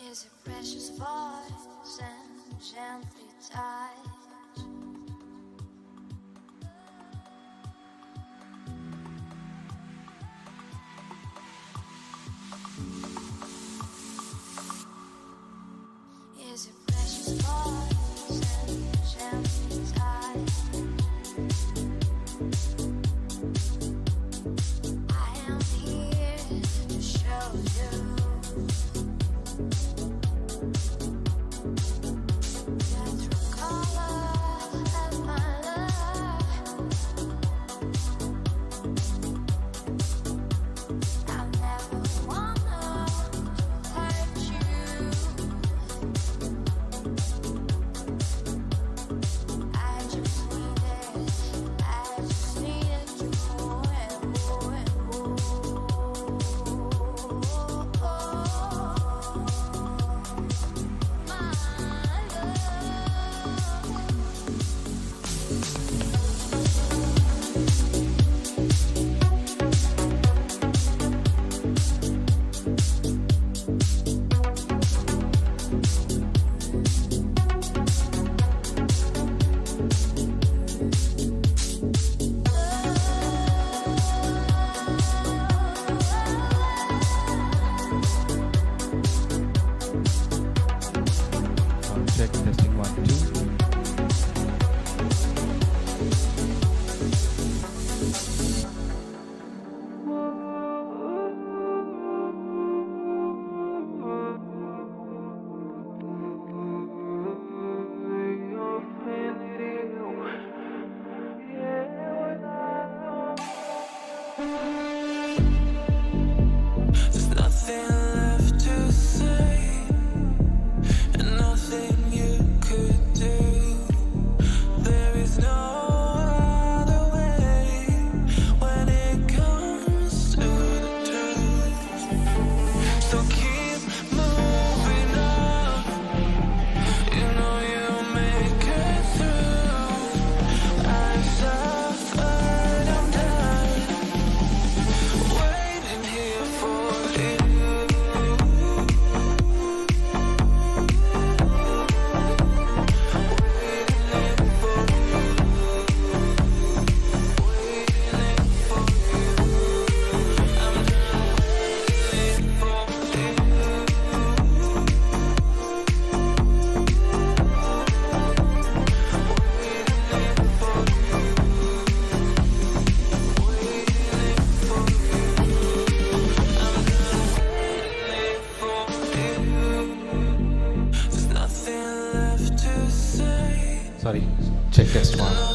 is a precious voice and gently touch. Is a precious voice and gently touch. I am here to show you. Sorry, check test one.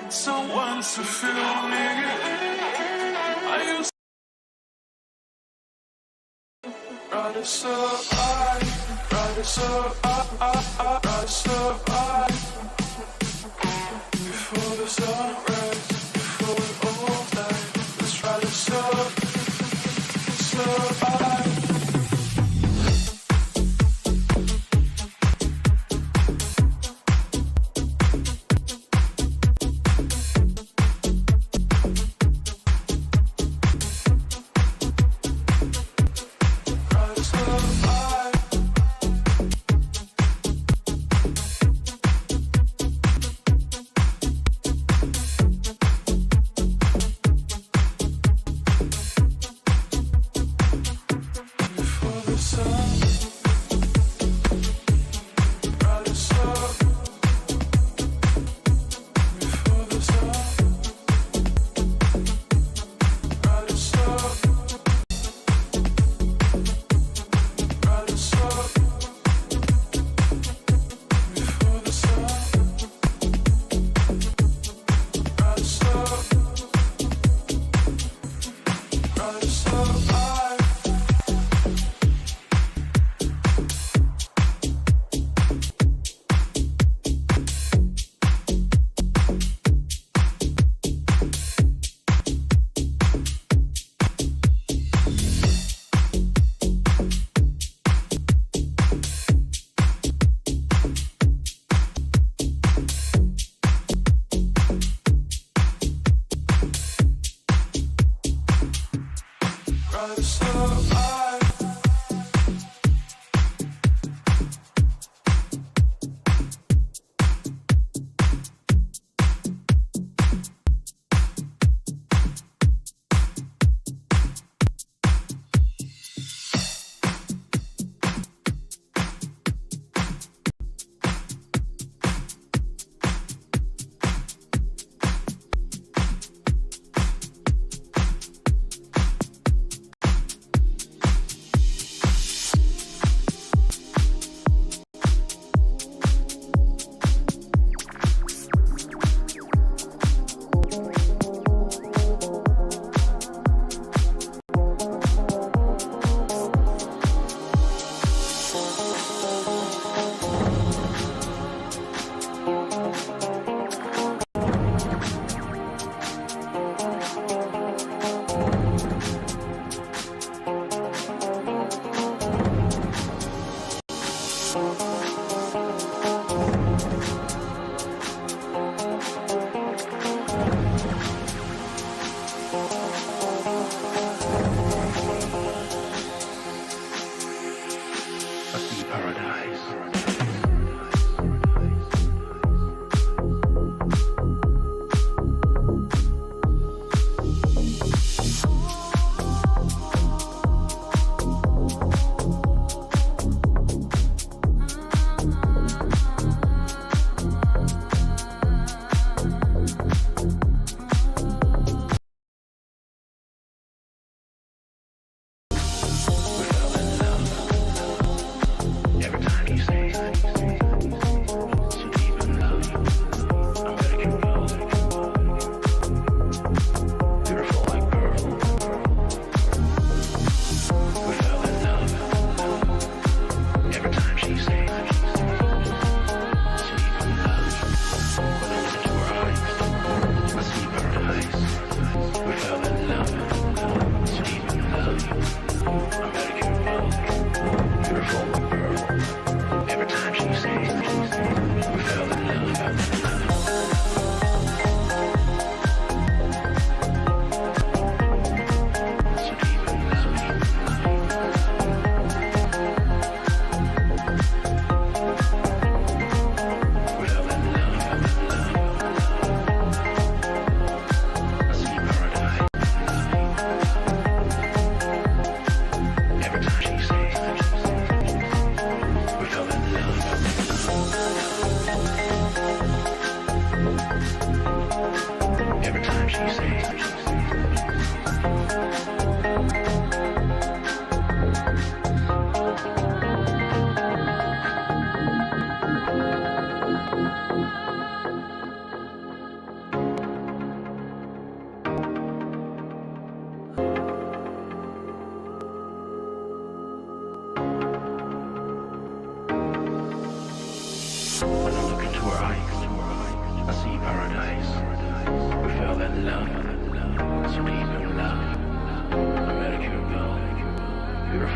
Someone to feel me. I used to rather survive, rather survive, rather survive. Before the sunrise, before we all die, let's try to survive.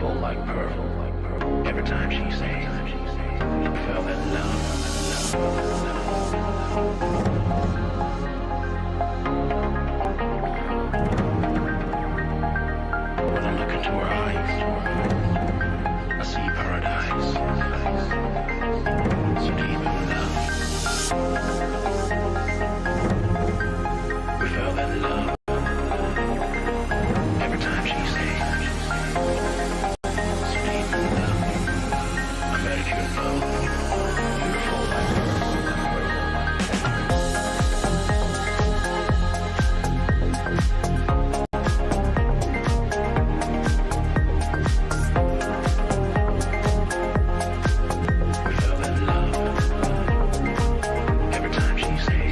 beautiful like pearl. Every time she sang, I felt that love. When I look into her eyes, I see paradise. So deep in love. We felt that love. Every time she sang, so deep in love. I met a beautiful like we felt that love. Every time she sang.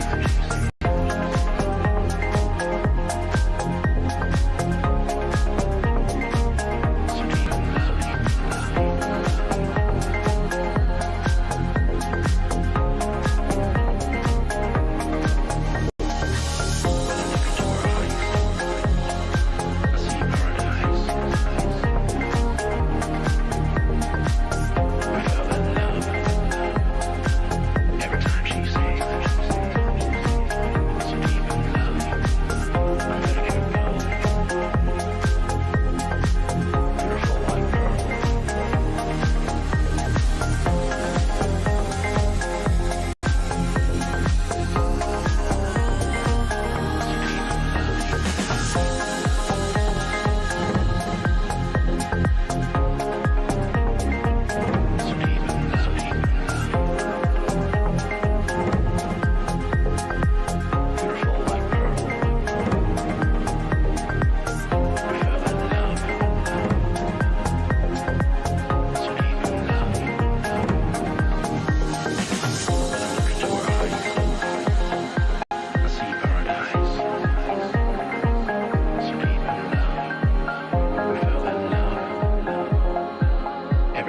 Every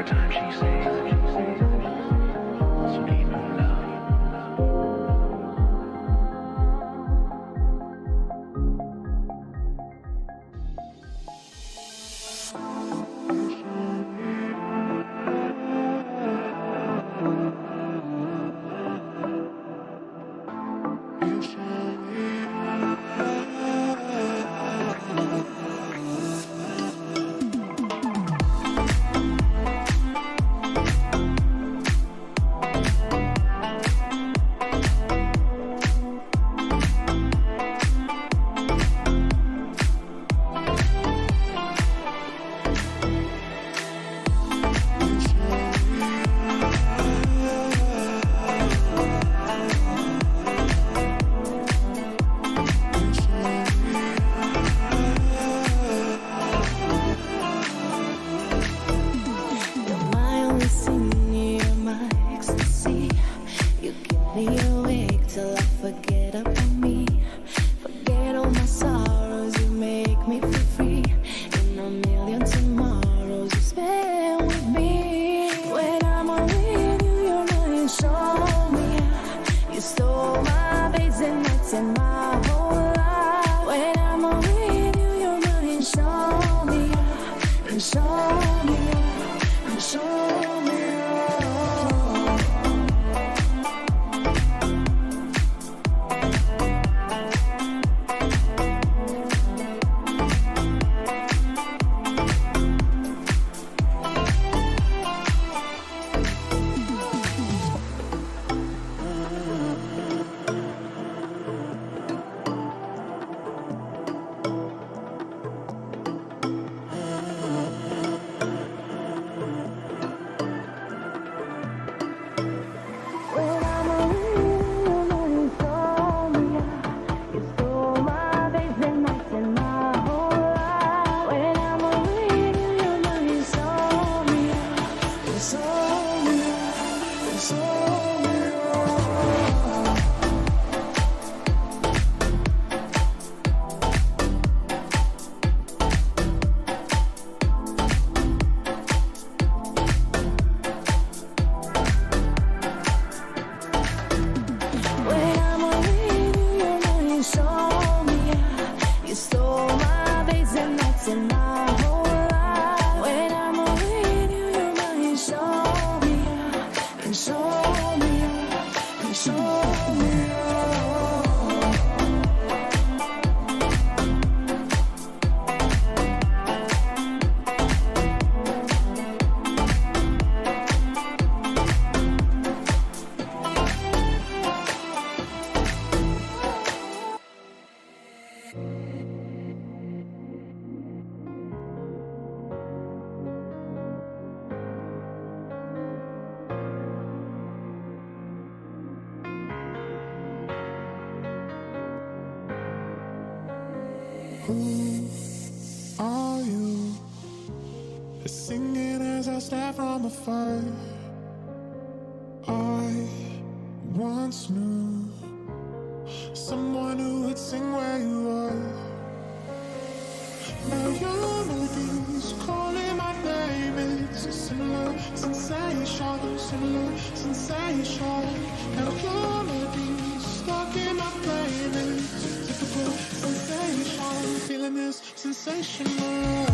time she sings, so deep in love. You're my only sin, you're my ecstasy. You keep me awake till I forget about me. Forget all my sorrows, you make me feel free. In a million tomorrows you spend with me. When I'm with you, you're not insomnia. You stole my basic nights and my whole life. When I'm with you, you're not insomnia. Insomnia. Insomnia. Show me who are you? Singing as I stare from afar. I once knew someone who would sing where you are. Now your melodies calling my name. It's a similar sensation, similar sensation. Now your melodies stuck in my brain. It's a typical sensation. Feeling this sensational.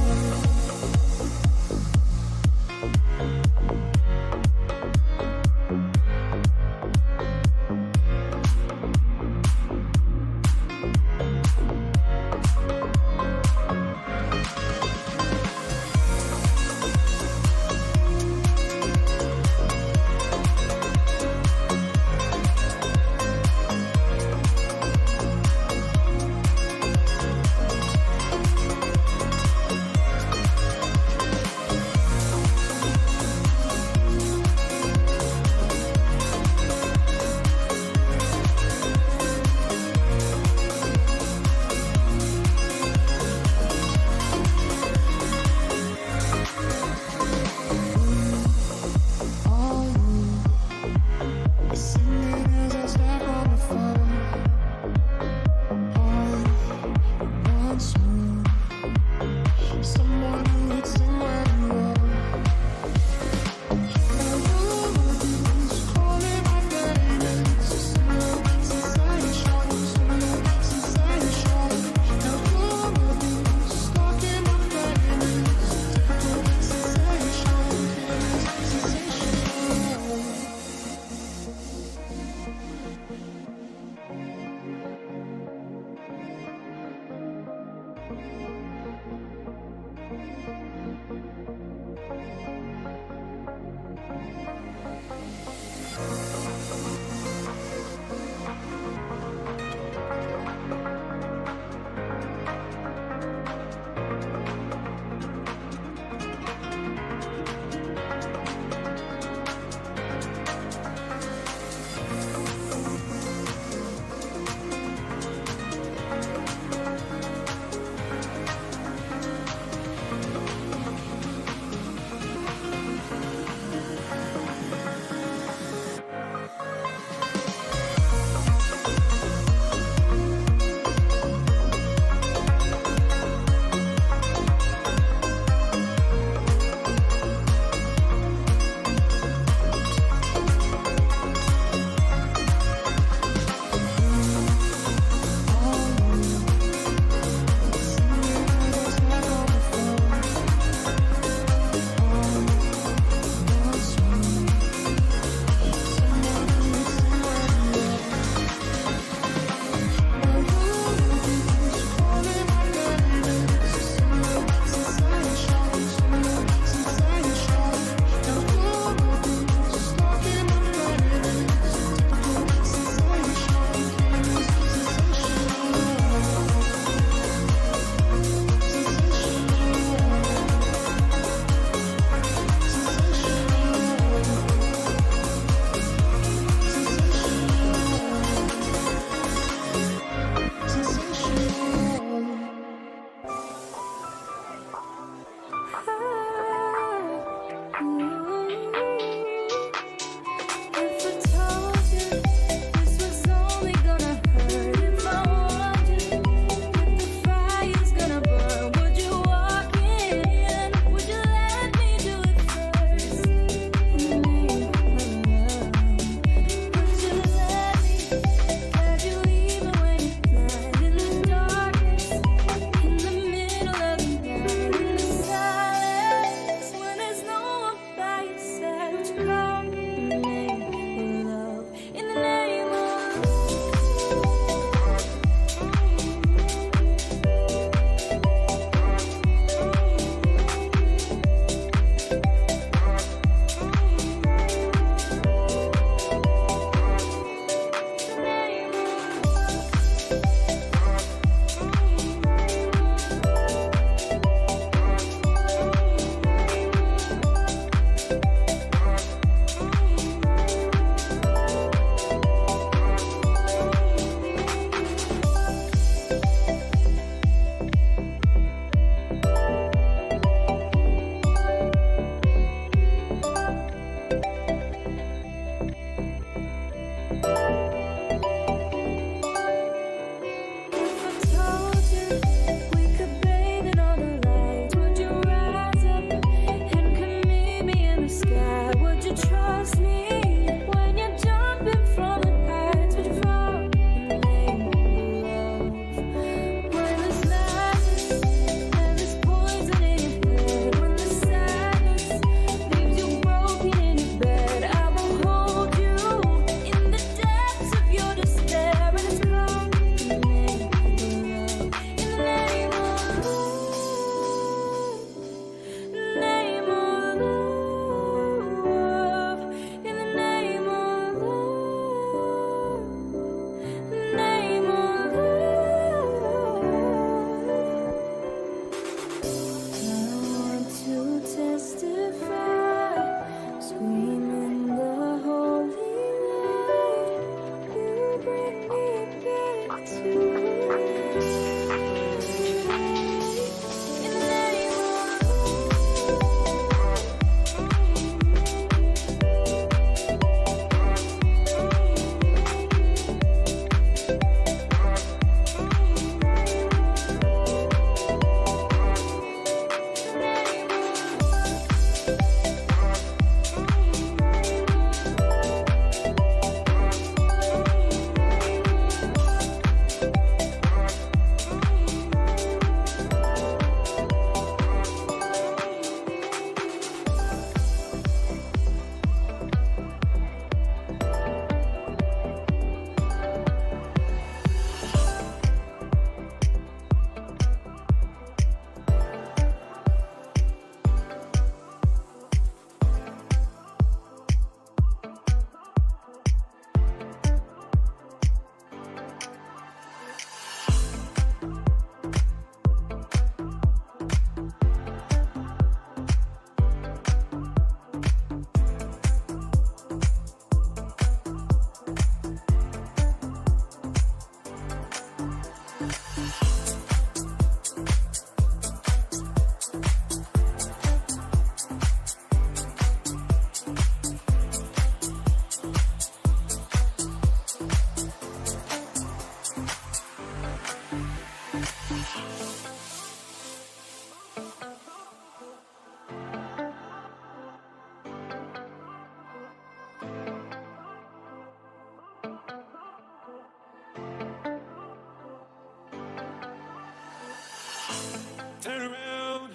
Turn around,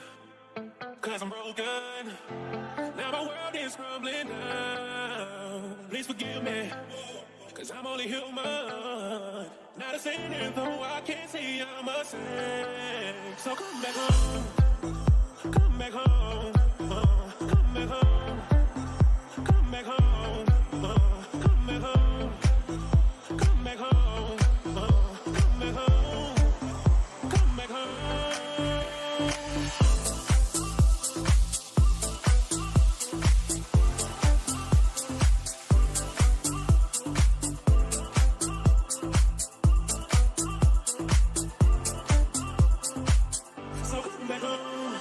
cause I'm broken. Now my world is crumbling down. Please forgive me, cause I'm only human. Not a sinner, though I can't say I'm a saint. So come back home, come back home, come back home, come back home, come back home, come back home, come back home, come back home. So come back home.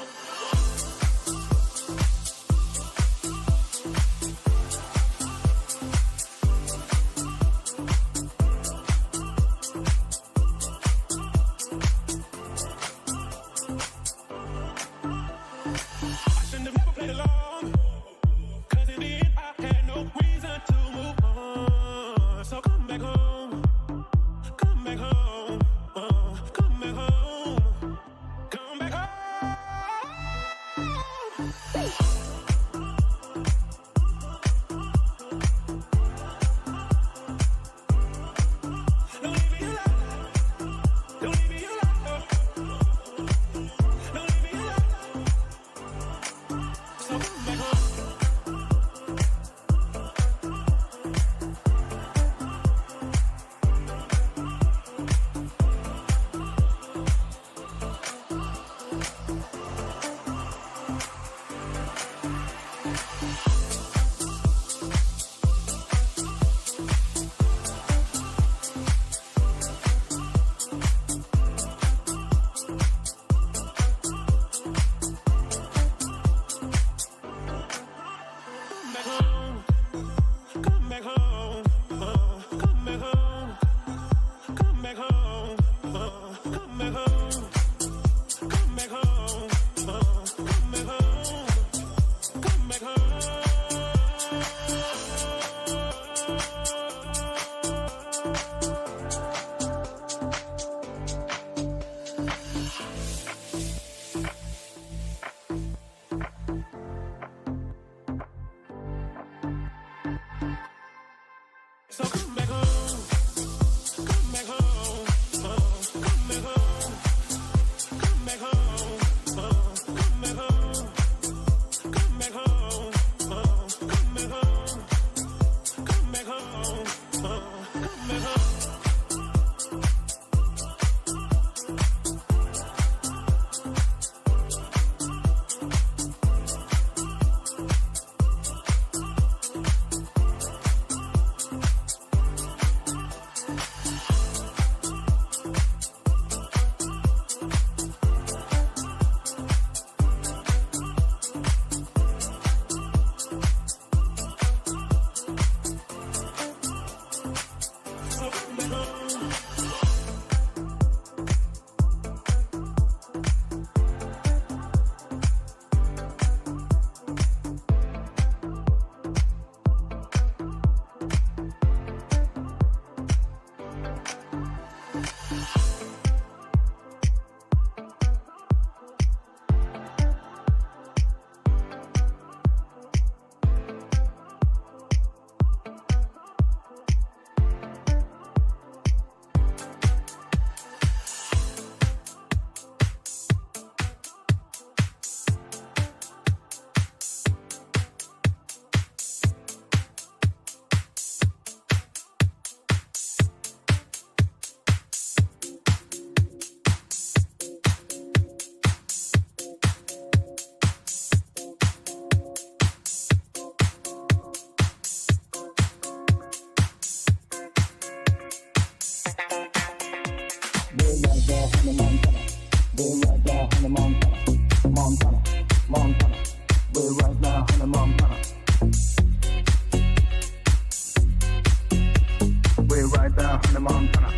down in the Montana.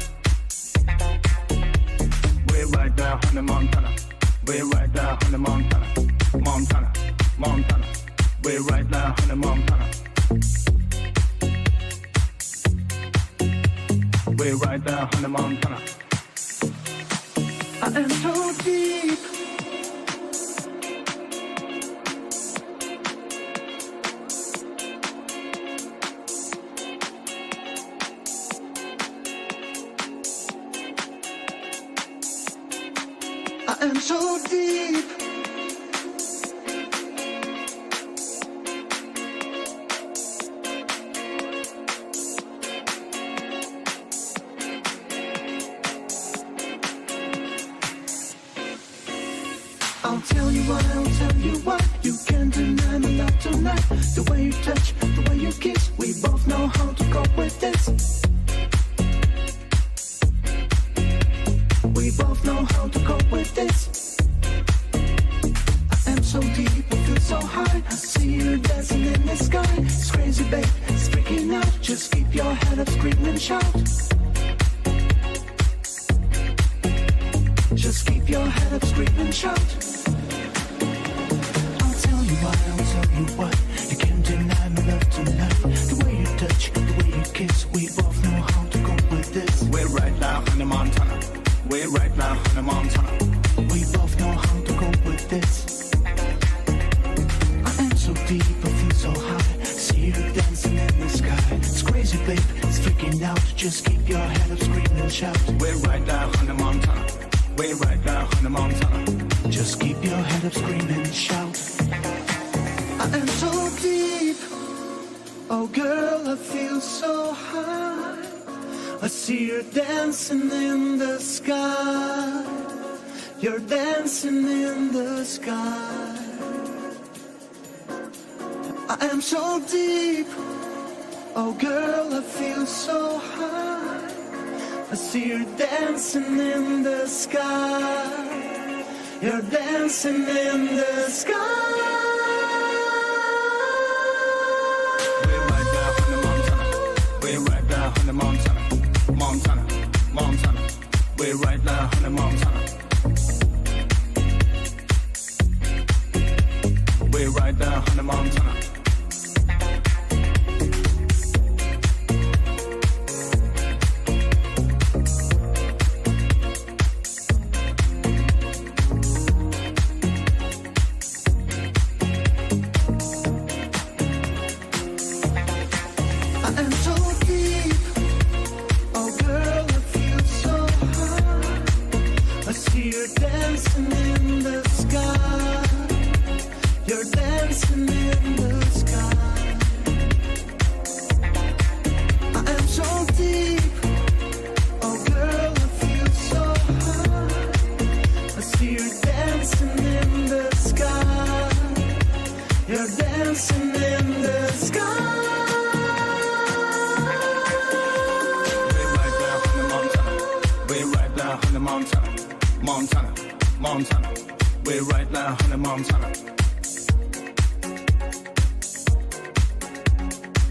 We're right down in the Montana. We're right down in the Montana. Montana, Montana. We're right down in the Montana. We're right down in the Montana. I am so deep. I am so deep. I'll tell you what, you can't deny my love tonight. The way you touch, the way you kiss, we both know how to cope with this. We both know how to cope with this. I am so deep, I feel so high. I see you dancing in the sky. It's crazy, babe, it's freaking out. Just keep your head up, scream and shout. Just keep your head up, scream and shout. I'll tell you what, you can't deny my love tonight. The way you touch, the way you kiss, we both know how to cope with this. We're right now in the Montana. We're right now in the Montana. We both know how to cope with this. I am so deep, I feel so high. See you dancing in the sky. It's crazy, babe, it's freaking out. Just keep your head up, scream and shout. We're right now in the Montana. We're right now in the Montana. Just keep your head up, scream and shout. I am so deep. Oh girl, I feel so high. I see you dancing in the sky. You're dancing in the sky. I am so deep. Oh girl, I feel so high. I see you dancing in the sky. You're dancing in the sky. We're right down in the Montana. We're right down in the Montana. Montana, Montana. We're right down in the Montana. We're right down in the Montana.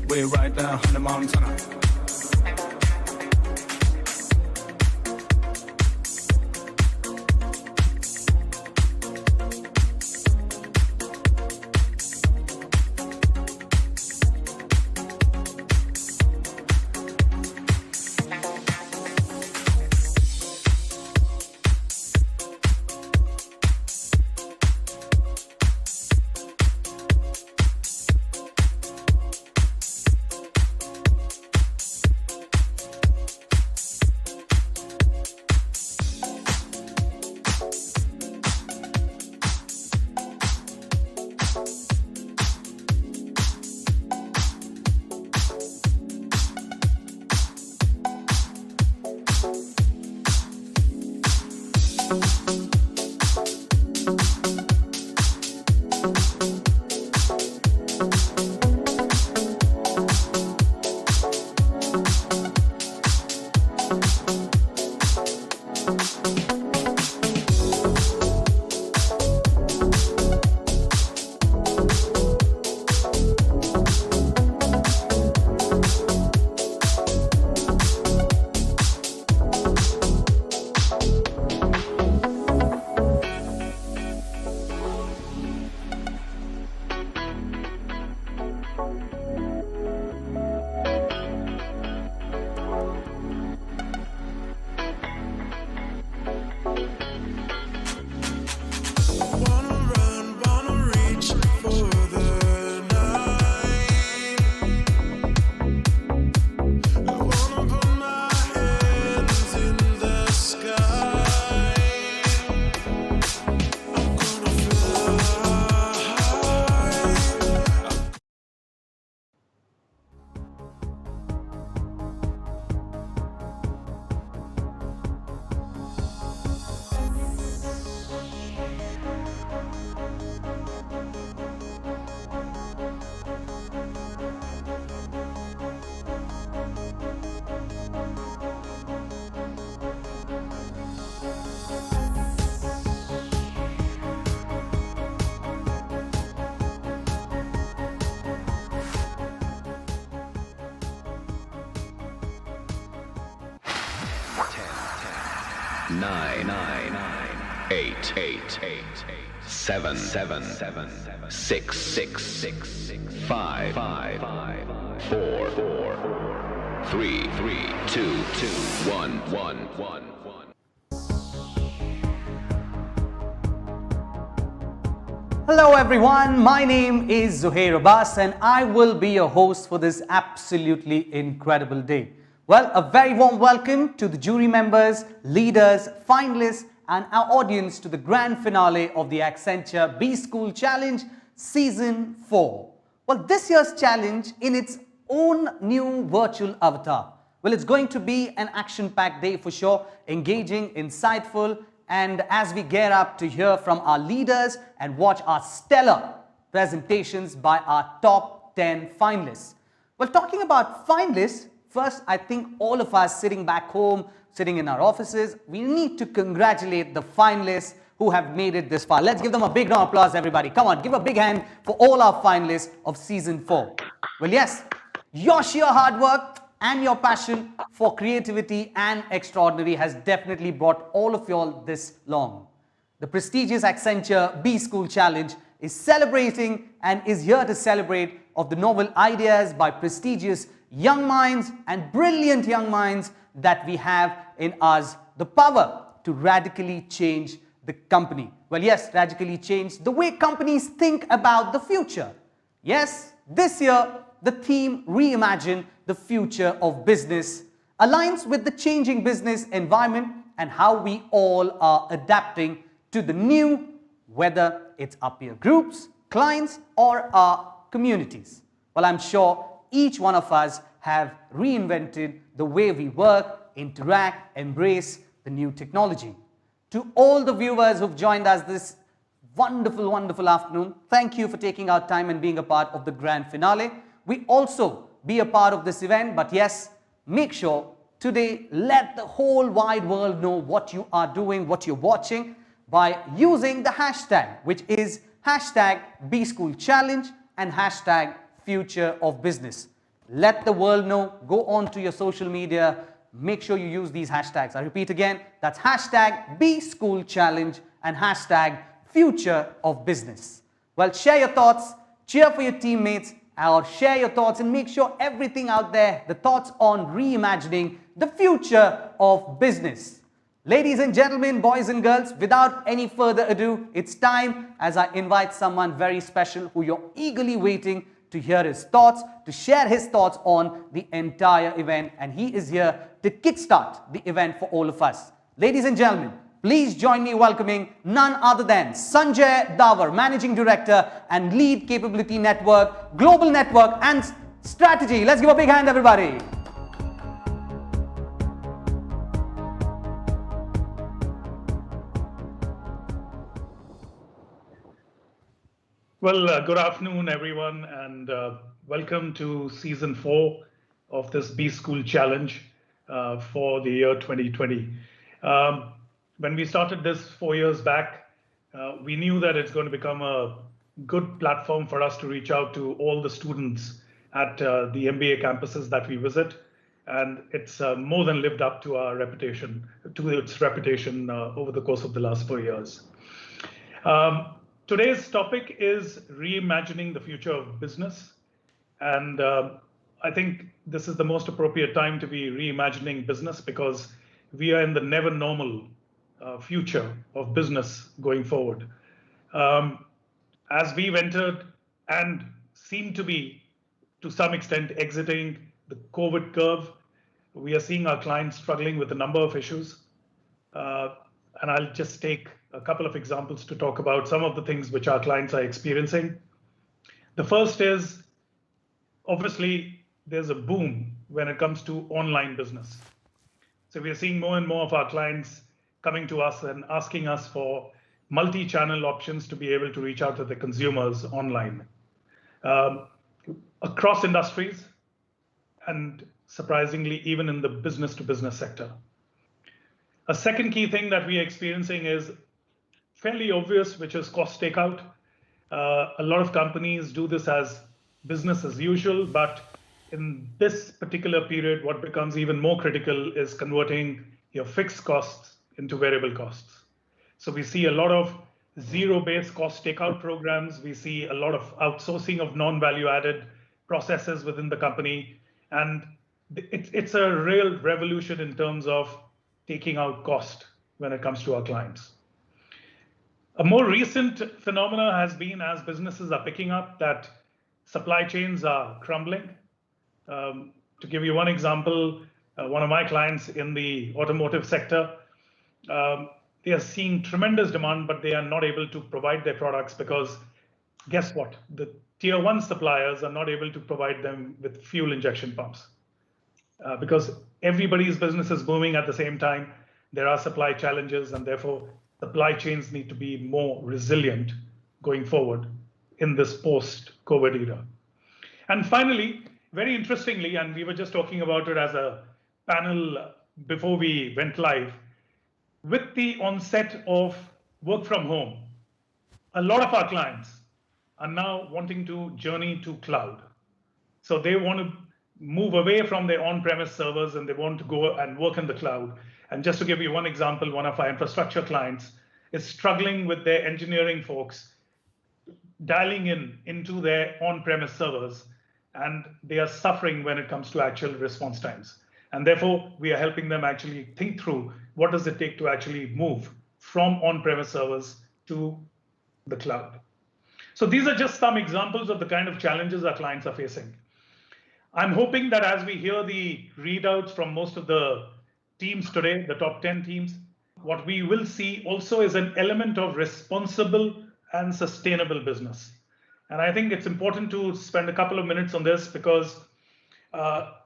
We're right down in the Montana. nine, eight, seven, six, five, four, three, two, one. Hello everyone, my name is Zuhair Abbas and I will be your host for this absolutely incredible day. Well, a very warm welcome to the jury members, leaders, finalists and our audience to the grand finale of the Accenture B School Challenge Season 4. Well, this year's challenge in its own new virtual avatar. Well, it's going to be an action-packed day for sure, engaging, insightful, and as we gear up to hear from our leaders and watch our stellar presentations by our top 10 finalists. Well, talking about finalists, first, I think all of us sitting back home, sitting in our offices, we need to congratulate the finalists who have made it this far. Let's give them a big round of applause, everybody. Come on, give a big hand for all our finalists of Season 4. Well, yes, your sheer hard work and your passion for creativity and extraordinary has definitely brought all of y'all this long. The prestigious Accenture B School Challenge is celebrating and is here to celebrate of the novel ideas by prestigious young minds and brilliant young minds that we have in us, the power to radically change the company. Well, yes, radically change the way companies think about the future. Yes, this year, the theme Reimagine the Future of Business aligns with the changing business environment and how we all are adapting to the new, whether it's our peer groups, clients, or our communities. Well, I'm sure each one of us have reinvented the way we work, interact, embrace the new technology. To all the viewers who've joined us this wonderful afternoon, thank you for taking our time and being a part of the grand finale. We also be a part of this event, but yes, make sure today let the whole wide world know what you are doing, what you're watching by using the hashtag, which is hashtag B School Challenge and hashtag Future of Business. Let the world know, go on to your social media, make sure you use these hashtags. I repeat again, that's hashtag B School Challenge and hashtag Future of Business. Well, share your thoughts, cheer for your teammates, or share your thoughts and make sure everything out there, the thoughts on reimagining the future of business. Ladies and gentlemen, boys and girls, without any further ado, it's time as I invite someone very special who you're eagerly waiting to hear his thoughts, to share his thoughts on the entire event. And he is here to kickstart the event for all of us. Ladies and gentlemen, please join me welcoming none other than Sanjay Davar, Managing Director and Lead Capability Network, Global Network and Strategy. Let's give a big hand, everybody. Well, good afternoon, everyone, and welcome to Season 4 of this B School Challenge for the year 2020. When we started this 4 years back, we knew that it's going to become a good platform for us to reach out to all the students at the MBA campuses that we visit. And it's more than lived up to our reputation, over the course of the last 4 years. Today's topic is reimagining the future of business. And I think this is the most appropriate time to be reimagining business because we are in the never normal future of business going forward. As we've entered and seem to be, to some extent, exiting the COVID curve, we are seeing our clients struggling with a number of issues. And I'll just take a couple of examples to talk about some of the things which our clients are experiencing. The first is, obviously, there's a boom when it comes to online business. So we are seeing more and more of our clients coming to us and asking us for multi-channel options to be able to reach out to the consumers online. Across industries, and surprisingly, even in the business-to-business sector. A second key thing that we are experiencing is fairly obvious, which is cost takeout. A lot of companies do this as business as usual, but in this particular period, what becomes even more critical is converting your fixed costs into variable costs. So we see a lot of zero-based cost takeout programs. We see a lot of outsourcing of non-value added processes within the company. And it's a real revolution in terms of taking out cost when it comes to our clients. A more recent phenomena has been, as businesses are picking up, that supply chains are crumbling. To give you one example, one of my clients in the automotive sector, they are seeing tremendous demand, but they are not able to provide their products because guess what? The tier one suppliers are not able to provide them with fuel injection pumps. Because everybody's business is booming at the same time, there are supply challenges, and therefore supply chains need to be more resilient going forward in this post-COVID era. And finally, very interestingly, and we were just talking about it as a panel before we went live, with the onset of work from home, a lot of our clients are now wanting to journey to cloud. So they want to move away from their on-premise servers and they want to go and work in the cloud. And just to give you one example, one of our infrastructure clients is struggling with their engineering folks dialing into their on-premise servers, and they are suffering when it comes to actual response times. And therefore, we are helping them actually think through what does it take to actually move from on-premise servers to the cloud. So these are just some examples of the kind of challenges our clients are facing. I'm hoping that as we hear the readouts from most of the teams today, the top 10 teams, what we will see also is an element of responsible and sustainable business. And I think it's important to spend a couple of minutes on this because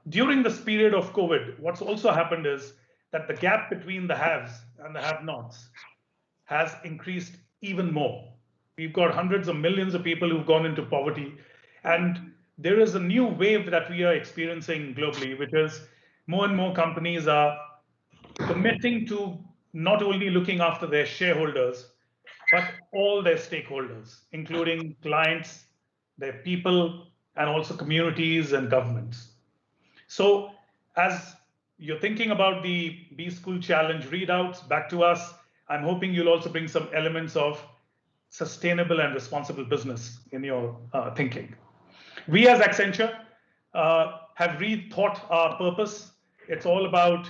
during this period of COVID, what's also happened is that the gap between the haves and the have-nots has increased even more. We've got hundreds of millions of people who've gone into poverty. And there is a new wave that we are experiencing globally, which is more and more companies are committing to not only looking after their shareholders, but all their stakeholders, including clients, their people, and also communities and governments. So as you're thinking about the B School Challenge readouts back to us, I'm hoping you'll also bring some elements of sustainable and responsible business in your thinking. We as Accenture have rethought our purpose. It's all about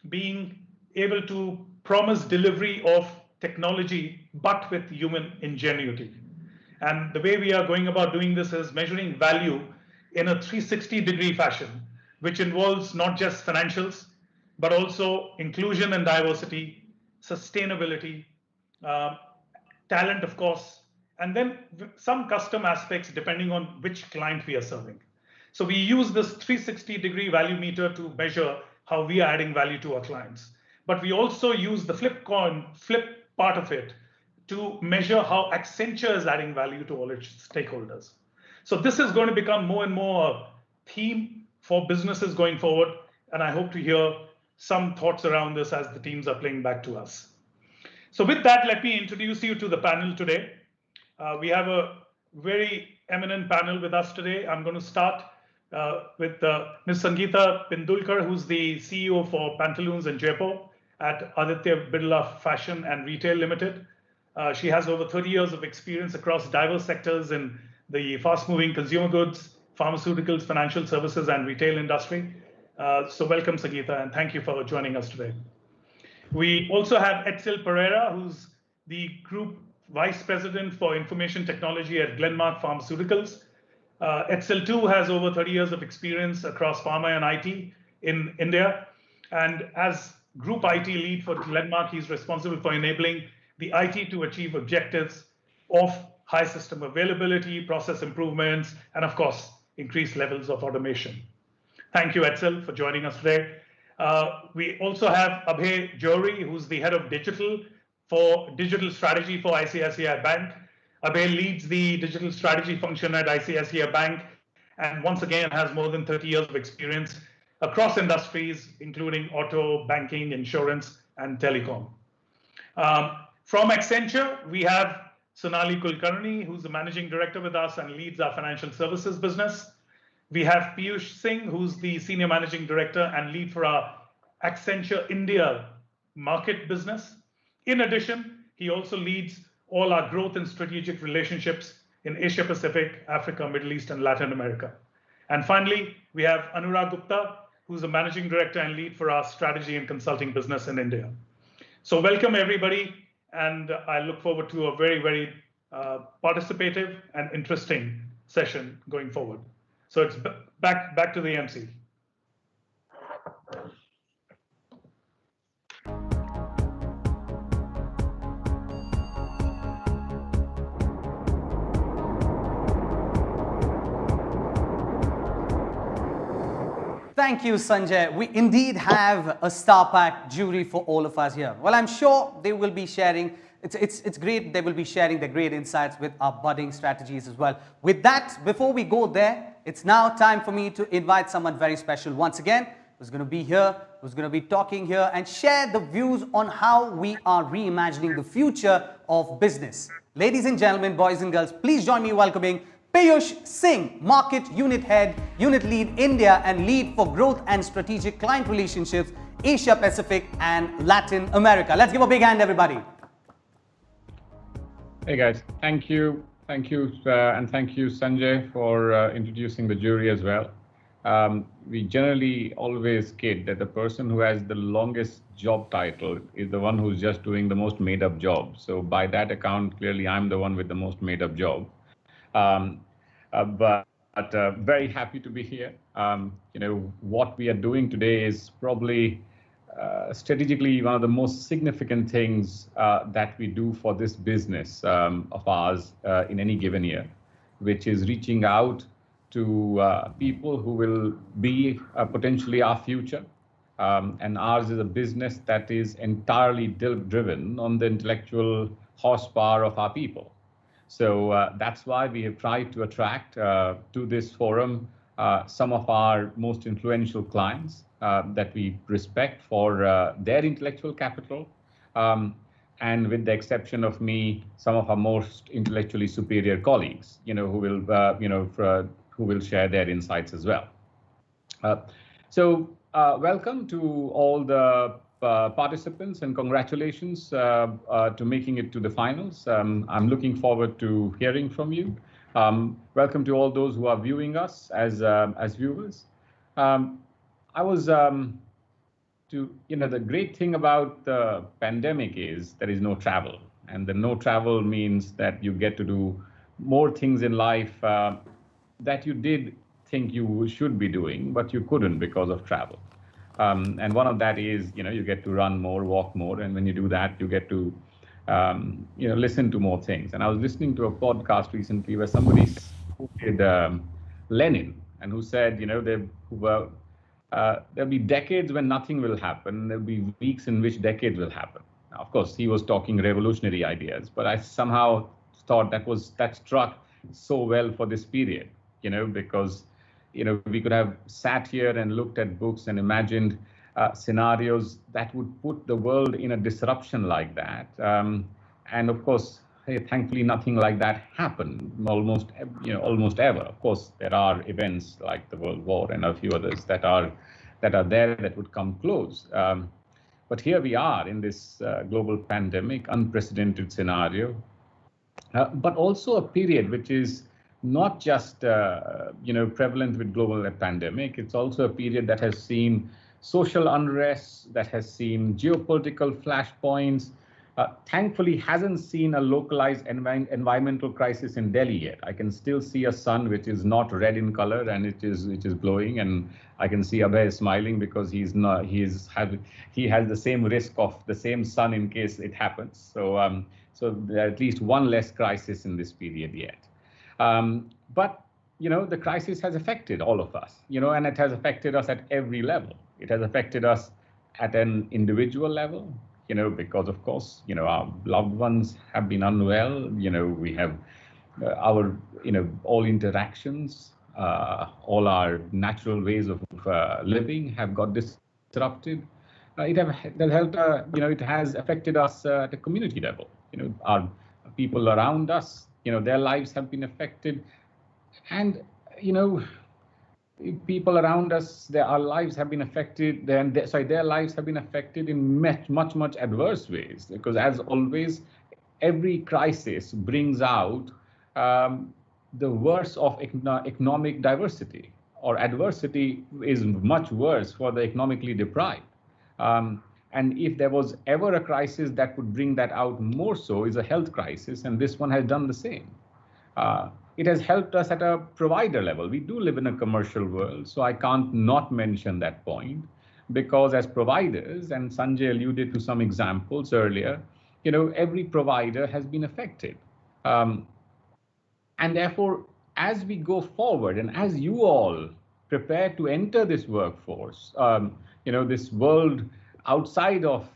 being able to promise delivery of technology, but with human ingenuity. And the way we are going about doing this is measuring value in a 360-degree fashion, which involves not just financials, but also inclusion and diversity, sustainability, talent, of course, and then some custom aspects depending on which client we are serving. So we use this 360-degree value meter to measure how we are adding value to our clients. But we also use the flip part of it to measure how Accenture is adding value to all its stakeholders. So this is going to become more and more a theme for businesses going forward. And I hope to hear some thoughts around this as the teams are playing back to us. So with that, let me introduce you to the panel today. We have a very eminent panel with us today. I'm going to start with Ms. Sangeeta Pindulkar, who's the CEO for Pantaloons in Jaipur at Aditya Birla Fashion and Retail Limited. She has over 30 years of experience across diverse sectors in the fast-moving consumer goods, pharmaceuticals, financial services, and retail industry. So welcome, Sangeeta, and thank you for joining us today. We also have Etzel Pereira, who's the Group Vice President for Information Technology at Glenmark Pharmaceuticals. Etzel too has over 30 years of experience across pharma and IT in India. And as Group IT lead for Glenmark, he's responsible for enabling the IT to achieve objectives of high system availability, process improvements, and of course, increased levels of automation. Thank you, Etzel, for joining us today. We also have Abhay Johri, who's the head of digital strategy for ICICI Bank. Abhay leads the digital strategy function at ICICI Bank, and once again has more than 30 years of experience across industries, including auto, banking, insurance, and telecom. From Accenture, we have Sonali Kulkarni, who's the managing director with us and leads our financial services business. We have Piyush Singh, who's the senior managing director and lead for our Accenture India market business. In addition, he also leads all our growth and strategic relationships in Asia Pacific, Africa, Middle East, and Latin America. And finally, we have Anurag Gupta, who's the managing director and lead for our strategy and consulting business in India. So welcome everybody, and I look forward to a very, very participative and interesting session going forward. So it's back to the MC. Thank you, Sanjay. We indeed have a star-packed jury for all of us here. Well, I'm sure they will be sharing, it's great, they will be sharing their great insights with our budding strategies as well. With that, before we go there, it's now time for me to invite someone very special once again, who's going to be here, who's going to be talking here and share the views on how we are reimagining the future of business. Ladies and gentlemen, boys and girls, please join me in welcoming Piyush Singh, Market Unit Head, Unit Lead India and Lead for Growth and Strategic Client Relationships, Asia Pacific and Latin America. Let's give a big hand, everybody. Hey guys, thank you, and thank you Sanjay for introducing the jury as well. We generally always kid that the person who has the longest job title is the one who's just doing the most made-up job. So by that account, clearly I'm the one with the most made-up job. But very happy to be here. What we are doing today is probably strategically one of the most significant things that we do for this business of ours in any given year, which is reaching out to people who will be potentially our future. And ours is a business that is entirely driven on the intellectual horsepower of our people. So that's why we have tried to attract to this forum some of our most influential clients that we respect for their intellectual capital. And with the exception of me, some of our most intellectually superior colleagues, who will share their insights as well. So welcome to all the participants and congratulations to making it to the finals. I'm looking forward to hearing from you. Welcome to all those who are viewing us as viewers. The great thing about the pandemic is there is no travel, and the no travel means that you get to do more things in life that you did think you should be doing, but you couldn't because of travel. And one of that is, you get to run more, walk more, and when you do that, you get to, listen to more things. And I was listening to a podcast recently where somebody quoted Lenin, and who said, there'll be decades when nothing will happen. There'll be weeks in which decades will happen. Now, of course, he was talking revolutionary ideas, but I somehow thought that struck so well for this period, because we could have sat here and looked at books and imagined scenarios that would put the world in a disruption like that. And of course, thankfully, nothing like that happened almost ever. Of course, there are events like the World War and a few others that are there that would come close. But here we are in this global pandemic, unprecedented scenario, but also a period which is not just prevalent with global pandemic. It's also a period that has seen social unrest, that has seen geopolitical flashpoints. Thankfully, hasn't seen a localized environmental crisis in Delhi yet. I can still see a sun which is not red in color and it is glowing, and I can see Abhay smiling because he has the same risk of the same sun in case it happens. So there are at least one less crisis in this period yet. But the crisis has affected all of us, and it has affected us at every level. It has affected us at an individual level, because of course, our loved ones have been unwell. We have our, all interactions, all our natural ways of living have got disrupted. It has affected us at a community level. Our people around us, their lives have been affected. And, people around us, our lives have been affected. Their lives have been affected in much adverse ways. Because as always, every crisis brings out the worst of economic diversity, or adversity is much worse for the economically deprived. And if there was ever a crisis that would bring that out more so, is a health crisis, and this one has done the same. It has helped us at a provider level. We do live in a commercial world, so I can't not mention that point, because as providers, and Sanjay alluded to some examples earlier, every provider has been affected. And therefore, as we go forward, and as you all prepare to enter this workforce, this world outside of,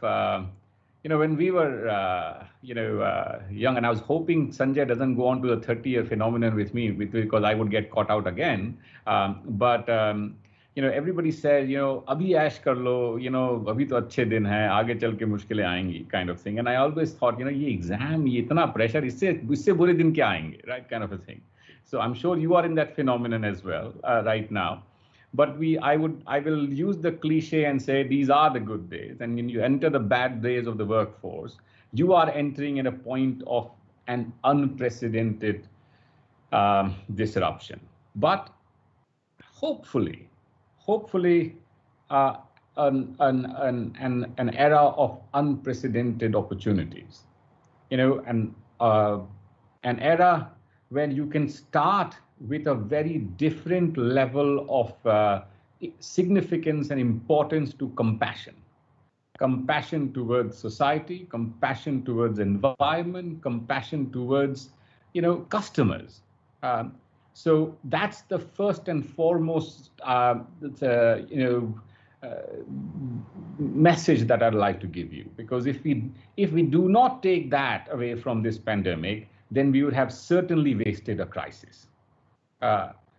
when we were, young, and I was hoping Sanjay doesn't go on to the 30-year phenomenon with me, because I would get caught out again. But everybody says, abhi ऐश कर लो, अभी तो अच्छे दिन हैं, आगे चल के मुश्किलें आएंगी, kind of thing. And I always thought, ये exam, ये इतना pressure, इससे बुरे दिन क्या आएंगे, right, kind of a thing. So I'm sure you are in that phenomenon as well right now. But I will use the cliche and say these are the good days. And when you enter the bad days of the workforce, you are entering at a point of an unprecedented disruption. But hopefully, an era of unprecedented opportunities. An era where you can start with a very different level of significance and importance to compassion. Compassion towards society, compassion towards environment, compassion towards, customers. So that's the first and foremost, message that I'd like to give you. Because if we do not take that away from this pandemic, then we would have certainly wasted a crisis.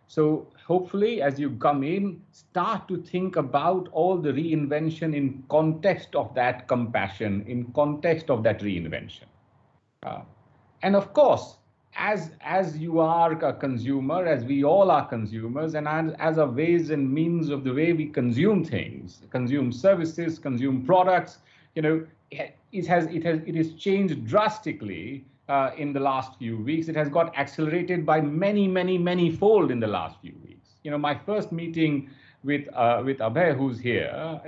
So hopefully, as you come in, start to think about all the reinvention in context of that compassion, in context of that reinvention. And of course, as you are a consumer, as we all are consumers, and as a ways and means of the way we consume things, consume services, consume products, it has changed drastically in the last few weeks. It has got accelerated by many fold in the last few weeks. My first meeting with Abhay, who's here,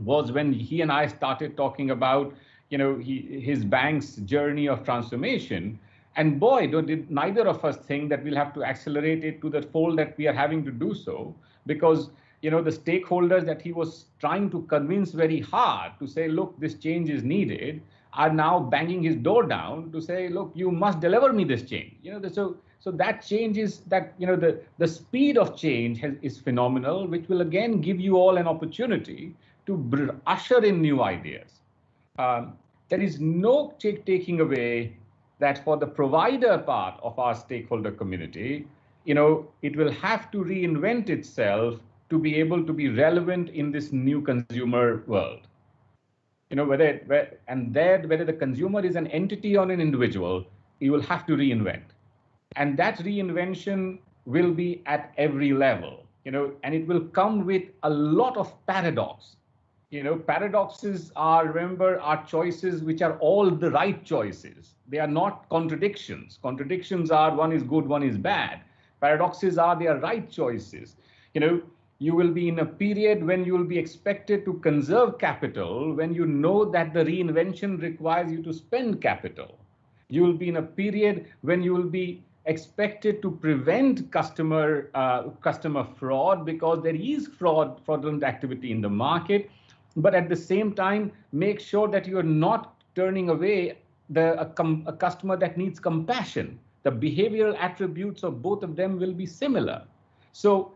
was when he and I started talking about his bank's journey of transformation. And boy, did neither of us think that we'll have to accelerate it to the fold that we are having to do so, because the stakeholders that he was trying to convince very hard to say, look, this change is needed, are now banging his door down to say, look, you must deliver me this change. So that change is that, the speed of change is phenomenal, which will again give you all an opportunity to usher in new ideas. There is no taking away that for the provider part of our stakeholder community, it will have to reinvent itself to be able to be relevant in this new consumer world. Whether the consumer is an entity or an individual, you will have to reinvent. And that reinvention will be at every level, and it will come with a lot of paradox. Paradoxes are, remember, are choices which are all the right choices. They are not contradictions. Contradictions are one is good, one is bad. Paradoxes are they are right choices. You will be in a period when you will be expected to conserve capital when you know that the reinvention requires you to spend capital. You will be in a period when you will be expected to prevent customer fraud, because there is fraudulent activity in the market. But at the same time, make sure that you are not turning away a customer that needs compassion. The behavioral attributes of both of them will be similar. So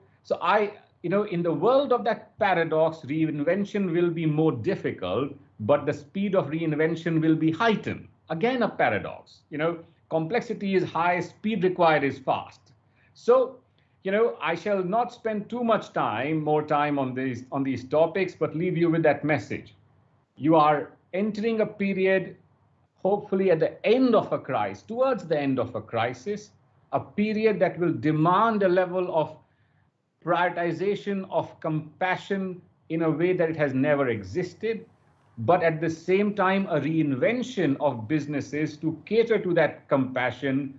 in the world of that paradox, reinvention will be more difficult, but the speed of reinvention will be heightened. Again, a paradox. Complexity is high, speed required is fast. So, I shall not spend too much more time on these topics, but leave you with that message. You are entering a period, hopefully at the end of a crisis, towards the end of a crisis, a period that will demand a level of prioritization of compassion in a way that it has never existed, but at the same time, a reinvention of businesses to cater to that compassion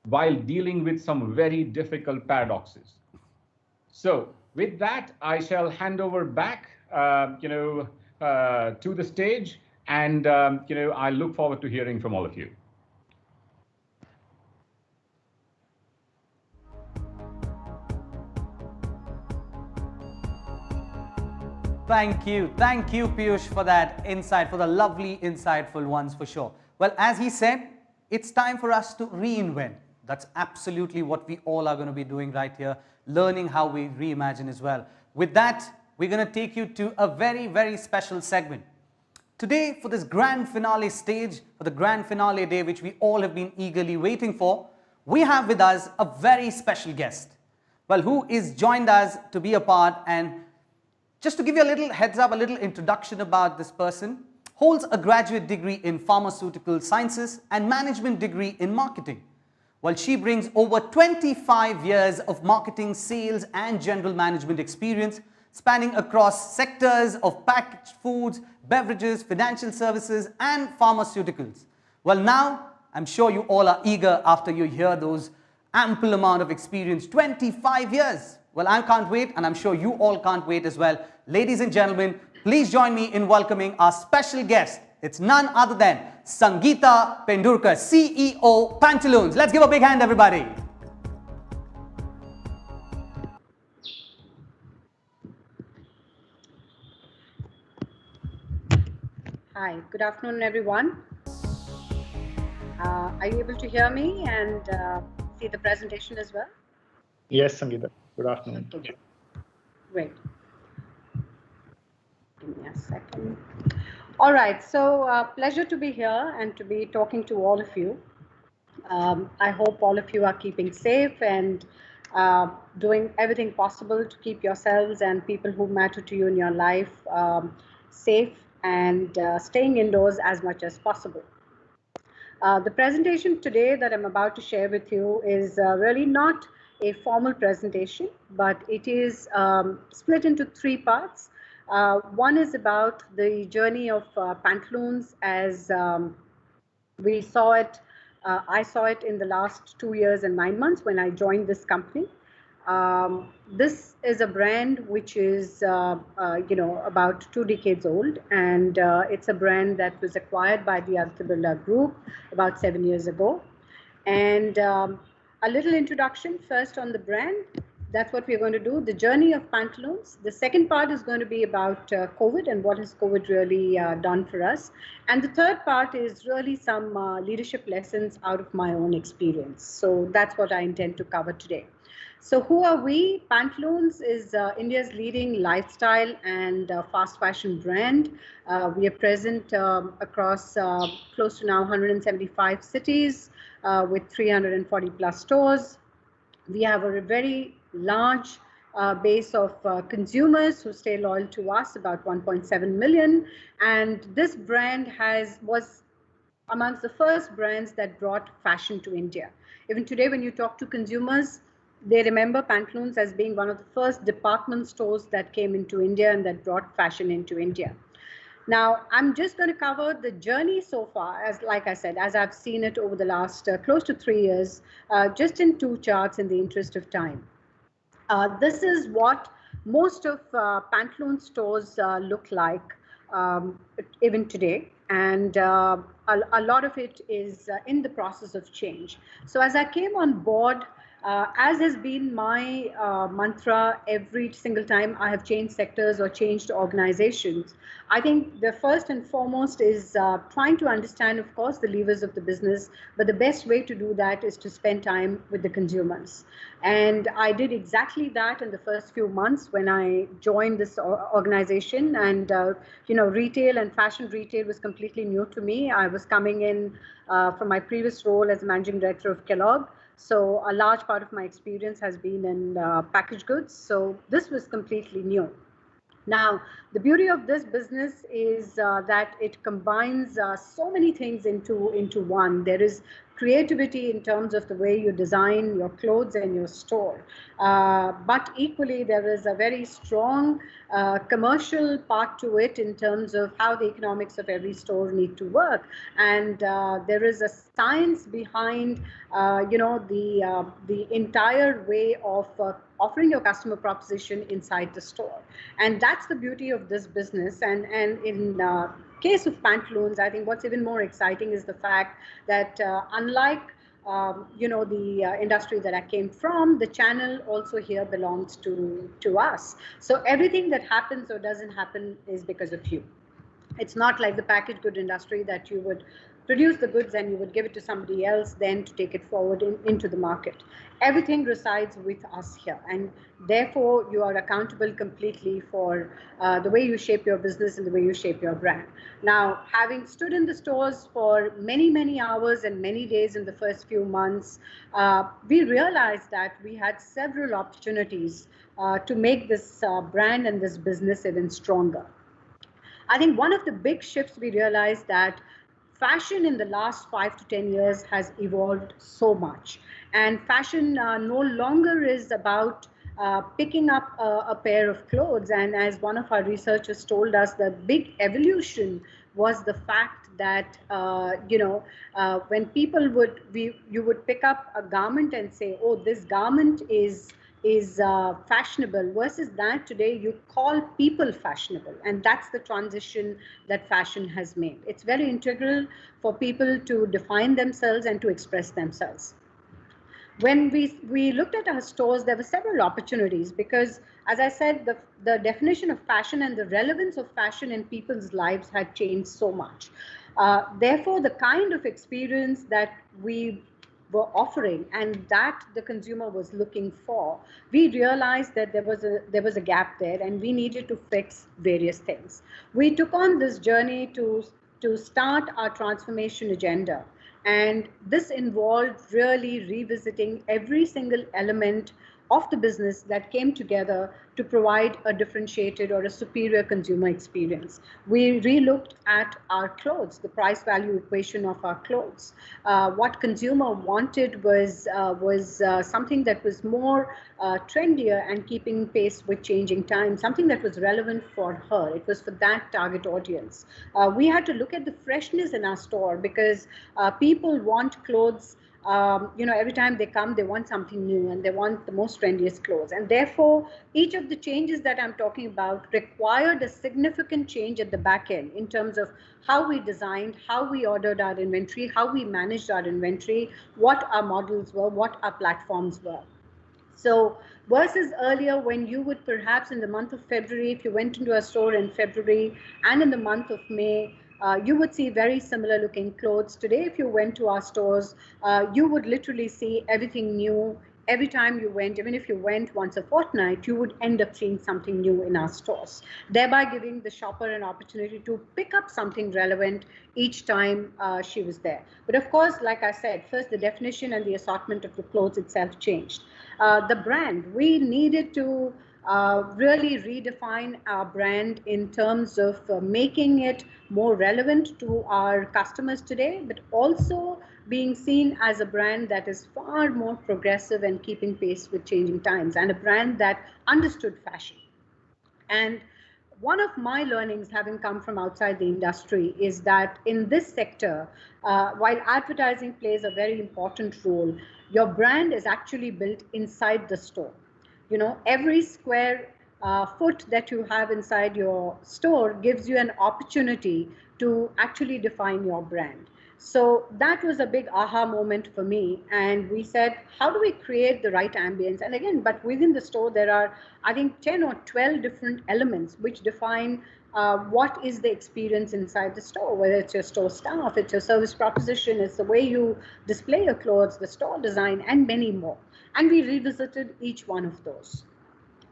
while dealing with some very difficult paradoxes. So with that, I shall hand over back, to the stage, and I look forward to hearing from all of you. Thank you, Piyush, for that insight, for the lovely, insightful ones for sure. Well, as he said, it's time for us to reinvent. That's absolutely what we all are going to be doing right here, learning how we reimagine as well. With that, we're going to take you to a very, very special segment. Today, for this grand finale stage, for the grand finale day, which we all have been eagerly waiting for, we have with us a very special guest. Well, who is joined us to be a part, and just to give you a little heads up, a little introduction about this person, holds a graduate degree in pharmaceutical sciences and management degree in marketing. While she brings over 25 years of marketing, sales and general management experience spanning across sectors of packaged foods, beverages, financial services and pharmaceuticals. Well, now I'm sure you all are eager after you hear those ample amount of experience, 25 years. Well, I can't wait, and I'm sure you all can't wait as well. Ladies and gentlemen, please join me in welcoming our special guest. It's none other than Sangeeta Pendurkar, CEO, Pantaloons. Let's give a big hand, everybody. Hi, good afternoon, everyone. Are you able to hear me and see the presentation as well? Yes, Sangeeta. Good afternoon. Okay. Great. Give me a second. All right, so pleasure to be here and to be talking to all of you. I hope all of you are keeping safe and doing everything possible to keep yourselves and people who matter to you in your life safe and staying indoors as much as possible. The presentation today that I'm about to share with you is really not a formal presentation, but it is split into three parts. One is about the journey of Pantaloons as we saw it, I saw it in the last 2 years and 9 months when I joined this company. This is a brand which is, about 2 decades old, and it's a brand that was acquired by the Aditya Birla Group about 7 years ago. And a little introduction first on the brand. That's what we're going to do, the journey of Pantaloons. The second part is going to be about COVID and what has COVID really done for us. And the third part is really some leadership lessons out of my own experience. So that's what I intend to cover today. So who are we? Pantaloons is India's leading lifestyle and fast fashion brand. We are present across close to now 175 cities with 340 plus stores. We have a very large base of consumers who stay loyal to us, about 1.7 million. And this brand was amongst the first brands that brought fashion to India. Even today, when you talk to consumers, they remember Pantaloons as being one of the first department stores that came into India and that brought fashion into India. Now, I'm just going to cover the journey so far, as like I said, as I've seen it over the last close to 3 years, just in 2 charts in the interest of time. This is what most of Pantaloons stores look like even today. And a lot of it is in the process of change. So as I came on board, as has been my mantra every single time I have changed sectors or changed organizations, I think the first and foremost is trying to understand, of course, the levers of the business, but the best way to do that is to spend time with the consumers. And I did exactly that in the first few months when I joined this organization. And, retail and fashion retail was completely new to me. I was coming in from my previous role as managing director of Kellogg. So a large part of my experience has been in packaged goods. So this was completely new. Now, the beauty of this business is that it combines so many things into one. There is creativity in terms of the way you design your clothes and your store. But equally, there is a very strong commercial part to it in terms of how the economics of every store need to work. And there is a science behind, the entire way of offering your customer proposition inside the store. And that's the beauty of this business. And in case of pantaloons, I think what's even more exciting is the fact that unlike the industry that I came from, the channel also here belongs to us. So everything that happens or doesn't happen is because of you. It's not like the packaged good industry that you would produce the goods and you would give it to somebody else then to take it forward into the market. Everything resides with us here, and therefore you are accountable completely for the way you shape your business and the way you shape your brand. Now, having stood in the stores for many, many hours and many days in the first few months, we realized that we had several opportunities to make this brand and this business even stronger. I think one of the big shifts we realized that fashion in the last 5 to 10 years has evolved so much. And fashion no longer is about picking up a pair of clothes. And as one of our researchers told us, the big evolution was the fact that, when people you would pick up a garment and say, oh, this garment is fashionable, versus that today you call people fashionable. And that's the transition that fashion has made. It's very integral for people to define themselves and to express themselves. When we looked at our stores, there were several opportunities because, as I said, the definition of fashion and the relevance of fashion in people's lives had changed so much. Therefore, the kind of experience that we were offering and that the consumer was looking for, we realized that there was a gap there, and we needed to fix various things. We took on this journey to start our transformation agenda, and this involved really revisiting every single element of the business that came together to provide a differentiated or a superior consumer experience. We relooked at our clothes, the price value equation of our clothes. What consumer wanted was something that was more trendier and keeping pace with changing times, something that was relevant for her. It was for that target audience. We had to look at the freshness in our store because people want clothes. Every time they come, they want something new and they want the most trendiest clothes. And therefore, each of the changes that I'm talking about required a significant change at the back end in terms of how we designed, how we ordered our inventory, how we managed our inventory, what our models were, what our platforms were. So versus earlier, when you would perhaps in the month of February, if you went into a store in February and in the month of May, you would see very similar looking clothes. Today, if you went to our stores, you would literally see everything new. Every time you went, even if you went once a fortnight, you would end up seeing something new in our stores, thereby giving the shopper an opportunity to pick up something relevant each time she was there. But of course, like I said, first the definition and the assortment of the clothes itself changed. The brand, we needed to really redefine our brand in terms of making it more relevant to our customers today, but also being seen as a brand that is far more progressive and keeping pace with changing times, and a brand that understood fashion. And one of my learnings, having come from outside the industry, is that in this sector, while advertising plays a very important role, your brand is actually built inside the store. Every square foot that you have inside your store gives you an opportunity to actually define your brand. So that was a big aha moment for me. And we said, how do we create the right ambience? And again, but within the store, there are, I think, 10 or 12 different elements which define what is the experience inside the store, whether it's your store staff, it's your service proposition, it's the way you display your clothes, the store design, and many more. And we revisited each one of those.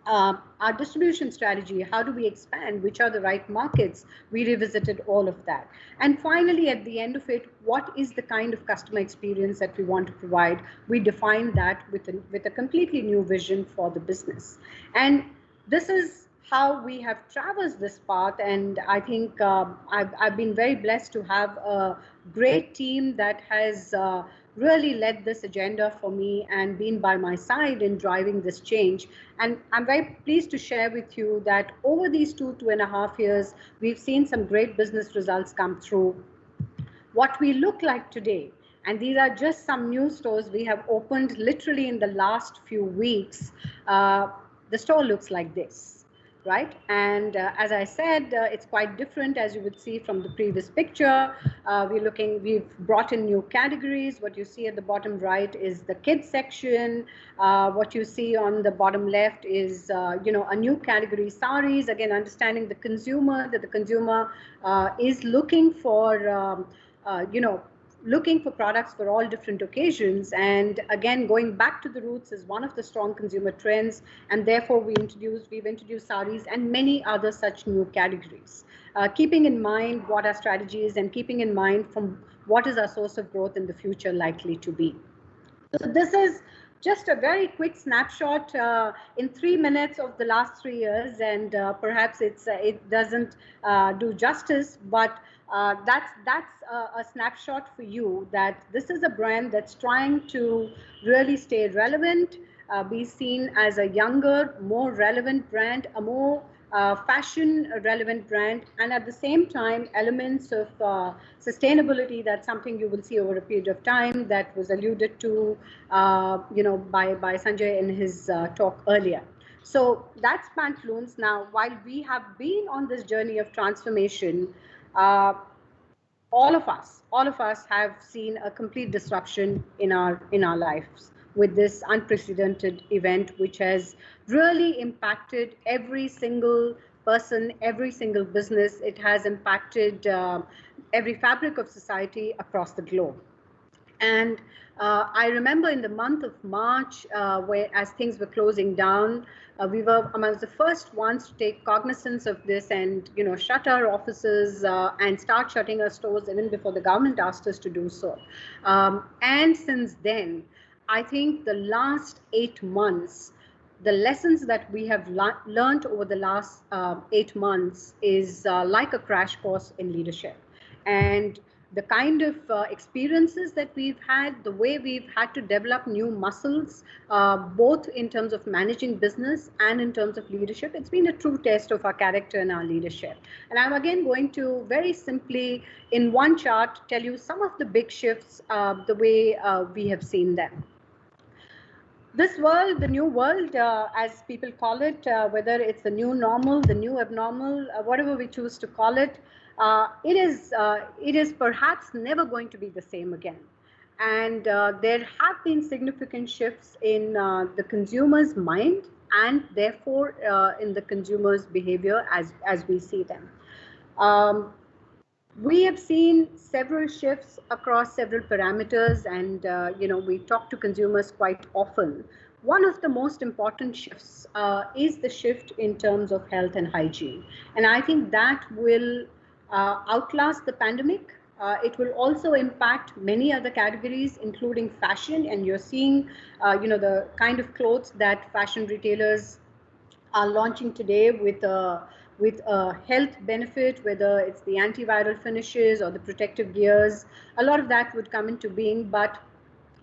Our distribution strategy, how do we expand, which are the right markets, we revisited all of that. And finally, at the end of it, what is the kind of customer experience that we want to provide? We defined that with a completely new vision for the business. And this is how we have traversed this path, and I think I've been very blessed to have a great team that has really led this agenda for me and been by my side in driving this change. And I'm very pleased to share with you that over these 2.5 years, we've seen some great business results come through. What we look like today, and these are just some new stores we have opened literally in the last few weeks, the store looks like this, right? And as I said, it's quite different, as you would see from the previous picture. We've brought in new categories. What you see at the bottom right is the kids section. What you see on the bottom left is, a new category, saris. Again, understanding the consumer, that the consumer is looking for, looking for products for all different occasions. And again, going back to the roots is one of the strong consumer trends, and therefore we've introduced saris and many other such new categories, keeping in mind what our strategy is and keeping in mind from what is our source of growth in the future likely to be. So this is just a very quick snapshot in 3 minutes of the last 3 years, and perhaps it doesn't do justice, but that's a snapshot for you that this is a brand that's trying to really stay relevant, be seen as a younger, more relevant brand, a more fashion relevant brand, and at the same time elements of sustainability. That's something you will see over a period of time that was alluded to by Sanjay in his talk earlier. So that's Pantaloons. Now, while we have been on this journey of transformation, all of us have seen a complete disruption in our lives with this unprecedented event, which has really impacted every single person, every single business. It has impacted every fabric of society across the globe. And I remember in the month of March, where as things were closing down, we were amongst the first ones to take cognizance of this and shut our offices and start shutting our stores even before the government asked us to do so. And since then, I think the last 8 months, the lessons that we have learned over the last 8 months is like a crash course in leadership. And the kind of experiences that we've had, the way we've had to develop new muscles, both in terms of managing business and in terms of leadership, it's been a true test of our character and our leadership. And I'm again going to very simply, in one chart, tell you some of the big shifts, the way we have seen them. This world, the new world, as people call it, whether it's the new normal, the new abnormal, whatever we choose to call it, it is perhaps never going to be the same again. And there have been significant shifts in the consumer's mind and therefore in the consumer's behavior as we see them. We have seen several shifts across several parameters, and we talk to consumers quite often. One of the most important shifts is the shift in terms of health and hygiene, and I think that will outlast the pandemic. It will also impact many other categories, including fashion, and you're seeing, the kind of clothes that fashion retailers are launching today with a health benefit, whether it's the antiviral finishes or the protective gears. A lot of that would come into being, but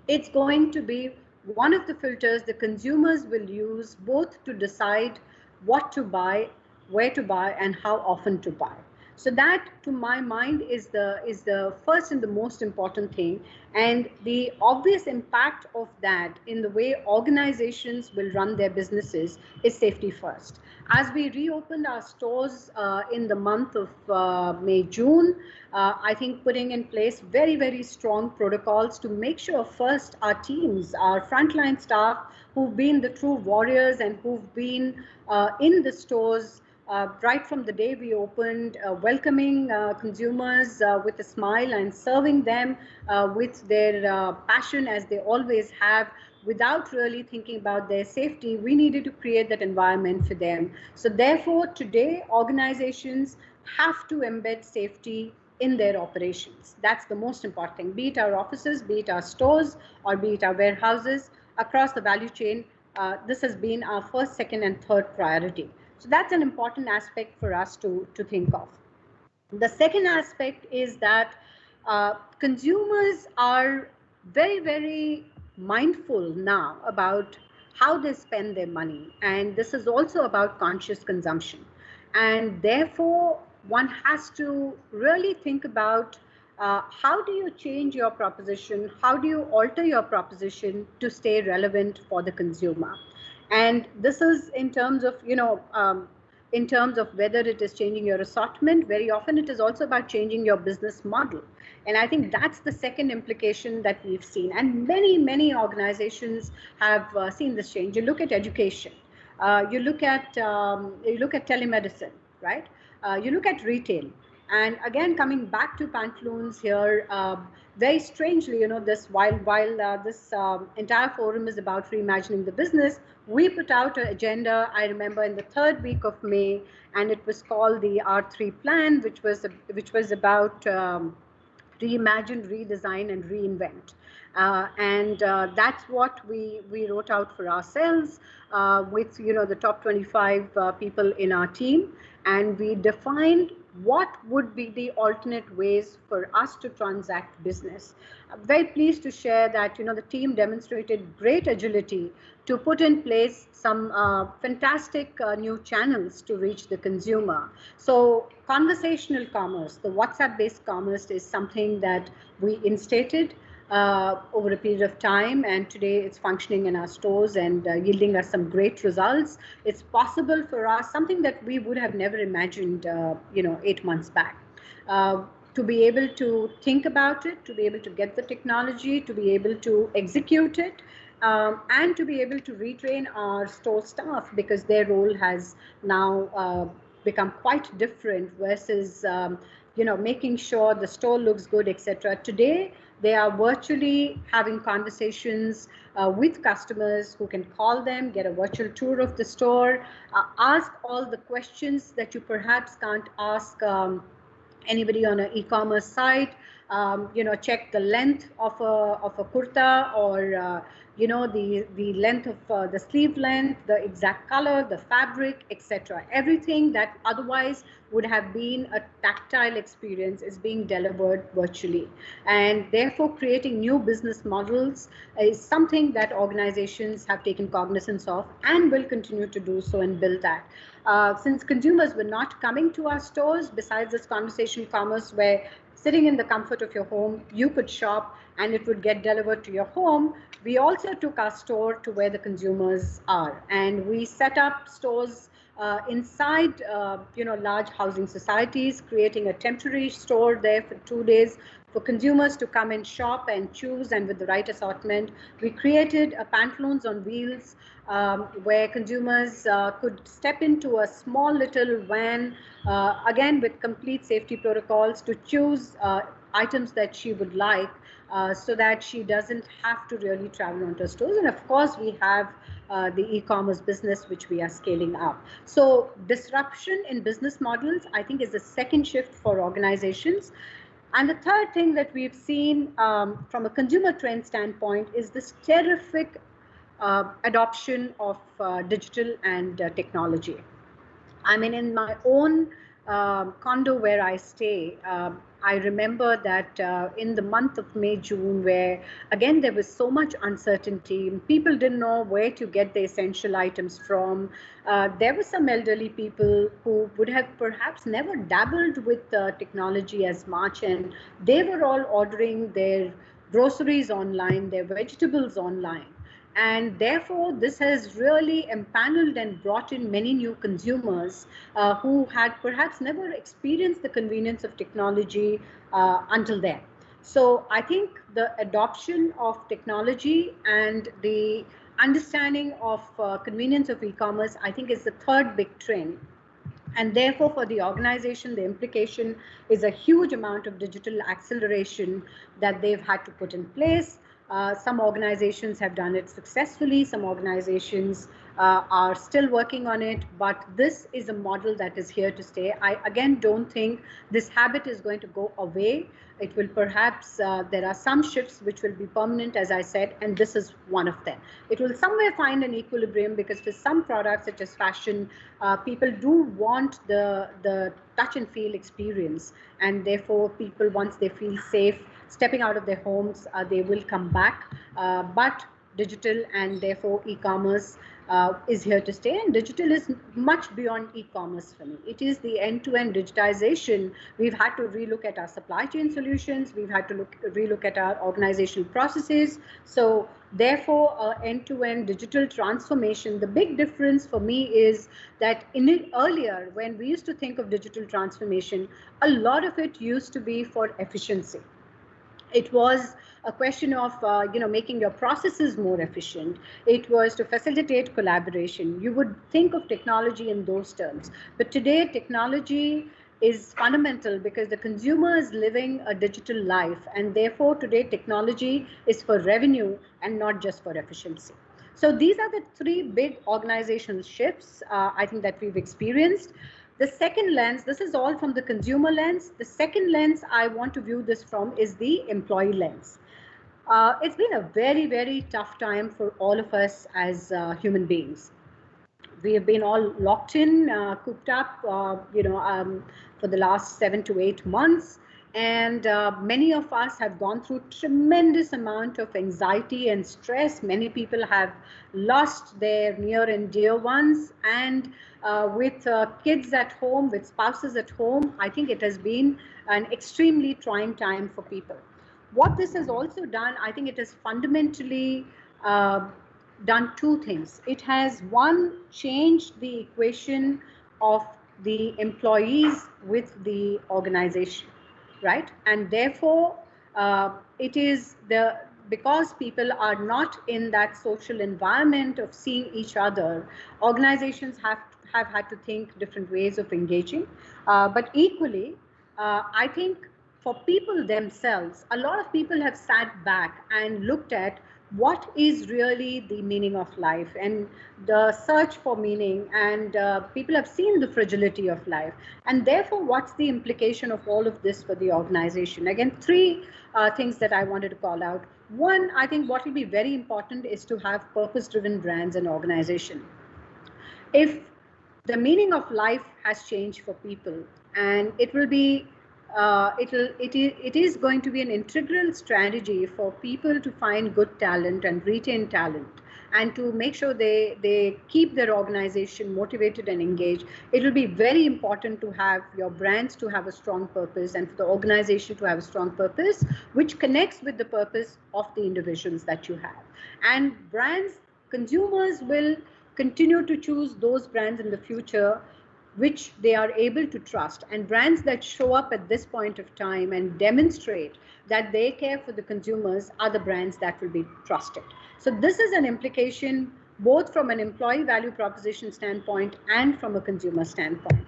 it's going to be one of the filters the consumers will use both to decide what to buy, where to buy, and how often to buy. So that, to my mind, is the first and the most important thing. And the obvious impact of that in the way organizations will run their businesses is safety first. As we reopened our stores in the month of May, June, I think putting in place very, very strong protocols to make sure first our teams, our frontline staff who've been the true warriors and who've been in the stores right from the day we opened, welcoming consumers with a smile and serving them with their passion as they always have, without really thinking about their safety. We needed to create that environment for them. So therefore, today, organizations have to embed safety in their operations. That's the most important thing, be it our offices, be it our stores, or be it our warehouses across the value chain. This has been our first, second, and third priority. So that's an important aspect for us to think of. The second aspect is that consumers are very, very mindful now about how they spend their money. And this is also about conscious consumption. And therefore, one has to really think about how do you change your proposition? How do you alter your proposition to stay relevant for the consumer? And this is in terms of, in terms of whether it is changing your assortment. Very often it is also about changing your business model. And I think that's the second implication that we've seen. And many, many organizations have seen this change. You look at education, you look at telemedicine, right? You look at retail. And again, coming back to pantaloons here, very strangely, this while this entire forum is about reimagining the business, we put out an agenda. I remember in the third week of May, and it was called the R3 plan, which was about reimagine, redesign, and reinvent. And that's what we wrote out for ourselves with the top 25 people in our team, and we defined what would be the alternate ways for us to transact business. I'm very pleased to share that the team demonstrated great agility to put in place some fantastic new channels to reach the consumer. So conversational commerce, the WhatsApp-based commerce, is something that we instated over a period of time, and today it's functioning in our stores and yielding us some great results. It's possible for us, something that we would have never imagined 8 months back. To be able to think about it, to be able to get the technology, to be able to execute it, and to be able to retrain our store staff, because their role has now become quite different versus making sure the store looks good, etc. Today, they are virtually having conversations with customers who can call them, get a virtual tour of the store, ask all the questions that you perhaps can't ask anybody on an e-commerce site. Check the length of a kurta, or the length of the sleeve length, the exact color, the fabric, etc. Everything that otherwise would have been a tactile experience is being delivered virtually. And therefore, creating new business models is something that organizations have taken cognizance of and will continue to do so and build that. Since consumers were not coming to our stores, besides this conversational commerce where sitting in the comfort of your home, you could shop and it would get delivered to your home, we also took our store to where the consumers are. And we set up stores inside large housing societies, creating a temporary store there for 2 days for consumers to come and shop and choose, and with the right assortment. We created a pantaloons on wheels where consumers could step into a small little van, again with complete safety protocols, to choose items that she would like, so that she doesn't have to really travel onto stores. And of course, we have the e-commerce business, which we are scaling up. So disruption in business models, I think, is the second shift for organizations. And the third thing that we've seen from a consumer trend standpoint is this terrific adoption of digital and technology. I mean, in my own condo where I stay, I remember that in the month of May, June, where again there was so much uncertainty, people didn't know where to get the essential items from. There were some elderly people who would have perhaps never dabbled with technology as much, and they were all ordering their groceries online, their vegetables online. And therefore, this has really empaneled and brought in many new consumers who had perhaps never experienced the convenience of technology until then. So I think the adoption of technology and the understanding of convenience of e-commerce, I think, is the third big trend. And therefore, for the organization, the implication is a huge amount of digital acceleration that they've had to put in place. Some organizations have done it successfully. Some organizations are still working on it, but this is a model that is here to stay. I again don't think this habit is going to go away. It will perhaps, there are some shifts which will be permanent, as I said, and this is one of them. It will somewhere find an equilibrium, because for some products such as fashion, people do want the touch and feel experience, and therefore people, once they feel safe, stepping out of their homes, they will come back. But digital and therefore e-commerce is here to stay, and digital is much beyond e-commerce for me. It is the end-to-end digitization. We've had to relook at our supply chain solutions. We've had to relook at our organizational processes. So therefore, end-to-end digital transformation. The big difference for me is that earlier, when we used to think of digital transformation, a lot of it used to be for efficiency. It was a question of making your processes more efficient. It was to facilitate collaboration. You would think of technology in those terms. But today, technology is fundamental because the consumer is living a digital life, and therefore today technology is for revenue and not just for efficiency. So these are the three big organizational shifts I think that we've experienced. The second lens, this is all from the consumer lens. The second lens I want to view this from is the employee lens. It's been a very, very tough time for all of us as human beings. We have been all locked in, cooped up, for the last 7 to 8 months. And many of us have gone through tremendous amount of anxiety and stress. Many people have lost their near and dear ones. And with kids at home, with spouses at home, I think it has been an extremely trying time for people. What this has also done, I think it has fundamentally done two things. It has, one, changed the equation of the employees with the organization, right? And therefore, it is because people are not in that social environment of seeing each other, organizations have had to think different ways of engaging. But equally, I think for people themselves, a lot of people have sat back and looked at what is really the meaning of life and the search for meaning, and people have seen the fragility of life, and therefore what's the implication of all of this for the organization. Again, three things that I wanted to call out. One, I think what will be very important is to have purpose-driven brands and organization. If the meaning of life has changed for people, and it will be it is going to be an integral strategy for people to find good talent and retain talent, and to make sure they keep their organization motivated and engaged. It will be very important to have your brands to have a strong purpose, and for the organization to have a strong purpose, which connects with the purpose of the individuals that you have. And brands, consumers will continue to choose those brands in the future which they are able to trust, and brands that show up at this point of time and demonstrate that they care for the consumers are the brands that will be trusted. So this is an implication both from an employee value proposition standpoint and from a consumer standpoint.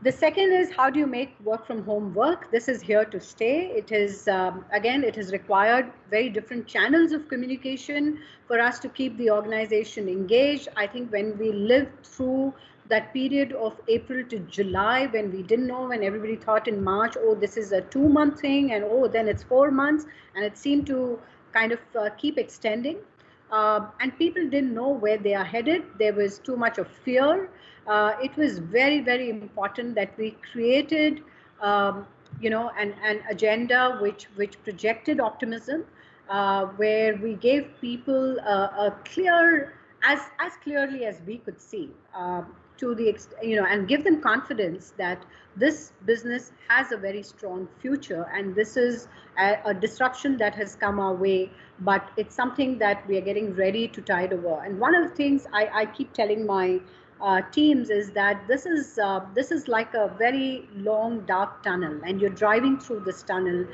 The second is, how do you make work from home work? This is here to stay. It is, again, it has required very different channels of communication for us to keep the organization engaged. I think when we lived through that period of April to July, when we didn't know, when everybody thought in March, oh, this is a 2-month thing, and oh, then it's 4 months, and it seemed to kind of keep extending. And people didn't know where they are headed. There was too much of fear. It was very, very important that we created, an agenda which projected optimism, where we gave people a clear, as clearly as we could see, to the and give them confidence that this business has a very strong future, and this is a disruption that has come our way, but it's something that we are getting ready to tide over. And one of the things I keep telling my teams is that this is like a very long dark tunnel, and you're driving through this tunnel.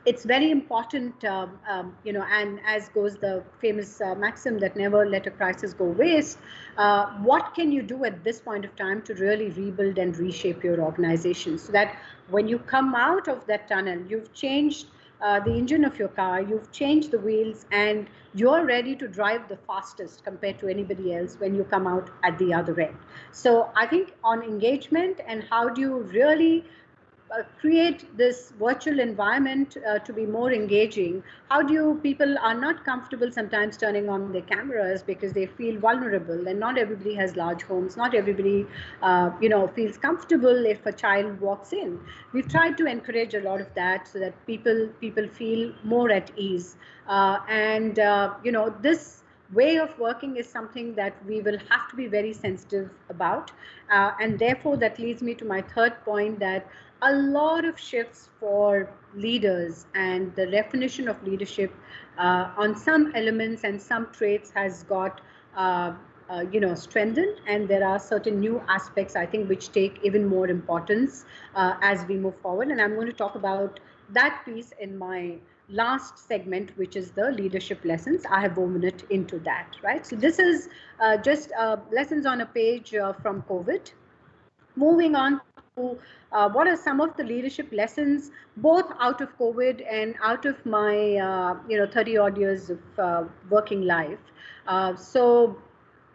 It's very important, and as goes the famous maxim that never let a crisis go waste. What can you do at this point of time to really rebuild and reshape your organization, so that when you come out of that tunnel, you've changed the engine of your car, you've changed the wheels, and you're ready to drive the fastest compared to anybody else when you come out at the other end. So I think on engagement and how do you really create this virtual environment to be more engaging? How do you, people are not comfortable sometimes turning on their cameras because they feel vulnerable, and not everybody has large homes, not everybody feels comfortable if a child walks in. We've tried to encourage a lot of that so that people feel more at ease, and this way of working is something that we will have to be very sensitive about, and therefore that leads me to my third point, that a lot of shifts for leaders and the definition of leadership on some elements and some traits has got strengthened, and there are certain new aspects, I think, which take even more importance as we move forward. And I'm going to talk about that piece in my last segment, which is the leadership lessons. I have woven it into that, right? So this is just lessons on a page from COVID. Moving on to what are some of the leadership lessons, both out of COVID and out of my 30 odd years of working life. So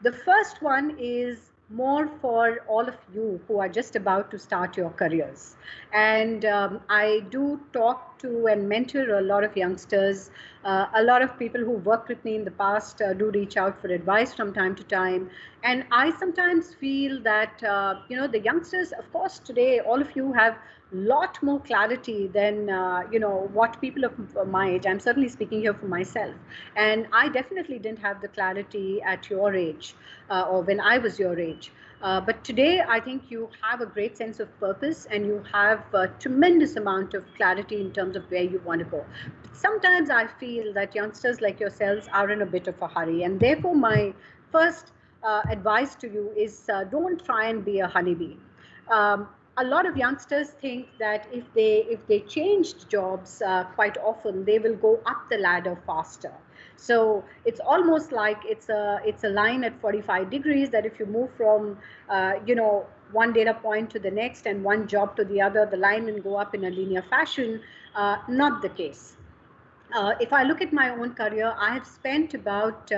the first one is more for all of you who are just about to start your careers. And I do talk to and mentor a lot of youngsters. A lot of people who worked with me in the past do reach out for advice from time to time. And I sometimes feel that, the youngsters, of course, today, all of you have lot more clarity than what people of my age. I'm certainly speaking here for myself, and I definitely didn't have the clarity at your age or when I was your age. But today, I think you have a great sense of purpose, and you have a tremendous amount of clarity in terms of where you want to go. Sometimes I feel that youngsters like yourselves are in a bit of a hurry, and therefore my first advice to you is don't try and be a honeybee. A lot of youngsters think that if they changed jobs quite often, they will go up the ladder faster. So it's almost like it's a line at 45 degrees, that if you move from one data point to the next and one job to the other, the line will go up in a linear fashion. Not the case. If I look at my own career, I have spent about,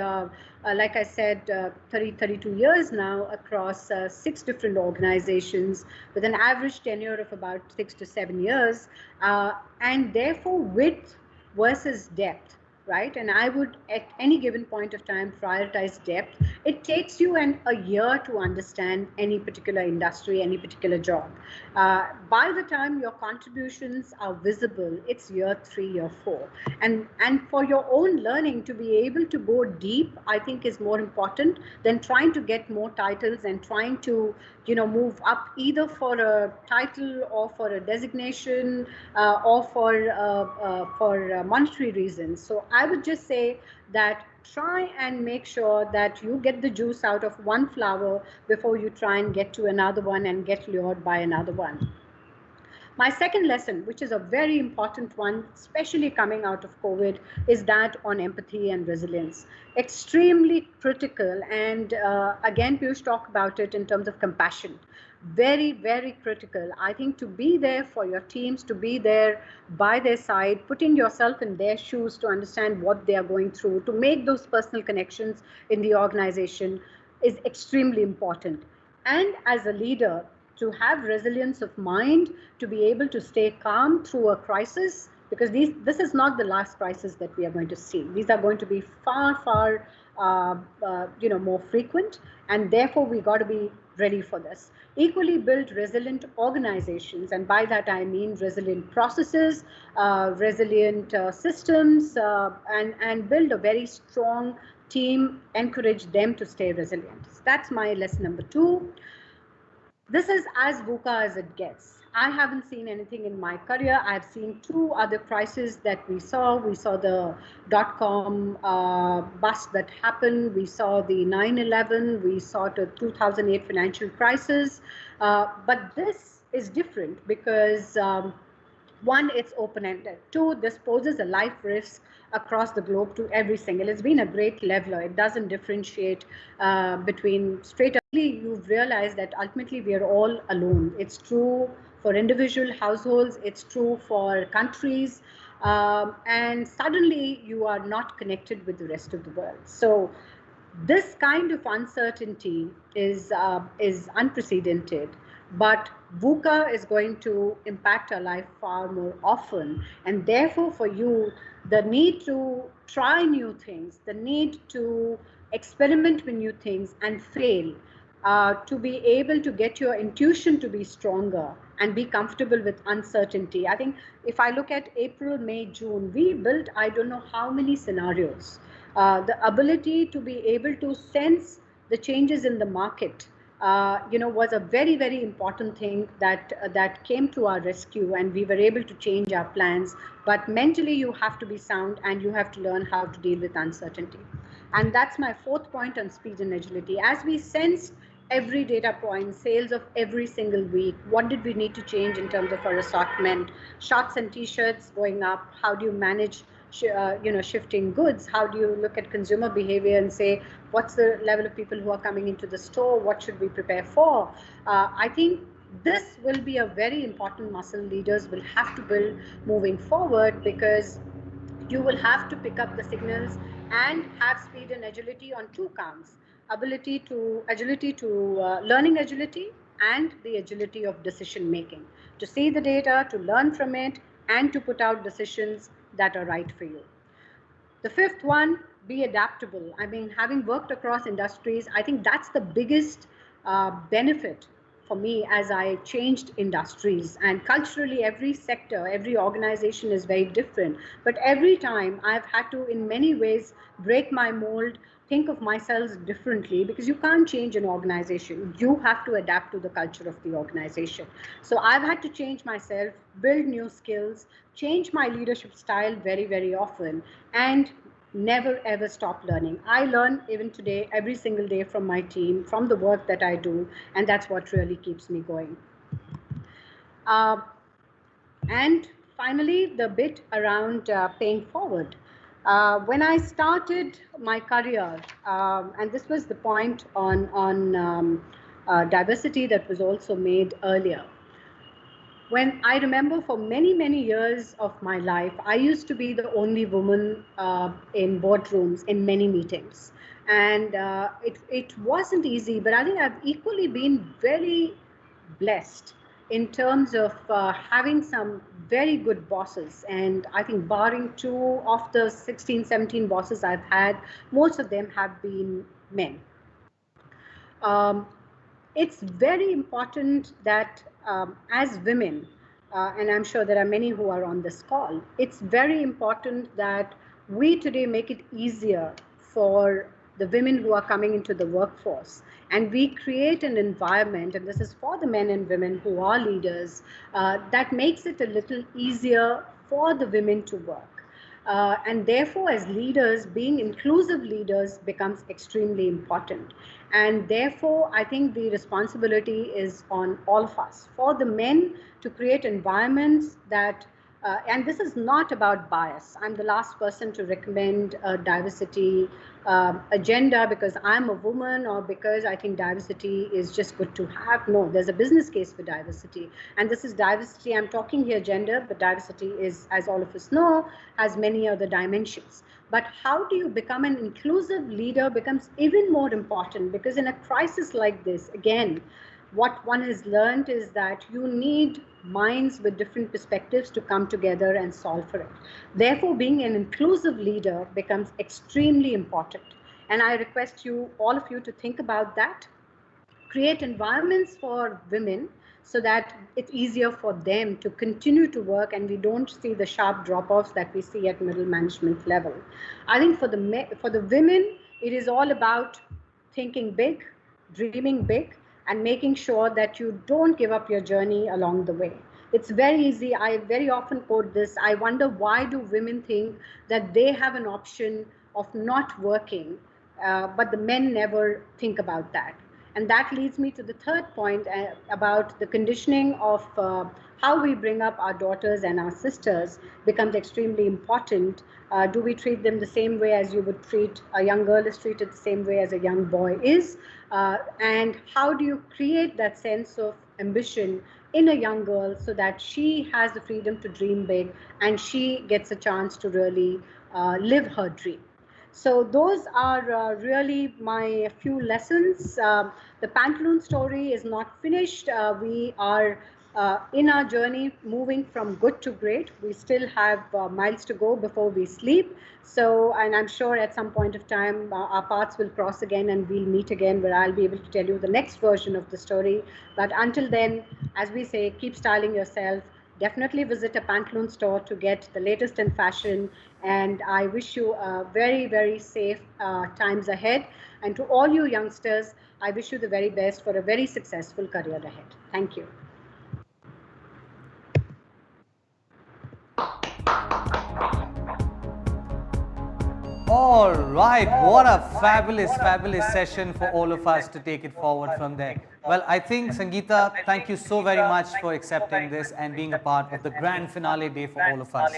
like I said, 32 years now across 6 different organizations with an average tenure of about 6 to 7 years, and therefore width versus depth. Right? And I would, at any given point of time, prioritize depth. It takes you a year to understand any particular industry, any particular job. By the time your contributions are visible, it's year 3, year 4. And for your own learning to be able to go deep, I think is more important than trying to get more titles and trying to, move up either for a title or for a designation or for monetary reasons. So I would just say that try and make sure that you get the juice out of one flower before you try and get to another one and get lured by another one. My second lesson, which is a very important one, especially coming out of COVID, is that on empathy and resilience. Extremely critical. And again, Piyush talked about it in terms of compassion. Very, very critical. I think to be there for your teams, to be there by their side, putting yourself in their shoes to understand what they are going through, to make those personal connections in the organization is extremely important. And as a leader, to have resilience of mind, to be able to stay calm through a crisis, because this is not the last crisis that we are going to see. These are going to be far, far, more frequent, and therefore we got to be ready for this. Equally build resilient organizations, and by that I mean resilient processes, resilient systems, and build a very strong team, encourage them to stay resilient. So that's my lesson number 2. This is as VUCA as it gets. I haven't seen anything in my career. I've seen 2 other crises that we saw. We saw the .com bust that happened. We saw the 9/11. We saw the 2008 financial crisis. But this is different because 1, it's open-ended. 2, this poses a life risk across the globe to every single. It's been a great leveler. It doesn't differentiate between straight up. You've realized that ultimately we are all alone. It's true for individual households. It's true for countries. And suddenly you are not connected with the rest of the world. So this kind of uncertainty is unprecedented. but VUCA is going to impact our life far more often. And therefore, for you, the need to try new things, the need to experiment with new things and fail, to be able to get your intuition to be stronger and be comfortable with uncertainty. I think if I look at April, May, June, we built I don't know how many scenarios. The ability to be able to sense the changes in the market, was a very, very important thing that came to our rescue, and we were able to change our plans. But mentally, you have to be sound, and you have to learn how to deal with uncertainty. And that's my fourth point on speed and agility. As we sense every data point, sales of every single week, what did we need to change in terms of our assortment, shorts and t-shirts going up, how do you manage shifting goods, how do you look at consumer behavior and say what's the level of people who are coming into the store, what should we prepare for. I think this will be a very important muscle leaders will have to build moving forward, because you will have to pick up the signals and have speed and agility on two counts: agility to learning agility, and the agility of decision making, to see the data, to learn from it, and to put out decisions that are right for you. The fifth one, be adaptable. I mean, having worked across industries, I think that's the biggest benefit for me as I changed industries. And culturally, every sector, every organization is very different. But every time I've had to, in many ways, break my mold, think of myself differently, because you can't change an organization. You have to adapt to the culture of the organization. So I've had to change myself, build new skills, change my leadership style very, very often, and never ever stop learning. I learn even today, every single day, from my team, from the work that I do, and that's what really keeps me going. And finally, the bit around paying forward. When I started my career, and this was the point on diversity that was also made earlier. When I remember, for many, many years of my life, I used to be the only woman in boardrooms, in many meetings. And it wasn't easy, but I think I've equally been very blessed in terms of having some very good bosses. And I think barring 2 of the 16, 17 bosses I've had, most of them have been men. It's very important that as women, and I'm sure there are many who are on this call, it's very important that we today make it easier for the women who are coming into the workforce. And we create an environment, and this is for the men and women who are leaders, that makes it a little easier for the women to work. And therefore, as leaders, being inclusive leaders becomes extremely important. And therefore, I think the responsibility is on all of us, for the men to create environments that, and this is not about bias. I'm the last person to recommend a diversity agenda because I'm a woman or because I think diversity is just good to have. No, there's a business case for diversity. And this is diversity, I'm talking here gender, but diversity is, as all of us know, has many other dimensions. But how do you become an inclusive leader becomes even more important, because in a crisis like this, again, what one has learned is that you need minds with different perspectives to come together and solve for it. Therefore, being an inclusive leader becomes extremely important. And I request you, all of you, to think about that. Create environments for women so that it's easier for them to continue to work and we don't see the sharp drop-offs that we see at middle management level. I think for the women, it is all about thinking big, dreaming big, and making sure that you don't give up your journey along the way. It's very easy. I very often quote this. I wonder, why do women think that they have an option of not working, but the men never think about that? And that leads me to the third point about the conditioning of how we bring up our daughters and our sisters becomes extremely important. Do we treat them the same way as you would treat a young girl is treated the same way as a young boy is? And how do you create that sense of ambition in a young girl so that she has the freedom to dream big and she gets a chance to really live her dream? So those are really my few lessons. The Pantaloon story is not finished. We are in our journey moving from good to great. We still have miles to go before we sleep. So, and I'm sure at some point of time our paths will cross again and we'll meet again where I'll be able to tell you the next version of the story. But until then, as we say, keep styling yourself. Definitely visit a Pantaloon store to get the latest in fashion. And I wish you very, very safe times ahead. And to all you youngsters, I wish you the very best for a very successful career ahead. Thank you. All right, what a fabulous session for all of us to take it forward from there. Well, I think, Sangeeta, thank you so very much for accepting this and being a part of the grand finale day for all of us.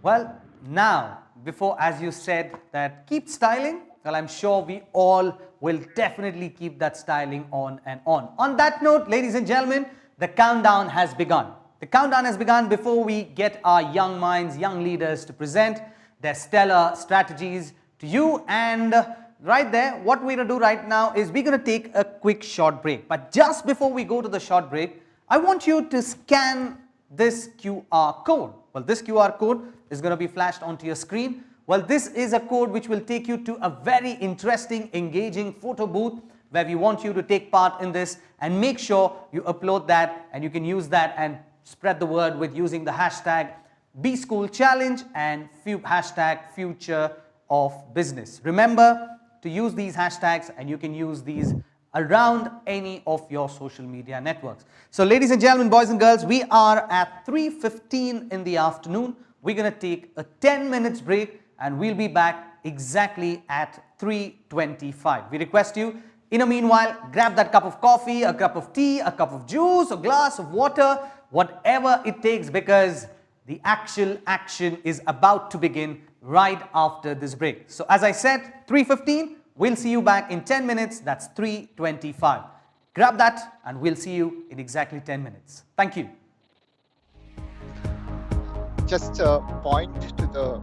Well, now, before, as you said, that keep styling, well, I'm sure we all will definitely keep that styling on and on. On that note, ladies and gentlemen, the countdown has begun. The countdown has begun before we get our young minds, young leaders to present their stellar strategies to you. And right there, what we're going to do right now is we're going to take a quick short break. But just before we go to the short break, I want you to scan this QR code. Well, this QR code is going to be flashed onto your screen. Well, this is a code which will take you to a very interesting, engaging photo booth where we want you to take part in this, and make sure you upload that, and you can use that and spread the word with using the hashtag B School Challenge and hashtag Future of Business. Remember to use these hashtags, and you can use these around any of your social media networks. So ladies and gentlemen, boys and girls, we are at 3:15 in the afternoon. We're going to take a 10 minutes break, and we'll be back exactly at 3:25. We request you, in a meanwhile, grab that cup of coffee, a cup of tea, a cup of juice, a glass of water, whatever it takes, because the actual action is about to begin right after this break. So as I said, 3:15, we'll see you back in 10 minutes. That's 3:25. Grab that, and we'll see you in exactly 10 minutes. Thank you. Just point to the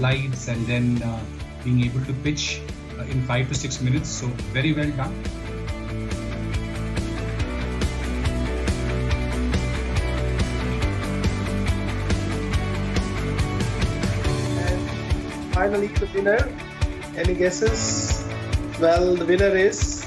slides and then being able to pitch in 5 to 6 minutes. So very well done. And finally, the winner. Any guesses? Well, the winner is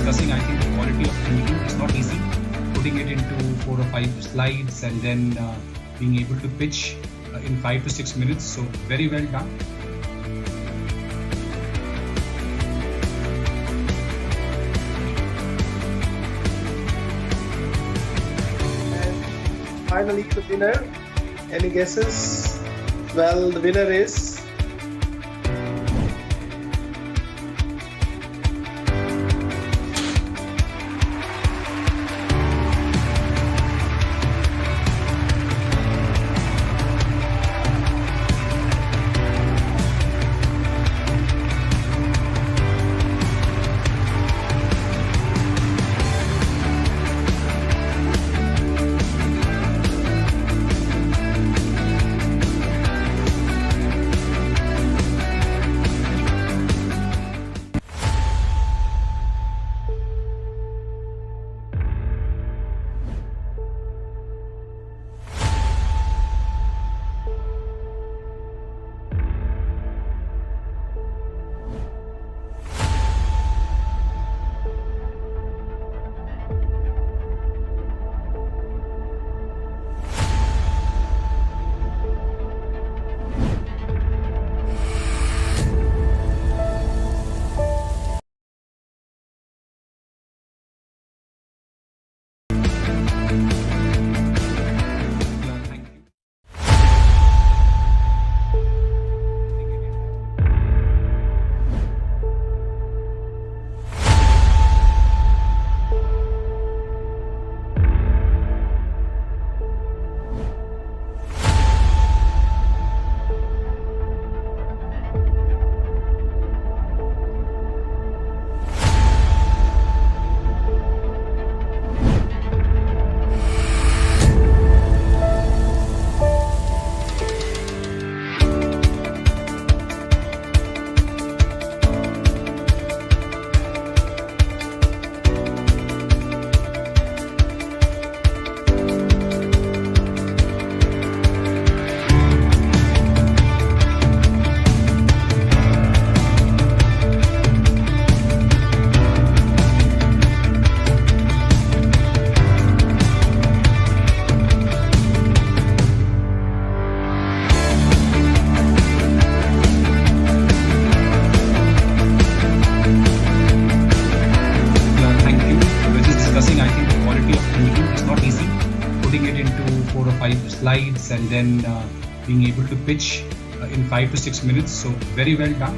discussing, I think the quality of thinking is not easy. Putting it into 4 or 5 slides and then being able to pitch in 5 to 6 minutes. So very well done. And finally, the winner. Any guesses? Well, the winner is slides and then being able to pitch in 5 to 6 minutes. So very well done.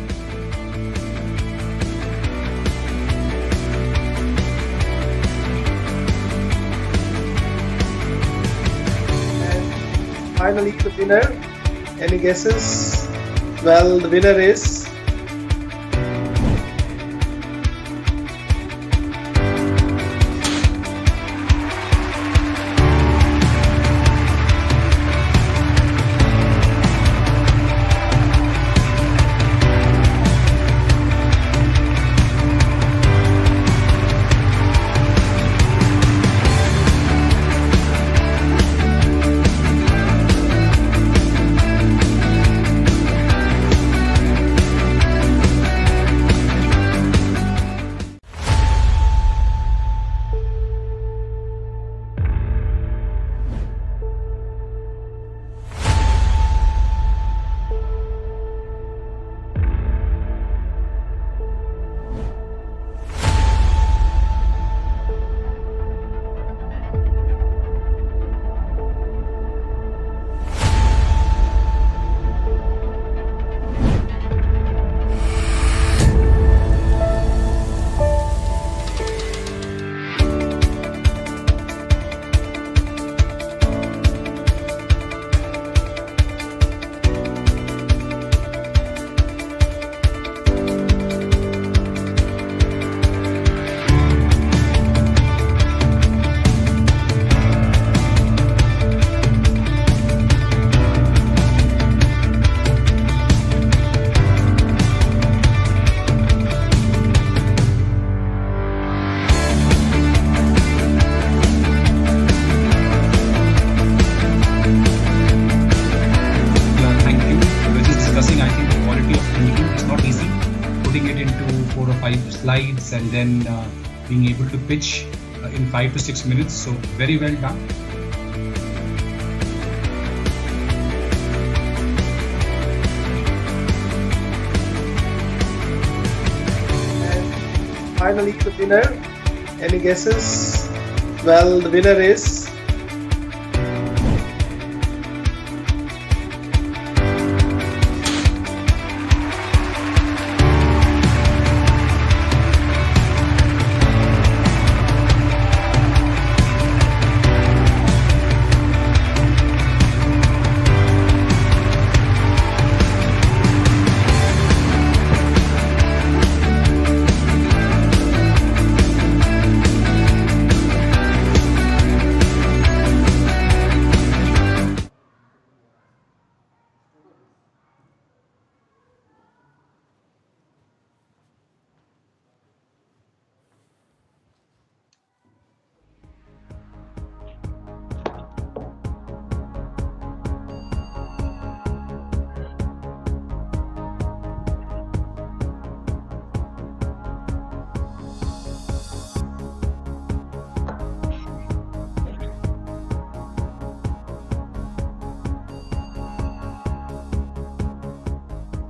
and finally the winner. Any guesses? Well, the winner is slides and then being able to pitch in 5 to 6 minutes. So very well done. And finally, the winner. Any guesses? Well, the winner is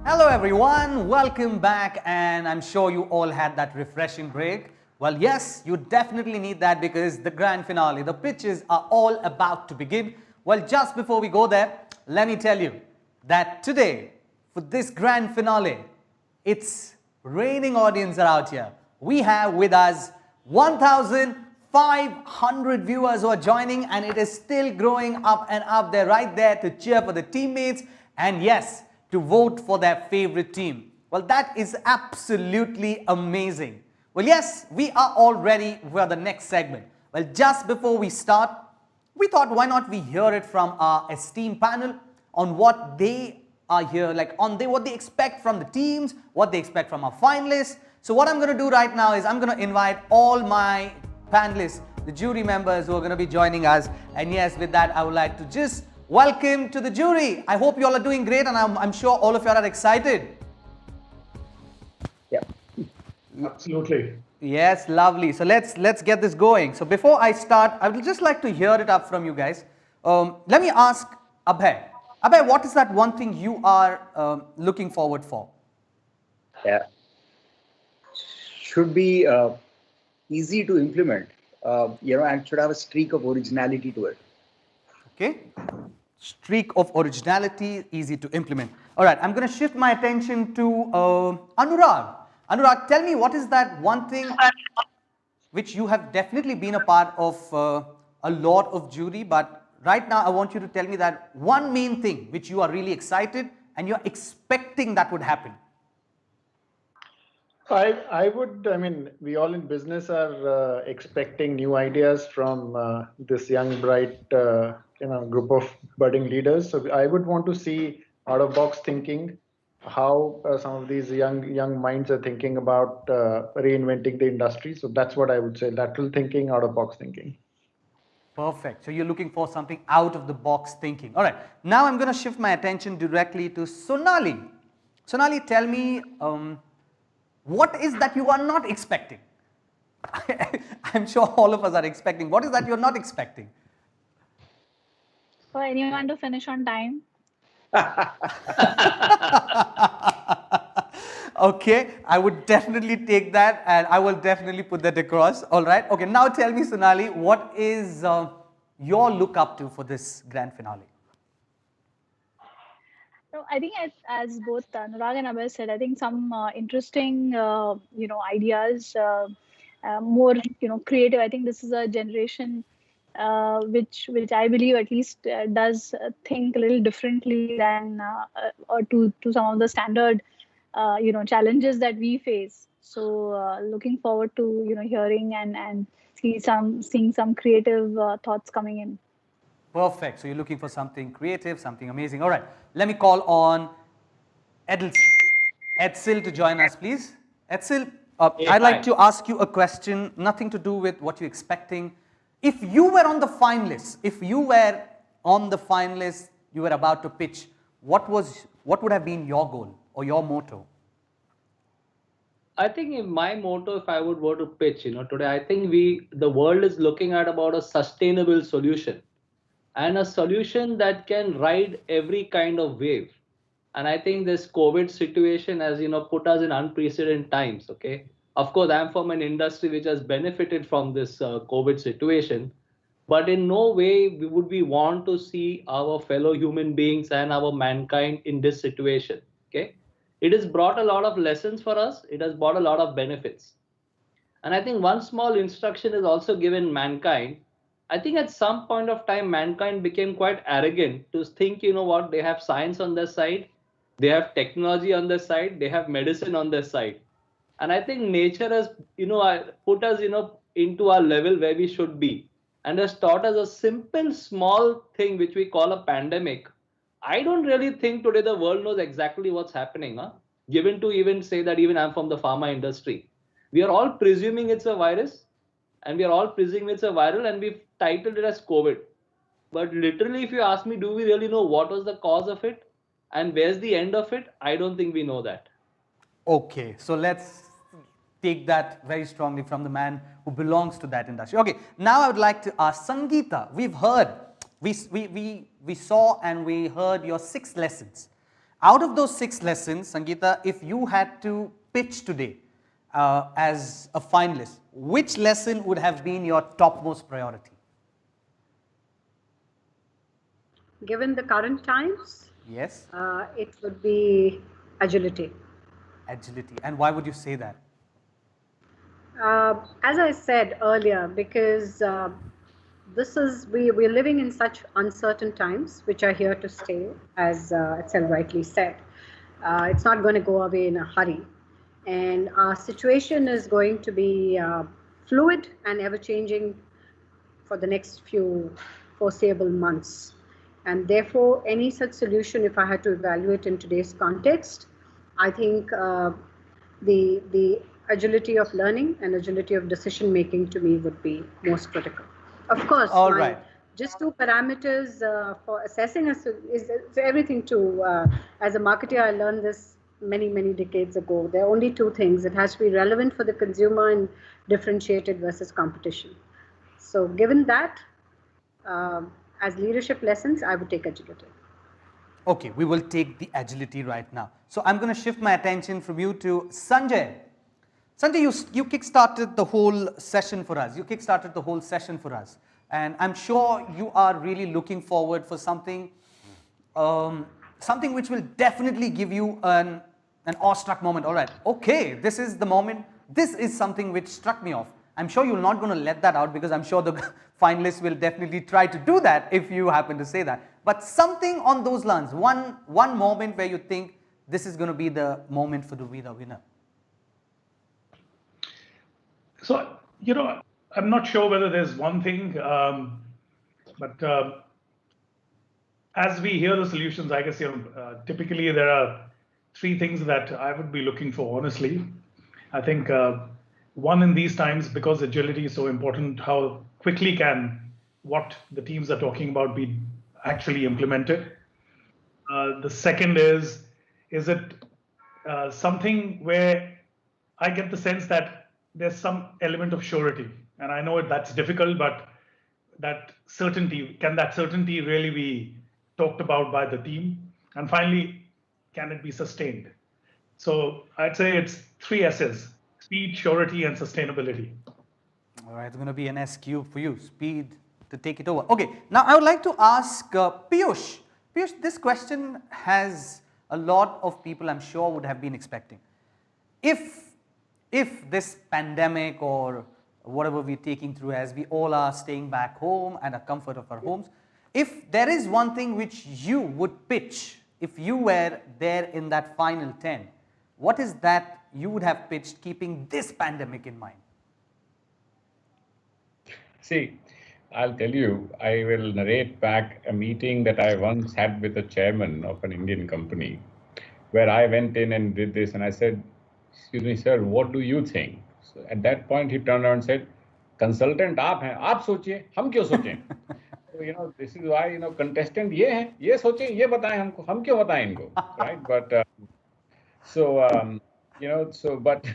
Hello everyone, welcome back, and I'm sure you all had that refreshing break. Well, yes, you definitely need that because the grand finale, the pitches are all about to begin. Well, just before we go there, let me tell you that today, for this grand finale, it's raining audience are out here. We have with us 1,500 viewers who are joining, and it is still growing up and up. They're right there to cheer for the teammates, and yes, to vote for their favorite team. Well, that is absolutely amazing. Well, yes, we are all ready for the next segment. Well, just before we start, we thought why not we hear it from our esteemed panel on what they are here, like on what they expect from the teams, what they expect from our finalists. So what I'm going to do right now is I'm going to invite all my panelists, the jury members who are going to be joining us. And yes, with that, I would like to just welcome to the jury. I hope you all are doing great, and I'm sure all of you are excited. yeah. Absolutely. Yes, lovely. So let's get this going. So before I start, I would just like to hear it up from you guys. Let me ask Abhay. Abhay, what is that one thing you are looking forward for? Yeah, should be easy to implement. And should have a streak of originality to it. Okay. Streak of originality, easy to implement. All right, I'm going to shift my attention to Anurag. Anurag, tell me, what is that one thing which you have definitely been a part of a lot of jury, but right now I want you to tell me that one main thing which you are really excited and you're expecting that would happen. I mean, we all in business are expecting new ideas from this young, bright, group of budding leaders. So I would want to see out-of-box thinking, how some of these young minds are thinking about reinventing the industry. So that's what I would say: lateral thinking, out-of-box thinking. Perfect. So you're looking for something out of the box thinking. All right. Now I'm going to shift my attention directly to Sonali. Sonali, tell me, what is that you are not expecting? I'm sure all of us are expecting. What is that you're not expecting? For anyone to finish on time. Okay, I would definitely take that, and I will definitely put that across. All right. Okay, now tell me, Sonali, what is your look up to for this grand finale? So I think as both Anurag and Abhay said, I think some interesting, ideas, more, creative. I think this is a generation which I believe at least does think a little differently than or to some of the standard, challenges that we face. So looking forward to hearing and seeing some creative thoughts coming in. Perfect. So you're looking for something creative, something amazing. All right. Let me call on Edsel to join us, please. Edsel, I'd like to ask you a question, nothing to do with what you're expecting. If you were on the finalists, you were about to pitch, what would have been your goal or your motto? I think in my motto, if I would were to pitch, today, I think the world is looking at about a sustainable solution and a solution that can ride every kind of wave. And I think this COVID situation has, put us in unprecedented times. Okay. Of course, I'm from an industry which has benefited from this COVID situation, but in no way would we want to see our fellow human beings and our mankind in this situation. Okay. It has brought a lot of lessons for us. It has brought a lot of benefits. And I think one small instruction is also given mankind. I think at some point of time, mankind became quite arrogant to think, what, they have science on their side, they have technology on their side, they have medicine on their side. And I think nature has, put us, into our level where we should be and has taught us a simple, small thing which we call a pandemic. I don't really think today the world knows exactly what's happening. Given to even say that even I'm from the pharma industry, we are all presuming it's a virus and we are all presuming it's a viral and we've titled it as COVID. But literally, if you ask me, do we really know what was the cause of it and where's the end of it? I don't think we know that. Okay, so let's take that very strongly from the man who belongs to that industry. Okay, now I would like to ask Sangeeta. We've heard, we saw and we heard your 6 lessons. Out of those 6 lessons, Sangeeta, if you had to pitch today as a finalist, which lesson would have been your topmost priority? Given the current times, yes, it would be agility. Agility. And why would you say that? As I said earlier, because we're living in such uncertain times, which are here to stay, as Etzel rightly said. It's not going to go away in a hurry. And our situation is going to be fluid and ever-changing for the next few foreseeable months. And therefore, any such solution, if I had to evaluate in today's context, I think the agility of learning and agility of decision making to me would be most critical. Of course, all right. Just 2 parameters for assessing is everything too. As a marketer, I learned this many decades ago. There are only 2 things. It has to be relevant for the consumer and differentiated versus competition. So given that, as leadership lessons, I would take agility. Okay, we will take the agility right now. So I'm going to shift my attention from you to Sanjay. Sanjay, you kick-started the whole session for us. And I'm sure you are really looking forward for something, something which will definitely give you an awestruck moment. All right, okay, this is the moment. This is something which struck me off. I'm sure you're not going to let that out because I'm sure the finalists will definitely try to do that if you happen to say that. But something on those lines, one moment where you think this is going to be the moment for the winner. So, I'm not sure whether there's one thing, but as we hear the solutions, I guess, typically there are 3 things that I would be looking for, honestly. I think one in these times, because agility is so important, how quickly can what the teams are talking about be actually implemented? The second is it something where I get the sense that there's some element of surety? And I know that's difficult, but that certainty, can that certainty really be talked about by the team? And finally, can it be sustained? So I'd say it's 3 S's: speed, surety, and sustainability. All right, it's going to be an SQ for you, speed to take it over. Okay, now I would like to ask Piyush. Piyush, this question has a lot of people, I'm sure, would have been expecting. If this pandemic or whatever we're taking through, as we all are staying back home and the comfort of our homes, if there is one thing which you would pitch, if you were there in that final 10, what is that you would have pitched keeping this pandemic in mind? See, I'll tell you, I will narrate back a meeting that I once had with the chairman of an Indian company, where I went in and did this, and I said, "Excuse me, sir, what do you think?" So at that point, he turned around and said, "Consultant आप हैं, आप सोचिए, हम क्यों सोचें?" So, this is why, contestant ये हैं, ये सोचें, ये बताएं हमको, हम क्यों बताएं इनको, right? But, but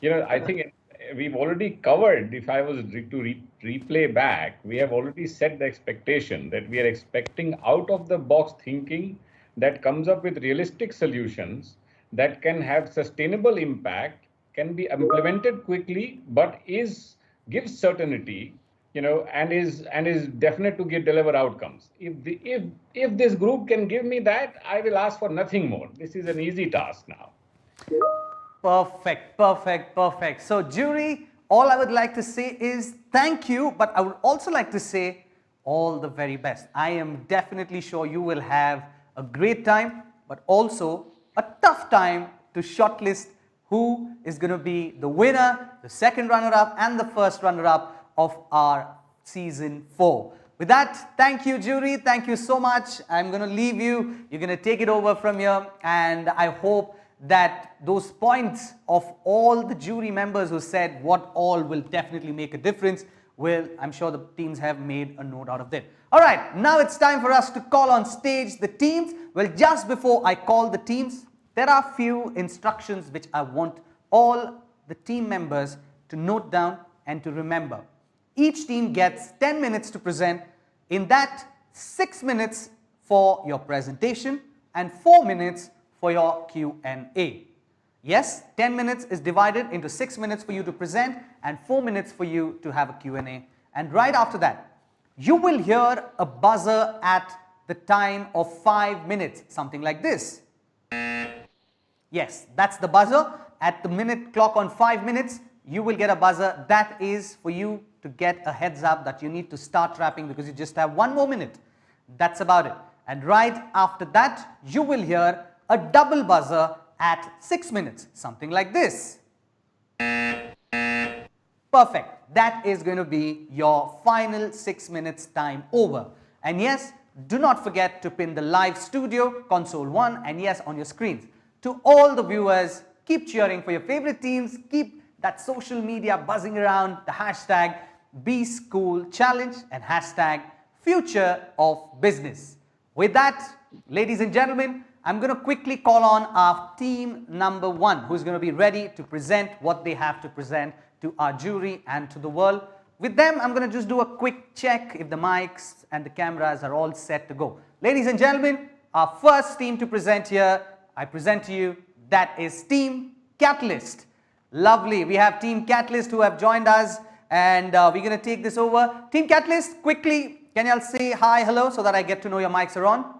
I think we've already covered, if I was to replay back, we have already set the expectation that we are expecting out of the box thinking that comes up with realistic solutions that can have sustainable impact, can be implemented quickly, but gives certainty, and is definite to deliver outcomes. If this group can give me that, I will ask for nothing more. This is an easy task now. Perfect, perfect, perfect. So, jury, all I would like to say is thank you, but I would also like to say all the very best. I am definitely sure you will have a great time, but also a tough time to shortlist who is going to be the winner, the second runner-up, and the first runner-up of our season 4. With that, thank you, jury. Thank you so much. I'm going to leave you. You're going to take it over from here, and I hope that those points of all the jury members who said what all will definitely make a difference, I'm sure the teams have made a note out of that. All right, now it's time for us to call on stage the teams. Well, just before I call the teams, there are few instructions which I want all the team members to note down and to remember. Each team gets 10 minutes to present. In that, 6 minutes for your presentation and 4 minutes for your Q&A. Yes, 10 minutes is divided into 6 minutes for you to present and 4 minutes for you to have a Q&A. And right after that, you will hear a buzzer at the time of 5 minutes, something like this. Yes, that's the buzzer. At the minute clock on 5 minutes, you will get a buzzer. That is for you to get a heads up that you need to start rapping because you just have 1 more minute. That's about it. And right after that, you will hear a double buzzer at 6 minutes, something like this. Perfect. That is going to be your final 6 minutes time over. And yes, do not forget to pin the live studio, console 1, and yes, on your screens. To all the viewers, keep cheering for your favorite teams, keep that social media buzzing around, the hashtag #BeSchoolChallenge and hashtag Future of Business. With that, ladies and gentlemen, I'm going to quickly call on our team number 1 who's going to be ready to present what they have to present to our jury and to the world. With them, I'm going to just do a quick check if the mics and the cameras are all set to go. Ladies and gentlemen, our first team to present here, I present to you, that is Team Catalyst. Lovely. We have Team Catalyst who have joined us, and we're going to take this over. Team Catalyst, quickly, can you all say hi, hello, so that I get to know your mics are on?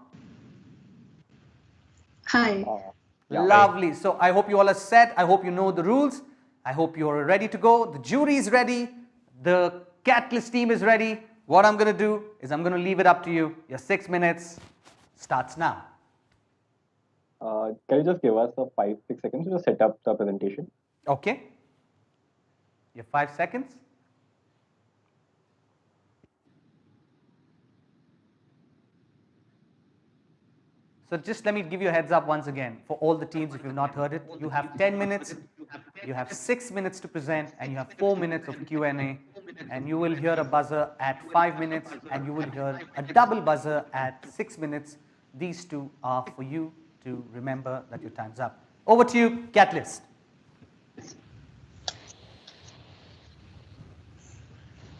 Hi. Lovely. So I hope you all are set. I hope you know the rules. I hope you are ready to go. The jury is ready. The Catalyst team is ready. What I'm going to do is I'm going to leave it up to you. Your 6 minutes starts now. Can you just give us a 5-6 seconds to just set up the presentation? Okay. Your 5 seconds. So just let me give you a heads up once again for all the teams if you've not heard it. You have 10 minutes, you have 6 minutes to present, and you have 4 minutes of Q&A, and you will hear a buzzer at 5 minutes, and you will hear a double buzzer at 6 minutes. These two are for you to remember that your time's up. Over to you, Catalyst.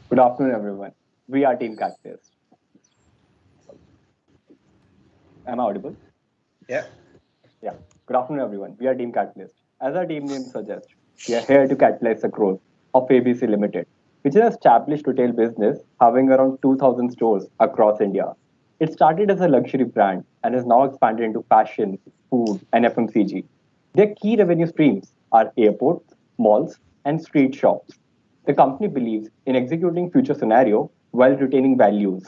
Good afternoon, everyone. We are Team Catalyst. Am I audible? Yeah. Yeah. Good afternoon, everyone. We are Team Catalyst. As our team name suggests, we are here to catalyze the growth of ABC Limited, which is an established retail business having around 2,000 stores across India. It started as a luxury brand and has now expanded into fashion, food, and FMCG. Their key revenue streams are airports, malls, and street shops. The company believes in executing future scenario while retaining values.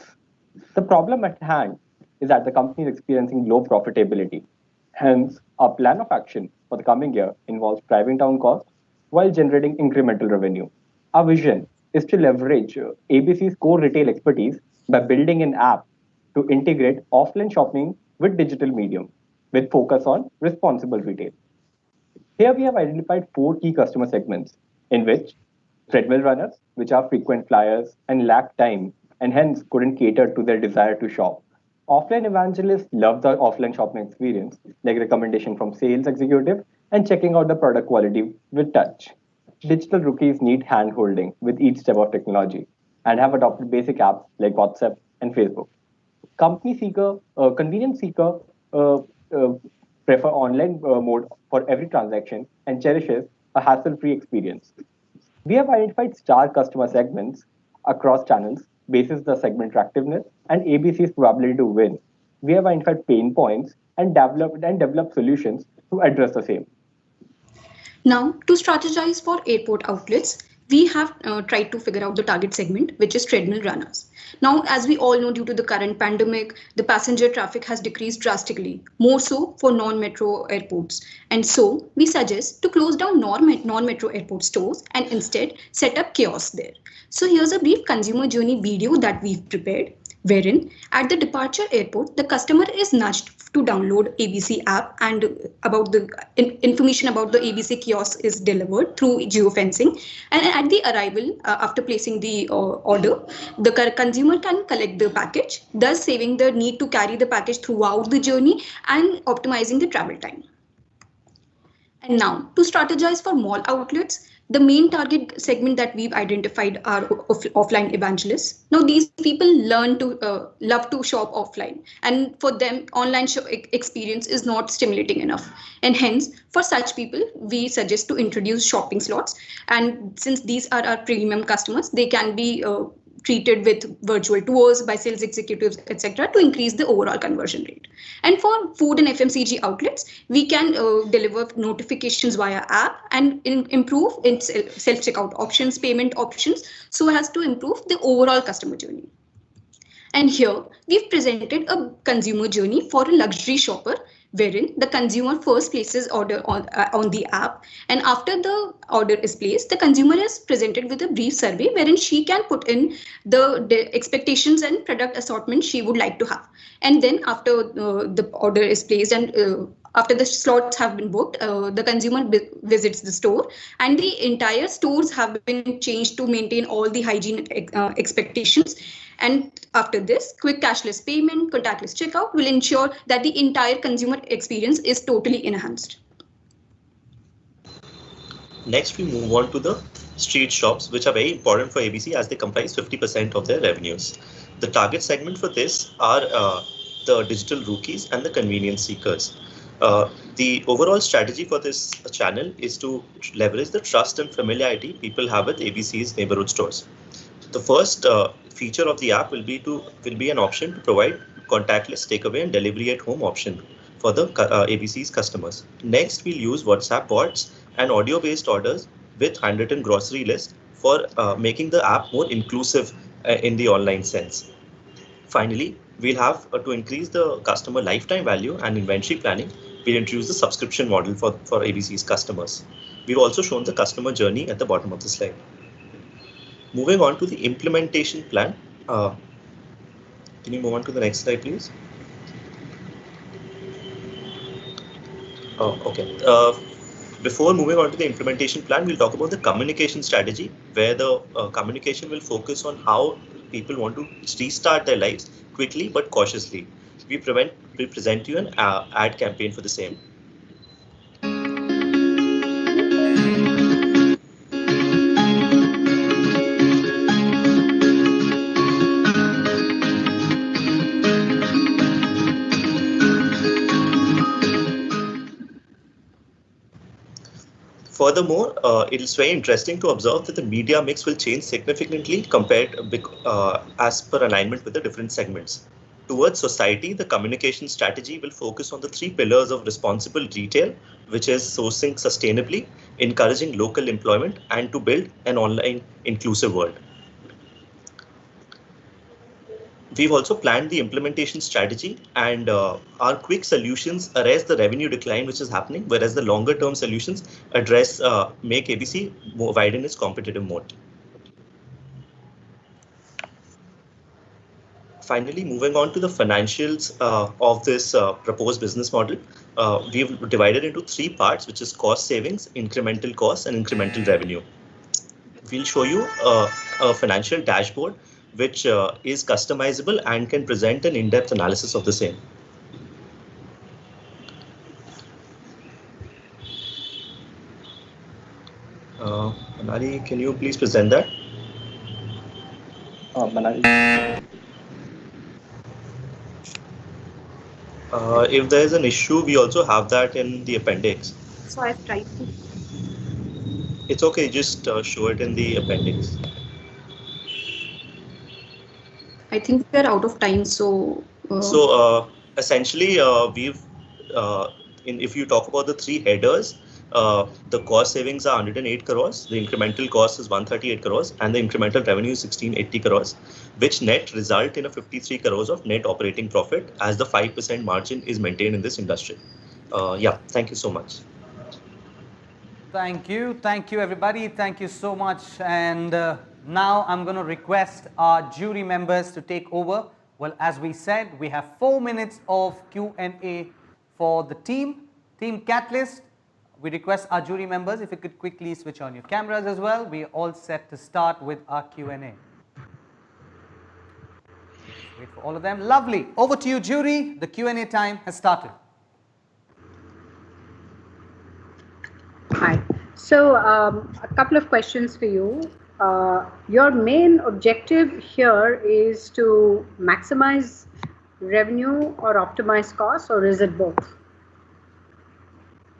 The problem at hand is that the company is experiencing low profitability. Hence, our plan of action for the coming year involves driving down costs while generating incremental revenue. Our vision is to leverage ABC's core retail expertise by building an app to integrate offline shopping with digital medium, with focus on responsible retail. Here we have identified 4 key customer segments in which treadmill runners, which are frequent flyers and lack time and hence couldn't cater to their desire to shop. Offline evangelists love the offline shopping experience, like recommendation from sales executive and checking out the product quality with touch. Digital rookies need hand-holding with each step of technology and have adopted basic apps like WhatsApp and Facebook. Convenience seeker uh, uh, prefer online mode for every transaction and cherishes a hassle-free experience. We have identified star customer segments across channels basis the segment attractiveness and ABC's probability to win. We have identified pain points and developed solutions to address the same. Now, to strategize for airport outlets, we have tried to figure out the target segment, which is treadmill runners. Now, as we all know, due to the current pandemic, the passenger traffic has decreased drastically, more so for non-metro airports. And so, we suggest to close down non-metro airport stores and instead set up kiosks there. So, here's a brief consumer journey video that we've prepared, wherein at the departure airport, the customer is nudged to download ABC app and about the information about the ABC kiosk is delivered through geofencing. And at the arrival, after placing the order, the consumer can collect the package, thus saving the need to carry the package throughout the journey and optimizing the travel time. And now, to strategize for mall outlets, the main target segment that we've identified are offline evangelists. Now, these people learn to love to shop offline, and for them, online experience is not stimulating enough. And hence, for such people, we suggest to introduce shopping slots. And since these are our premium customers, they can be treated with virtual tours by sales executives, etc., to increase the overall conversion rate. And for food and FMCG outlets, we can deliver notifications via app and improve its self-checkout options, payment options, so as to improve the overall customer journey. And here we've presented a consumer journey for a luxury shopper, wherein the consumer first places order on the app, and after the order is placed, the consumer is presented with a brief survey wherein she can put in the expectations and product assortment she would like to have. And then after the order is placed and after the slots have been booked, the consumer visits the store, and the entire stores have been changed to maintain all the hygiene expectations. And after this, quick cashless payment, contactless checkout will ensure that the entire consumer experience is totally enhanced. Next, we move on to the street shops, which are very important for ABC as they comprise 50% of their revenues. The target segment for this are the digital rookies and the convenience seekers. The overall strategy for this channel is to leverage the trust and familiarity people have with ABC's neighborhood stores. The first feature of the app will be an option to provide contactless takeaway and delivery at home option for the ABC's customers. Next, we'll use WhatsApp bots and audio-based orders with handwritten grocery list for making the app more inclusive in the online sense. Finally, we'll have to increase the customer lifetime value and inventory planning. We'll introduce the subscription model for ABC's customers. We've also shown the customer journey at the bottom of the slide. Moving on to the implementation plan. Can you move on to the next slide, please? Okay. Before moving on to the implementation plan, we'll talk about the communication strategy, where the communication will focus on how people want to restart their lives quickly but cautiously. We present you an ad campaign for the same. Furthermore, it is very interesting to observe that the media mix will change significantly compared as per alignment with the different segments. Towards society, the communication strategy will focus on the 3 pillars of responsible retail, which is sourcing sustainably, encouraging local employment, and to build an online inclusive world. We've also planned the implementation strategy, and our quick solutions arrest the revenue decline which is happening, whereas the longer term solutions address make ABC more widen its competitive moat. Finally, moving on to the financials of this proposed business model, we've divided into 3 parts, which is cost savings, incremental costs, and incremental revenue. We'll show you a financial dashboard which is customizable and can present an in-depth analysis of the same. Manali, can you please present that? Manali. If there is an issue, we also have that in the appendix. So I've tried to. It's okay, just show it in the appendix. I think we are out of time, so. So essentially, if you talk about the three headers, the cost savings are 108 crores, the incremental cost is 138 crores, and the incremental revenue is 1680 crores, which net result in a 53 crores of net operating profit as the 5% margin is maintained in this industry. Yeah, thank you so much. Thank you everybody, thank you so much. And now I'm going to request our jury members to take over. Well, as we said, we have 4 minutes of Q&A for the Team Catalyst. We request our jury members if you could quickly switch on your cameras as well. We are all set to start with our Q&A. Just wait for all of them. Lovely. Over to you, jury. The Q&A time has started. Hi. So a couple of questions for you. Your main objective here is to maximize revenue or optimize costs, or is it both?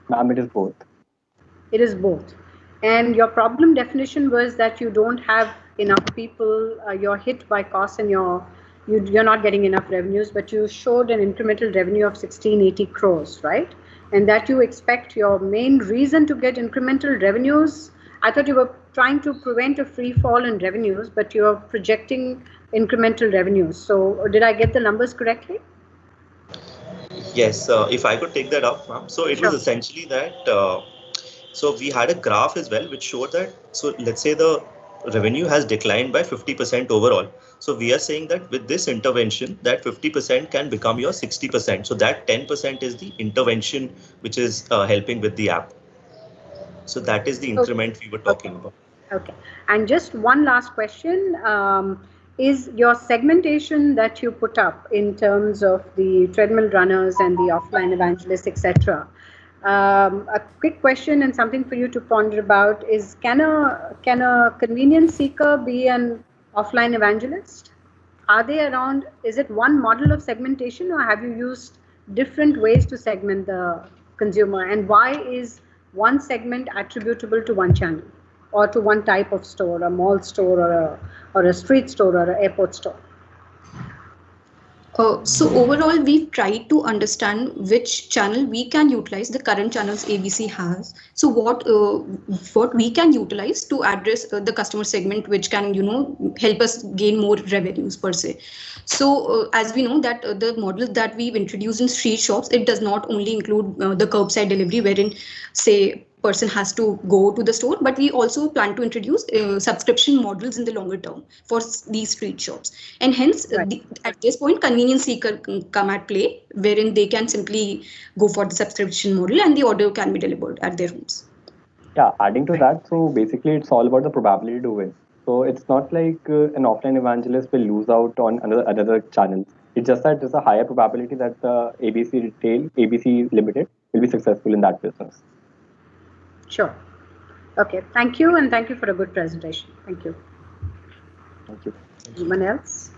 Ma'am, it is both. It is both. And your problem definition was that you don't have enough people, you're hit by costs and you're not getting enough revenues, but you showed an incremental revenue of 1680 crores, right? And that you expect your main reason to get incremental revenues. I thought you were trying to prevent a free fall in revenues, but you're projecting incremental revenues. So did I get the numbers correctly? Yes, if I could take that up, ma'am. So it was essentially that, so we had a graph as well, which showed that, so let's say the revenue has declined by 50% overall. So we are saying that with this intervention, that 50% can become your 60%. So that 10% is the intervention which is helping with the app. So that is the increment we were talking about. Okay. And just one last question. Is your segmentation that you put up in terms of the treadmill runners and the offline evangelists, etc.? A quick question and something for you to ponder about is, can a convenience seeker be an offline evangelist? Are they around? Is it one model of segmentation, or have you used different ways to segment the consumer? And why is one segment attributable to one channel or to one type of store, a mall store or a street store or an airport store? So overall, we've tried to understand which channel we can utilize, the current channels ABC has. So what we can utilize to address the customer segment, which can, help us gain more revenues per se. So as we know that the model that we've introduced in street shops, it does not only include the curbside delivery, wherein say person has to go to the store, but we also plan to introduce subscription models in the longer term for these street shops. And hence, at this point, convenience seeker can come at play, wherein they can simply go for the subscription model and the order can be delivered at their homes. Yeah, adding to that, so basically it's all about the probability to win. So it's not like an offline evangelist will lose out on another channel. It's just that there's a higher probability that the ABC Limited will be successful in that business. Sure. Okay. Thank you, and thank you for a good presentation. Thank you. Thank you. Anyone else?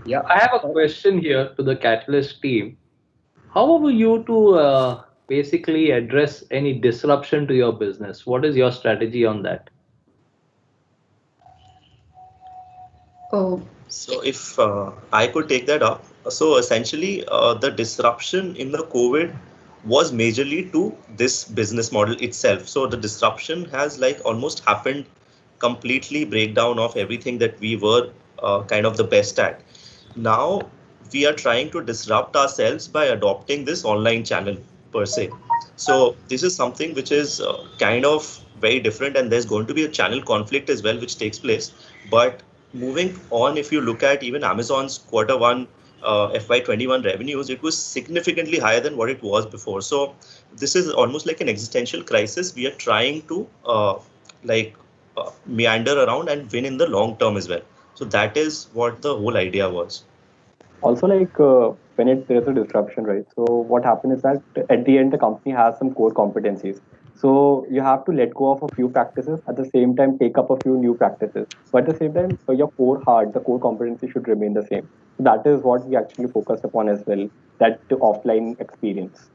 Yeah, I have a question here to the Catalyst team. How are you to basically address any disruption to your business? What is your strategy on that? So if I could take that up. So essentially, the disruption in the COVID was majorly to this business model itself. So the disruption has like almost happened, completely breakdown of everything that we were kind of the best at. Now we are trying to disrupt ourselves by adopting this online channel per se. So this is something which is kind of very different, and there's going to be a channel conflict as well which takes place. But moving on, if you look at even Amazon's Q1 FY21 revenues, it was significantly higher than what it was before. So this is almost like an existential crisis. We are trying to meander around and win in the long term as well. So that is what the whole idea was. Also, when there's a disruption, right? So what happens is that at the end, the company has some core competencies. So you have to let go of a few practices, at the same time take up a few new practices. But at the same time, your core heart, the core competency should remain the same. So that is what we actually focused upon as well, that offline experience.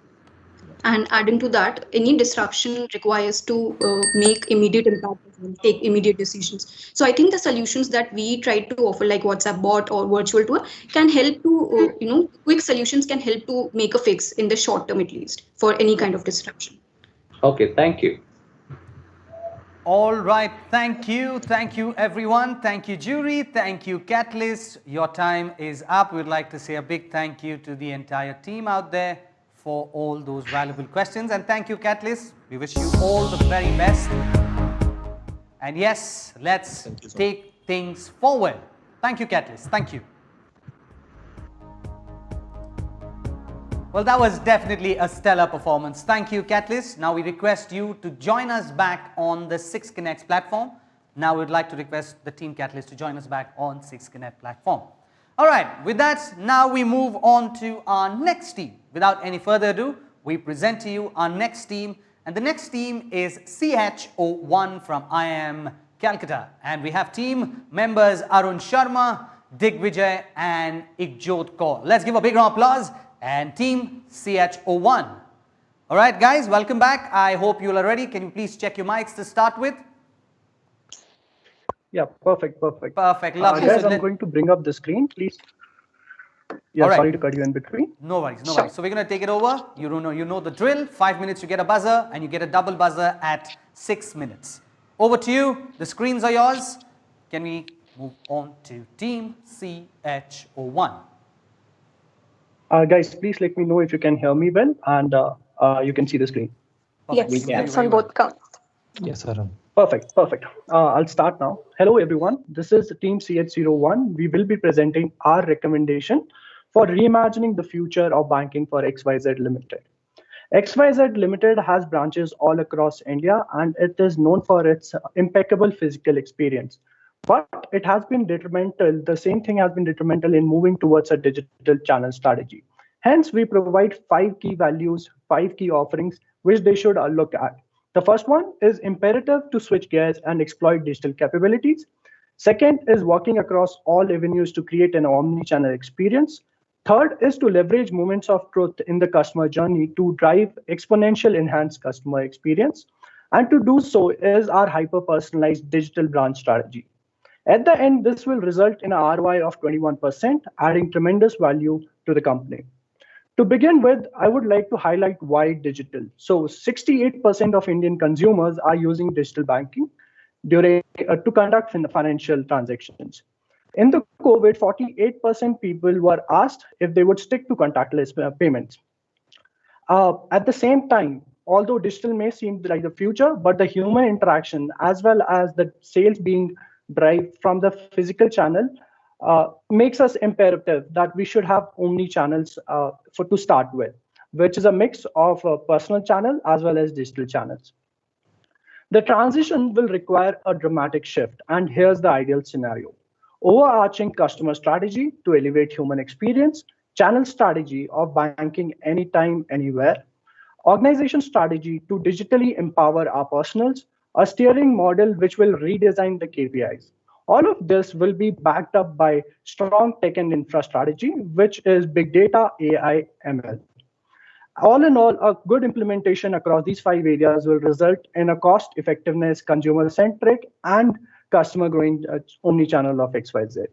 And adding to that, any disruption requires to make immediate impact as well, take immediate decisions. So I think the solutions that we try to offer, like WhatsApp bot or virtual tour, can help to, quick solutions can help to make a fix in the short term at least for any kind of disruption. Okay, thank you. All right, thank you everyone, thank you jury, thank you Catalyst. Your time is up. We'd like to say a big thank you to the entire team out there for all those valuable questions, and thank you Catalyst. We wish you all the very best, and yes, let's take things forward. Thank you Catalyst, thank you. Well, that was definitely a stellar performance. Thank you, Catalyst. Now we request you to join us back on the 6Connect platform. Now we'd like to request the team Catalyst to join us back on 6Connect platform. All right, with that, now we move on to our next team. Without any further ado, we present to you our next team. And the next team is CHO1 from IIM Calcutta. And we have team members Arun Sharma, Digvijay, and Ikjot Kaur. Let's give a big round of applause. And team CHO1. All right, guys, welcome back. I hope you all are ready. Can you please check your mics to start with? Yeah, perfect. Perfect, lovely. Guys, I'm going to bring up the screen, please. Yeah, right. Sorry to cut you in between. No worries, no worries. So we're going to take it over. You know the drill. 5 minutes, you get a buzzer, and you get a double buzzer at 6 minutes. Over to you. The screens are yours. Can we move on to team CHO1? Guys, please let me know if you can hear me well and you can see the screen. Yes, it's on both counts. Yes, sir. Perfect. I'll start now. Hello, everyone. This is Team CH01. We will be presenting our recommendation for reimagining the future of banking for XYZ Limited. XYZ Limited has branches all across India, and it is known for its impeccable physical experience. But it has been detrimental, the same thing has been detrimental in moving towards a digital channel strategy. Hence, we provide 5 key values, 5 key offerings, which they should look at. The first one is imperative to switch gears and exploit digital capabilities. Second is working across all avenues to create an omni-channel experience. Third is to leverage moments of truth in the customer journey to drive exponential enhanced customer experience. And to do so is our hyper-personalized digital branch strategy. At the end, this will result in an ROI of 21%, adding tremendous value to the company. To begin with, I would like to highlight why digital. So 68% of Indian consumers are using digital banking to conduct financial transactions. In the COVID, 48% people were asked if they would stick to contactless payments. At the same time, although digital may seem like the future, but the human interaction as well as the sales being derived from the physical channel makes us imperative that we should have omni channels to start with, which is a mix of personal channel as well as digital channels. The transition will require a dramatic shift, and here's the ideal scenario. Overarching customer strategy to elevate human experience, channel strategy of banking anytime, anywhere, organization strategy to digitally empower our personals, a steering model which will redesign the KPIs. All of this will be backed up by strong tech and infra strategy, which is big data, AI, ML. All in all, a good implementation across these 5 areas will result in a cost effectiveness, consumer centric, and customer growing omni-channel of XYZ.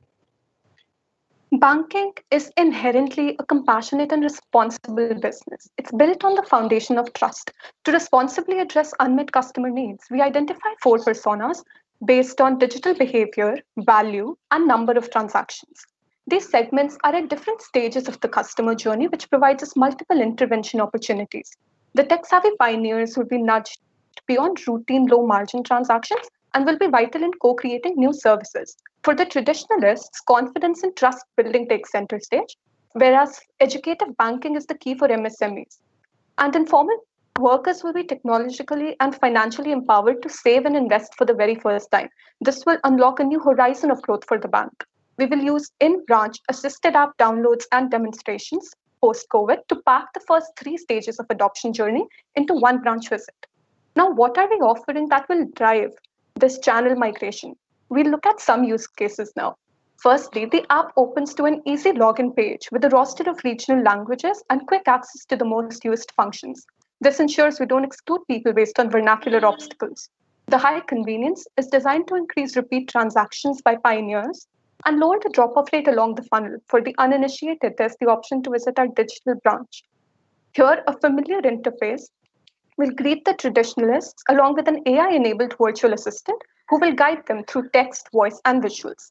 Banking is inherently a compassionate and responsible business. It's built on the foundation of trust. To responsibly address unmet customer needs, we identify 4 personas based on digital behavior, value, and number of transactions. These segments are at different stages of the customer journey, which provides us multiple intervention opportunities. The tech-savvy pioneers will be nudged beyond routine low-margin transactions and will be vital in co-creating new services. For the traditionalists, confidence and trust building takes center stage, whereas educative banking is the key for MSMEs. And informal workers will be technologically and financially empowered to save and invest for the very first time. This will unlock a new horizon of growth for the bank. We will use in-branch assisted app downloads and demonstrations post-COVID to pack the first 3 stages of adoption journey into one branch visit. Now, what are we offering that will drive this channel migration? We'll look at some use cases now. Firstly, the app opens to an easy login page with a roster of regional languages and quick access to the most used functions. This ensures we don't exclude people based on vernacular obstacles. The high convenience is designed to increase repeat transactions by pioneers and lower the drop-off rate along the funnel. For the uninitiated, there's the option to visit our digital branch. Here, a familiar interface will greet the traditionalists along with an AI-enabled virtual assistant who will guide them through text, voice, and visuals.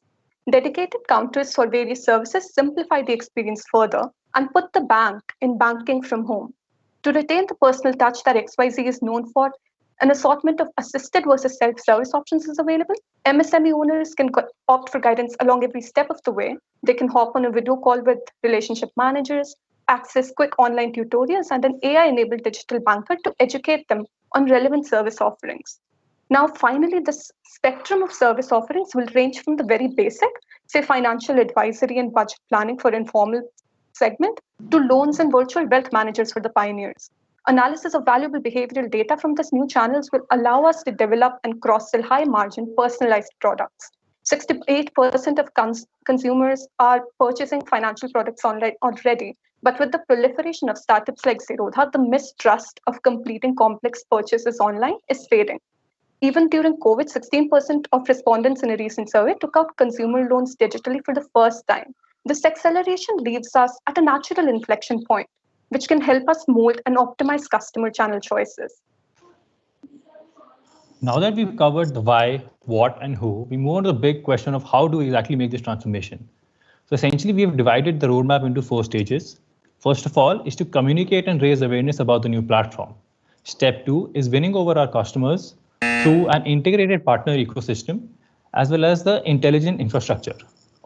Dedicated counters for various services simplify the experience further and put the bank in banking from home. To retain the personal touch that XYZ is known for, an assortment of assisted versus self-service options is available. MSME owners can opt for guidance along every step of the way. They can hop on a video call with relationship managers, access quick online tutorials, and an AI-enabled digital banker to educate them on relevant service offerings. Now, finally, this spectrum of service offerings will range from the very basic, say financial advisory and budget planning for informal segment, to loans and virtual wealth managers for the pioneers. Analysis of valuable behavioral data from these new channels will allow us to develop and cross-sell high-margin, personalized products. 68% of consumers are purchasing financial products online already, but with the proliferation of startups like Zerodha, the mistrust of completing complex purchases online is fading. Even during COVID, 16% of respondents in a recent survey took out consumer loans digitally for the first time. This acceleration leaves us at a natural inflection point, which can help us mold and optimize customer channel choices. Now that we've covered the why, what, and who, we move on to the big question of how do we exactly make this transformation. So essentially, we have divided the roadmap into 4 stages. First of all is to communicate and raise awareness about the new platform. Step 2 is winning over our customers through an integrated partner ecosystem, as well as the intelligent infrastructure.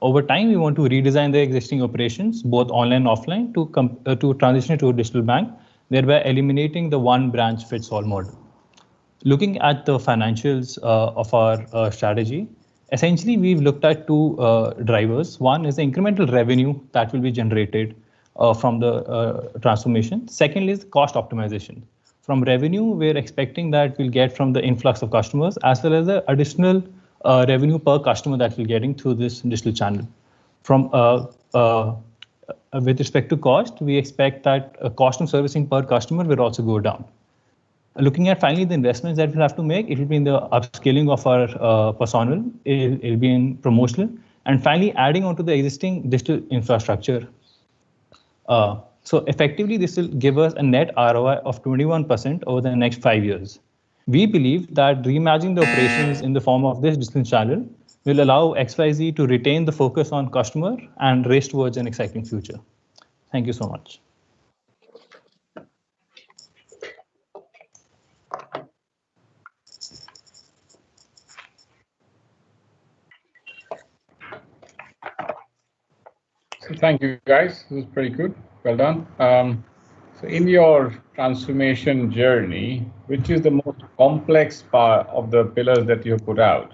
Over time, we want to redesign the existing operations, both online and offline, to transition to a digital bank, thereby eliminating the one branch fits all model. Looking at the financials of our strategy, essentially we've looked at 2 drivers. One is the incremental revenue that will be generated from the transformation. Second is cost optimization. From revenue, we're expecting that we'll get from the influx of customers as well as the additional revenue per customer that we're getting through this digital channel. From with respect to cost, we expect that cost of servicing per customer will also go down. Looking at finally the investments that we'll have to make, it will be in the upscaling of our personnel, it'll be in promotional, and finally adding on to the existing digital infrastructure. So effectively, this will give us a net ROI of 21% over the next 5 years. We believe that reimagining the operations in the form of this digital channel will allow XYZ to retain the focus on customer and race towards an exciting future. Thank you so much. So thank you, guys. This is pretty good. Well done. So in your transformation journey, which is the most complex part of the pillars that you put out?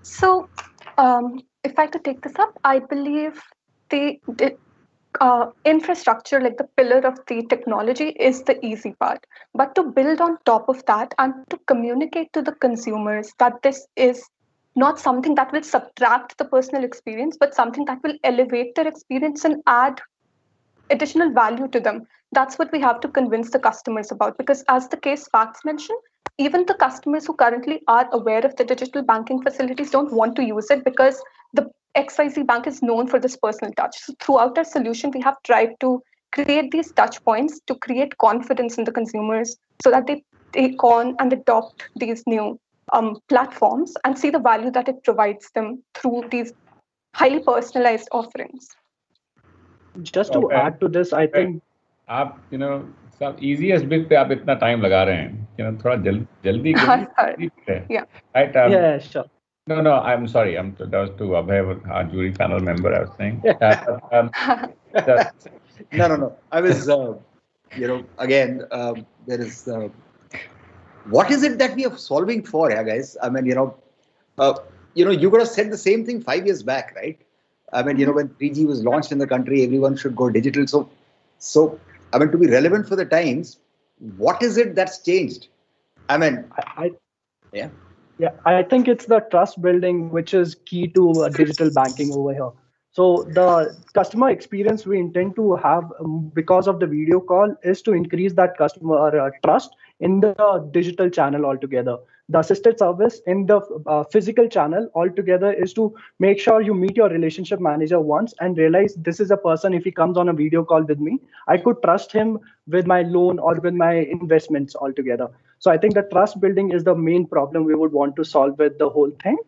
So if I could take this up, I believe the infrastructure, like the pillar of the technology, is the easy part. But to build on top of that and to communicate to the consumers that this is not something that will subtract the personal experience, but something that will elevate their experience and add additional value to them. That's what we have to convince the customers about, because as the case facts mention, even the customers who currently are aware of the digital banking facilities don't want to use it because the XYZ bank is known for this personal touch. So throughout our solution, we have tried to create these touch points to create confidence in the consumers so that they take on and adopt these new platforms and see the value that it provides them through these highly personalized offerings. Just to add to this, I think आप सब easiest bit पे आप इतना time लगा रहे हैं, थोड़ा जल्दी करिए. Yeah. Right? Yeah, sure. No, I'm sorry. That was to Abhay, our jury panel member. I was saying. No. I was, again, there is. What is it that we are solving for, guys? I mean, you could have said the same thing 5 years back, right? I mean, when 3G was launched in the country, everyone should go digital. So, I mean, to be relevant for the times, what is it that's changed? I mean, yeah. Yeah, I think it's the trust building which is key to digital banking over here. So the customer experience we intend to have because of the video call is to increase that customer trust in the digital channel altogether. The assisted service in the physical channel altogether is to make sure you meet your relationship manager once and realize this is a person, if he comes on a video call with me, I could trust him with my loan or with my investments altogether. So I think the trust building is the main problem we would want to solve with the whole thing.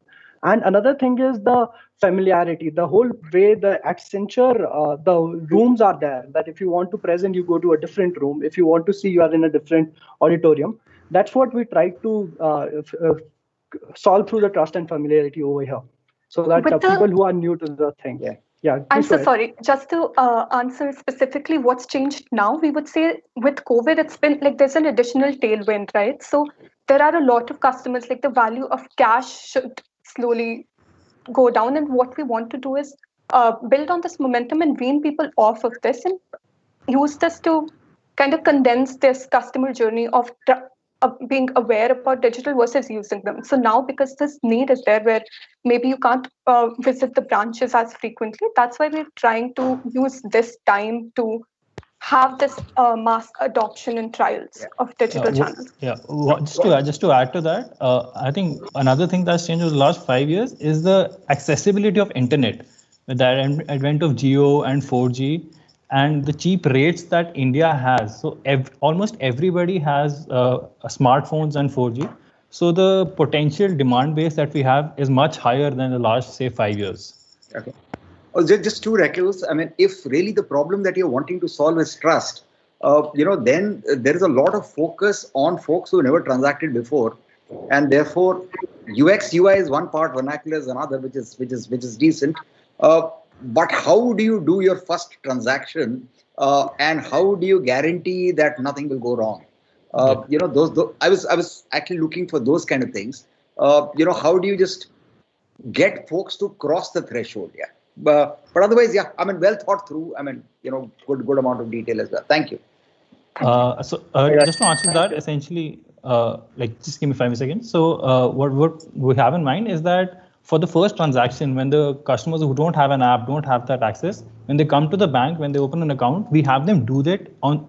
And another thing is the familiarity, the whole way the Accenture, the rooms are there, that if you want to present, you go to a different room. If you want to see, you are in a different auditorium. That's what we try to solve through the trust and familiarity over here. So that people who are new to the thing. Yeah, I'm so ahead. sorry. Just to answer specifically what's changed now, we would say with COVID, it's been like there's an additional tailwind, right? So there are a lot of customers, like the value of cash should slowly go down. And what we want to do is build on this momentum and wean people off of this and use this to kind of condense this customer journey of being aware about digital versus using them. So now, because this need is there where maybe you can't visit the branches as frequently, that's why we're trying to use this time to have this mass adoption and trials of digital channels. Just to add to that, I think another thing that's changed over the last 5 years is the accessibility of internet. With the advent of Geo and 4G, and the cheap rates that India has. So almost everybody has smartphones and 4G. So the potential demand base that we have is much higher than the last, say, 5 years. Okay. Oh, just two recus. I mean, if really the problem that you're wanting to solve is trust, then there is a lot of focus on folks who never transacted before, and therefore UX UI is one part, vernacular is another, which is decent. But how do you do your first transaction, and how do you guarantee that nothing will go wrong? Those I was actually looking for those kind of things. How do you just get folks to cross the threshold? Yeah, but otherwise, yeah, I mean, well thought through. I mean, good amount of detail as well. Thank you. Just to answer that, essentially, just give me 5 seconds. So what we have in mind is that for the first transaction, when the customers who don't have an app, don't have that access, when they come to the bank, when they open an account, we have them do that on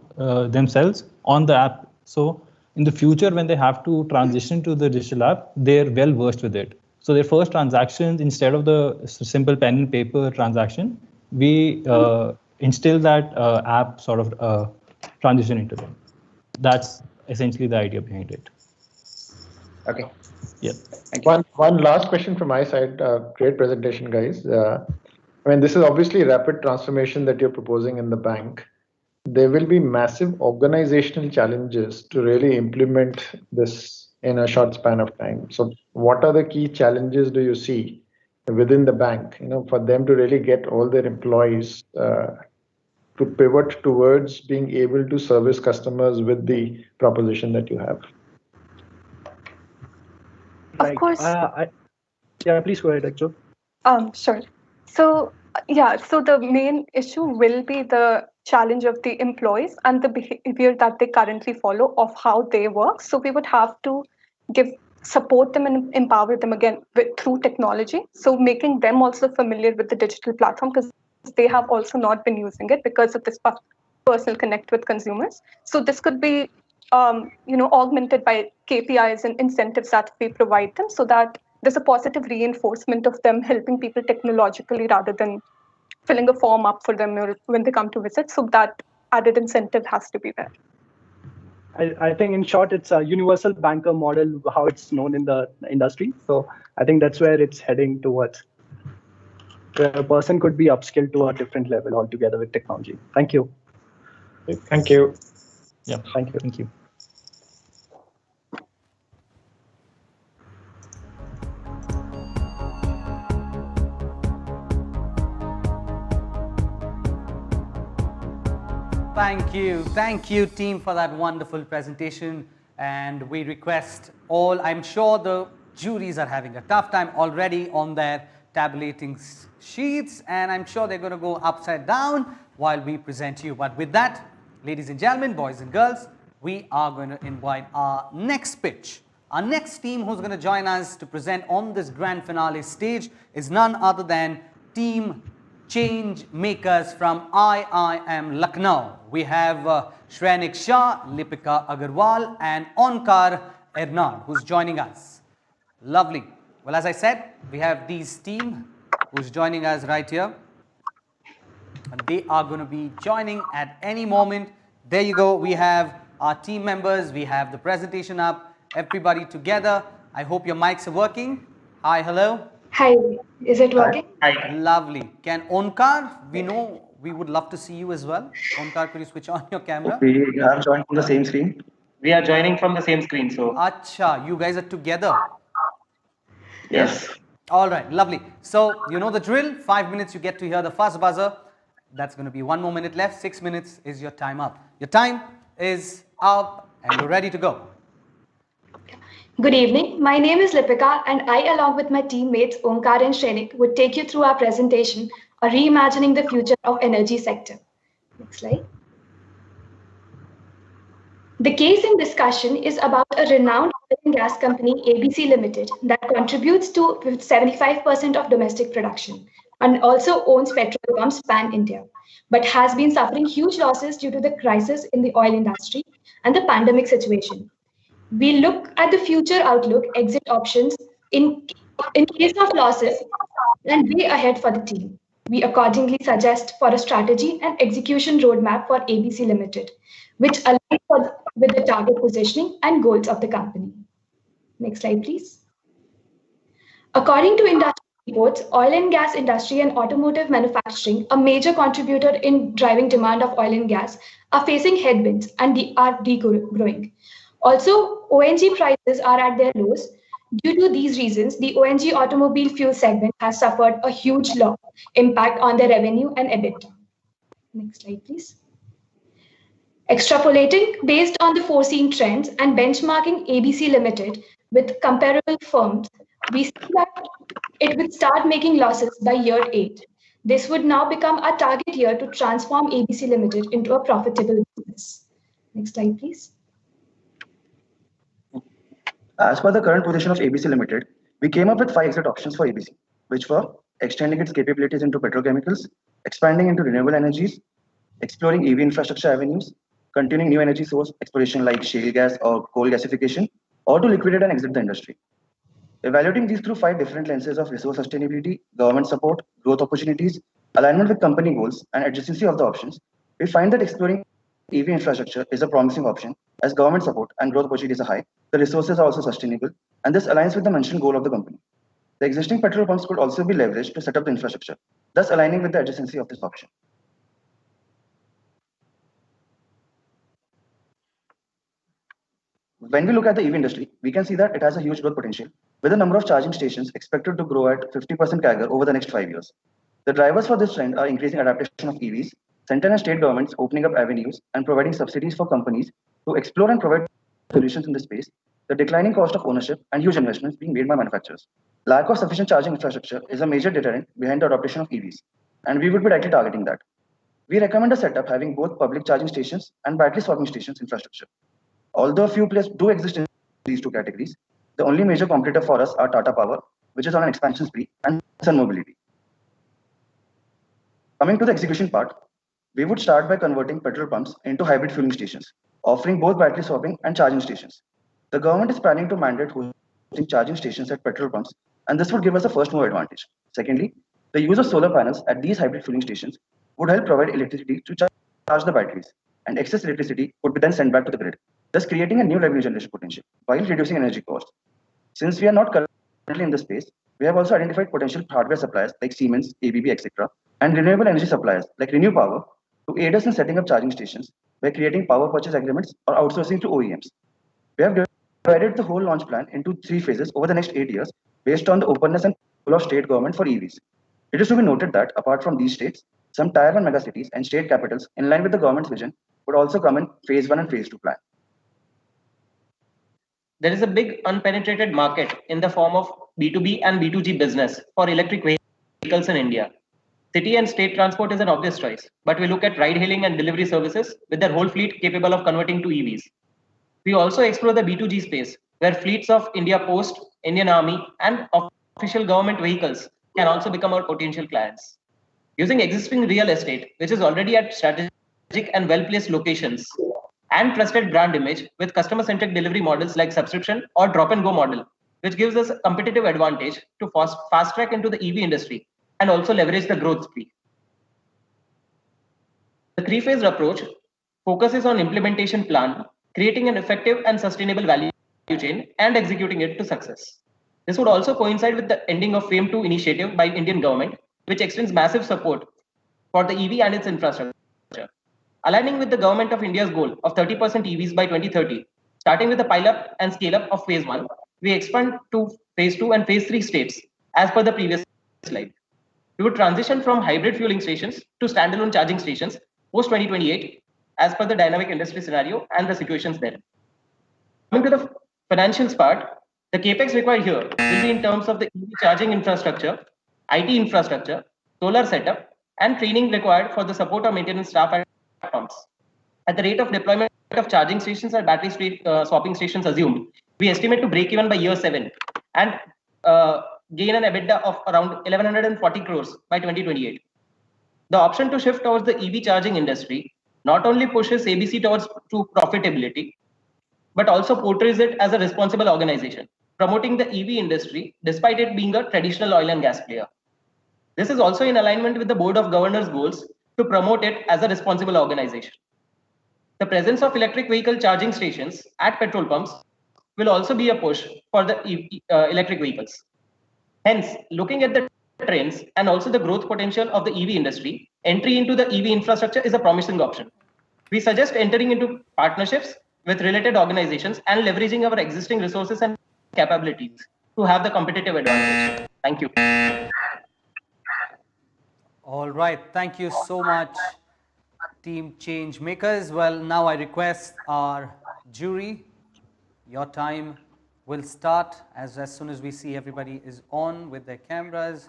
themselves on the app. So in the future, when they have to transition to the digital app, they're well versed with it. So their first transactions, instead of the simple pen and paper transaction, we instill that app sort of transition into them. That's essentially the idea behind it. Okay. Yeah. One last question from my side. Great presentation, guys. I mean, this is obviously rapid transformation that you're proposing in the bank. There will be massive organizational challenges to really implement this in a short span of time. So what are the key challenges do you see within the bank, for them to really get all their employees to pivot towards being able to service customers with the proposition that you have? Of course. Please go ahead, Accho. Sure. So so the main issue will be the challenge of the employees and the behavior that they currently follow of how they work. So we would have to support them and empower them again through technology. So making them also familiar with the digital platform, because they have also not been using it because of this personal connect with consumers. So this could be augmented by KPIs and incentives that we provide them, so that there's a positive reinforcement of them helping people technologically rather than filling a form up for them when they come to visit. So that added incentive has to be there. I think in short, it's a universal banker model, how it's known in the industry. So I think that's where it's heading towards. Where a person could be upskilled to a different level altogether with technology. Thank you. Thank you. Yeah, thank you. Thank you. Thank you team for that wonderful presentation, and we request all, I'm sure the juries are having a tough time already on their tabulating sheets, and I'm sure they're going to go upside down while we present you. But with that, ladies and gentlemen, boys and girls, we are going to invite our next pitch. Our next team who's going to join us to present on this grand finale stage is none other than Team Change Makers from IIM Lucknow. We have Shrenik Shah, Lipika Agarwal and Onkar Ernad who's joining us. Lovely. Well, as I said, we have these team who's joining us right here. And they are going to be joining at any moment. There you go. We have our team members. We have the presentation up. Everybody together. I hope your mics are working. Hi, hello. Hi, is it working? Hi. Lovely. Can Onkar, we would love to see you as well. Onkar, could you switch on your camera? We are joined from the same screen. We are joining from the same screen, so. Acha, you guys are together. Yes. All right, lovely. So, you know the drill. 5 minutes, you get to hear the first buzzer. That's going to be 1 more minute left. 6 minutes is your time up. Your time is up and you're ready to go. Good evening. My name is Lipika and I, along with my teammates Onkar and Shrenik, would take you through our presentation on reimagining the future of energy sector. Next slide. The case in discussion is about a renowned oil and gas company, ABC Limited, that contributes to 75% of domestic production and also owns petrol pumps pan-India, but has been suffering huge losses due to the crisis in the oil industry and the pandemic situation. We look at the future outlook, exit options in case of losses and way ahead for the team. We accordingly suggest for a strategy and execution roadmap for ABC Limited, which aligns with the target positioning and goals of the company. Next slide, please. According to industry reports, oil and gas industry and automotive manufacturing, a major contributor in driving demand of oil and gas, are facing headwinds and are degrowing. Also, ONG prices are at their lows. Due to these reasons, the ONG automobile fuel segment has suffered a huge loss impact on their revenue and EBITDA. Next slide, please. Extrapolating based on the foreseen trends and benchmarking ABC Limited with comparable firms, we see that it would start making losses by year 8. This would now become a target year to transform ABC Limited into a profitable business. Next slide, please. As per the current position of ABC Limited, we came up with 5 exit options for ABC, which were extending its capabilities into petrochemicals, expanding into renewable energies, exploring EV infrastructure avenues, continuing new energy source exploration like shale gas or coal gasification, or to liquidate and exit the industry. Evaluating these through 5 different lenses of resource sustainability, government support, growth opportunities, alignment with company goals, and adjacency of the options, we find that exploring EV infrastructure is a promising option as government support and growth opportunities are high, the resources are also sustainable, and this aligns with the mentioned goal of the company. The existing petrol pumps could also be leveraged to set up the infrastructure, thus aligning with the adjacency of this option. When we look at the EV industry, we can see that it has a huge growth potential, with the number of charging stations expected to grow at 50% CAGR over the next 5 years. The drivers for this trend are increasing adaptation of EVs, central and state governments opening up avenues and providing subsidies for companies to explore and provide solutions in this space, the declining cost of ownership and huge investments being made by manufacturers. Lack of sufficient charging infrastructure is a major deterrent behind the adoption of EVs, and we would be directly targeting that. We recommend a setup having both public charging stations and battery swapping stations infrastructure. Although a few players do exist in these 2 categories, the only major competitor for us are Tata Power, which is on an expansion spree, and Sun Mobility. Coming to the execution part, we would start by converting petrol pumps into hybrid fueling stations, offering both battery swapping and charging stations. The government is planning to mandate hosting charging stations at petrol pumps, and this would give us a first mover advantage. Secondly, the use of solar panels at these hybrid fueling stations would help provide electricity to charge the batteries, and excess electricity would be then sent back to the grid, thus creating a new revenue generation potential while reducing energy costs. Since we are not currently in the space, we have also identified potential hardware suppliers like Siemens, ABB, etc., and renewable energy suppliers like Renew Power to aid us in setting up charging stations by creating power purchase agreements or outsourcing to OEMs. We have divided the whole launch plan into 3 phases over the next 8 years based on the openness and pull of state government for EVs. It is to be noted that apart from these states, some tier 1 megacities and state capitals in line with the government's vision would also come in phase 1 and phase 2 plan. There is a big unpenetrated market in the form of B2B and B2G business for electric vehicles in India. City and state transport is an obvious choice, but we look at ride hailing and delivery services with their whole fleet capable of converting to EVs. We also explore the B2G space, where fleets of India Post, Indian Army, and official government vehicles can also become our potential clients. Using existing real estate, which is already at strategic and well-placed locations, and trusted brand image with customer-centric delivery models like subscription or drop-and-go model, which gives us a competitive advantage to fast track into the EV industry and also leverage the growth speed. The three-phased approach focuses on implementation plan, creating an effective and sustainable value chain, and executing it to success. This would also coincide with the ending of FAME 2 initiative by Indian government, which extends massive support for the EV and its infrastructure. Aligning with the government of India's goal of 30% EVs by 2030, starting with the pile-up and scale-up of phase 1, we expand to phase 2 and phase 3 states, as per the previous slide. We would transition from hybrid fueling stations to standalone charging stations post 2028, as per the dynamic industry scenario and the situations there. Coming to the financials part, the capex required here will be in terms of the EV charging infrastructure, IT infrastructure, solar setup, and training required for the support of maintenance staff at pumps. At the rate of deployment of charging stations and battery swapping stations assumed, we estimate to break even by year 7 and gain an EBITDA of around 1140 crores by 2028. The option to shift towards the EV charging industry not only pushes ABC towards to profitability, but also portrays it as a responsible organization, promoting the EV industry despite it being a traditional oil and gas player. This is also in alignment with the Board of Governors' goals to promote it as a responsible organization. The presence of electric vehicle charging stations at petrol pumps will also be a push for the electric vehicles. Hence, looking at the trends and also the growth potential of the EV industry, entry into the EV infrastructure is a promising option. We suggest entering into partnerships with related organizations and leveraging our existing resources and capabilities to have the competitive advantage. Thank you. All right. Thank you so much, Team Change Makers. Well, now I request our jury, your time will start as soon as we see everybody is on with their cameras,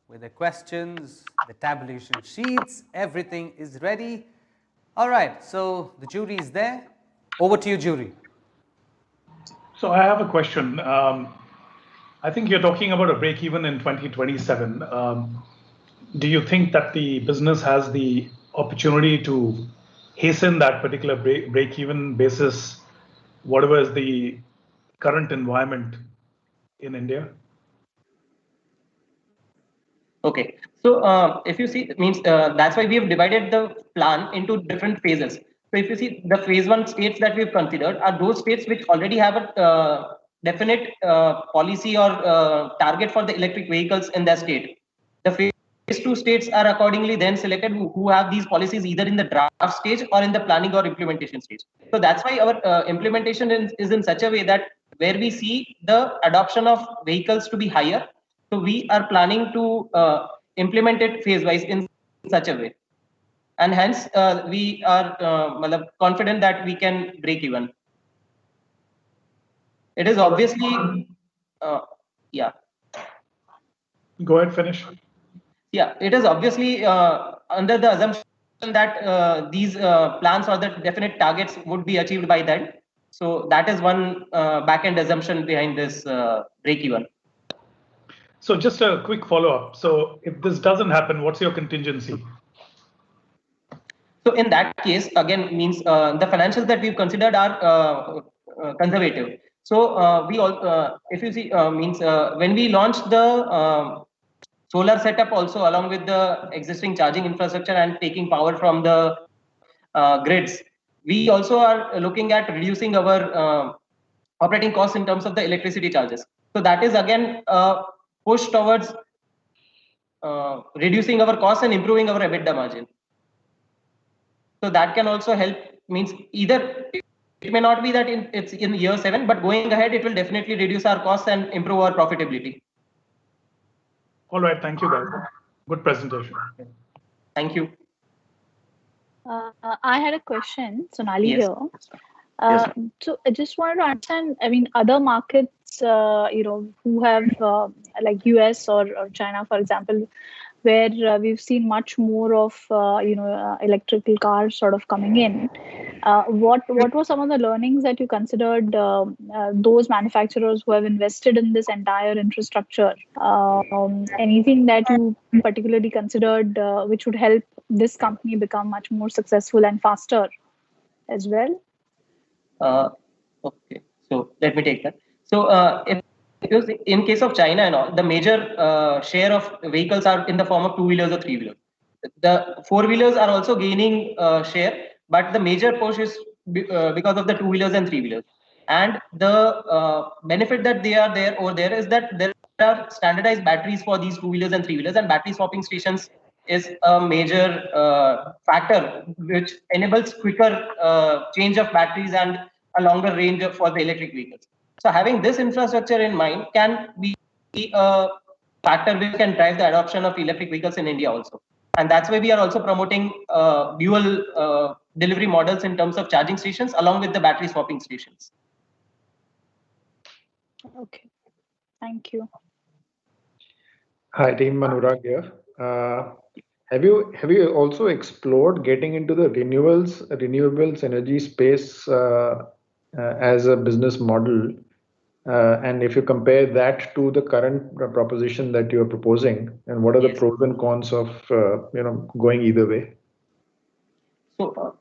with their questions, the tabulation sheets, everything is ready. All right, so the jury is there. Over to you, jury. So I have a question. I think you're talking about a break even in 2027. Do you think that the business has the opportunity to hasten that particular break even basis, whatever is the current environment in India? Okay, so if you see, it means that's why we have divided the plan into different phases. So if you see the phase 1 states that we've considered are those states which already have a definite policy or target for the electric vehicles in their state. The phase 2 states are accordingly then selected who have these policies either in the draft stage or in the planning or implementation stage. So that's why our implementation is in such a way that where we see the adoption of vehicles to be higher, so we are planning to implement it phase-wise in such a way. And hence, we are confident that we can break even. It is obviously, yeah. Go ahead, finish. Yeah, it is obviously under the assumption that these plans or the definite targets would be achieved by then. So that is one back-end assumption behind this break-even. So just a quick follow-up. So if this doesn't happen, what's your contingency? So in that case, again, means the financials that we've considered are conservative. So we all, if you see, means when we launched the solar setup also along with the existing charging infrastructure and taking power from the grids, we also are looking at reducing our operating costs in terms of the electricity charges. So that is again push towards reducing our costs and improving our EBITDA margin. So that can also help, means either it may not be that it's in year 7, but going ahead, it will definitely reduce our costs and improve our profitability. All right, thank you, guys. Good presentation. Thank you. I had a question, Sonali Yes. here. So I just wanted to understand, I mean, other markets, who have like US or China, for example, where we've seen much more of, electrical cars sort of coming in. What were some of the learnings that you considered those manufacturers who have invested in this entire infrastructure? Anything that you particularly considered which would help this company become much more successful and faster as well? Okay, so let me take that. So if because in case of China and all, the major share of vehicles are in the form of two-wheelers or three-wheelers. The four-wheelers are also gaining share, but the major push is because of the two-wheelers and three-wheelers. And the benefit that they are there over there is that there are standardized batteries for these two-wheelers and three-wheelers, and battery swapping stations is a major factor which enables quicker change of batteries and a longer range for the electric vehicles. So having this infrastructure in mind can be a factor which can drive the adoption of electric vehicles in India also. And that's why we are also promoting dual delivery models in terms of charging stations along with the battery swapping stations. Okay, thank you. Hi, team Manurag here. Have you also explored getting into the renewables energy space as a business model? And if you compare that to the current proposition that you are proposing, and what are the pros and cons of going either way? So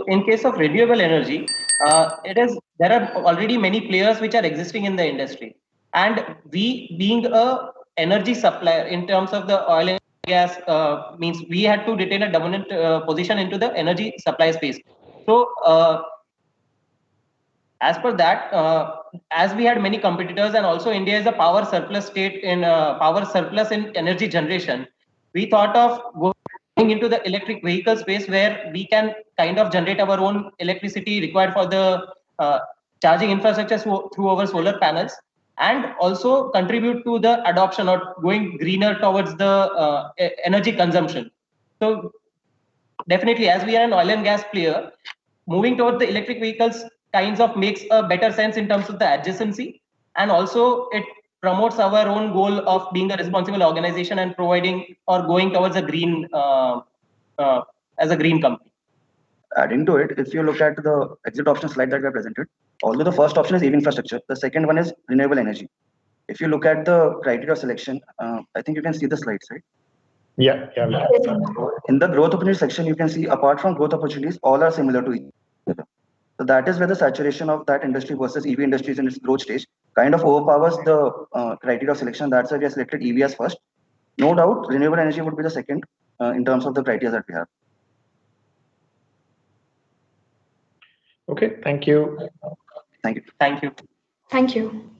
in case of renewable energy, there are already many players which are existing in the industry, and we being a energy supplier in terms of the oil and gas means we had to retain a dominant position into the energy supply space. So as per that, as we had many competitors, and also India is a power surplus state in energy generation, we thought of going into the electric vehicle space where we can kind of generate our own electricity required for the charging infrastructure through our solar panels, and also contribute to the adoption or going greener towards the energy consumption. So definitely, as we are an oil and gas player, moving towards the electric vehicles kinds of makes a better sense in terms of the adjacency, and also it promotes our own goal of being a responsible organization and providing or going towards a green as a green company. Adding to it, if you look at the exit option slide that we have presented, although the first option is EV infrastructure, the second one is renewable energy. If you look at the criteria of selection, I think you can see the slides, right? Yeah. In the growth opportunity section, you can see apart from growth opportunities, all are similar to each other. So that is where the saturation of that industry versus EV industries in its growth stage kind of overpowers the criteria of selection. That's why we have selected EV as first. No doubt, renewable energy would be the second in terms of the criteria that we have. Okay, thank you. Thank you. Thank you. Thank you.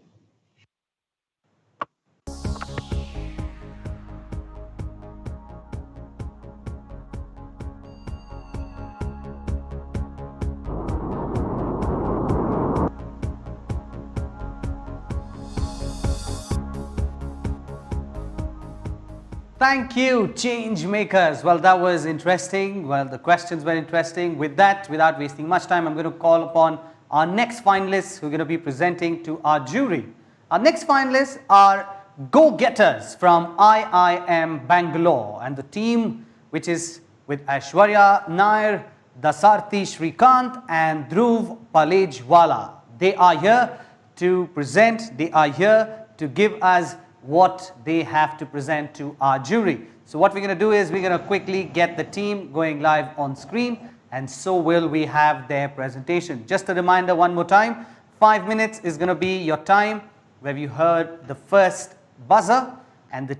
Thank you, change makers. Well, that was interesting. Well, the questions were interesting. With that, without wasting much time, I'm going to call upon our next finalists who are going to be presenting to our jury. Our next finalists are go-getters from IIM Bangalore, and the team which is with Aishwarya Nair, Dasarthi Shrikant and Dhruv Palejwala. They are here to present. They are here to give us what they have to present to our jury. So what we're going to do is we're going to quickly get the team going live on screen, and so will we have their presentation. Just a reminder one more time, 5 minutes is going to be your time where you heard the first buzzer, and the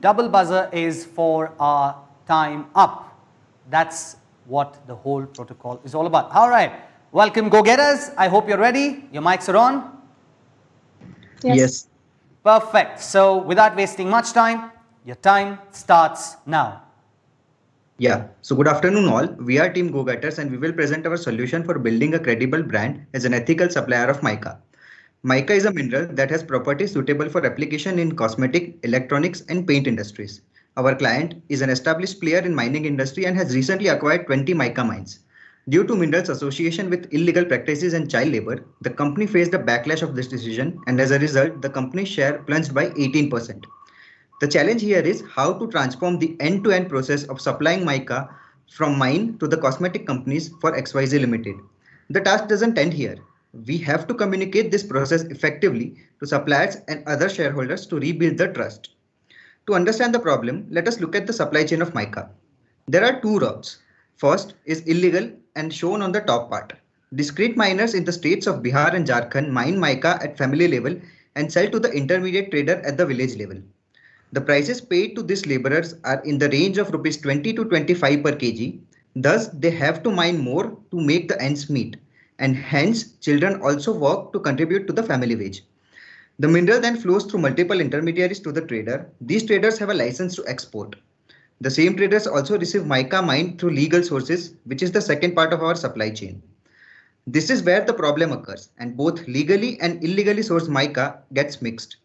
double buzzer is for our time up. That's what the whole protocol is all about. All right, welcome go-getters. I hope you're ready. Your mics are on? Yes. Perfect. So without wasting much time, your time starts now. Yeah. So good afternoon all. We are Team Go-Getters and we will present our solution for building a credible brand as an ethical supplier of mica. Mica is a mineral that has properties suitable for application in cosmetic, electronics and paint industries. Our client is an established player in mining industry and has recently acquired 20 mica mines. Due to minerals association with illegal practices and child labor, the company faced a backlash of this decision, and as a result, the company's share plunged by 18%. The challenge here is how to transform the end-to-end process of supplying mica from mine to the cosmetic companies for XYZ Limited. The task doesn't end here. We have to communicate this process effectively to suppliers and other shareholders to rebuild the trust. To understand the problem, let us look at the supply chain of mica. There are two routes. First is illegal and shown on the top part. Discrete miners in the states of Bihar and Jharkhand mine mica at family level and sell to the intermediate trader at the village level. The prices paid to these laborers are in the range of rupees 20 to 25 per kg. Thus, they have to mine more to make the ends meet. And hence, children also work to contribute to the family wage. The mineral then flows through multiple intermediaries to the trader. These traders have a license to export. The same traders also receive mica mined through legal sources, which is the second part of our supply chain. This is where the problem occurs, and both legally and illegally sourced mica gets mixed.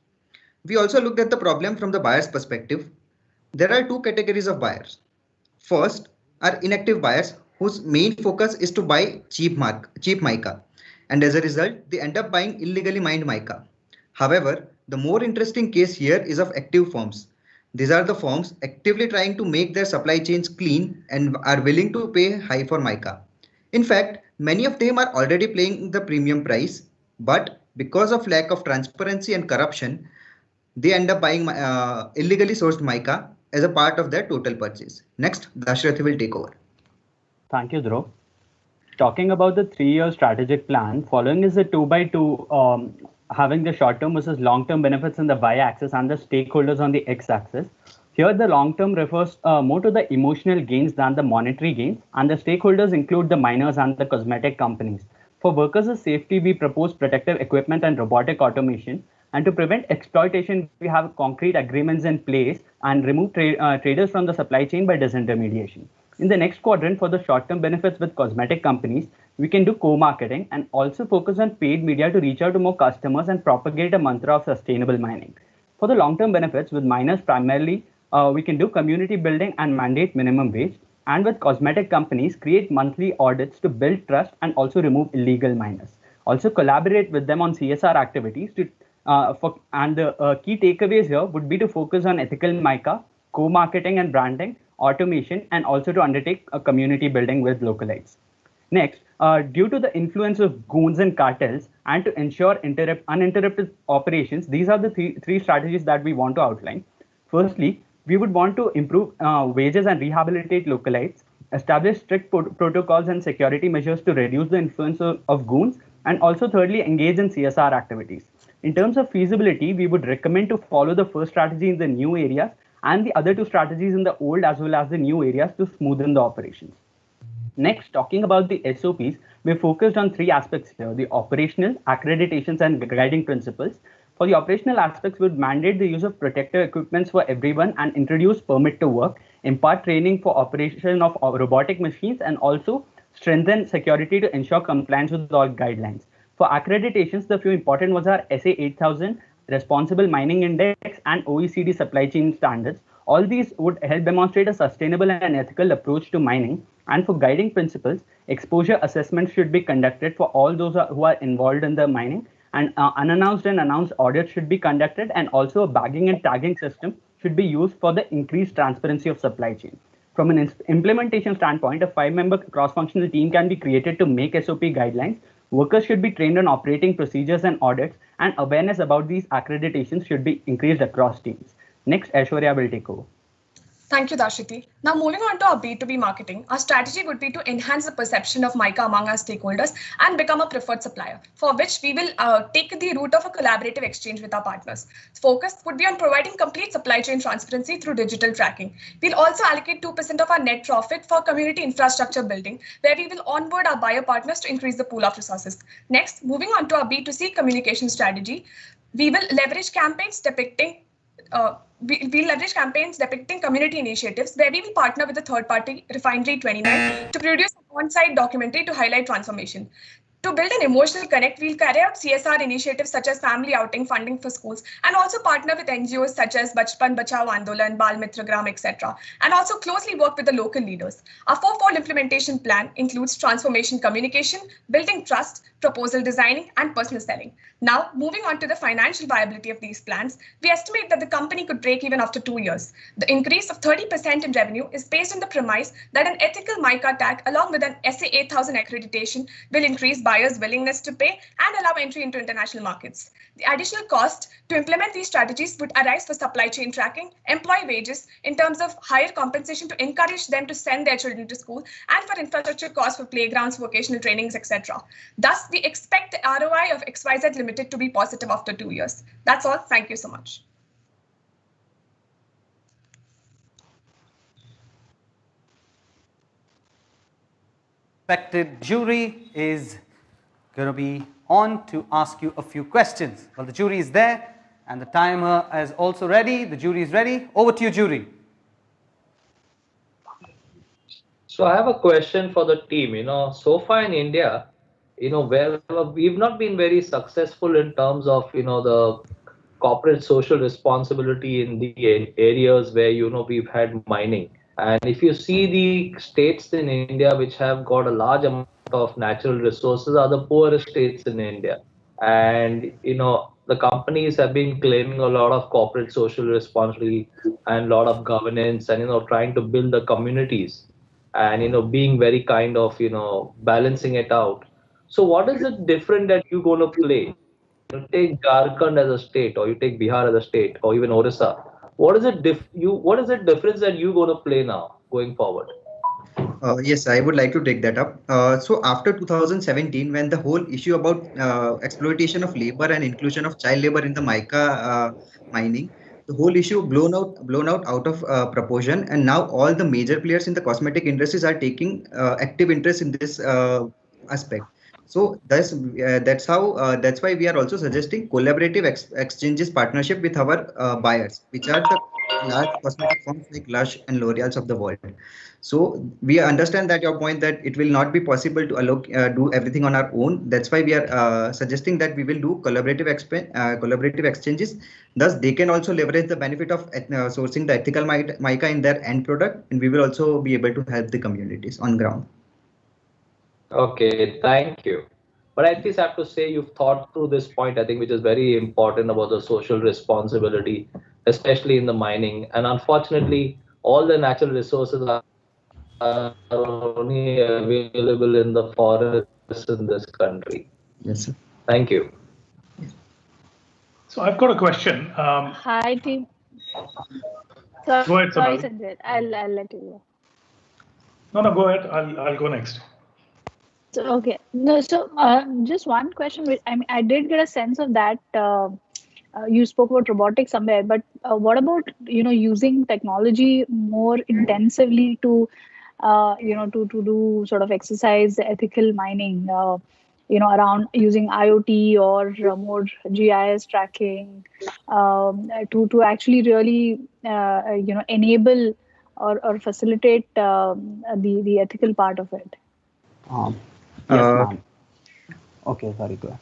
We also looked at the problem from the buyer's perspective. There are two categories of buyers. First are inactive buyers whose main focus is to buy cheap mica, and as a result, they end up buying illegally mined mica. However, the more interesting case here is of active firms. These are the firms actively trying to make their supply chains clean and are willing to pay high for mica. In fact, many of them are already paying the premium price, but because of lack of transparency and corruption, they end up buying illegally sourced mica as a part of their total purchase. Next, Dashrathi will take over. Thank you, Dhruv. Talking about the 3-year strategic plan, following is a 2x2, having the short-term versus long-term benefits in the y-axis and the stakeholders on the x-axis. Here, the long-term refers more to the emotional gains than the monetary gains, and the stakeholders include the miners and the cosmetic companies. For workers' safety, we propose protective equipment and robotic automation. And to prevent exploitation, we have concrete agreements in place and remove traders from the supply chain by disintermediation. In the next quadrant, for the short-term benefits with cosmetic companies, we can do co-marketing and also focus on paid media to reach out to more customers and propagate a mantra of sustainable mining. For the long-term benefits with miners primarily, we can do community building and mandate minimum wage. And with cosmetic companies, create monthly audits to build trust and also remove illegal miners. Also collaborate with them on CSR activities to the key takeaways here would be to focus on ethical mica, co-marketing and branding, automation, and also to undertake a community building with localites. Next, due to the influence of goons and cartels and to ensure uninterrupted operations, these are the three strategies that we want to outline. Firstly, we would want to improve wages and rehabilitate localites, establish strict protocols and security measures to reduce the influence of goons, and also thirdly, engage in CSR activities. In terms of feasibility, we would recommend to follow the first strategy in the new areas and the other two strategies in the old as well as the new areas to smoothen the operations. Next, talking about the SOPs, we're focused on three aspects here: the operational, accreditations, and guiding principles. For the operational aspects, we would mandate the use of protective equipments for everyone and introduce permit to work, impart training for operation of robotic machines, and also strengthen security to ensure compliance with all guidelines. For accreditations, the few important ones are SA 8000, Responsible Mining Index, and OECD Supply Chain Standards. All these would help demonstrate a sustainable and ethical approach to mining. And for guiding principles, exposure assessments should be conducted for all those who are involved in the mining, and unannounced and announced audits should be conducted, and also a bagging and tagging system should be used for the increased transparency of supply chain. From an implementation standpoint, a 5-member cross-functional team can be created to make SOP guidelines. Workers should be trained on operating procedures and audits, and awareness about these accreditations should be increased across teams. Next, Aishwarya will take over. Thank you, Dashrathi. Now, moving on to our B2B marketing, our strategy would be to enhance the perception of mica among our stakeholders and become a preferred supplier, for which we will take the route of a collaborative exchange with our partners. Focus would be on providing complete supply chain transparency through digital tracking. We'll also allocate 2% of our net profit for community infrastructure building, where we will onboard our buyer partners to increase the pool of resources. Next, moving on to our B2C communication strategy, we will leverage campaigns depicting community initiatives, where we will partner with the third party Refinery 29 to produce an on-site documentary to highlight transformation. To build an emotional connect, we'll carry out CSR initiatives such as family outing funding for schools, and also partner with NGOs such as Bachpan Bachao Andolan, Bal Mitra Gram, etc., and also closely work with the local leaders. Our fourfold implementation plan includes transformation communication, building trust, proposal designing, and personal selling. Now, moving on to the financial viability of these plans, we estimate that the company could break even after 2 years. The increase of 30% in revenue is based on the premise that an ethical MICA tag along with an SA 8000 accreditation will increase buyers' willingness to pay and allow entry into international markets. The additional cost to implement these strategies would arise for supply chain tracking, employee wages in terms of higher compensation to encourage them to send their children to school, and for infrastructure costs for playgrounds, vocational trainings, etc. Thus, we expect the ROI of XYZ Limited to be positive after 2 years. That's all. Thank you so much. Respected jury is going to be on to ask you a few questions. Well, the jury is there and the timer is also ready. The jury is ready. Over to you, jury. So I have a question for the team. So far in India, where we've not been very successful in terms of, the corporate social responsibility in the areas where, we've had mining. And if you see the states in India which have got a large amount of natural resources are the poorest states in India. And, the companies have been claiming a lot of corporate social responsibility and a lot of governance and, trying to build the communities and, being very kind of, balancing it out. So what is it different that you're going to play? Take Jharkhand as a state, or you take Bihar as a state, or even Orissa. What is it difference that you're going to play now going forward? Yes, I would like to take that up. So after 2017, when the whole issue about exploitation of labor and inclusion of child labor in the mica mining, the whole issue blown out of proportion, and now all the major players in the cosmetic industries are taking active interest in this aspect. So that's why we are also suggesting collaborative exchanges partnership with our buyers, which are the large cosmetic firms like Lush and L'Oreal's of the world. So we understand that your point that it will not be possible to do everything on our own. That's why we are suggesting that we will do collaborative exchanges. Thus, they can also leverage the benefit of sourcing the ethical mica in their end product, and we will also be able to help the communities on ground. Okay, thank you. But I at least have to say you've thought through this point, I think, which is very important about the social responsibility, especially in the mining. And unfortunately, all the natural resources are only available in the forests in this country. Yes, sir. Thank you. So I've got a question. Hi, team. Go ahead, Sorry, Sonali. Sanjay. I'll let you go. No, go ahead. I'll go next. So, okay. No, so just one question. I did get a sense of that. You spoke about robotics somewhere, but what about using technology more intensively to to do sort of exercise ethical mining? Around using IoT or more GIS tracking to actually really enable or facilitate the ethical part of it. Yes, ma'am. Okay, very good.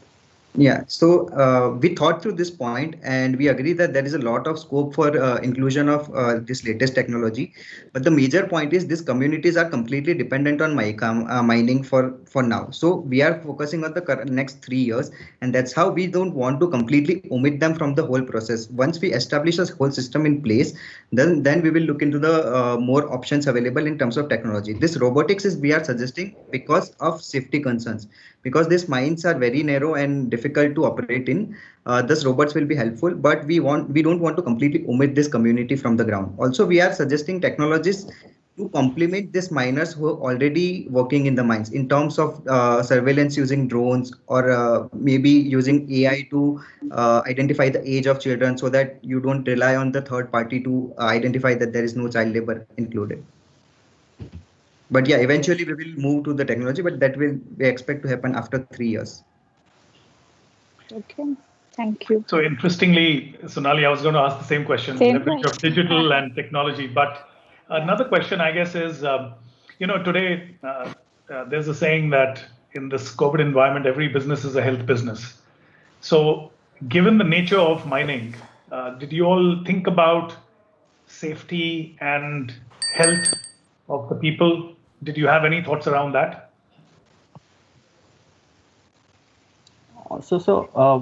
Yeah, so we thought through this point and we agree that there is a lot of scope for inclusion of this latest technology. But the major point is these communities are completely dependent on mining for now. So we are focusing on the next 3 years, and that's how we don't want to completely omit them from the whole process. Once we establish a whole system in place, then we will look into the more options available in terms of technology. This robotics is we are suggesting because of safety concerns, because these mines are very narrow and difficult to operate in. Thus robots will be helpful, but we don't want to completely omit this community from the ground. Also, we are suggesting technologies to complement these miners who are already working in the mines in terms of surveillance using drones, or maybe using AI to identify the age of children, so that you don't rely on the third party to identify that there is no child labor included. But yeah, eventually we will move to the technology, but that we expect to happen after 3 years. Okay, thank you. So interestingly, Sonali, I was going to ask the same question, leverage of digital and technology. But another question, I guess, is, today there's a saying that in this COVID environment, every business is a health business. So, given the nature of mining, did you all think about safety and health of the people? Did you have any thoughts around that?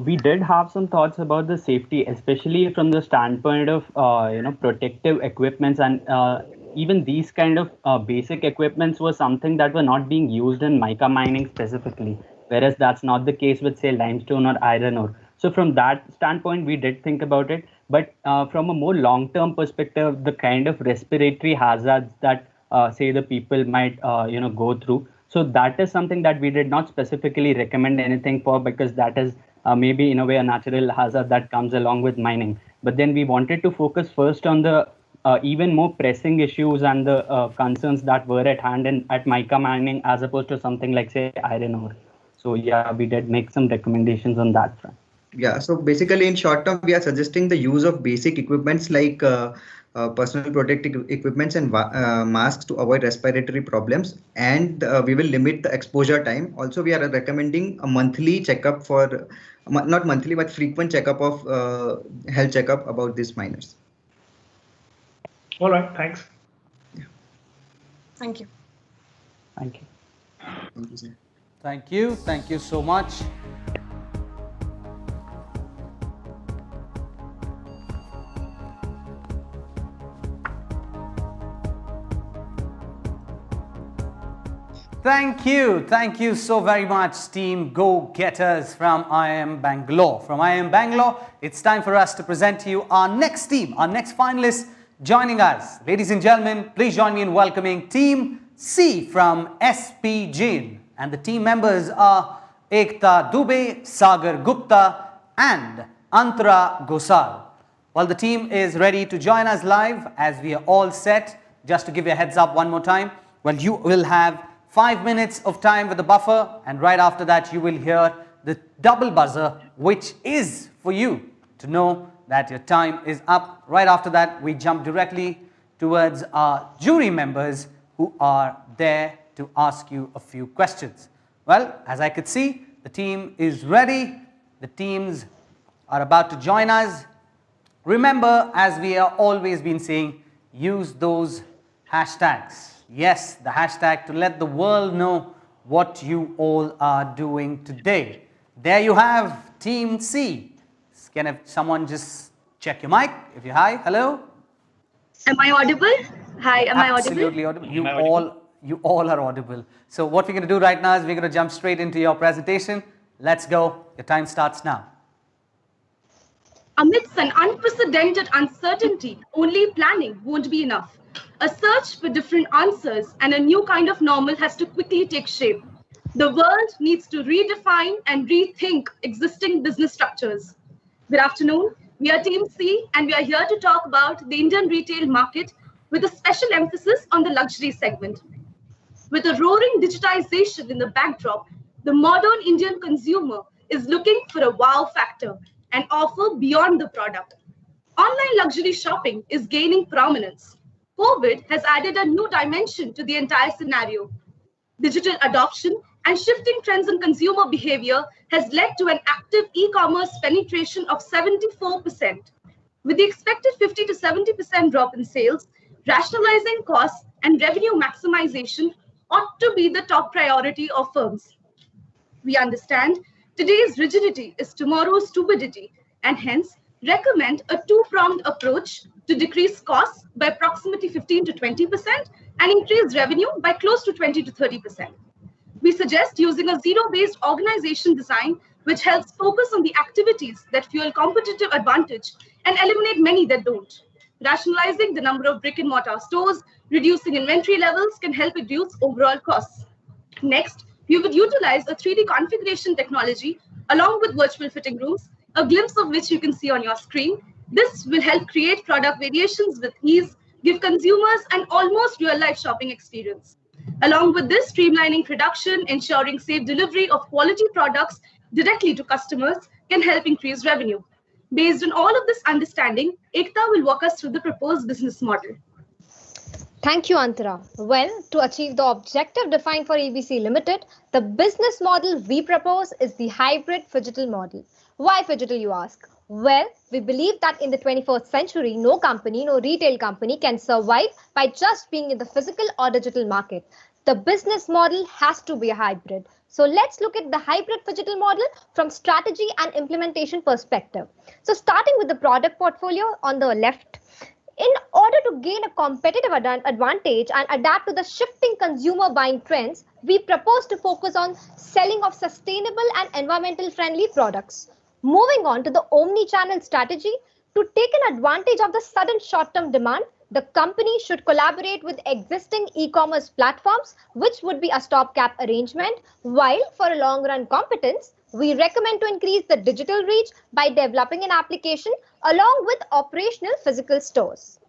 We did have some thoughts about the safety, especially from the standpoint of protective equipments, and even these kind of basic equipments were something that were not being used in mica mining specifically, whereas that's not the case with say limestone or iron ore. So from that standpoint, we did think about it, but from a more long-term perspective, the kind of respiratory hazards that say the people might go through. So that is something that we did not specifically recommend anything for, because that is maybe in a way a natural hazard that comes along with mining. But then we wanted to focus first on the even more pressing issues and the concerns that were at hand at mica mining, as opposed to something like say iron ore. So yeah, we did make some recommendations on that front. Yeah, so basically in short term, we are suggesting the use of basic equipments like personal protective equipments and masks to avoid respiratory problems, and we will limit the exposure time. Also, we are recommending a monthly checkup for, not monthly, but frequent checkup of health checkup about these miners. All right, thanks. Thank you. Thank you. Thank you, sir. Thank you. Thank you so much. Thank you so very much, team go-getters from IIM Bangalore. From IIM Bangalore, it's time for us to present to you our next team, our next finalists joining us. Ladies and gentlemen, please join me in welcoming Team C from SP Jain. And the team members are Ekta Dubey, Sagar Gupta and Antara Gosal. Well, the team is ready to join us live as we are all set. Just to give you a heads up one more time, well, you will have 5 minutes of time with the buffer, and right after that you will hear the double buzzer, which is for you to know that your time is up. Right after that, we jump directly towards our jury members who are there to ask you a few questions. Well, as I could see, the team is ready. The teams are about to join us. Remember, as we have always been saying, use those hashtags. Yes, the hashtag to let the world know what you all are doing today. There you have Team C. Can someone just check your mic? If you're hi, hello? Am I audible? Hi, am I audible? Absolutely audible. You all are audible. So what we're going to do right now is we're going to jump straight into your presentation. Let's go. Your time starts now. Amidst an unprecedented uncertainty, only planning won't be enough. A search for different answers and a new kind of normal has to quickly take shape. The world needs to redefine and rethink existing business structures. Good afternoon. We are Team C and we are here to talk about the Indian retail market with a special emphasis on the luxury segment. With a roaring digitization in the backdrop, the modern Indian consumer is looking for a wow factor, an offer beyond the product. Online luxury shopping is gaining prominence. COVID has added a new dimension to the entire scenario. Digital adoption and shifting trends in consumer behavior has led to an active e-commerce penetration of 74%. With the expected 50 to 70% drop in sales, rationalizing costs and revenue maximization ought to be the top priority of firms. We understand today's rigidity is tomorrow's stupidity, and hence recommend a two-pronged approach to decrease costs by approximately 15 to 20% and increase revenue by close to 20 to 30%. We suggest using a zero-based organization design which helps focus on the activities that fuel competitive advantage and eliminate many that don't. Rationalizing the number of brick-and-mortar stores, reducing inventory levels can help reduce overall costs. Next, we would utilize a 3D configuration technology along with virtual fitting rooms, a glimpse of which you can see on your screen. This will help create product variations with ease, give consumers an almost real-life shopping experience. Along with this, streamlining production, ensuring safe delivery of quality products directly to customers can help increase revenue. Based on all of this understanding, Ekta will walk us through the proposed business model. Thank you, Antara. Well, to achieve the objective defined for ABC Limited, the business model we propose is the hybrid phygital model. Why phygital, you ask? Well, we believe that in the 21st century, no company, no retail company can survive by just being in the physical or digital market. The business model has to be a hybrid. So let's look at the hybrid phygital model from strategy and implementation perspective. So starting with the product portfolio on the left, in order to gain a competitive advantage and adapt to the shifting consumer buying trends, we propose to focus on selling of sustainable and environmental friendly products. Moving on to the omni-channel strategy, to take an advantage of the sudden short-term demand, the company should collaborate with existing e-commerce platforms, which would be a stopgap arrangement, while for a long-run competence, we recommend to increase the digital reach by developing an application along with operational physical stores.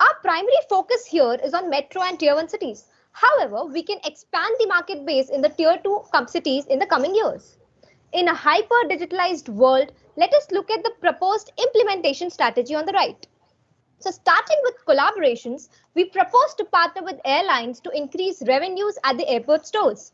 Our primary focus here is on metro and tier 1 cities. However, we can expand the market base in the tier 2 cities in the coming years. In a hyper-digitalized world, let us look at the proposed implementation strategy on the right. So starting with collaborations, we propose to partner with airlines to increase revenues at the airport stores.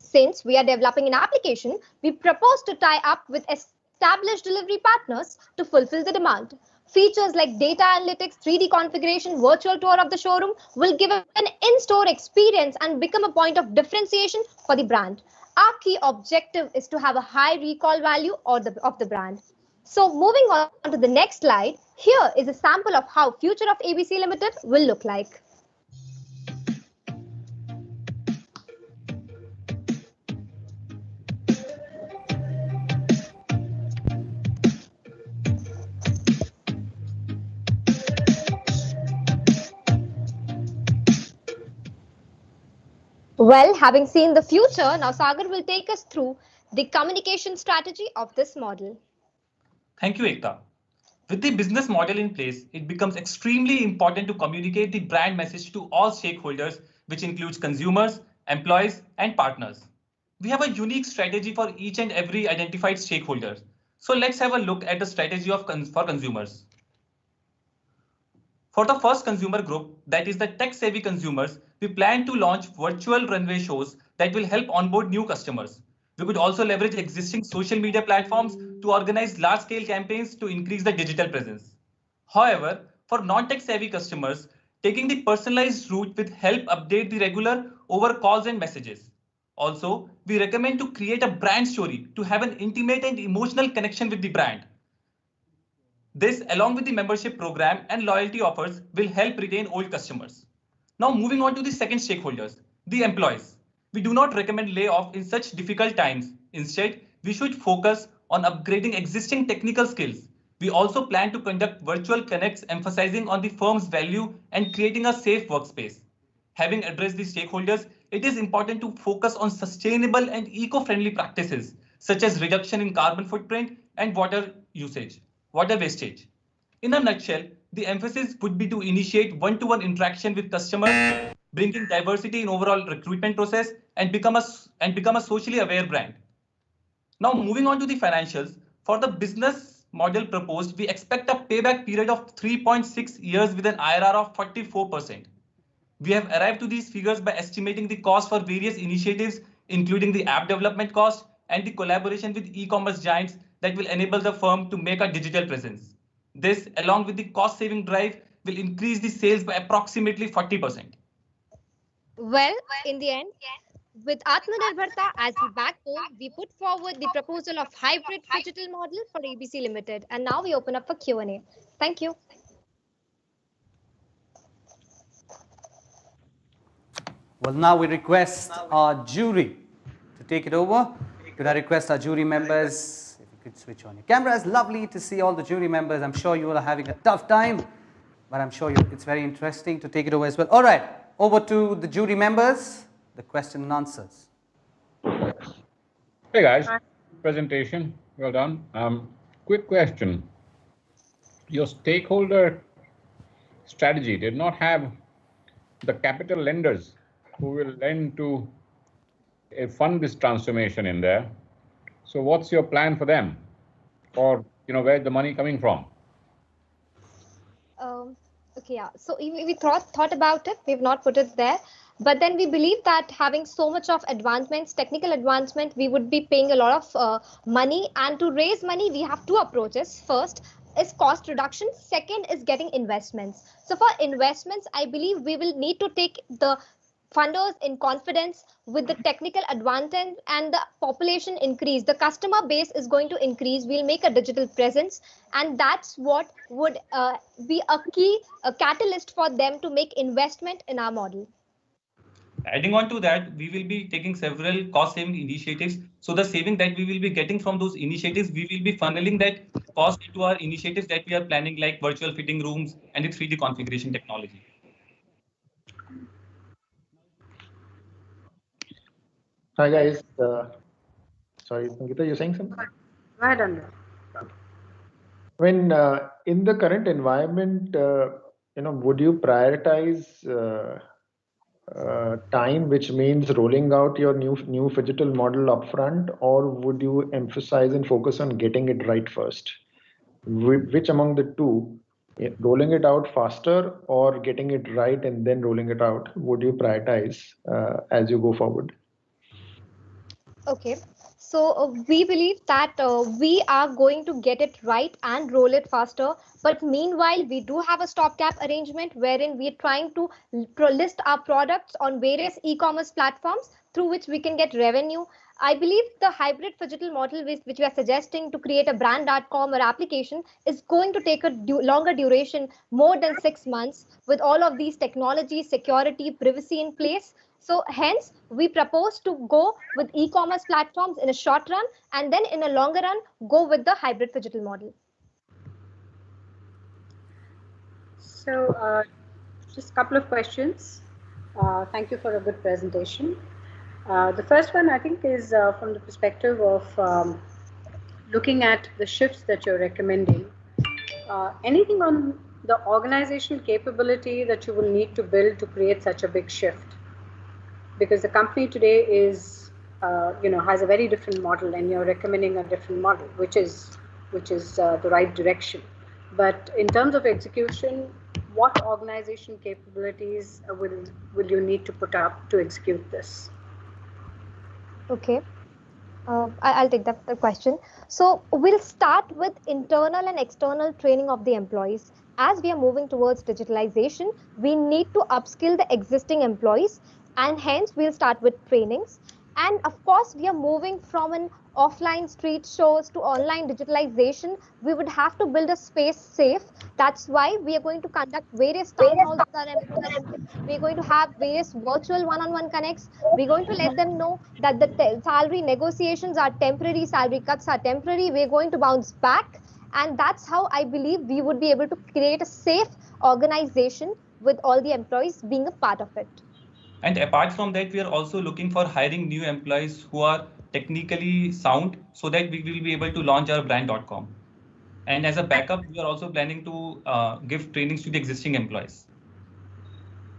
Since we are developing an application, we propose to tie up with established delivery partners to fulfill the demand. Features like data analytics, 3D configuration, virtual tour of the showroom will give an in-store experience and become a point of differentiation for the brand. Our key objective is to have a high recall value of the brand. So moving on to the next slide, here is a sample of how future of ABC Limited will look like. Well, having seen the future, now Sagar will take us through the communication strategy of this model. Thank you, Ekta. With the business model in place, it becomes extremely important to communicate the brand message to all stakeholders, which includes consumers, employees, and partners. We have a unique strategy for each and every identified stakeholder. So let's have a look at the strategy for consumers. For the first consumer group, that is the tech-savvy consumers, we plan to launch virtual runway shows that will help onboard new customers. We could also leverage existing social media platforms to organize large-scale campaigns to increase the digital presence. However, for non-tech savvy customers, taking the personalized route will help update the regular over calls and messages. Also, we recommend to create a brand story to have an intimate and emotional connection with the brand. This, along with the membership program and loyalty offers, will help retain old customers. Now moving on to the second stakeholders, the employees. We do not recommend layoff in such difficult times. Instead, we should focus on upgrading existing technical skills. We also plan to conduct virtual connects emphasizing on the firm's value and creating a safe workspace. Having addressed the stakeholders, it is important to focus on sustainable and eco-friendly practices, such as reduction in carbon footprint and water wastage. In a nutshell, the emphasis would be to initiate one-to-one interaction with customers, bringing diversity in overall recruitment process, and become a socially aware brand. Now, moving on to the financials, for the business model proposed, we expect a payback period of 3.6 years with an IRR of 44%. We have arrived to these figures by estimating the cost for various initiatives, including the app development cost and the collaboration with e-commerce giants that will enable the firm to make a digital presence. This, along with the cost-saving drive, will increase the sales by approximately 40%. Well, in the end, with Atmanirbharta as the backbone, we put forward the proposal of hybrid phygital model for ABC Limited. And now we open up for Q&A. Thank you. Well, now we request our jury to take it over. Could I request our jury members, if you could switch on your cameras. Lovely to see all the jury members. I'm sure you all are having a tough time, but I'm sure it's very interesting to take it over as well. All right, over to the jury members, the question and answers. Hey guys, presentation, well done. Quick question. Your stakeholder strategy did not have the capital lenders who will lend to fund this transformation in there. So what's your plan for them? Or, where's the money coming from? Okay, yeah. So we thought about it. We've not put it there. But then we believe that having so much of advancements, technical advancement, we would be paying a lot of money. And to raise money, we have two approaches. First is cost reduction. Second is getting investments. So for investments, I believe we will need to take the funders in confidence with the technical advantage and the population increase. The customer base is going to increase. We'll make a digital presence, and that's what would be a key a catalyst for them to make investment in our model. Adding on to that, we will be taking several cost saving initiatives. So the saving that we will be getting from those initiatives, we will be funneling that cost into our initiatives that we are planning, like virtual fitting rooms and the 3D configuration technology. Hi guys. Sorry, Sangeeta, you're saying something? Go ahead, Anurag. When in the current environment, would you prioritize time, which means rolling out your new phygital model upfront, or would you emphasize and focus on getting it right first? Which among the two, rolling it out faster or getting it right and then rolling it out, would you prioritize as you go forward? Okay, so we believe that we are going to get it right and roll it faster. But meanwhile, we do have a stopgap arrangement wherein we are trying to list our products on various e-commerce platforms through which we can get revenue. I believe the hybrid phygital model which we are suggesting to create a brand.com or application is going to take a longer duration, more than 6 months, with all of these technologies, security, privacy in place. So hence, we propose to go with e-commerce platforms in a short run, and then in a longer run, go with the hybrid phygital model. So just a couple of questions. Thank you for a good presentation. The first one, I think, is from the perspective of looking at the shifts that you're recommending. Anything on the organizational capability that you will need to build to create such a big shift? Because the company today is, has a very different model, and you're recommending a different model, which is the right direction. But in terms of execution, what organization capabilities will you need to put up to execute this? Okay. I'll take the question. So we'll start with internal and external training of the employees. As we are moving towards digitalization, we need to upskill the existing employees, and hence we'll start with trainings. And of course, we are moving from an offline street shows to online digitalization. We would have to build a space safe. That's why we are going to conduct various town halls with our employees. We're going to have various virtual one-on-one connects. We're going to let them know that the salary negotiations are temporary, salary cuts are temporary. We're going to bounce back. And that's how I believe we would be able to create a safe organization with all the employees being a part of it. And apart from that, we are also looking for hiring new employees who are technically sound so that we will be able to launch our brand.com. And as a backup, we are also planning to give trainings to the existing employees.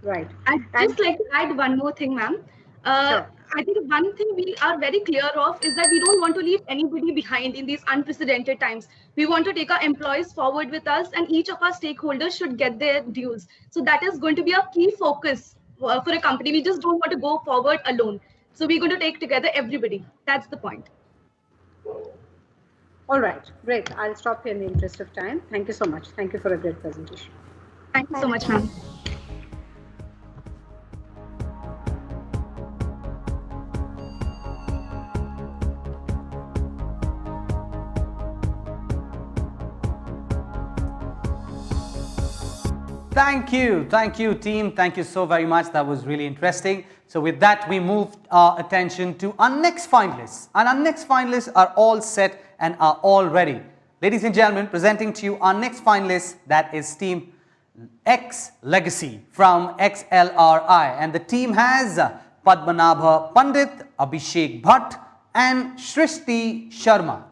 Right. I'd just like to add one more thing, ma'am. Sure. I think one thing we are very clear of is that we don't want to leave anybody behind in these unprecedented times. We want to take our employees forward with us, and each of our stakeholders should get their dues. So that is going to be a key focus for a company. We just don't want to go forward alone. So we're going to take together everybody. That's the point. All right, great. I'll stop here in the interest of time. Thank you so much. Thank you for a great presentation. Thank you so much, ma'am. Thank you team, thank you so very much. That was really interesting. So with that, we moved our attention to our next finalists, and our next finalists are all set and are all ready. Ladies and gentlemen, presenting to you our next finalist, that is team X Legacy from XLRI, and the team has Padmanabha Pandit, Abhishek Bhatt and Shrishti Sharma.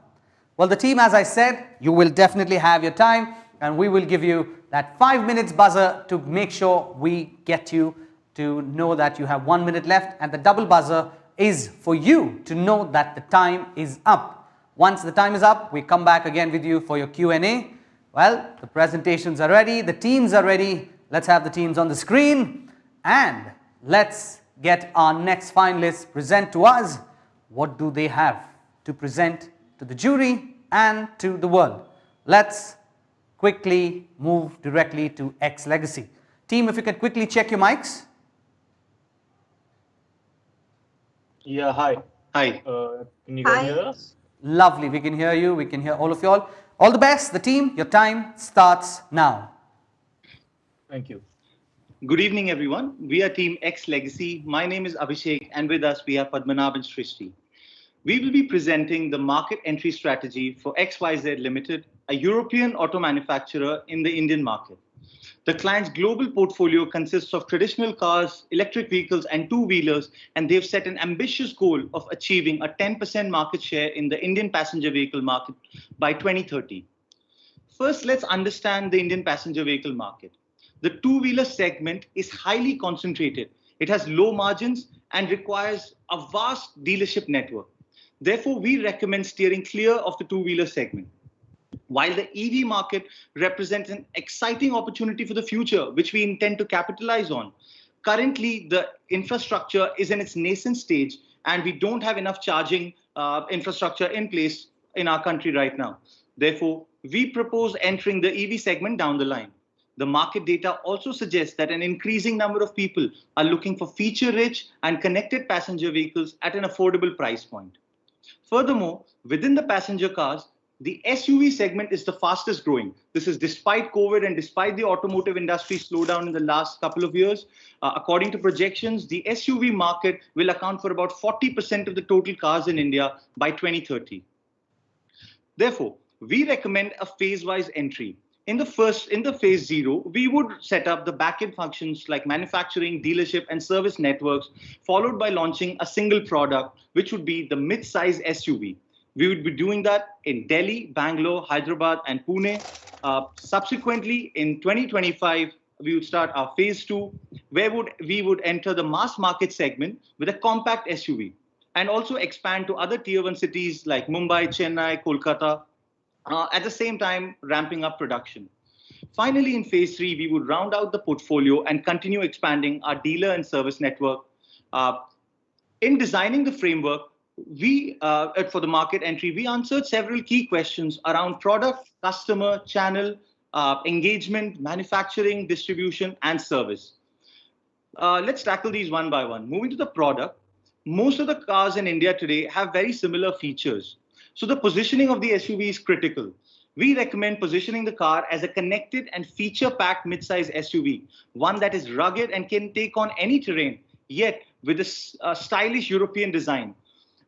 Well, the team, as I said, you will definitely have your time, and we will give you that 5 minutes buzzer to make sure we get you to know that you have 1 minute left, and the double buzzer is for you to know that the time is up. Once the time is up, we come back again with you for your Q&A. Well, the presentations are ready, the teams are ready, Let's have the teams on the screen and let's get our next finalists present to us. What do they have to present to the jury and to the world? Let's quickly move directly to X Legacy. Team, if you could quickly check your mics. Yeah, hi. Hi. Can you guys hear us? Lovely, we can hear you, we can hear all of you all. All the best, the team, your time starts now. Thank you. Good evening, everyone. We are Team X Legacy. My name is Abhishek, and with us we have Padmanabh and Srishti. We will be presenting the market entry strategy for XYZ Limited, a European auto manufacturer in the Indian market. The client's global portfolio consists of traditional cars, electric vehicles, and two-wheelers, and they've set an ambitious goal of achieving a 10% market share in the Indian passenger vehicle market by 2030. First, let's understand the Indian passenger vehicle market. The two-wheeler segment is highly concentrated. It has low margins and requires a vast dealership network. Therefore, we recommend steering clear of the two-wheeler segment. While the EV market represents an exciting opportunity for the future, which we intend to capitalize on, currently the infrastructure is in its nascent stage and we don't have enough charging infrastructure in place in our country right now. Therefore, we propose entering the EV segment down the line. The market data also suggests that an increasing number of people are looking for feature-rich and connected passenger vehicles at an affordable price point. Furthermore, within the passenger cars, the SUV segment is the fastest growing. This is despite COVID and despite the automotive industry slowdown in the last couple of years. According to projections, the SUV market will account for about 40% of the total cars in India by 2030. Therefore, we recommend a phase-wise entry. In the phase 0, we would set up the backend functions like manufacturing, dealership, and service networks, followed by launching a single product, which would be the mid-size SUV. We would be doing that in Delhi, Bangalore, Hyderabad, and Pune. Subsequently, in 2025, we would start our phase 2, where we would enter the mass market segment with a compact SUV, and also expand to other tier 1 cities like Mumbai, Chennai, Kolkata, at the same time ramping up production. Finally, in phase 3, we would round out the portfolio and continue expanding our dealer and service network. In designing the framework, for the market entry, we answered several key questions around product, customer, channel, engagement, manufacturing, distribution, and service. Let's tackle these one by one. Moving to the product, most of the cars in India today have very similar features. So the positioning of the SUV is critical. We recommend positioning the car as a connected and feature-packed mid-size SUV, one that is rugged and can take on any terrain, yet with a stylish European design.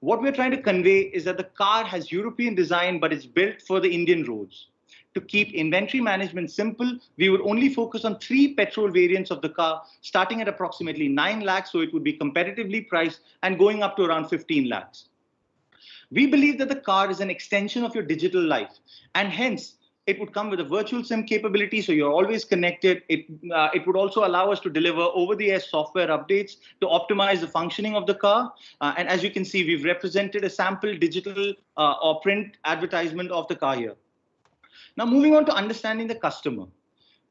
What we're trying to convey is that the car has European design, but it's built for the Indian roads. To keep inventory management simple, we would only focus on 3 petrol variants of the car, starting at approximately 9 lakhs, so it would be competitively priced, and going up to around 15 lakhs. We believe that the car is an extension of your digital life, and hence it would come with a virtual SIM capability, so you're always connected. It would also allow us to deliver over-the-air software updates to optimize the functioning of the car. And as you can see, we've represented a sample digital or print advertisement of the car here. Now, moving on to understanding the customer.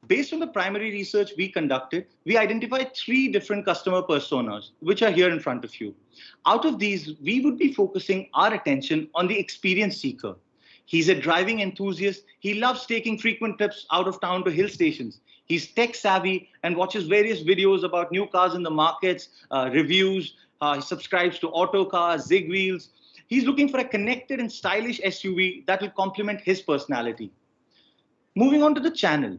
Based on the primary research we conducted, we identified 3 different customer personas, which are here in front of you. Out of these, we would be focusing our attention on the experience seeker. He's a driving enthusiast. He loves taking frequent trips out of town to hill stations. He's tech savvy and watches various videos about new cars in the markets, reviews. He subscribes to Autocar, Zig Wheels. He's looking for a connected and stylish SUV that will complement his personality. Moving on to the channel.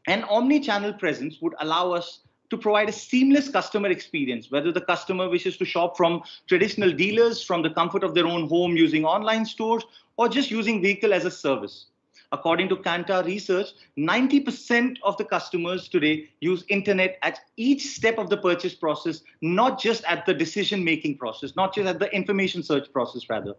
An omni-channel presence would allow us to provide a seamless customer experience, whether the customer wishes to shop from traditional dealers, from the comfort of their own home using online stores, or just using vehicle as a service. According to Kantar research, 90% of the customers today use internet at each step of the purchase process, not just at the decision-making process, not just at the information search process, rather.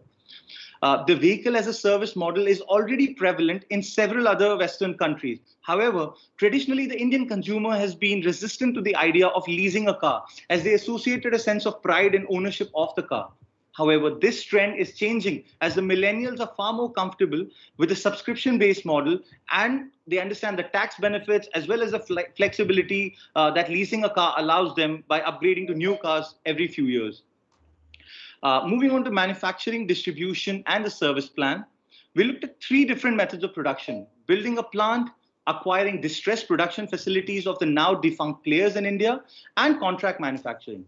The vehicle as a service model is already prevalent in several other Western countries. However, traditionally, the Indian consumer has been resistant to the idea of leasing a car, as they associated a sense of pride and ownership of the car. However, this trend is changing as the millennials are far more comfortable with a subscription-based model, and they understand the tax benefits as well as the flexibility that leasing a car allows them by upgrading to new cars every few years. Moving on to manufacturing, distribution, and the service plan, we looked at 3 different methods of production: building a plant, acquiring distressed production facilities of the now defunct players in India, and contract manufacturing.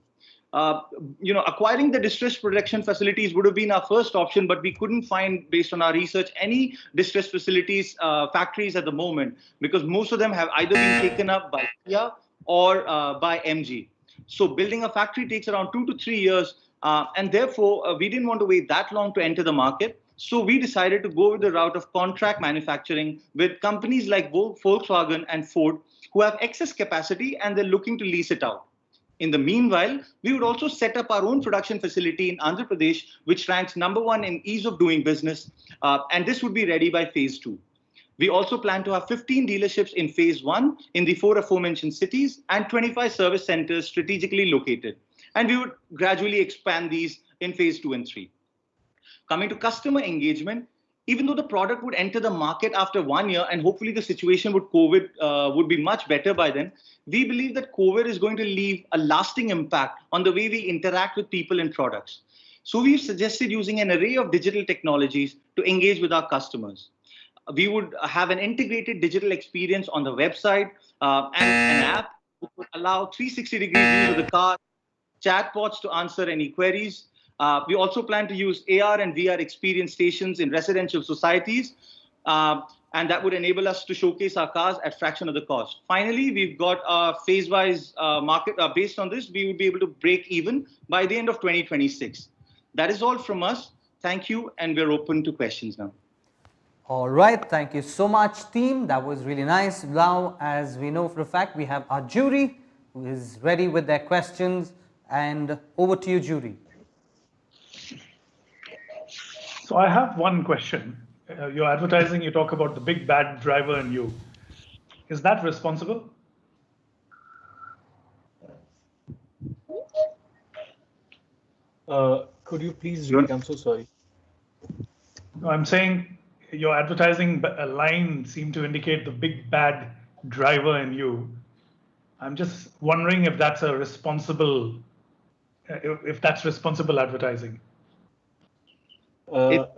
Acquiring the distressed production facilities would have been our first option, but we couldn't find, based on our research, any distressed facilities, factories at the moment, because most of them have either been taken up by Kia or by MG. So building a factory takes around 2 to 3 years, and therefore we didn't want to wait that long to enter the market. So we decided to go with the route of contract manufacturing with companies like Volkswagen and Ford, who have excess capacity and they're looking to lease it out. In the meanwhile, we would also set up our own production facility in Andhra Pradesh, which ranks #1 in ease of doing business, and this would be ready by phase 2. We also plan to have 15 dealerships in phase 1 in the 4 aforementioned cities and 25 service centers strategically located. And we would gradually expand these in phase 2 and 3. Coming to customer engagement, even though the product would enter the market after 1 year and hopefully the situation with COVID would be much better by then, we believe that COVID is going to leave a lasting impact on the way we interact with people and products. So we've suggested using an array of digital technologies to engage with our customers. We would have an integrated digital experience on the website and an app which would allow 360-degree views of the car, chatbots to answer any queries. We also plan to use AR and VR experience stations in residential societies, and that would enable us to showcase our cars at fraction of the cost. Finally, we've got a phase-wise market. Based on this, we will be able to break even by the end of 2026. That is all from us. Thank you, and we're open to questions now. All right, thank you so much, team. That was really nice. Now, as we know for a fact, we have our jury who is ready with their questions. And over to you, jury. So I have one question. Your advertising, you talk about the big bad driver in you. Is that responsible? Could you please read? I'm so sorry. No, I'm saying your advertising line seemed to indicate the big bad driver in you. I'm just wondering if that's a responsible, if that's responsible advertising. Do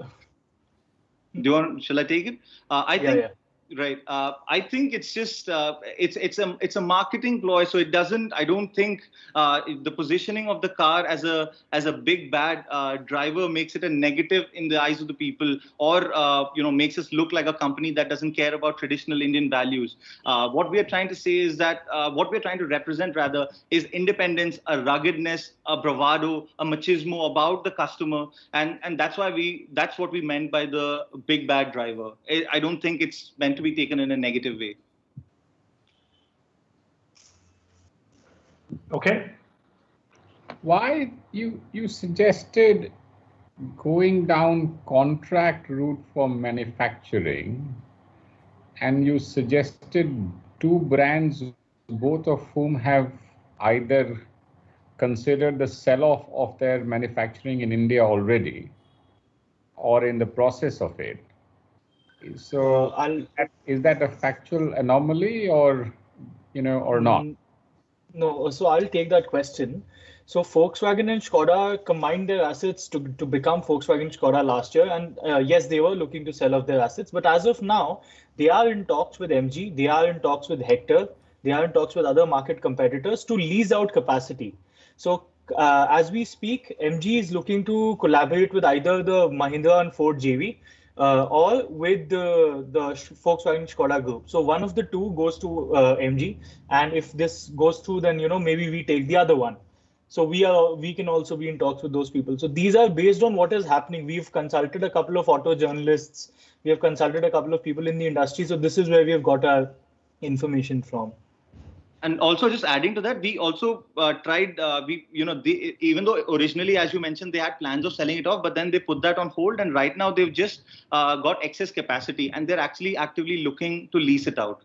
you want? Shall I take it? I think. Yeah. Right. I think it's just it's a marketing ploy. So it doesn't. I don't think the positioning of the car as a big bad driver makes it a negative in the eyes of the people, or makes us look like a company that doesn't care about traditional Indian values. What we are trying to say is that what we are trying to represent rather is independence, a ruggedness, a bravado, a machismo about the customer, and that's what we meant by the big bad driver. I don't think it's meant to be taken in a negative way. Okay. Why you suggested going down contract route for manufacturing, and you suggested 2 brands, both of whom have either considered the sell-off of their manufacturing in India already or in the process of it. So is that a factual anomaly or not? No, so I'll take that question. So Volkswagen and Skoda combined their assets to become Volkswagen Skoda last year. And yes, they were looking to sell off their assets. But as of now, they are in talks with MG. They are in talks with Hector. They are in talks with other market competitors to lease out capacity. So as we speak, MG is looking to collaborate with either the Mahindra and Ford JV or with the Volkswagen Skoda group. So one of the 2 goes to MG, and if this goes through, then maybe we take the other one. So we can also be in talks with those people. So these are based on what is happening. We've consulted a couple of auto journalists. We have consulted a couple of people in the industry. So this is where we have got our information from. And also, just adding to that, we also tried. Even though originally, as you mentioned, they had plans of selling it off, but then they put that on hold. And right now, they've just got excess capacity, and they're actually actively looking to lease it out.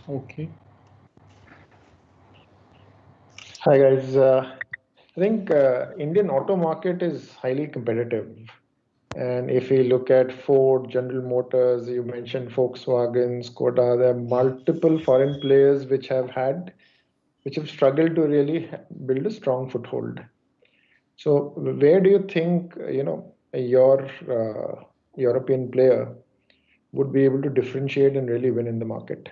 Okay. Hi guys. I think Indian auto market is highly competitive. And if we look at Ford, General Motors, you mentioned Volkswagen, Skoda, there are multiple foreign players which have struggled to really build a strong foothold. So where do you think, your European player would be able to differentiate and really win in the market?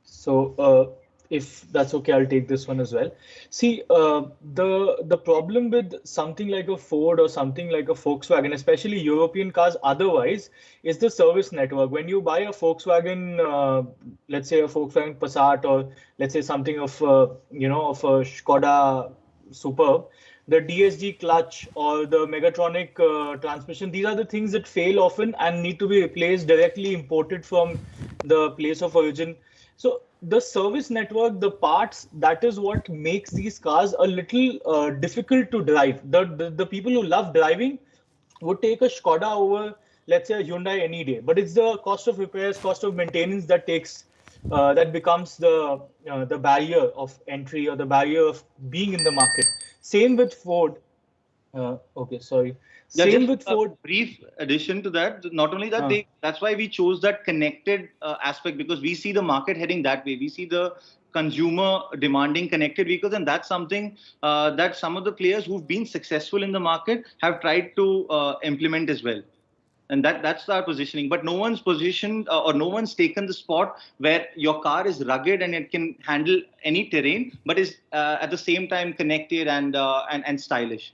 So, if that's okay, I'll take this one as well. See, the problem with something like a Ford or something like a Volkswagen, especially European cars, otherwise, is the service network. When you buy a Volkswagen, let's say a Volkswagen Passat, or let's say something of of a Skoda Superb, the DSG clutch or the Megatronic transmission, these are the things that fail often and need to be replaced directly imported from the place of origin. So the service network, the parts, that is what makes these cars a little difficult to drive. The people who love driving would take a Skoda over, let's say, a Hyundai any day. But it's the cost of repairs, cost of maintenance that becomes the barrier of entry or the barrier of being in the market. Same with Ford. Okay, sorry. Yeah, Same just with a Ford. brief addition to that. Not only that, that's why we chose that connected aspect, because we see the market heading that way. We see the consumer demanding connected vehicles, and that's something that some of the players who've been successful in the market have tried to implement as well. And that's our positioning. But no one's positioned or no one's taken the spot where your car is rugged and it can handle any terrain, but is at the same time connected and stylish.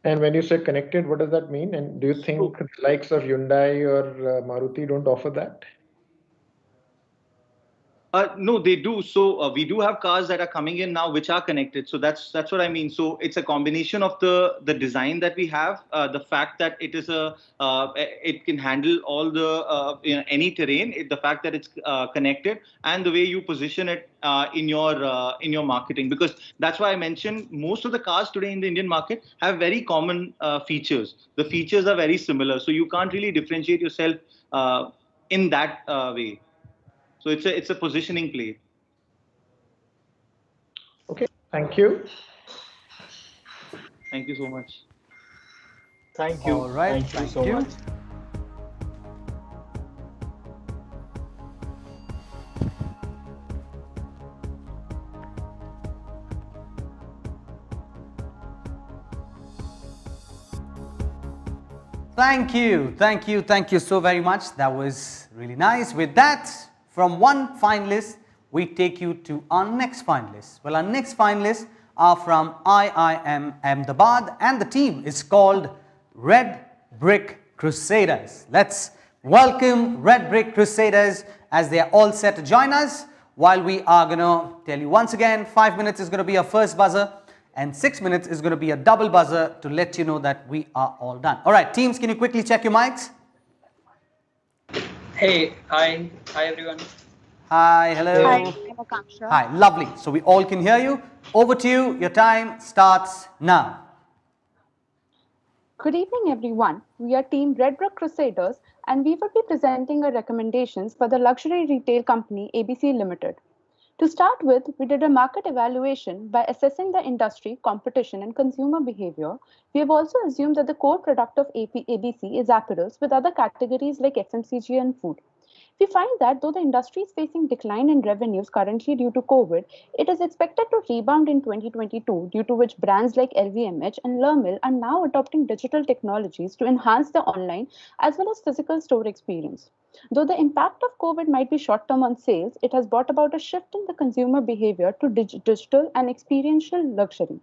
And when you say connected, what does that mean? And do you think the likes of Hyundai or Maruti don't offer that? No, they do. So we do have cars that are coming in now which are connected. So that's what I mean. So it's a combination of the design that we have, the fact that it can handle all the any terrain, the fact that it's connected, and the way you position it in your marketing. Because that's why I mentioned most of the cars today in the Indian market have very common features. The features are very similar, so you can't really differentiate yourself in that way. So it's a positioning play. Okay, thank you. Thank you so much. Thank you. All right, Thank you so much. Thank you so very much. That was really nice. With that, from one finalist, we take you to our next finalist. Well, our next finalists are from IIM Ahmedabad, and the team is called Red Brick Crusaders. Let's welcome Red Brick Crusaders as they are all set to join us. While we are going to tell you once again, 5 minutes is going to be our first buzzer, and 6 minutes is going to be a double buzzer to let you know that we are all done. All right, teams, can you quickly check your mics? Hey, hi everyone. Hi, hello. Hi, I'm Akanksha. Hi, lovely. So we all can hear you. Over to you. Your time starts now. Good evening, everyone. We are Team Red Brick Crusaders, and we will be presenting our recommendations for the luxury retail company ABC Limited. To start with, we did a market evaluation by assessing the industry, competition, and consumer behavior. We have also assumed that the core product of ABC is apparels, with other categories like FMCG and food. We find that though the industry is facing decline in revenues currently due to COVID, it is expected to rebound in 2022, due to which brands like LVMH and Lermil are now adopting digital technologies to enhance the online as well as physical store experience. Though the impact of COVID might be short term on sales, it has brought about a shift in the consumer behavior to digital and experiential luxury.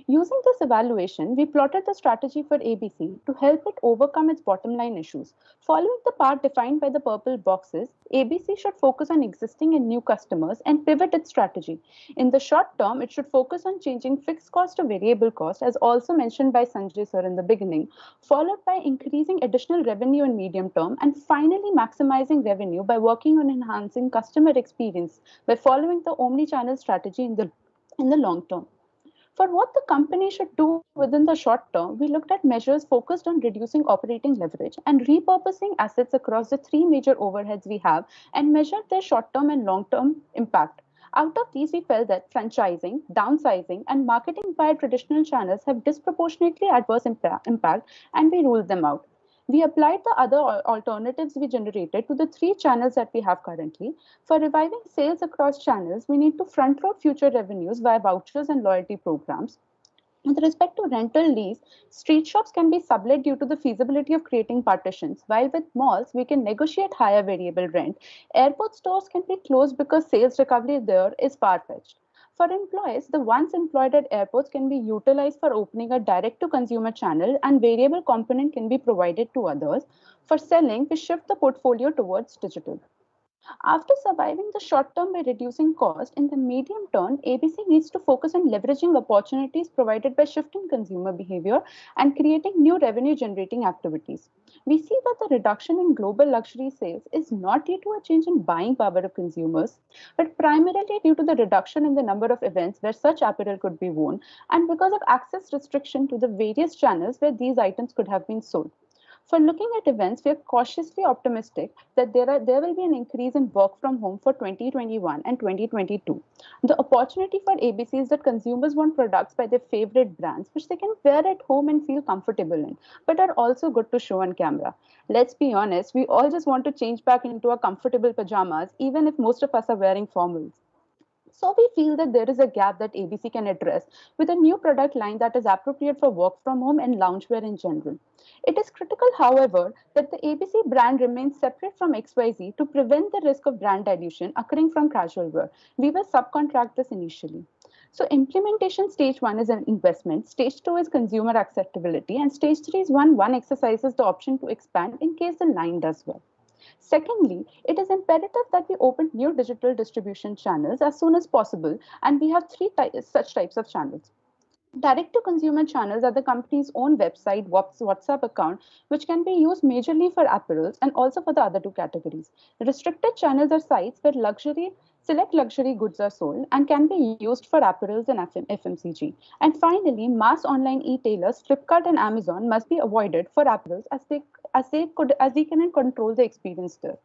Using this evaluation, we plotted the strategy for ABC to help it overcome its bottom line issues. Following the path defined by the purple boxes, ABC should focus on existing and new customers and pivot its strategy. In the short term, it should focus on changing fixed cost to variable cost, as also mentioned by Sanjay sir in the beginning, followed by increasing additional revenue in medium term, and finally maximizing revenue by working on enhancing customer experience by following the omni-channel strategy in the long term. For what the company should do within the short term, we looked at measures focused on reducing operating leverage and repurposing assets across the three major overheads we have and measured their short-term and long-term impact. Out of these, we felt that franchising, downsizing, and marketing via traditional channels have disproportionately adverse impact, and we ruled them out. We applied the other alternatives we generated to the three channels that we have currently. For reviving sales across channels, we need to front load future revenues via vouchers and loyalty programs. With respect to rental lease, street shops can be sublet due to the feasibility of creating partitions, while with malls, we can negotiate higher variable rent. Airport stores can be closed because sales recovery there is far-fetched. For employees, the ones employed at airports can be utilized for opening a direct-to-consumer channel and variable component can be provided to others. For selling, we shift the portfolio towards digital. After surviving the short term by reducing cost, in the medium term, ABC needs to focus on leveraging opportunities provided by shifting consumer behavior and creating new revenue generating activities. We see that the reduction in global luxury sales is not due to a change in buying power of consumers, but primarily due to the reduction in the number of events where such apparel could be worn and because of access restriction to the various channels where these items could have been sold. For looking at events, we are cautiously optimistic that there will be an increase in work from home for 2021 and 2022. The opportunity for ABC is that consumers want products by their favorite brands, which they can wear at home and feel comfortable in, but are also good to show on camera. Let's be honest, we all just want to change back into our comfortable pajamas, even if most of us are wearing formals. So we feel that there is a gap that ABC can address with a new product line that is appropriate for work from home and loungewear in general. It is critical, however, that the ABC brand remains separate from XYZ to prevent the risk of brand dilution occurring from casual wear. We will subcontract this initially. So implementation stage 1 is an investment, stage 2 is consumer acceptability, and stage 3 is one exercises the option to expand in case the line does well. Secondly, it is imperative that we open new digital distribution channels as soon as possible, and we have such types of channels. Direct to consumer channels are the company's own website, WhatsApp account, which can be used majorly for apparels and also for the other two categories. Restricted channels are sites where select luxury goods are sold and can be used for apparels and FMCG. And finally, mass online e-tailers, Flipkart and Amazon must be avoided for apparels as they cannot control the experience there.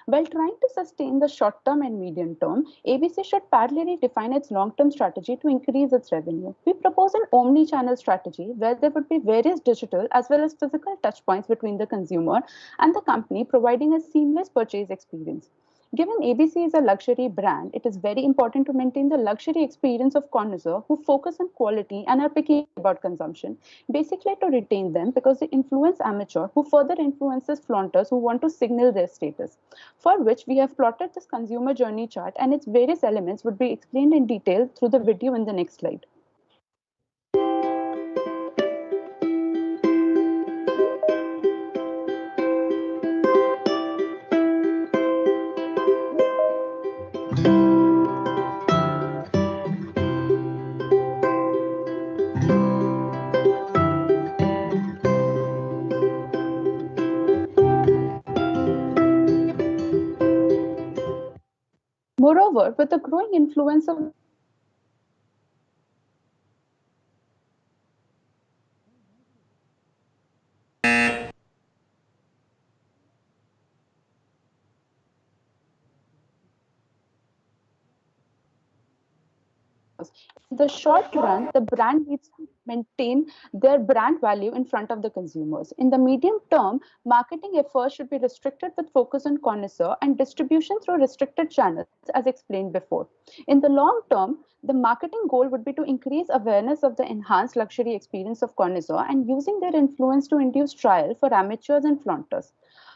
While trying to sustain the short term and medium term, ABC should parallelly define its long term strategy to increase its revenue. We propose an omni channel strategy where there would be various digital as well as physical touchpoints between the consumer and the company, providing a seamless purchase experience. Given ABC is a luxury brand, it is very important to maintain the luxury experience of connoisseurs who focus on quality and are picky about consumption, basically to retain them because they influence amateur who further influences flaunters who want to signal their status, for which we have plotted this consumer journey chart and its various elements would be explained in detail through the video in the next slide. Moreover, with the growing influence of in the short run, the brand needs to maintain their brand value in front of the consumers. In the medium term, marketing efforts should be restricted with focus on connoisseur and distribution through restricted channels, as explained before. In the long term, the marketing goal would be to increase awareness of the enhanced luxury experience of connoisseur and using their influence to induce trial for amateurs and flaunters.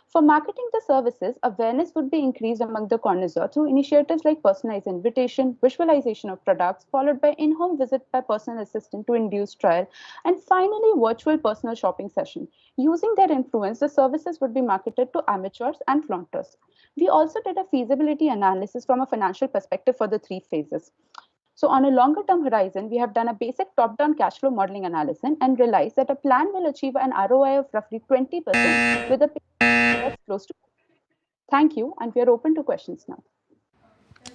For marketing the services, awareness would be increased among the connoisseur through initiatives like personalized invitation, visualization of products, followed by in-home visit by personal assistant to induce trial, and finally virtual personal shopping session. Using their influence, the services would be marketed to amateurs and flaunters. We also did a feasibility analysis from a financial perspective for the three phases. So on a longer term horizon, we have done a basic top-down cash flow modeling analysis and realized that a plan will achieve an ROI of roughly 20% with a payback close to. Thank you, and we are open to questions now.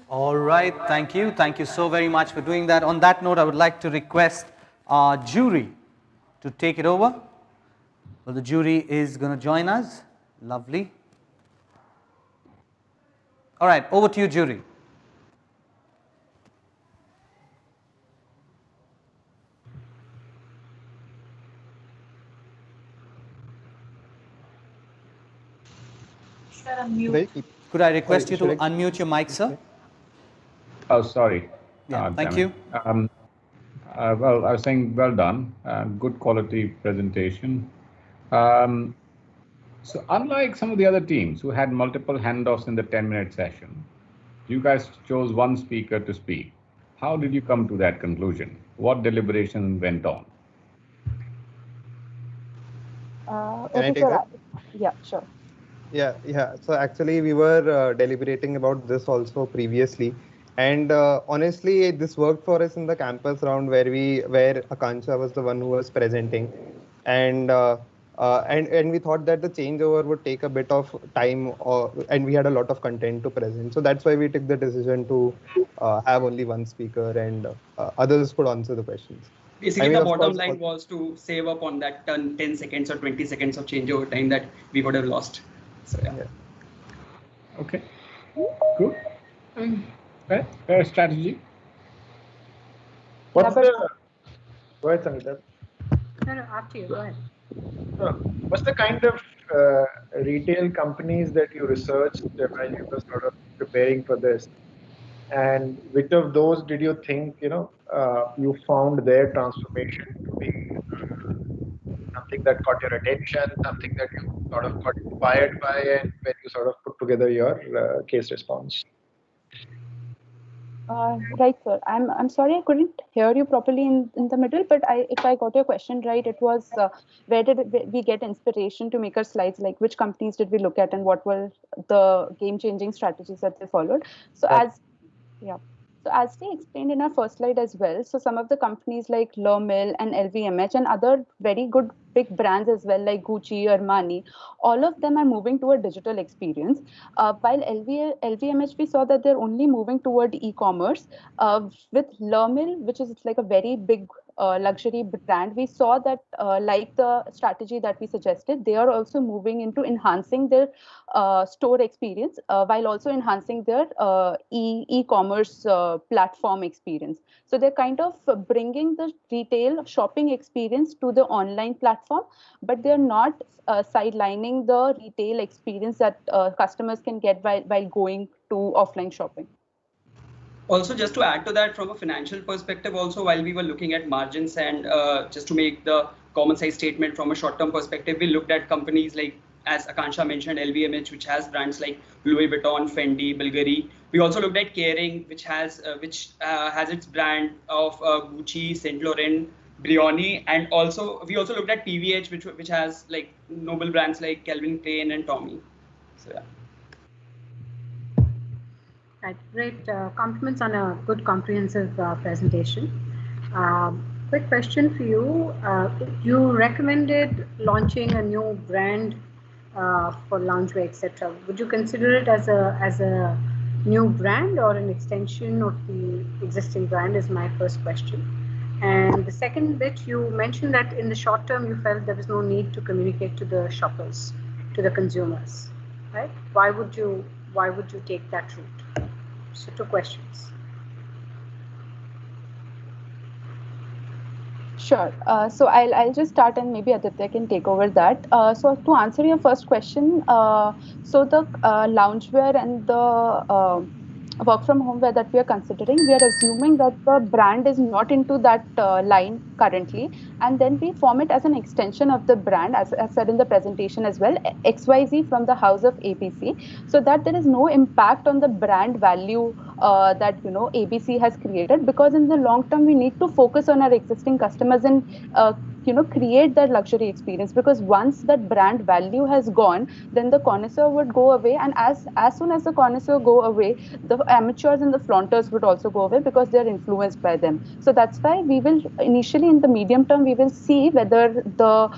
All right, thank you. Thank you so very much for doing that. On that note, I would like to request our jury to take it over. Well, the jury is going to join us. Lovely. All right, over to you, jury. Sir, unmute. Could I request you to unmute your mic, sir? Oh, sorry. Yeah, thank damn you. it. Well, I was saying, well done. Good quality presentation. So unlike some of the other teams who had multiple handoffs in the 10-minute session, you guys chose one speaker to speak. How did you come to that conclusion? What deliberation went on? Can I take that? Yeah, sure. Yeah. So actually, we were deliberating about this also previously, and honestly, this worked for us in the campus round where Akansha was the one who was presenting, and and we thought that the changeover would take a bit of time, and we had a lot of content to present. So that's why we took the decision to have only one speaker, and others could answer the questions. Basically, the bottom line was to save up on that 10 seconds or 20 seconds of changeover time that we would have lost. So, yeah. Okay. Good. Fair strategy. What's the... Go ahead, Sangeeta. No, after you. Go ahead. What's the kind of retail companies that you researched when you were sort of preparing for this? And which of those did you think, you found their transformation to be something that caught your attention, something that you sort of got inspired by, and when you sort of put together your case response? Right, sir. I'm sorry I couldn't hear you properly in the middle, but if I got your question right, it was where did we get inspiration to make our slides? Like which companies did we look at, and what were the game-changing strategies that they followed? So as we explained in our first slide as well, so some of the companies like L'Oreal and LVMH and other very good big brands as well, like Gucci, Armani, all of them are moving toward digital experience. While LVMH, we saw that they're only moving toward e-commerce. With L'Oreal, which is like a very big luxury brand, we saw that like the strategy that we suggested, they are also moving into enhancing their store experience while also enhancing their e-commerce platform experience. So they're kind of bringing the retail shopping experience to the online platform, but they're not sidelining the retail experience that customers can get while going to offline shopping. Also, just to add to that, from a financial perspective, also while we were looking at margins and just to make the common size statement from a short-term perspective, we looked at companies like, as Akansha mentioned, LVMH, which has brands like Louis Vuitton, Fendi, Bulgari. We also looked at Kering, which has its brand of Gucci, Saint Laurent, Brioni, and also we also looked at PVH, which has like noble brands like Calvin Klein and Tommy. So yeah. Right, great compliments on a good comprehensive presentation. Quick question for you. You recommended launching a new brand for loungewear, etc. Would you consider it as a new brand or an extension of the existing brand is my first question. And the second bit, you mentioned that in the short term, you felt there was no need to communicate to the shoppers, to the consumers, right? Why would you take that route? So 2 questions. Sure. So I'll just start and maybe Aditya can take over that. So to answer your first question, so the loungewear and the work from home wear that we are considering, we are assuming that the brand is not into that line currently, and then we form it as an extension of the brand, as said in the presentation as well, XYZ from the house of ABC, so that there is no impact on the brand value that ABC has created, because in the long term we need to focus on our existing customers and create that luxury experience, because once that brand value has gone, then the connoisseur would go away, and as soon as the connoisseur go away, the amateurs and the flaunters would also go away because they're influenced by them. So that's why we will initially, in the medium term, we will see whether the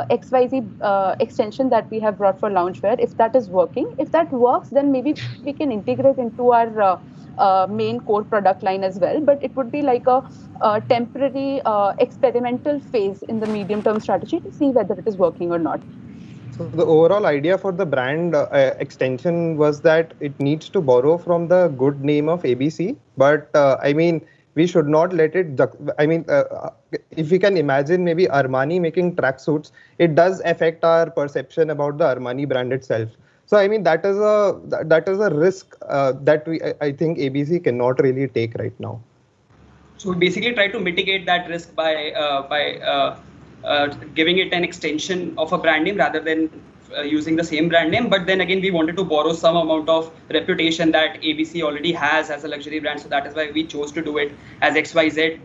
XYZ extension that we have brought for loungewear, if that is working. If that works, then maybe we can integrate into our main core product line as well. But it would be like a temporary experimental phase in the medium term strategy to see whether it is working or not. So the overall idea for the brand extension was that it needs to borrow from the good name of ABC, but I mean, we should not let it. I mean, if we can imagine maybe Armani making tracksuits, it does affect our perception about the Armani brand itself. So I mean, that is a risk that I think ABC cannot really take right now. So we basically try to mitigate that risk by giving it an extension of a brand name rather than using the same brand name. But then again, we wanted to borrow some amount of reputation that ABC already has as a luxury brand. So that is why we chose to do it as XYZ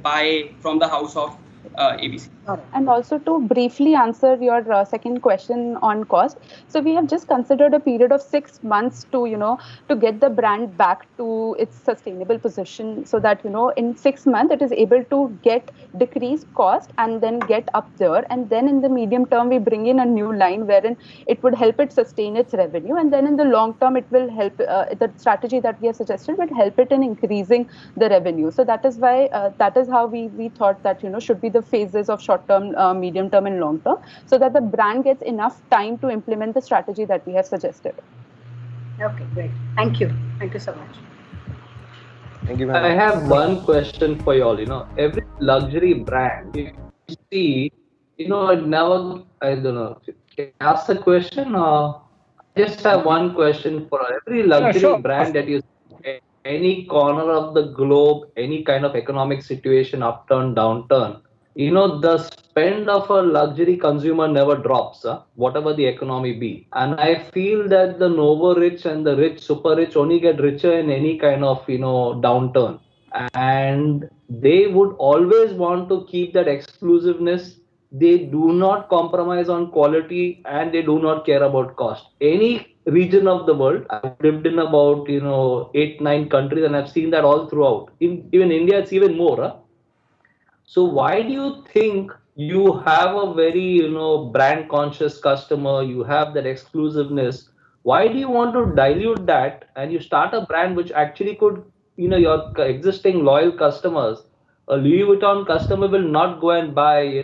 from the house of ABC. And also, to briefly answer your second question on cost, so we have just considered a period of 6 months to to get the brand back to its sustainable position, so that in 6 months it is able to get decreased cost and then get up there, and then in the medium term we bring in a new line wherein it would help it sustain its revenue, and then in the long term it will help the strategy that we have suggested will help it in increasing the revenue. So that is why that is how we thought that should be the phases of short term, medium term and long term, so that the brand gets enough time to implement the strategy that we have suggested. Okay, great. Thank you so much. Thank you, I have one question for you all. Every luxury brand, if you see, it never, I don't know, can I ask the question? I just have one question for every luxury sure. brand that you see, any corner of the globe, any kind of economic situation, upturn, downturn, the spend of a luxury consumer never drops, whatever the economy be. And I feel that the Novo rich and the rich, super rich only get richer in any kind of, downturn. And they would always want to keep that exclusiveness. They do not compromise on quality and they do not care about cost. Any region of the world, I've lived in about, 8, 9 countries and I've seen that all throughout. Even India, it's even more. So why do you think you have a very, brand conscious customer, you have that exclusiveness? Why do you want to dilute that and you start a brand which actually could, your existing loyal customers, a Louis Vuitton customer will not go and buy,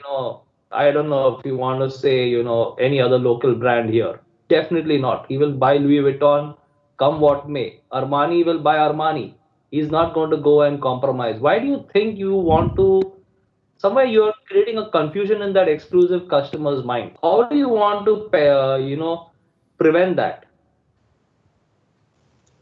I don't know if you want to say, any other local brand here. Definitely not. He will buy Louis Vuitton, come what may. Armani will buy Armani. He's not going to go and compromise. Why do you think you want to somewhere you're creating a confusion in that exclusive customer's mind? How do you want to prevent that?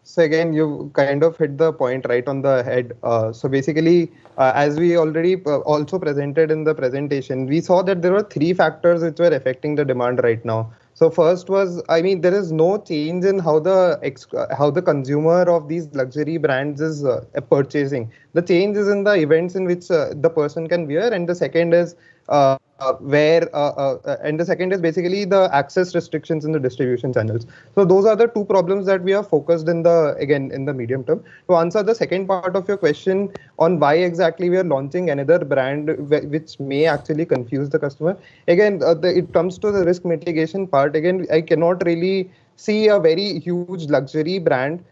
So again, you kind of hit the point right on the head. So basically, as we already also presented in the presentation, we saw that there were 3 factors which were affecting the demand right now. So first was, I mean, there is no change in how the consumer of these luxury brands is purchasing. The change is in the events in which the person can wear, and the second is and the second is basically the access restrictions in the distribution channels. So those are the 2 problems that we are focused in the medium term. To answer the second part of your question on why exactly we are launching another brand which may actually confuse the customer, again, it comes to the risk mitigation part. Again, I cannot really see a very huge luxury brand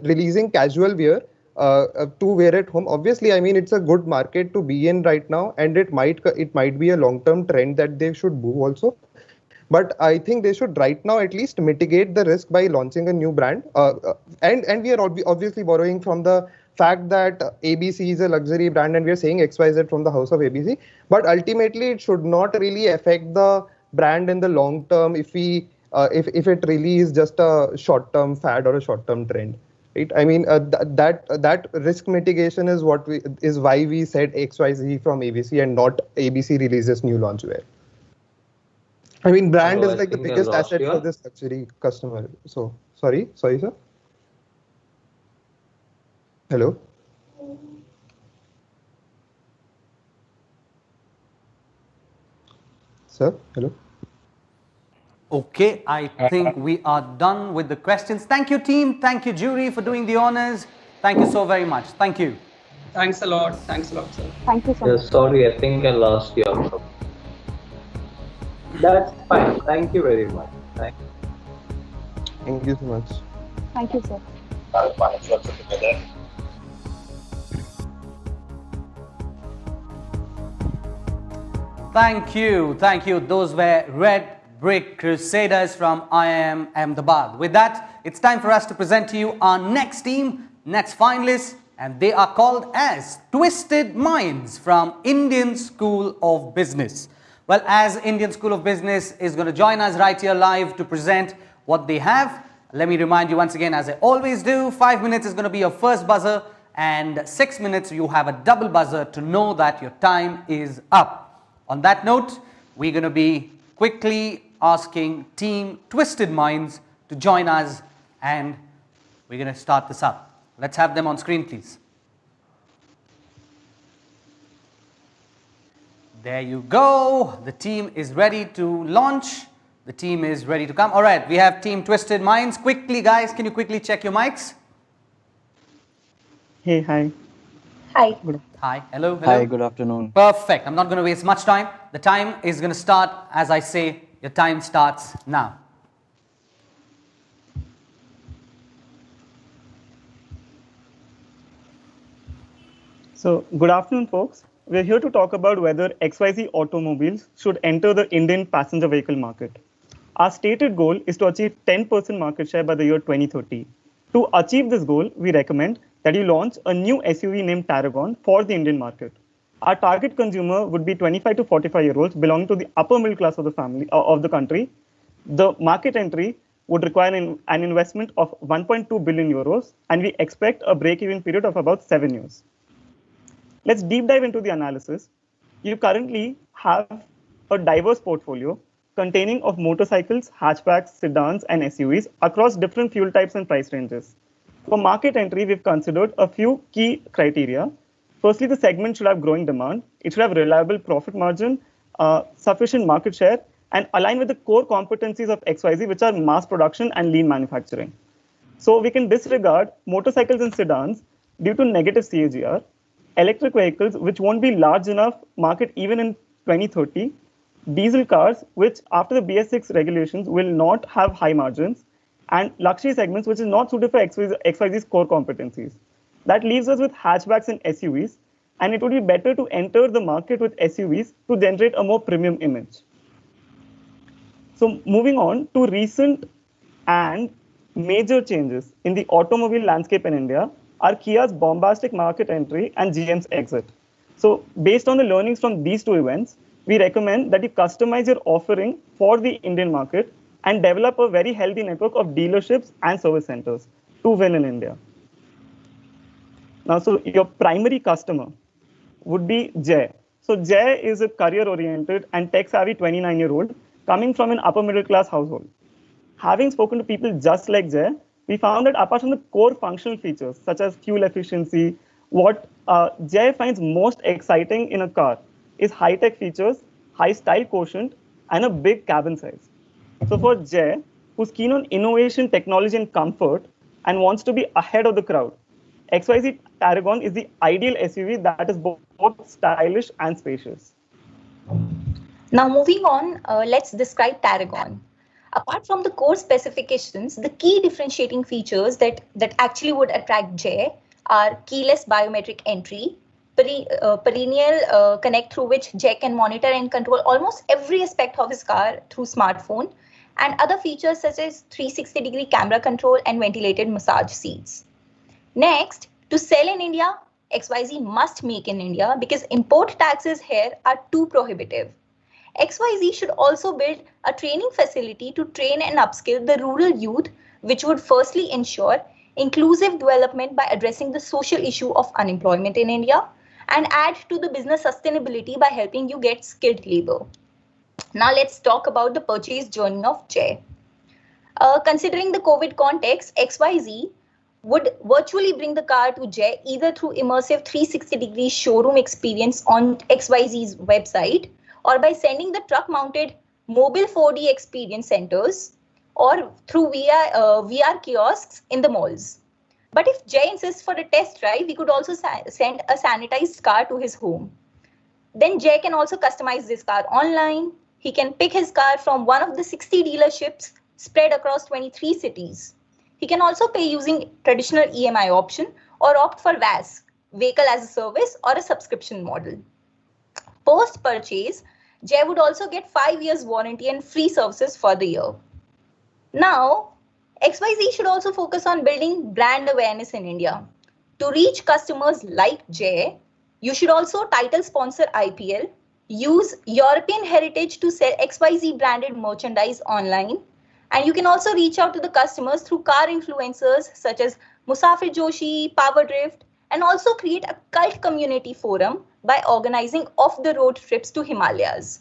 releasing casual wear to wear at home. Obviously, I mean, it's a good market to be in right now, and it might be a long-term trend that they should move also. But I think they should right now at least mitigate the risk by launching a new brand. And we are obviously borrowing from the fact that ABC is a luxury brand, and we are saying XYZ from the house of ABC. But ultimately, it should not really affect the brand in the long term if it really is just a short-term fad or a short-term trend. Right? I mean, that risk mitigation is why we said XYZ from ABC and not ABC releases new launchwear. I mean, brand is like the biggest asset for this luxury customer. So sorry, sir. Hello. Sir, hello. Okay, I think we are done with the questions. Thank you, team. Thank you, jury, for doing the honors. Thank you so very much. Thank you. Thanks a lot. Thanks a lot, sir. Thank you so Yeah, much. sorry, I think I lost you. That's fine. Thank you very much. Thank you so much. Thank you, sir. Thank you. Thank you. Those were Red Brick Crusaders from IIM Ahmedabad. With that, it's time for us to present to you our next team, next finalists, and they are called as Twisted Minds from Indian School of Business. Well, as Indian School of Business is going to join us right here live to present what they have, let me remind you once again, as I always do, 5 minutes is going to be your first buzzer, and 6 minutes you have a double buzzer to know that your time is up. On that note, we're going to be quickly asking Team Twisted Minds to join us, and we're going to start this up. Let's have them on screen, please. There you go. The team is ready to launch. The team is ready to come. All right, we have Team Twisted Minds. Quickly, guys, can you quickly check your mics? Hey, hi. Hi. Hi, hello, hello. Hi, good afternoon. Perfect. I'm not going to waste much time. The time is going to start as I say. Your time starts now. So, good afternoon, folks. We're here to talk about whether XYZ automobiles should enter the Indian passenger vehicle market. Our stated goal is to achieve 10% market share by the year 2030. To achieve this goal, we recommend that you launch a new SUV named Tarragon for the Indian market. Our target consumer would be 25 to 45-year-olds belonging to the upper middle class of the family of the country. The market entry would require an investment of 1.2 billion euros, and we expect a break-even period of about 7 years. Let's deep dive into the analysis. You currently have a diverse portfolio containing of motorcycles, hatchbacks, sedans, and SUVs across different fuel types and price ranges. For market entry, we've considered a few key criteria. Firstly, the segment should have growing demand. It should have reliable profit margin, sufficient market share, and align with the core competencies of XYZ, which are mass production and lean manufacturing. So we can disregard motorcycles and sedans due to negative CAGR, electric vehicles, which won't be large enough market even in 2030, diesel cars, which after the BS6 regulations will not have high margins, and luxury segments, which is not suited for XYZ's core competencies. That leaves us with hatchbacks and SUVs, and it would be better to enter the market with SUVs to generate a more premium image. So moving on to recent and major changes in the automobile landscape in India are Kia's bombastic market entry and GM's exit. So based on the learnings from these two events, we recommend that you customize your offering for the Indian market and develop a very healthy network of dealerships and service centers to win in India. Now, so your primary customer would be Jay. So Jay is a career-oriented and tech-savvy 29-year-old coming from an upper middle-class household. Having spoken to people just like Jay, we found that apart from the core functional features such as fuel efficiency, what Jay finds most exciting in a car is high-tech features, high style quotient, and a big cabin size. So for Jay, who's keen on innovation, technology, and comfort, and wants to be ahead of the crowd, XYZ Tarragon is the ideal SUV that is both stylish and spacious. Now moving on, let's describe Tarragon. Apart from the core specifications, the key differentiating features that actually would attract Jay are keyless biometric entry, perennial connect through which Jay can monitor and control almost every aspect of his car through smartphone, and other features such as 360-degree camera control and ventilated massage seats. Next, to sell in India, XYZ must make in India because import taxes here are too prohibitive. XYZ should also build a training facility to train and upskill the rural youth, which would firstly ensure inclusive development by addressing the social issue of unemployment in India, and add to the business sustainability by helping you get skilled labor. Now let's talk about the purchase journey of Jay. Considering the COVID context, XYZ would virtually bring the car to Jay either through immersive 360-degree showroom experience on XYZ's website or by sending the truck-mounted mobile 4D experience centers, or through VR kiosks in the malls. But if Jay insists for a test drive, we could also send a sanitized car to his home. Then Jay can also customize this car online. He can pick his car from one of the 60 dealerships spread across 23 cities. He can also pay using traditional EMI option or opt for VAS, vehicle as a service, or a subscription model. Post-purchase, Jay would also get 5 years warranty and free services for the year. Now, XYZ should also focus on building brand awareness in India. To reach customers like Jay, you should also title sponsor IPL, use European heritage to sell XYZ branded merchandise online, and you can also reach out to the customers through car influencers such as Musafir Joshi, Power Drift, and also create a cult community forum by organizing off-the-road trips to Himalayas.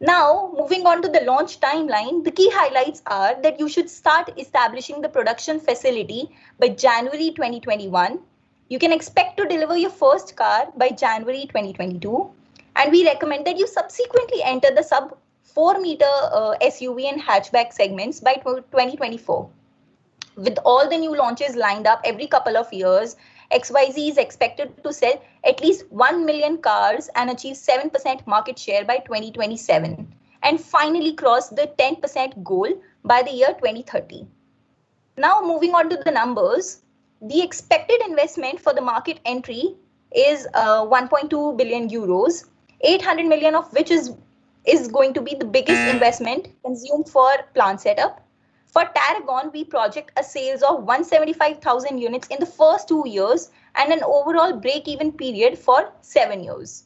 Now, moving on to the launch timeline, the key highlights are that you should start establishing the production facility by January 2021. You can expect to deliver your first car by January 2022. And we recommend that you subsequently enter the sub 4-meter SUV and hatchback segments by 2024. With all the new launches lined up every couple of years, XYZ is expected to sell at least 1 million cars and achieve 7% market share by 2027, and finally cross the 10% goal by the year 2030. Now, moving on to the numbers, the expected investment for the market entry is 1.2 billion euros, 800 million of which is going to be the biggest investment consumed for plant setup. For Tarragon, we project a sales of 175,000 units in the first 2 years and an overall break-even period for 7 years.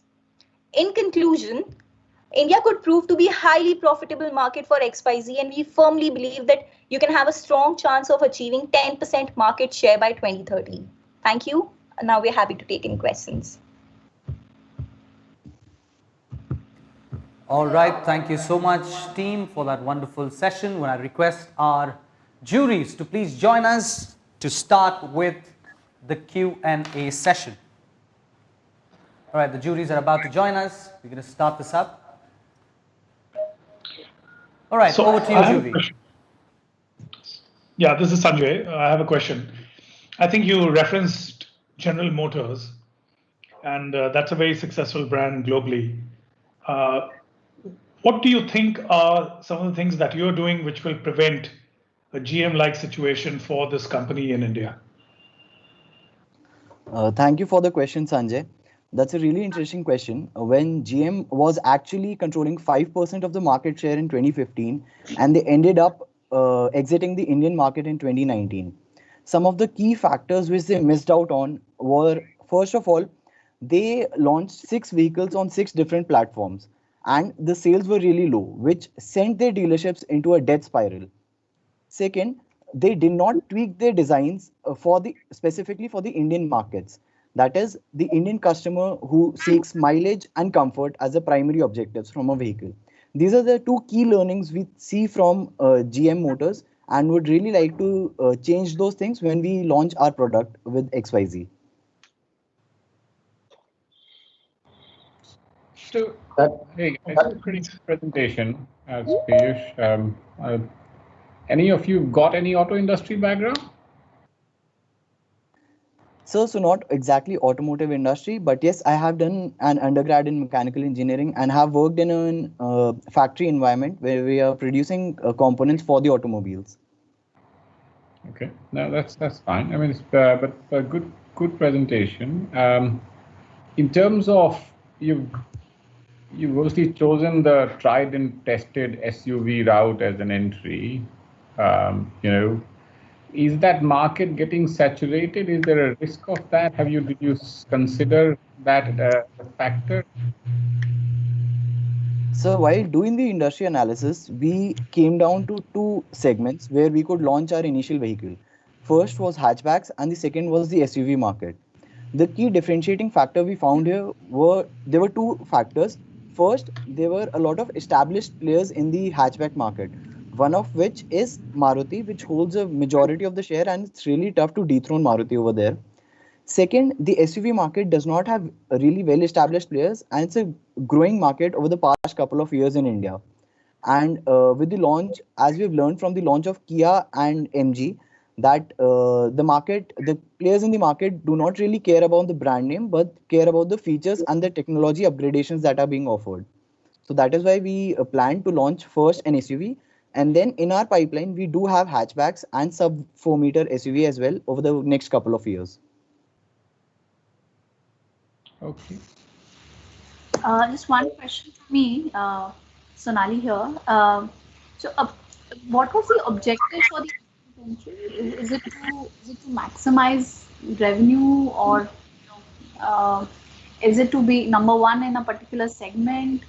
In conclusion, India could prove to be a highly profitable market for XYZ, and we firmly believe that you can have a strong chance of achieving 10% market share by 2030. Thank you. Now we're happy to take any questions. All right, thank you so much, team, for that wonderful session. When I request our juries to please join us to start with the Q&A session. All right, the juries are about to join us. We're going to start this up. All right, over to you, jury. Yeah, this is Sanjay. I have a question. I think you referenced General Motors, and that's a very successful brand globally. What do you think are some of the things that you're doing which will prevent a GM-like situation for this company in India? Thank you for the question, Sanjay. That's a really interesting question. When GM was actually controlling 5% of the market share in 2015, and they ended up exiting the Indian market in 2019. Some of the key factors which they missed out on were, first of all, they launched 6 vehicles on 6 different platforms, and the sales were really low, which sent their dealerships into a death spiral. Second, they did not tweak their designs specifically for the Indian markets. That is, the Indian customer who seeks mileage and comfort as the primary objectives from a vehicle. These are the 2 key learnings we see from GM Motors, and would really like to change those things when we launch our product with XYZ. So, hey, that's a pretty good presentation, Piyush. Any of you got any auto industry background? So not exactly automotive industry, but yes, I have done an undergrad in mechanical engineering and have worked in a factory environment where we are producing components for the automobiles. Okay, no, that's fine. I mean, it's but a good presentation. In terms of you've mostly chosen the tried and tested SUV route as an entry. Is that market getting saturated? Is there a risk of that? Did you consider that factor? So while doing the industry analysis, we came down to 2 segments where we could launch our initial vehicle. First was hatchbacks, and the second was the SUV market. The key differentiating factor we found here there were 2 factors. First, there were a lot of established players in the hatchback market, one of which is Maruti, which holds a majority of the share, and it's really tough to dethrone Maruti over there. Second, the SUV market does not have really well-established players, and it's a growing market over the past couple of years in India. And with the launch, as we've learned from the launch of Kia and MG, that the players in the market do not really care about the brand name, but care about the features and the technology upgradations that are being offered. So that is why we plan to launch first an SUV, and then in our pipeline we do have hatchbacks and sub 4-meter SUV as well over the next couple of years. Okay. Just one question for me, Sonali here. What was the objective for the venture? Is it to maximize revenue, or is it to be number one in a particular segment?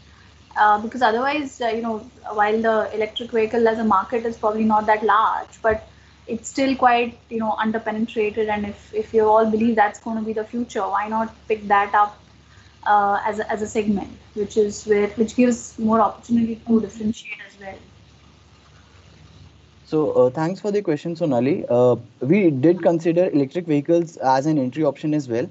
Because otherwise, while the electric vehicle as a market is probably not that large, but it's still quite underpenetrated. And if you all believe that's going to be the future, why not pick that up as a segment, which gives more opportunity to differentiate as well. So thanks for the question, Sonali. We did consider electric vehicles as an entry option as well,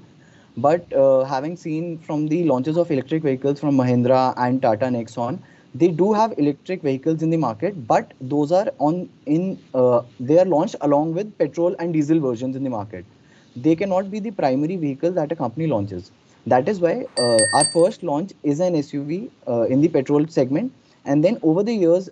but having seen from the launches of electric vehicles from Mahindra and Tata Nexon, they do have electric vehicles in the market, but those are they are launched along with petrol and diesel versions in the market. They cannot be the primary vehicle that a company launches. That is why our first launch is an SUV in the petrol segment, and then over the years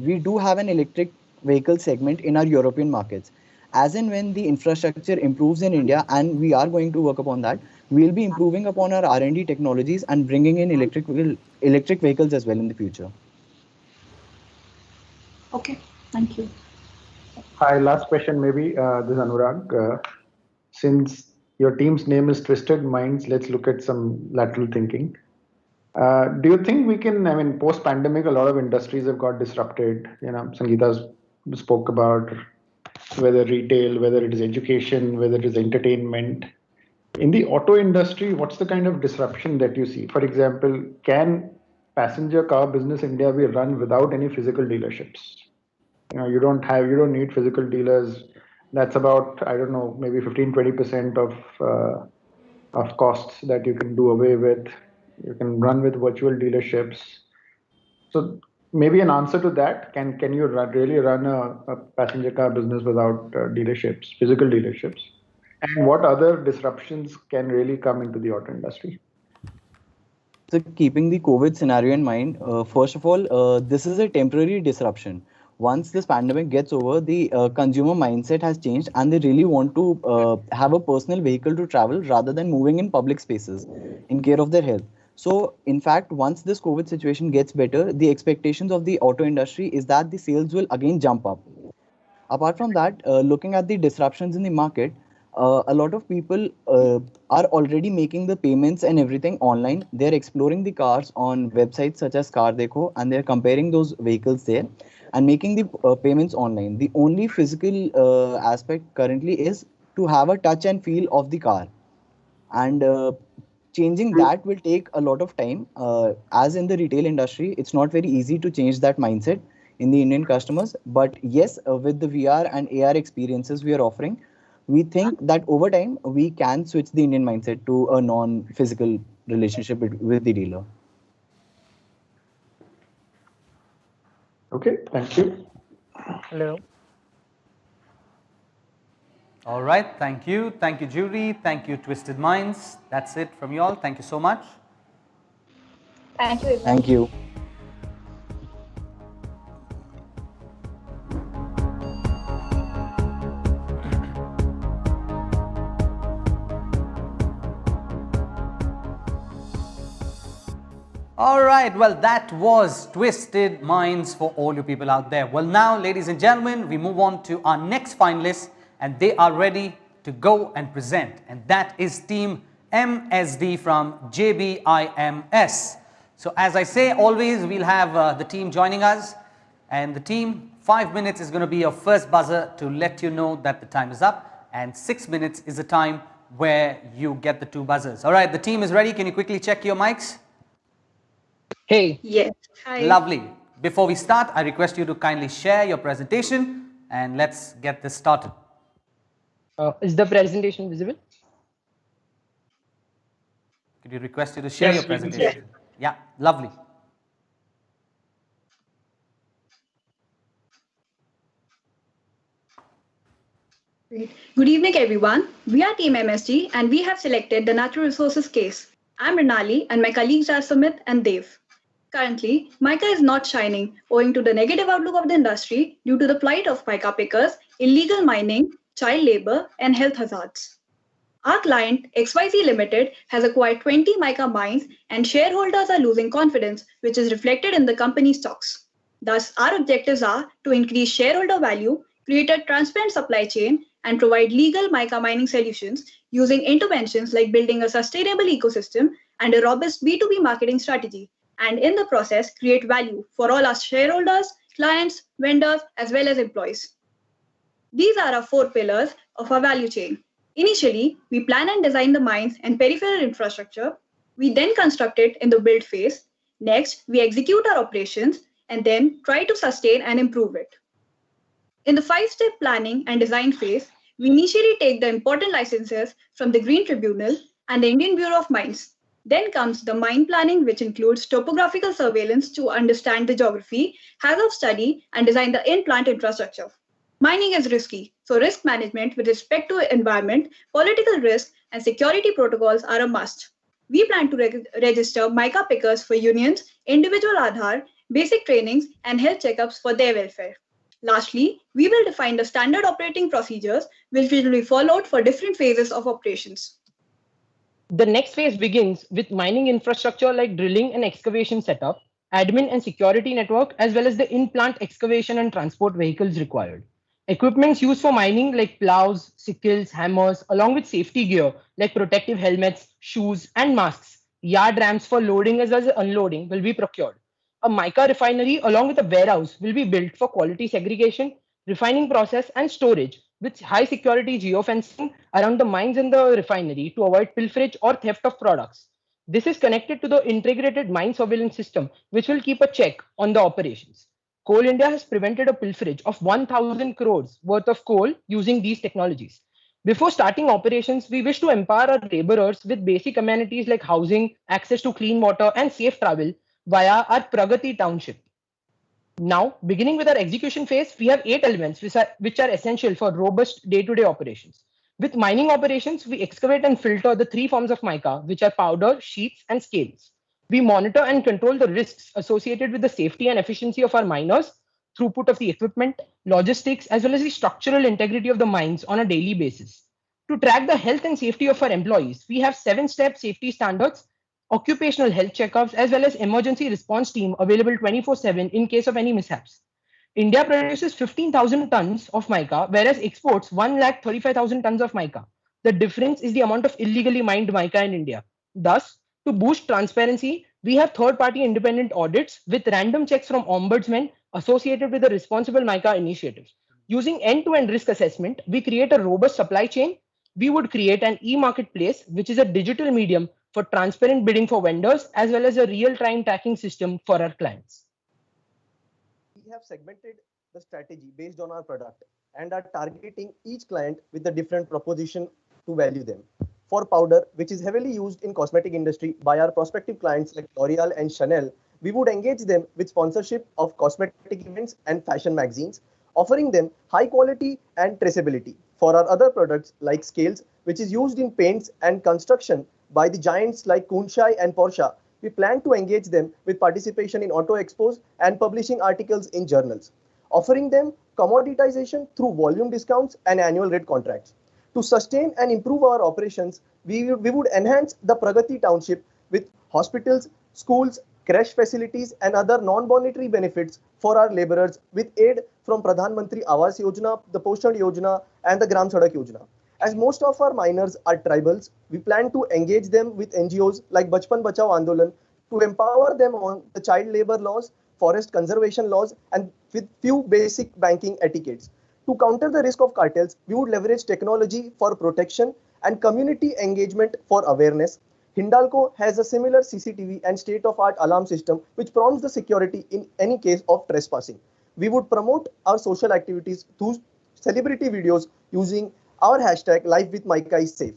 we do have an electric vehicle segment in our European markets. As and when the infrastructure improves in India, and we are going to work upon that, we'll be improving upon our R&D technologies and bringing in electric vehicles as well in the future. Okay, thank you. Hi, last question maybe. This is Anurag. Since your team's name is Twisted Minds, let's look at some lateral thinking. Do you think we can, post-pandemic, a lot of industries have got disrupted. Sangeeta spoke about whether retail, whether it is education, whether it is entertainment. In the auto industry, what's the kind of disruption that you see? For example, can passenger car business in India be run without any physical dealerships? You don't need physical dealers. That's about, I don't know, maybe 15-20% of costs that you can do away with. You can run with virtual dealerships. So maybe an answer to that, can you really run a passenger car business without dealerships, physical dealerships? And what other disruptions can really come into the auto industry? So keeping the COVID scenario in mind, first of all, this is a temporary disruption. Once this pandemic gets over, the consumer mindset has changed and they really want to have a personal vehicle to travel rather than moving in public spaces in care of their health. So in fact, once this COVID situation gets better, the expectations of the auto industry is that the sales will again jump up. Apart from that, looking at the disruptions in the market, a lot of people are already making the payments and everything online. They're exploring the cars on websites such as Car Dekho, and they're comparing those vehicles there and making the payments online. The only physical aspect currently is to have a touch and feel of the car. And changing that will take a lot of time. As in the retail industry, it's not very easy to change that mindset in the Indian customers. But yes, with the VR and AR experiences we are offering, we think that over time we can switch the Indian mindset to a non-physical relationship with the dealer. Okay, thank you. Hello. All right, thank you. Thank you, jury. Thank you, Twisted Minds. That's it from you all. Thank you so much. Thank you. Thank you. All right, well, that was Twisted Minds for all you people out there. Well, now, ladies and gentlemen, we move on to our next finalists, and they are ready to go and present. And that is Team MSD from JBIMS. So, as I say, always we'll have the team joining us. And the team, 5 minutes is going to be your first buzzer to let you know that the time is up. And 6 minutes is the time where you get the 2 buzzers. All right, the team is ready. Can you quickly check your mics? Hey. Yes. Hi. Lovely. Before we start, I request you to kindly share your presentation and let's get this started. Is the presentation visible? Could you request you to share Yes, your we can see presentation? Yeah, lovely. Great. Good evening, everyone. We are Team MSG and we have selected the natural resources case. I'm Renali and my colleagues are Sumit and Dev. Currently, mica is not shining owing to the negative outlook of the industry due to the plight of mica pickers, illegal mining, child labor, and health hazards. Our client, XYZ Limited, has acquired 20 mica mines and shareholders are losing confidence, which is reflected in the company stocks. Thus, our objectives are to increase shareholder value, create a transparent supply chain, and provide legal mica mining solutions using interventions like building a sustainable ecosystem and a robust B2B marketing strategy, and in the process, create value for all our shareholders, clients, vendors, as well as employees. These are our 4 pillars of our value chain. Initially, we plan and design the mines and peripheral infrastructure. We then construct it in the build phase. Next, we execute our operations and then try to sustain and improve it. In the 5-step planning and design phase, we initially take the important licenses from the Green Tribunal and the Indian Bureau of Mines. Then comes the mine planning, which includes topographical surveillance to understand the geography, hazard study, and design the in-plant infrastructure. Mining is risky, so risk management with respect to environment, political risk, and security protocols are a must. We plan to register mica pickers for unions, individual Aadhaar, basic trainings, and health checkups for their welfare. Lastly, we will define the standard operating procedures which will be followed for different phases of operations. The next phase begins with mining infrastructure like drilling and excavation setup, admin and security network, as well as the in-plant excavation and transport vehicles required. Equipments used for mining like plows, sickles, hammers, along with safety gear like protective helmets, shoes, and masks, yard ramps for loading as well as unloading will be procured. A mica refinery along with a warehouse will be built for quality segregation, refining process, and storage with high security geofencing around the mines and the refinery to avoid pilferage or theft of products. This is connected to the integrated mine surveillance system, which will keep a check on the operations. Coal India has prevented a pilferage of 1,000 crores worth of coal using these technologies. Before starting operations, we wish to empower our laborers with basic amenities like housing, access to clean water, and safe travel via our Pragati township. Now, beginning with our execution phase, we have 8 elements which are essential for robust day-to-day operations. With mining operations, we excavate and filter the 3 forms of mica, which are powder, sheets, and scales. We monitor and control the risks associated with the safety and efficiency of our miners, throughput of the equipment, logistics, as well as the structural integrity of the mines on a daily basis. To track the health and safety of our employees, we have 7-step safety standards, occupational health checkups, as well as emergency response team available 24/7 in case of any mishaps. India produces 15,000 tons of mica, whereas exports 135,000 tons of mica. The difference is the amount of illegally mined mica in India. Thus, to boost transparency, we have third-party independent audits with random checks from ombudsmen associated with the responsible mica initiatives. Using end-to-end risk assessment, we create a robust supply chain. We would create an e-marketplace, which is a digital medium for transparent bidding for vendors, as well as a real-time tracking system for our clients. We have segmented the strategy based on our product and are targeting each client with a different proposition to value them. For powder, which is heavily used in cosmetic industry by our prospective clients like L'Oreal and Chanel, we would engage them with sponsorship of cosmetic events and fashion magazines, offering them high quality and traceability. For our other products like scales, which is used in paints and construction by the giants like Kunshai and Porsche, we plan to engage them with participation in auto expos and publishing articles in journals, offering them commoditization through volume discounts and annual rate contracts. To sustain and improve our operations, we would enhance the Pragati township with hospitals, schools, crash facilities, and other non-monetary benefits for our laborers with aid from Pradhan Mantri Awas Yojana, the Poshan Yojana, and the Gram Sadak Yojana. As most of our miners are tribals, we plan to engage them with NGOs like Bachpan Bachao Andolan to empower them on the child labor laws, forest conservation laws, and with few basic banking etiquettes. To counter the risk of cartels, we would leverage technology for protection and community engagement for awareness. Hindalco has a similar CCTV and state-of-art alarm system which prompts the security in any case of trespassing. We would promote our social activities through celebrity videos using our hashtag Life with Mica is Safe.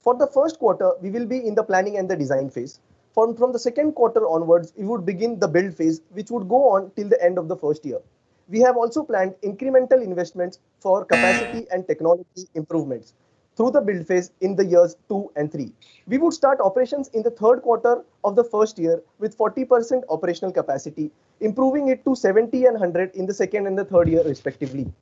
For the first quarter, we will be in the planning and the design phase. From the second quarter onwards, we would begin the build phase, which would go on till the end of the first year. We have also planned incremental investments for capacity and technology improvements through the build phase in the years 2 and 3. We would start operations in the third quarter of the first year with 40% operational capacity, improving it to 70 and 100 in the second and the third year respectively.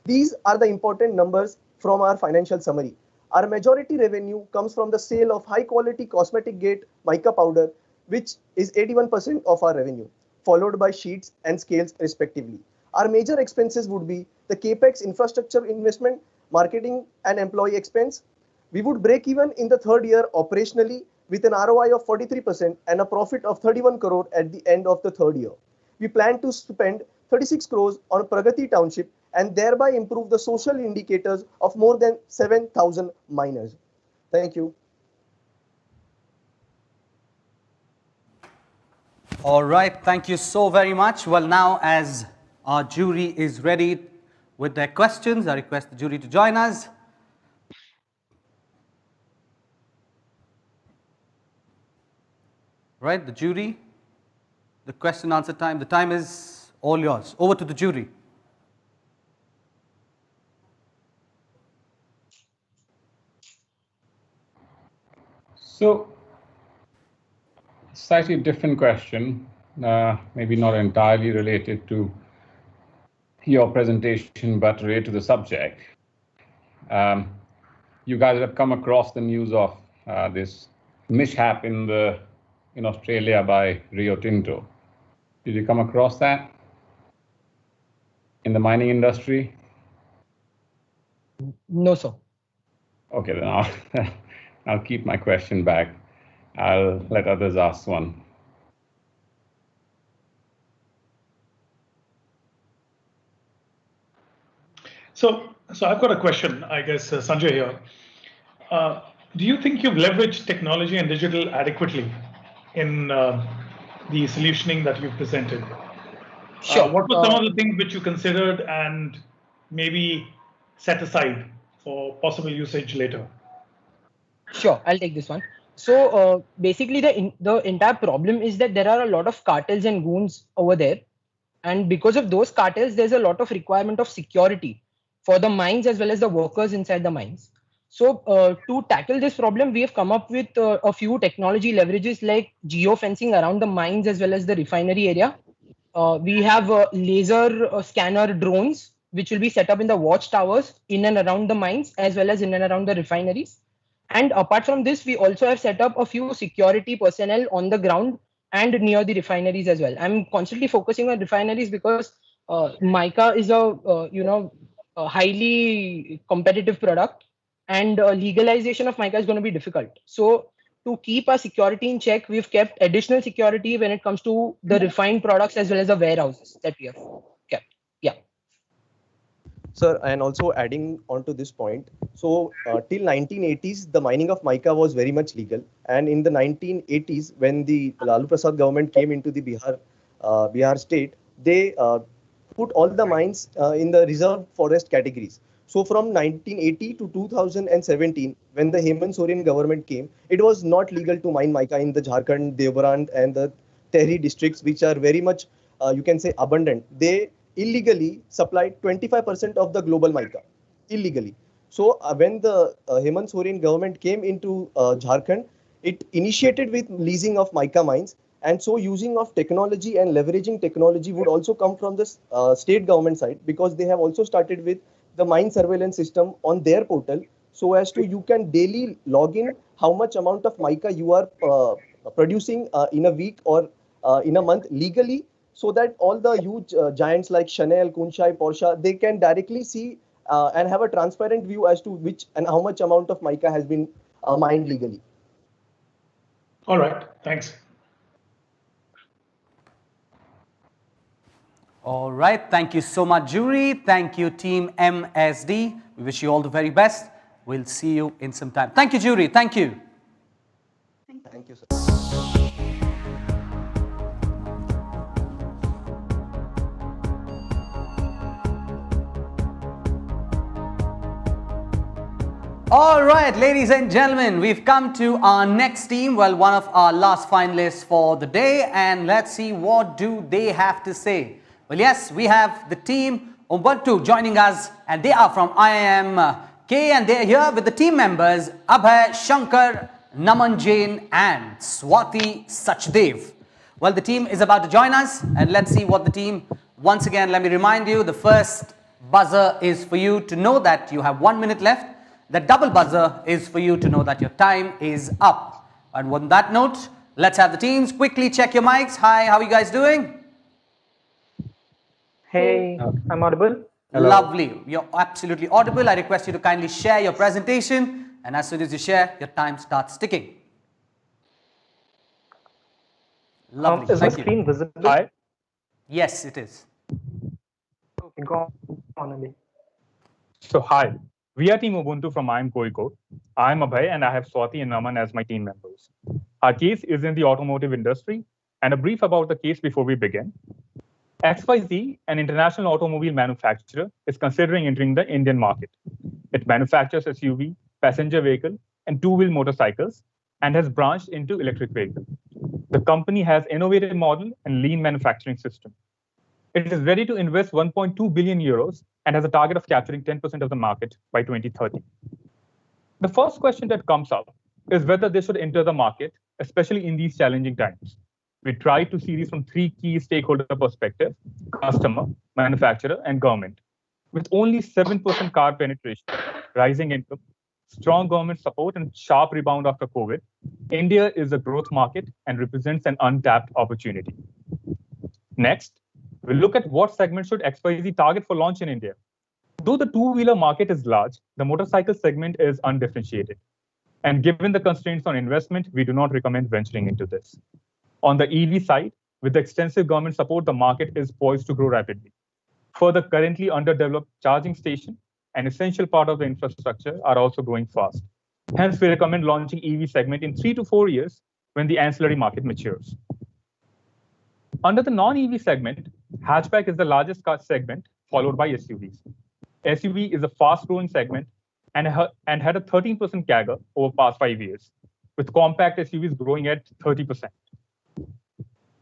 These are the important numbers from our financial summary. Our majority revenue comes from the sale of high quality cosmetic grade mica powder, which is 81% of our revenue, followed by sheets and scales respectively. Our major expenses would be the capex infrastructure investment, marketing and employee expense. We would break even in the third year operationally with an ROI of 43% and a profit of 31 crore at the end of the third year. We plan to spend 36 crores on Pragati Township and thereby improve the social indicators of more than 7,000 miners. Thank you. All right, thank you so very much. Well, now as our jury is ready with their questions, I request the jury to join us. Right, the jury, the question answer time, the time is all yours. Over to the jury. So, slightly different question, maybe not entirely related to your presentation, but related to the subject. You guys have come across the news of this mishap in Australia by Rio Tinto. Did you come across that in the mining industry? No, sir. Okay, then I'll keep my question back. I'll let others ask one. So I've got a question, I guess, Sanjay here. Do you think you've leveraged technology and digital adequately in the solutioning that you've presented? Sure. What were some of the things which you considered and maybe set aside for possible usage later? Sure, I'll take this one. So basically, the entire problem is that there are a lot of cartels and goons over there, and because of those cartels, there's a lot of requirement of security for the mines as well as the workers inside the mines. So to tackle this problem, we have come up with a few technology leverages like geofencing around the mines as well as the refinery area. We have laser scanner drones, which will be set up in the watchtowers in and around the mines as well as in and around the refineries. And apart from this, we also have set up a few security personnel on the ground and near the refineries as well. I'm constantly focusing on refineries because mica is a highly competitive product, and legalization of mica is going to be difficult. So to keep our security in check, we've kept additional security when it comes to the refined products as well as the warehouses that we have kept. Yeah. Sir, and also adding on to this point, so till 1980s, the mining of mica was very much legal. And in the 1980s, when the Lalu Prasad government came into the Bihar state, they put all the mines in the reserve forest categories. So from 1980 to 2017, when the Hemant Soren government came, it was not legal to mine mica in the Jharkhand, Deoband and the Tehri districts, which are very much, you can say, abundant. They illegally supplied 25% of the global mica, illegally. So when the Hemant Soren government came into Jharkhand, it initiated with leasing of mica mines. And so using of technology and leveraging technology would also come from the state government side, because they have also started with the mine surveillance system on their portal, so as to you can daily log in how much amount of mica you are producing in a week or in a month legally, so that all the huge giants like Chanel, Kunshai, Porsche, they can directly see and have a transparent view as to which and how much amount of mica has been mined legally. All right, thanks. All right, thank you so much, jury. Thank you, team MSD. We wish you all the very best. We'll see you in some time. Thank you, jury. Thank you. Thank you, sir. All right, ladies and gentlemen, we've come to our next team. Well, one of our last finalists for the day, and let's see what do they have to say. Well, yes, we have the team Ubuntu joining us, and they are from IIM K, and they're here with the team members Abhay, Shankar, Naman Jain, and Swati Sachdev. Well, the team is about to join us, and let's see what the team. Once again, let me remind you, the first buzzer is for you to know that you have 1 minute left. The double buzzer is for you to know that your time is up. And on that note, let's have the teams quickly check your mics. Hi, how are you guys doing? Hey, I'm audible. Hello. Lovely. You're absolutely audible. I request you to kindly share your presentation. And as soon as you share, your time starts ticking. Lovely. Is my screen visible? Hi. Yes, it is. Okay, go on, Ali. So hi, we are Team Ubuntu from IIM Kozhikode. I'm Abhay and I have Swati and Naman as my team members. Our case is in the automotive industry, and a brief about the case before we begin. XYZ, an international automobile manufacturer, is considering entering the Indian market. It manufactures SUV, passenger vehicle, and two-wheel motorcycles, and has branched into electric vehicle. The company has innovative model and lean manufacturing system. It is ready to invest 1.2 billion euros and has a target of capturing 10% of the market by 2030. The first question that comes up is whether they should enter the market, especially in these challenging times. We tried to see this from three key stakeholder perspectives: customer, manufacturer, and government. With only 7% car penetration, rising income, strong government support, and sharp rebound after COVID, India is a growth market and represents an untapped opportunity. Next, we'll look at what segment should XYZ target for launch in India. Though the two-wheeler market is large, the motorcycle segment is undifferentiated. And given the constraints on investment, we do not recommend venturing into this. On the EV side, with the extensive government support, the market is poised to grow rapidly. Further, currently underdeveloped charging station, an essential part of the infrastructure, are also growing fast. Hence, we recommend launching EV segment in 3 to 4 years when the ancillary market matures. Under the non-EV segment, hatchback is the largest car segment, followed by SUVs. SUV is a fast-growing segment and had a 13% CAGR over past 5 years, with compact SUVs growing at 30%.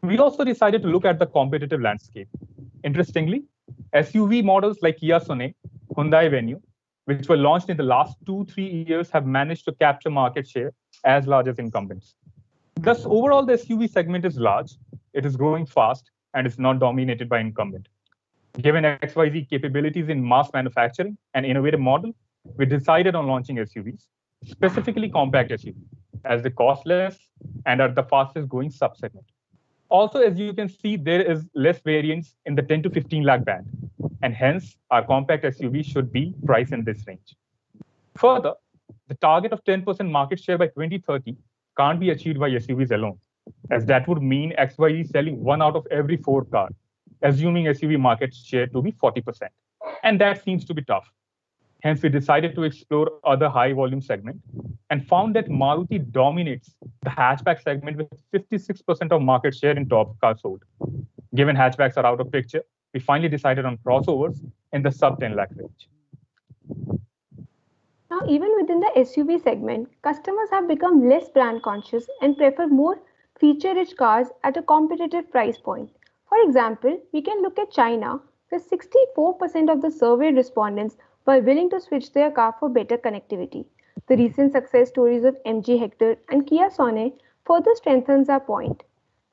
We also decided to look at the competitive landscape. Interestingly, SUV models like Kia Sonet, Hyundai Venue, which were launched in the last 2-3 years, have managed to capture market share as large as incumbents. Thus, overall, the SUV segment is large, it is growing fast, and is not dominated by incumbent. Given XYZ capabilities in mass manufacturing and innovative model, we decided on launching SUVs, specifically compact SUVs, as they cost less and are the fastest growing subsegment. Also, as you can see, there is less variance in the 10 to 15 lakh band, and hence our compact SUV should be priced in this range. Further, the target of 10% market share by 2030 can't be achieved by SUVs alone, as that would mean XYZ selling 1 out of every 4 cars, assuming SUV market share to be 40%. And that seems to be tough. Hence, we decided to explore other high volume segment and found that Maruti dominates the hatchback segment with 56% of market share in top cars sold. Given hatchbacks are out of picture, we finally decided on crossovers in the sub 10 lakh range. Now, even within the SUV segment, customers have become less brand conscious and prefer more feature-rich cars at a competitive price point. For example, we can look at China, where 64% of the surveyed respondents were willing to switch their car for better connectivity. The recent success stories of MG Hector and Kia Sonet further strengthens our point.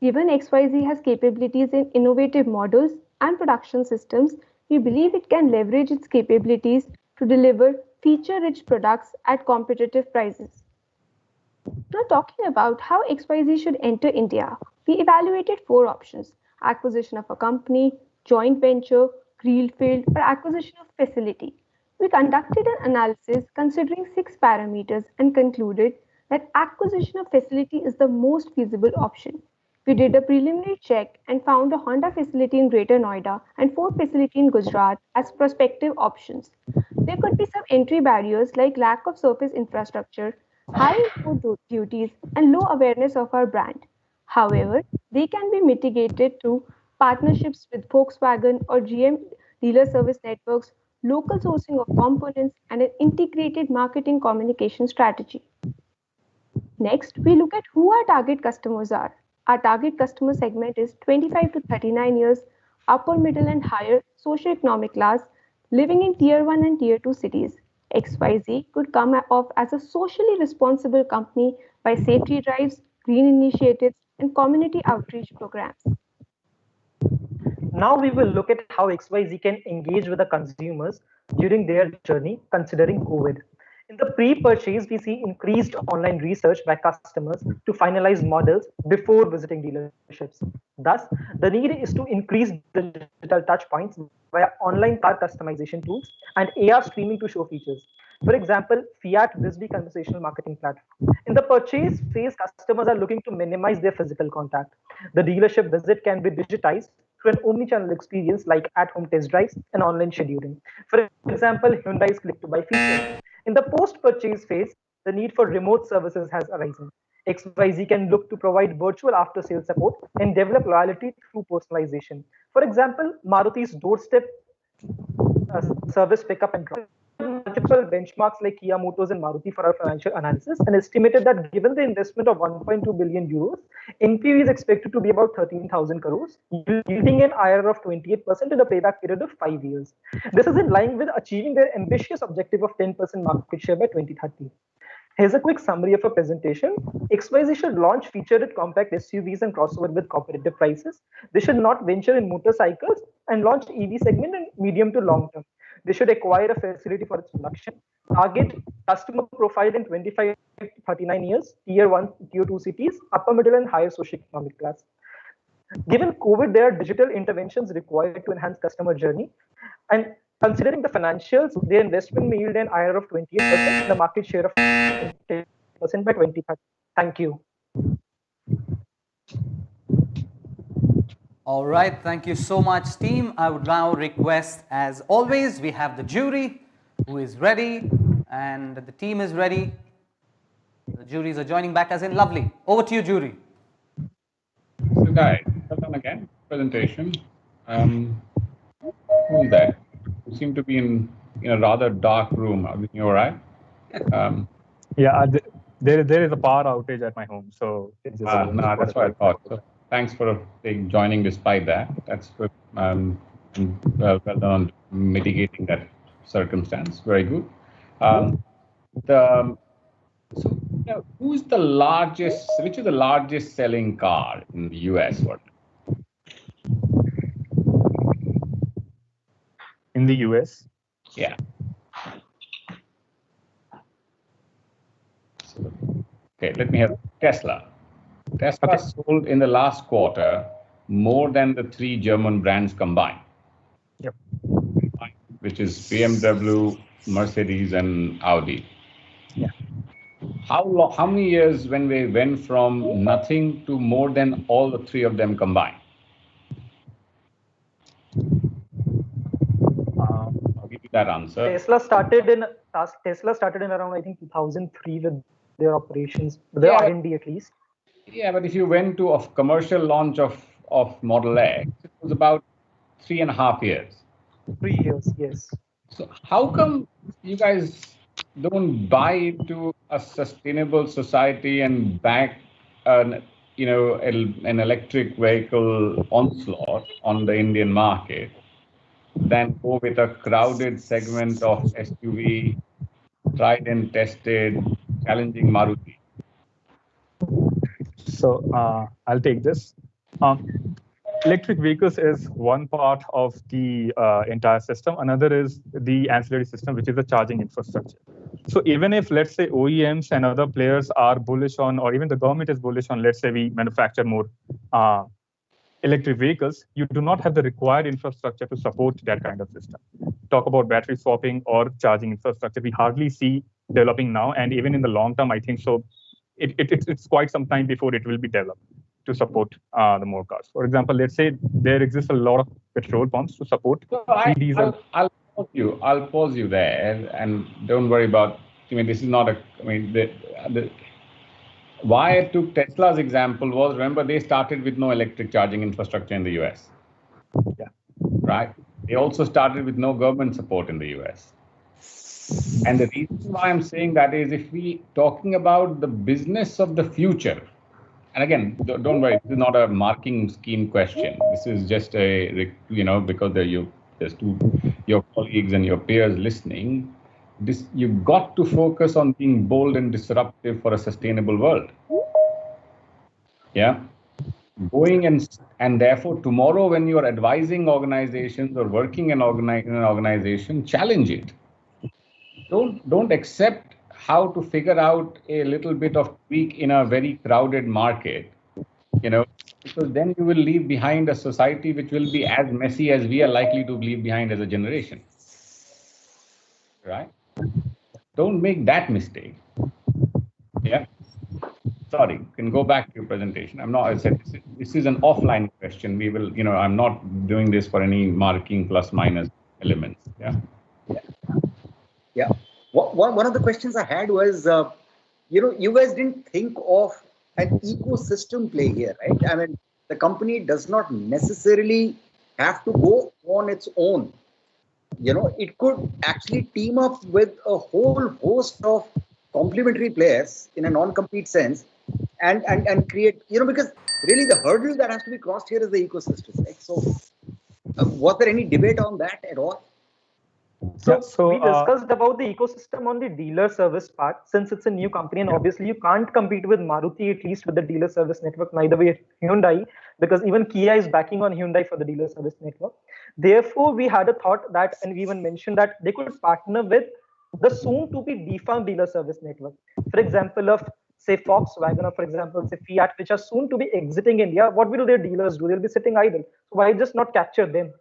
Given XYZ has capabilities in innovative models and production systems, we believe it can leverage its capabilities to deliver feature-rich products at competitive prices. Now, talking about how XYZ should enter India, we evaluated 4 options: acquisition of a company, joint venture, greenfield, or acquisition of facility. We conducted an analysis considering 6 parameters and concluded that acquisition of facility is the most feasible option. We did a preliminary check and found a Honda facility in Greater Noida and Ford facility in Gujarat as prospective options. There could be some entry barriers like lack of surface infrastructure, high import duties, and low awareness of our brand. However, they can be mitigated through partnerships with Volkswagen or GM dealer service networks, local sourcing of components, and an integrated marketing communication strategy. Next, we look at who our target customers are. Our target customer segment is 25 to 39 years, upper middle and higher socioeconomic class, living in tier 1 and tier 2 cities. XYZ could come off as a socially responsible company by safety drives, green initiatives, and community outreach programs. Now we will look at how XYZ can engage with the consumers during their journey considering COVID. In the pre-purchase, we see increased online research by customers to finalize models before visiting dealerships. Thus, the need is to increase digital touch points via online car customization tools and AR streaming to show features. For example, Fiat Visby conversational marketing platform. In the purchase phase, customers are looking to minimize their physical contact. The dealership visit can be digitized through an omni-channel experience like at-home test drives and online scheduling. For example, Hyundai's click-to-buy feature. In the post-purchase phase, the need for remote services has arisen. XYZ can look to provide virtual after-sales support and develop loyalty through personalization. For example, Maruti's doorstep service pickup and drop. Multiple benchmarks like Kia Motors and Maruti for our financial analysis and estimated that given the investment of 1.2 billion euros, NPV is expected to be about 13,000 crores, yielding an IRR of 28% in a payback period of 5 years. This is in line with achieving their ambitious objective of 10% market share by 2030. Here's a quick summary of a presentation. XYZ should launch featured compact SUVs and crossover with competitive prices. They should not venture in motorcycles and launch EV segment in medium to long term. They should acquire a facility for its production. Target customer profile in 25 to 39 years, tier 1, tier 2 cities, upper middle and higher socioeconomic class. Given COVID, there are digital interventions required to enhance customer journey. And considering the financials, their investment may yield an IRR of 28% and a market share of 10% by 2030. Thank you. All right, thank you so much, team. I would now request, as always, we have the jury who is ready and the team is ready. The juries are joining back as in lovely. Over to you, jury. So guys, well done again. Presentation. Who is that? You seem to be in a rather dark room. Are you all right? Yeah, there is a power outage at my home, so it's just no, that's what I thought. So thanks for joining despite that. That's good. Well done on mitigating that circumstance. Very good. So, who's the largest? Which is the largest selling car in the US? What? In the US? Yeah. Okay, let me have Tesla. Tesla sold in the last quarter more than the 3 German brands combined. Yep. Which is BMW, Mercedes, and Audi. Yeah. How many years when we went from nothing to more than all the 3 of them combined? I'll give you that answer. Tesla started in around, I think, 2003 with their operations, their R&D at least. Yeah, but if you went to a commercial launch of Model X, it was about 3.5 years. 3 years, yes. So how come you guys don't buy into a sustainable society and back an electric vehicle onslaught on the Indian market, than go with a crowded segment of SUV, tried and tested, challenging Maruti? So I'll take this. Electric vehicles is one part of the entire system. Another is the ancillary system, which is the charging infrastructure. So even if, let's say, OEMs and other players are bullish on, or even the government is bullish on, let's say we manufacture more electric vehicles, you do not have the required infrastructure to support that kind of system. Talk about battery swapping or charging infrastructure, we hardly see developing now. And even in the long term, I think so. It's quite some time before it will be developed to support the more cars. For example, let's say there exists a lot of petrol pumps to support diesel. I'll pause you there, and don't worry about. I mean, this is not a. I mean, why I took Tesla's example was, remember, they started with no electric charging infrastructure in the US. Yeah. Right. They also started with no government support in the US. And the reason why I'm saying that is if we talking about the business of the future, and again, don't worry, this is not a marking scheme question. This is just a, because there's your colleagues and your peers listening. You've got to focus on being bold and disruptive for a sustainable world. Yeah. Going and therefore tomorrow when you're advising organizations or working in an organization, challenge it. Don't accept how to figure out a little bit of tweak in a very crowded market, because then you will leave behind a society which will be as messy as we are likely to leave behind as a generation. Right? Don't make that mistake. Yeah. Sorry, you can go back to your presentation. I said this is an offline question. We will, I'm not doing this for any marking plus minus elements. Yeah. Yeah. One of the questions I had was, you guys didn't think of an ecosystem play here, right? I mean, the company does not necessarily have to go on its own. It could actually team up with a whole host of complementary players in a non-compete sense and create, because really the hurdle that has to be crossed here is the ecosystem, right? So was there any debate on that at all? So we discussed about the ecosystem on the dealer service part, since it's a new company and obviously you can't compete with Maruti, at least with the dealer service network, neither with Hyundai, because even Kia is backing on Hyundai for the dealer service network. Therefore, we had a thought that, and we even mentioned that they could partner with the soon to be defunct dealer service network. For example, of say Volkswagen or for example, say Fiat, which are soon to be exiting India, what will their dealers do? They'll be sitting idle. So why just not capture them?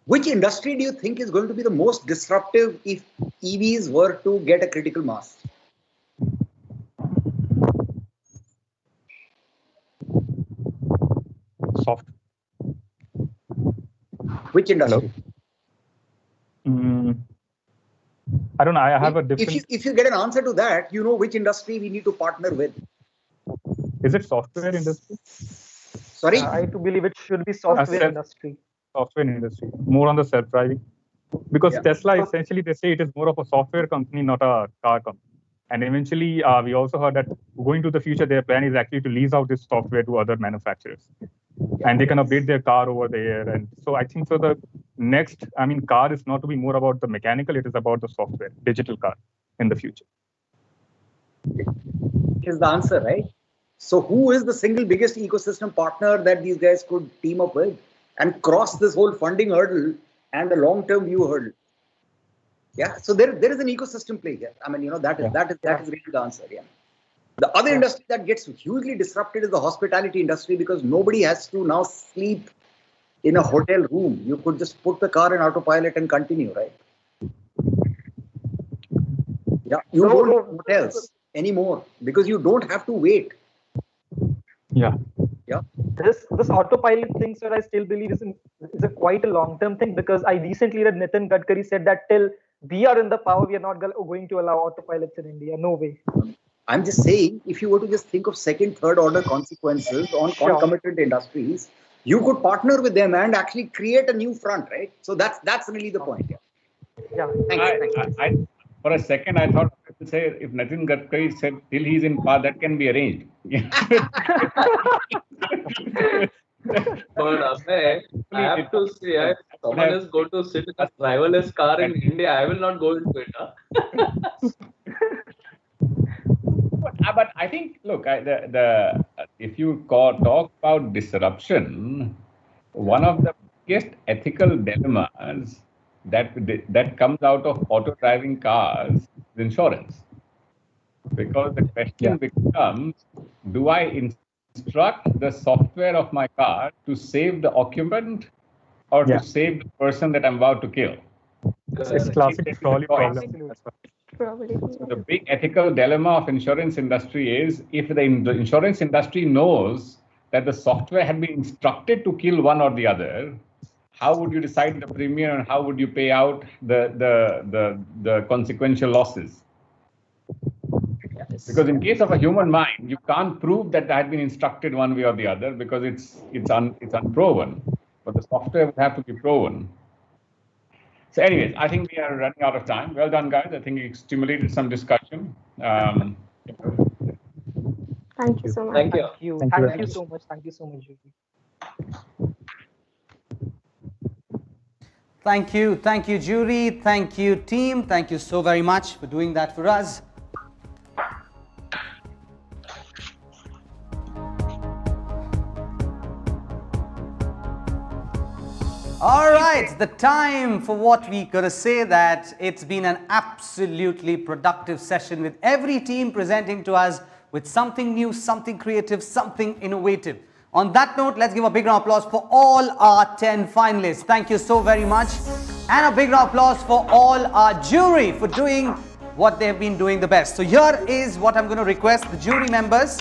Which industry do you think is going to be the most disruptive if EVs were to get a critical mass? Soft. Which industry? I don't know. I have a different. If you get an answer to that, you know which industry we need to partner with. Is it software industry? Sorry? I do believe it should be software industry. Software industry, more on the self-driving. Because Tesla, essentially, they say it is more of a software company, not a car company. And eventually, we also heard that going to the future, their plan is actually to lease out this software to other manufacturers. And they can update their car over there. And so I think the next, car is not to be more about the mechanical, it is about the software, digital car in the future. Is the answer, right? So who is the single biggest ecosystem partner that these guys could team up with and cross this whole funding hurdle and the long-term view hurdle? Yeah, so there is an ecosystem play here. That is really the answer. Yeah. The other industry that gets hugely disrupted is the hospitality industry, because nobody has to now sleep in a hotel room. You could just put the car in autopilot and continue, right? Yeah, you don't need hotels anymore because you don't have to wait. Yeah. Yeah. This autopilot thing, sir, I still believe is a quite a long-term thing, because I recently read Nitin Gadkari said that till we are in the power, we are not going to allow autopilots in India. No way. I'm just saying, if you were to just think of second, third order consequences on concomitant industries, you could partner with them and actually create a new front, right? So that's really the point. Yeah. Thanks. For a second, I thought I would say if Nitin Gadkari said till he's in power, that can be arranged. But Abhay, I have to say, if someone is going to sit in a driverless car in India, I will not go into it. But I think, look, if you talk about disruption, one of the biggest ethical dilemmas that comes out of auto-driving cars is insurance. Because the question becomes, do I instruct the software of my car to save the occupant or to save the person that I'm about to kill? It's classic trolley problem. So the big ethical dilemma of insurance industry is, if the insurance industry knows that the software had been instructed to kill one or the other, how would you decide the premium and how would you pay out the consequential losses? Yes. Because in case of a human mind, you can't prove that had been instructed one way or the other because it's unproven. But the software would have to be proven. So, anyways, I think we are running out of time. Well done, guys. I think it stimulated some discussion. Thank you so much. Thank you. Thank you so much. Thank you so much, Judy. Thank you, jury. Thank you, team. Thank you so very much for doing that for us. All right, the time for what we gotta say that it's been an absolutely productive session with every team presenting to us with something new, something creative, something innovative. On that note, let's give a big round of applause for all our 10 finalists. Thank you so very much. And a big round of applause for all our jury for doing what they've been doing the best. So here is what I'm going to request the jury members.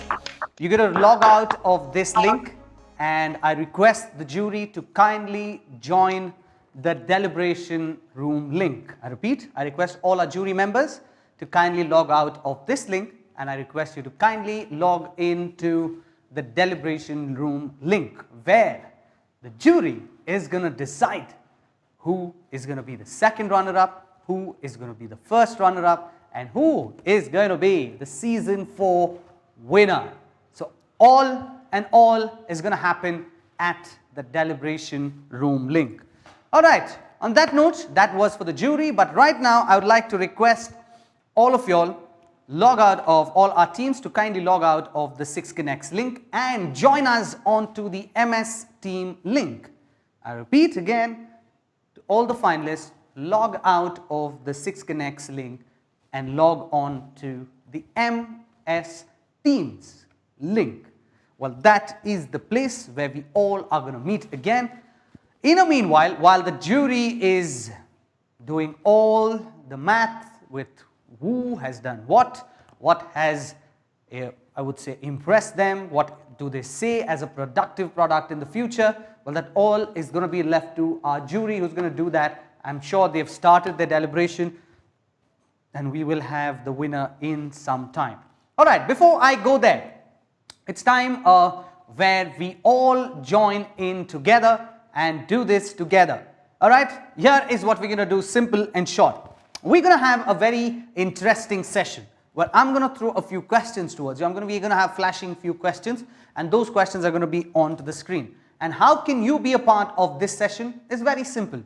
You're going to log out of this link. And I request the jury to kindly join the deliberation room link. I repeat, I request all our jury members to kindly log out of this link, and I request you to kindly log into the deliberation room link, where the jury is going to decide who is going to be the second runner-up, who is going to be the first runner-up, and who is going to be the season 4 winner. So all is going to happen at the deliberation room link. All right, on that note, that was for the jury, but right now I would like to request all of y'all log out of all our teams to kindly log out of the 6Connects link and join us onto the MS team link. I repeat again, to all the finalists, log out of the 6Connects link and log on to the MS Teams link. Well, that is the place where we all are going to meet again. In the meanwhile, while the jury is doing all the math with who has done what has, I would say, impressed them, what do they say as a productive product in the future, well, that all is going to be left to our jury who's going to do that. I'm sure they've started their deliberation and we will have the winner in some time. All right, before I go there, it's time where we all join in together and do this together. All right, here is what we're going to do, simple and short. We're going to have a very interesting session where I'm going to throw a few questions towards you. We're going to have flashing few questions, and those questions are going to be onto the screen. And how can you be a part of this session? It's very simple.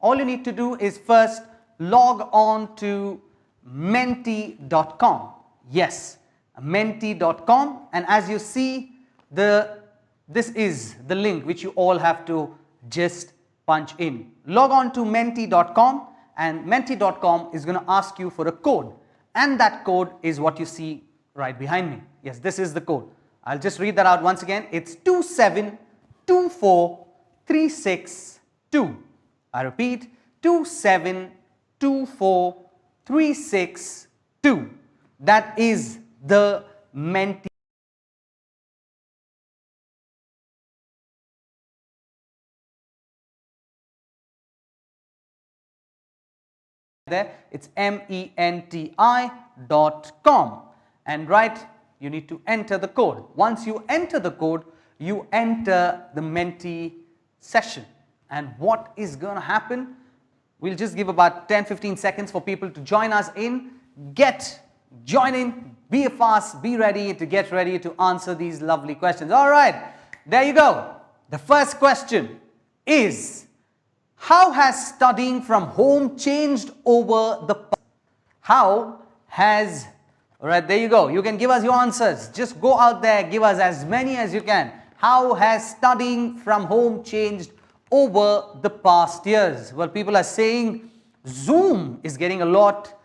All you need to do is first log on to menti.com. Yes, menti.com, and as you see, this is the link which you all have to just punch in. Log on to menti.com, and menti.com is going to ask you for a code, and that code is what you see right behind me. Yes, this is the code. I'll just read that out once again. It's 2724362. I repeat, 2724362. That is the Menti. There, it's menti.com, and right, you need to enter the code. Once you enter the code, you enter the Menti session, and what is going to happen? We'll just give about 10-15 seconds for people to join us in. Join in, be fast, be ready to answer these lovely questions. All right, there you go. The first question is, how has studying from home changed over the past? All right, there you go. You can give us your answers. Just go out there, give us as many as you can. How has studying from home changed over the past years? Well, people are saying Zoom is getting a lot,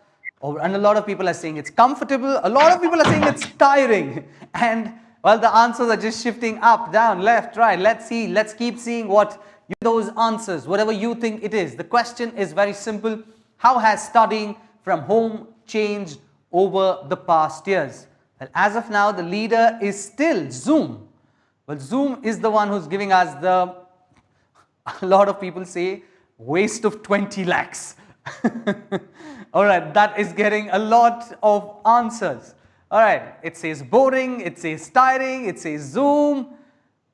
and a lot of people are saying it's comfortable. A lot of people are saying it's tiring. And, well, the answers are just shifting up, down, left, right. Let's see. Let's keep seeing what those answers, whatever you think it is. The question is very simple. How has studying from home changed over the past years? Well, as of now, the leader is still Zoom. Well, Zoom is the one who's giving us a lot of people say, waste of 20 lakhs. All right, that is getting a lot of answers. All right, it says boring, it says tiring, it says Zoom.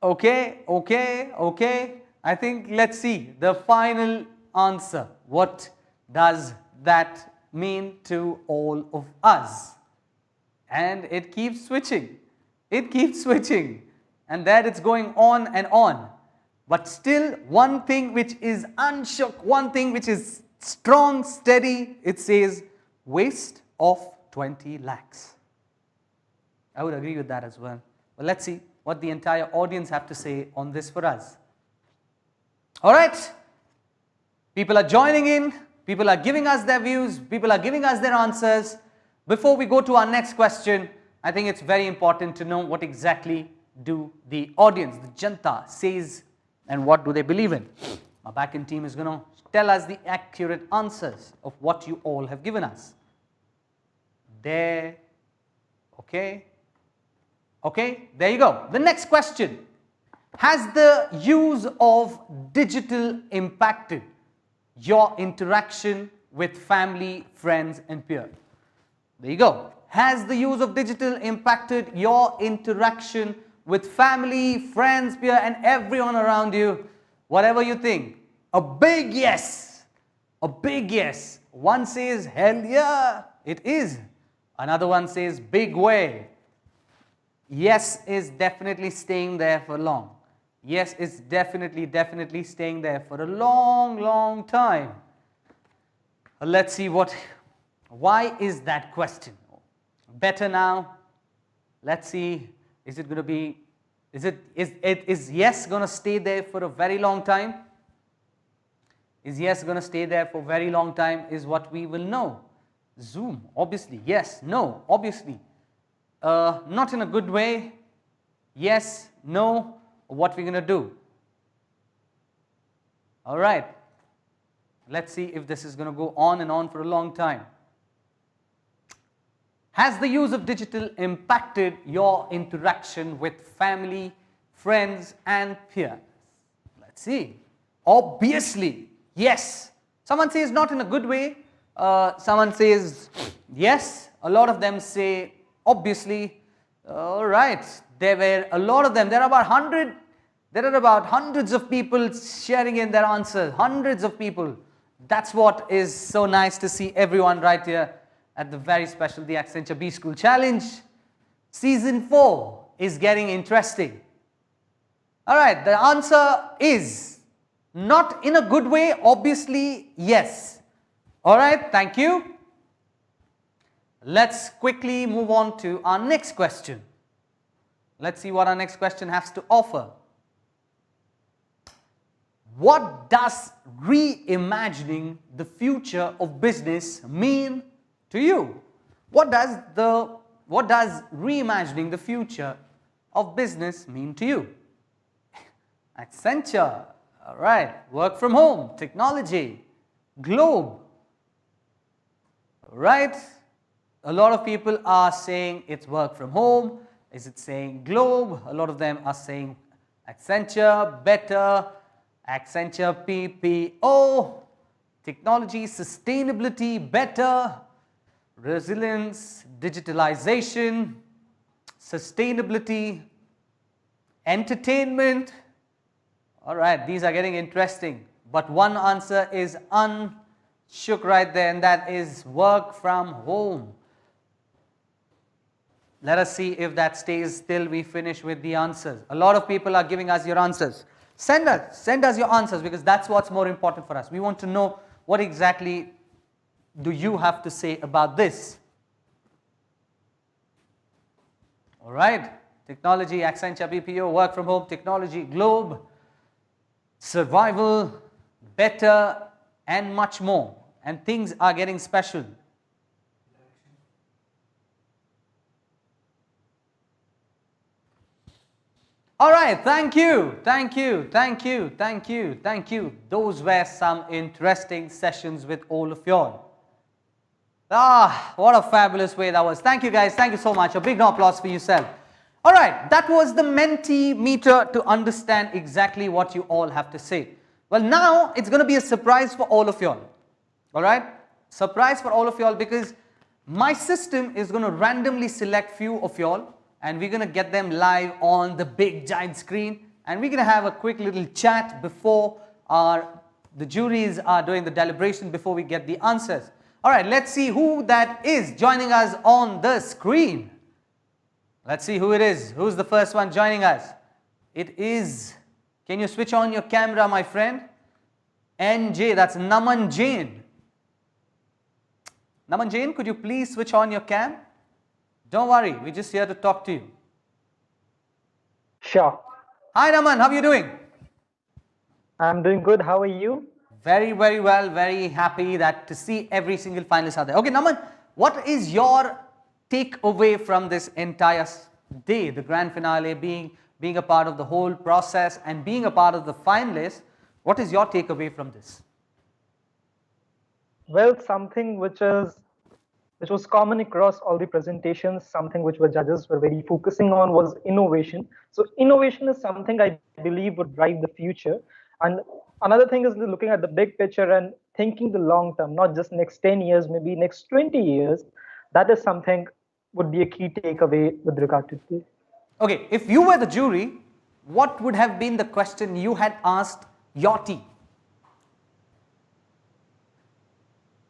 Okay, okay, okay. I think let's see the final answer. What does that mean to all of us? And it keeps switching. It keeps switching. And there it's going on and on. But still, one thing which is unshook, one thing which is strong, steady, it says waste of 20 lakhs. I would agree with that as well. But let's see what the entire audience have to say on this for us. All right. People are joining in. People are giving us their views. People are giving us their answers. Before we go to our next question, I think it's very important to know what exactly do the audience, the Janta, says and what do they believe in. Our backend team is going to tell us the accurate answers of what you all have given us. There. Okay. Okay, there you go. The next question. Has the use of digital impacted your interaction with family, friends and peers? There you go. Has the use of digital impacted your interaction with family, friends, peer and everyone around you? Whatever you think. A big yes. A big yes. One says, hell yeah, it is. Another one says, big way. Yes is definitely staying there for long. Yes is definitely staying there for a long time. Let's see why is that question? Better now. Let's see, is it going to be, is yes going to stay there for a very long time? Is yes going to stay there for a very long time is what we will know. Zoom, obviously, yes, no, obviously. Not in a good way, yes, no, what we're going to do. All right, let's see if this is going to go on and on for a long time. Has the use of digital impacted your interaction with family, friends and peers? Let's see. Obviously, yes. Someone says not in a good way. Someone says yes. A lot of them say obviously. All right, there were a lot of them. There are about hundreds of people sharing in their answers. Hundreds of people. That's what is so nice to see everyone right here at the very special the Accenture B School Challenge. Season 4 is getting interesting. All right, the answer is not in a good way. Obviously, yes. All right, thank you. Let's quickly move on to our next question. Let's see what our next question has to offer. What does reimagining the future of business mean to you? What does reimagining the future of business mean to you? Accenture, all right, work from home, technology, globe, right? A lot of people are saying it's work from home. Is it saying globe? A lot of them are saying Accenture, better, Accenture PPO, technology, sustainability, better, resilience, digitalization, sustainability, entertainment. All right, these are getting interesting. But one answer is unshook right there, and that is work from home. Let us see if that stays till we finish with the answers. A lot of people are giving us your answers. Send us your answers, because that's what's more important for us. We want to know what exactly do you have to say about this. All right, technology, Accenture BPO, work from home, technology, globe, survival, better, and much more. And things are getting special. All right, thank you. Those were some interesting sessions with all of y'all. What a fabulous way that was. Thank you guys, thank you so much. A big applause for yourself. All right, that was the Mentimeter to understand exactly what you all have to say. Well, now it's going to be a surprise for all of y'all. All right, surprise for all of y'all, because My system is going to randomly select few of y'all, and we're going to get them live on the big giant screen, and we're going to have a quick little chat before the juries are doing the deliberation, before we get the answers. All right, let's see who that is joining us on the screen. Let's see who it is. Who's the first one joining us? It is, can you switch on your camera, my friend? NJ, that's Naman Jain. Naman Jain, could you please switch on your cam? Don't worry, we're just here to talk to you. Sure. Hi Naman, how are you doing? I'm doing good. How are you? Very, very well. Very happy that to see every single finalist out there. Okay, Naman, what is your takeaway from this entire day, the grand finale, being a part of the whole process and being a part of the finalists? What is your takeaway from this? Well, something which was common across all the presentations, something which the judges were very focusing on was innovation. So innovation is something I believe would drive the future. And another thing is looking at the big picture and thinking the long term, not just next 10 years, maybe next 20 years. That is something would be a key takeaway with regard to this. Okay, if you were the jury, what would have been the question you had asked your team?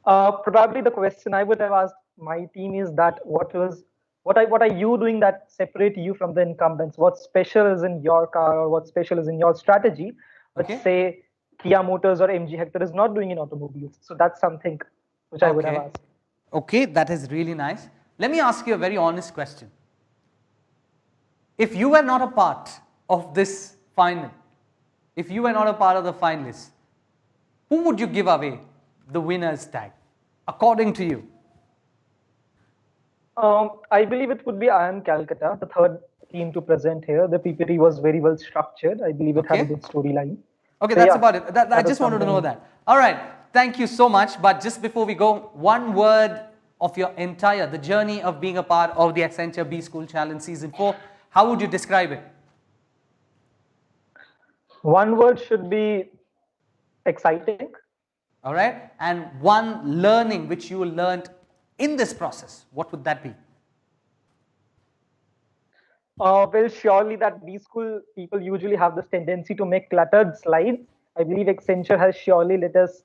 Probably the question I would have asked my team is that what are you doing that separate you from the incumbents? What special is in your car, or what special is in your strategy, which say Kia Motors or MG Hector is not doing in automobiles? So that's something which I would have asked. Okay, that is really nice. Let me ask you a very honest question. If you were not a part of this final, if you were not a part of the finalists, who would you give away the winner's tag, according to you? I believe it would be IIM Calcutta, the third team to present here. The PPT was very well structured. I believe it had a good storyline. Okay, So that's yeah, about it. I just wanted to know that. All right, thank you so much. But just before we go, one word of your the journey of being a part of the Accenture B School Challenge Season 4. How would you describe it? One word should be exciting. All right, and one learning which you learned in this process, what would that be? Well, surely that B school people usually have this tendency to make cluttered slides. I believe Accenture has surely let us,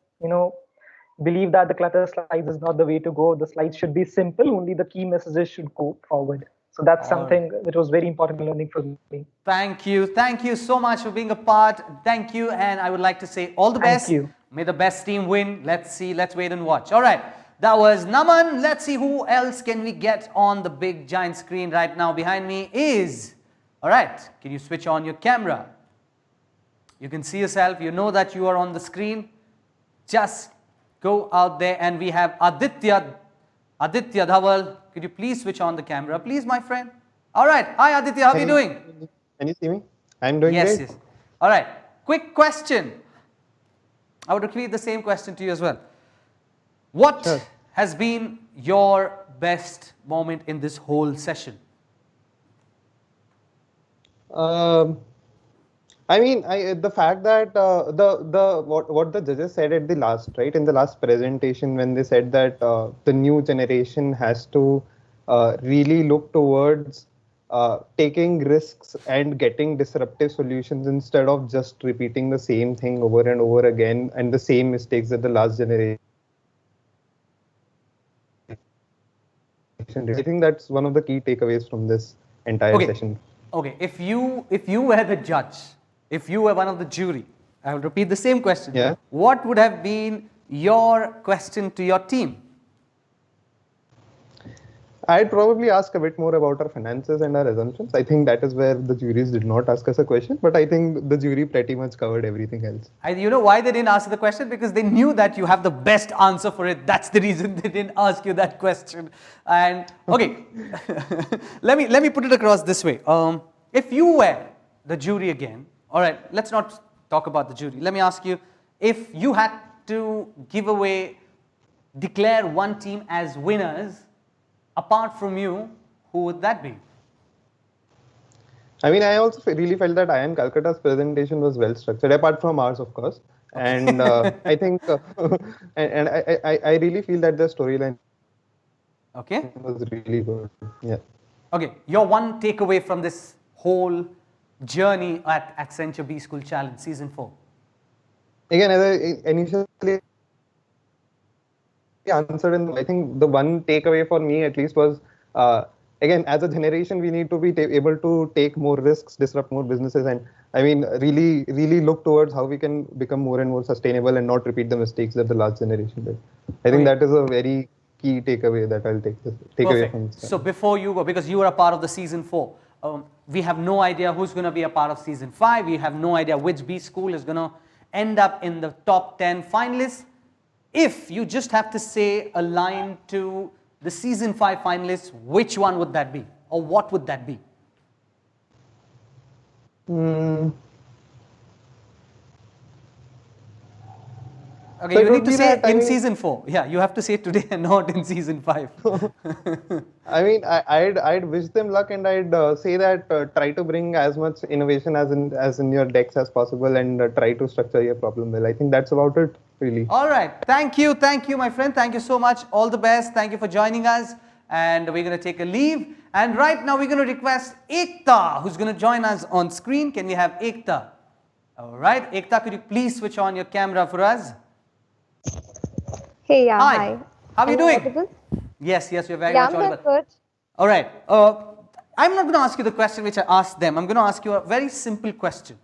believe that the cluttered slides is not the way to go. The slides should be simple. Only the key messages should go forward. So that's something that was very important learning for me. Thank you so much for being a part. Thank you, and I would like to say all the best. Thank you. May the best team win. Let's see. Let's wait and watch. All right. That was Naman. Let's see who else can we get on the big giant screen right now. Behind me is, all right, can you switch on your camera? You can see yourself. You know that you are on the screen. Just go out there, and we have Aditya Dhaval. Could you please switch on the camera, please, my friend? All right. Hi, Aditya. How are you doing? Can you see me? I'm doing great. Yes. All right. Quick question. I would repeat the same question to you as well. What has been your best moment in this whole session? I mean, the fact that what the judges said at the last, right, in the last presentation, when they said that the new generation has to really look towards taking risks and getting disruptive solutions instead of just repeating the same thing over and over again and the same mistakes that the last generation. I think that's one of the key takeaways from this entire session. Okay, if you were the judge, if you were one of the jury, I will repeat the same question. Yeah. What would have been your question to your team? I'd probably ask a bit more about our finances and our assumptions. I think that is where the juries did not ask us a question, but I think the jury pretty much covered everything else. You know why they didn't ask the question? Because they knew that you have the best answer for it. That's the reason they didn't ask you that question. And okay, let me put it across this way. If you were the jury again, all right, let's not talk about the jury. Let me ask you, if you had to declare one team as winners, apart from you, who would that be? I mean, I also really felt that IIM Calcutta's presentation was well structured, apart from ours, of course. And I think, and I really feel that the storyline. Okay. It was really good. Yeah. Okay, your one takeaway from this whole journey at Accenture B School Challenge Season 4. Again, as I initially answered, I think the one takeaway for me at least was, again, as a generation, we need to be able to take more risks, disrupt more businesses, and I mean, really look towards how we can become more and more sustainable and not repeat the mistakes that the last generation did. I think that is a very key takeaway that I'll take away from this. So before you go, because you are a part of the Season 4, we have no idea who's going to be a part of Season 5. We have no idea which B school is going to end up in the top 10 finalists. If you just have to say a line to the Season 5 finalists, which one would that be? Or what would that be? Okay, so you need to say in Season 4. Yeah, you have to say today and not in Season 5. I mean, I'd wish them luck, and I'd say that try to bring as much innovation as in your decks as possible, and try to structure your problem well. I think that's about it, really. All right. Thank you, my friend. Thank you so much. All the best. Thank you for joining us. And we're going to take a leave. And right now, we're going to request Ekta, who's going to join us on screen. Can we have Ekta? All right. Ekta, could you please switch on your camera for us? Hey, yeah, hi. How are you doing? Audible? Yes, you're very much audible. I'm good. All right. I'm not going to ask you the question which I asked them. I'm going to ask you a very simple question.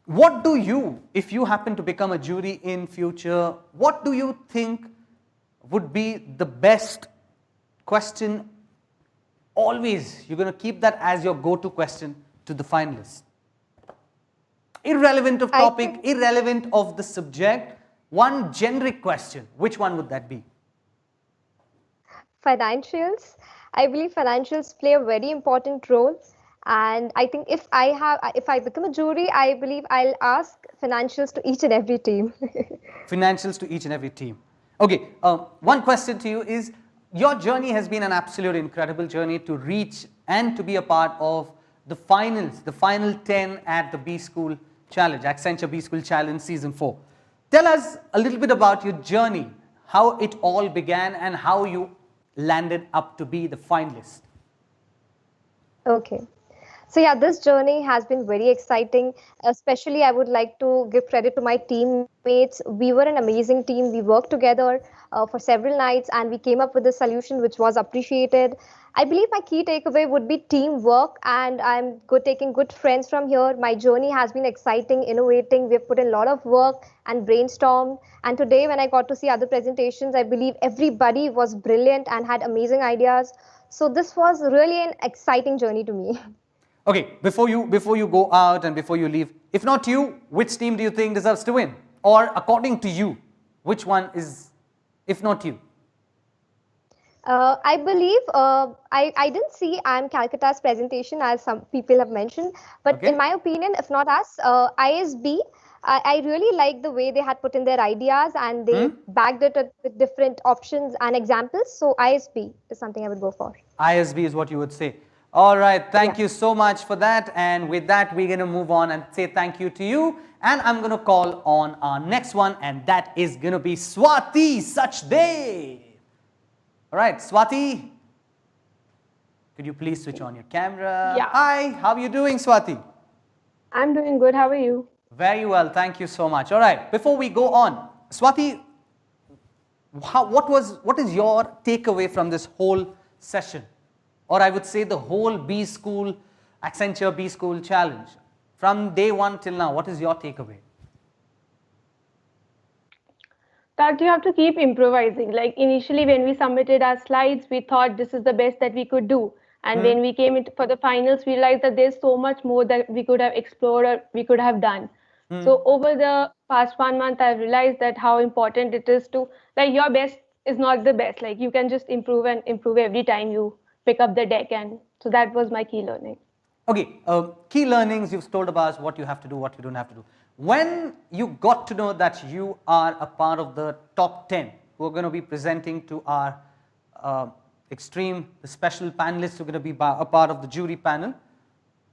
What do you, if you happen to become a jury in future, what do you think would be the best question? Always, you're going to keep that as your go-to question to the finalists. Irrelevant of topic, irrelevant of the subject. One generic question, which one would that be? Financials. I believe financials play a very important role, and I think if I become a jury, I believe I'll ask financials to each and every team. Financials to each and every team. Okay, one question to you is, your journey has been an absolute incredible journey to reach and to be a part of the finals, the final 10 at the B School Challenge, Accenture B School Challenge Season 4. Tell us a little bit about your journey, how it all began and how you landed up to be the finalist. Okay. So yeah, this journey has been very exciting. Especially, I would like to give credit to my teammates. We were an amazing team. We worked together for several nights and we came up with a solution which was appreciated. I believe my key takeaway would be teamwork, and I'm taking good friends from here. My journey has been exciting, innovating. We've put in a lot of work and brainstormed. And today, when I got to see other presentations, I believe everybody was brilliant and had amazing ideas. So this was really an exciting journey to me. Okay, before you go out and before you leave, if not you, which team do you think deserves to win? Or according to you, which one is, if not you? I believe I didn't see Anne Calcutta's presentation as some people have mentioned, but in my opinion, if not us, ISB, I really like the way they had put in their ideas and they backed it with different options and examples. So ISB is something I would go for. ISB is what you would say. All right, thank you so much for that. And with that, we're going to move on and say thank you to you. And I'm going to call on our next one, and that is going to be Swati Sachdev. All right, Swati, could you please switch on your camera? Yeah. Hi, how are you doing, Swati? I'm doing good. How are you? Very well, thank you so much. All right, before we go on, Swati, what is your takeaway from this whole session? Or I would say the whole B School, Accenture B School Challenge. From day one till now, what is your takeaway? That you have to keep improvising. Like initially when we submitted our slides, we thought this is the best that we could do. And when we came into for the finals, we realized that there's so much more that we could have explored or we could have done. So over the past 1 month, I realized that how important it is to, like, your best is not the best. Like you can just improve and improve every time you pick up the deck. And so that was my key learning. Okay, key learnings, you've told about what you have to do, what you don't have to do. When you got to know that you are a part of the top 10 who are going to be presenting to our extreme special panelists who are going to be a part of the jury panel,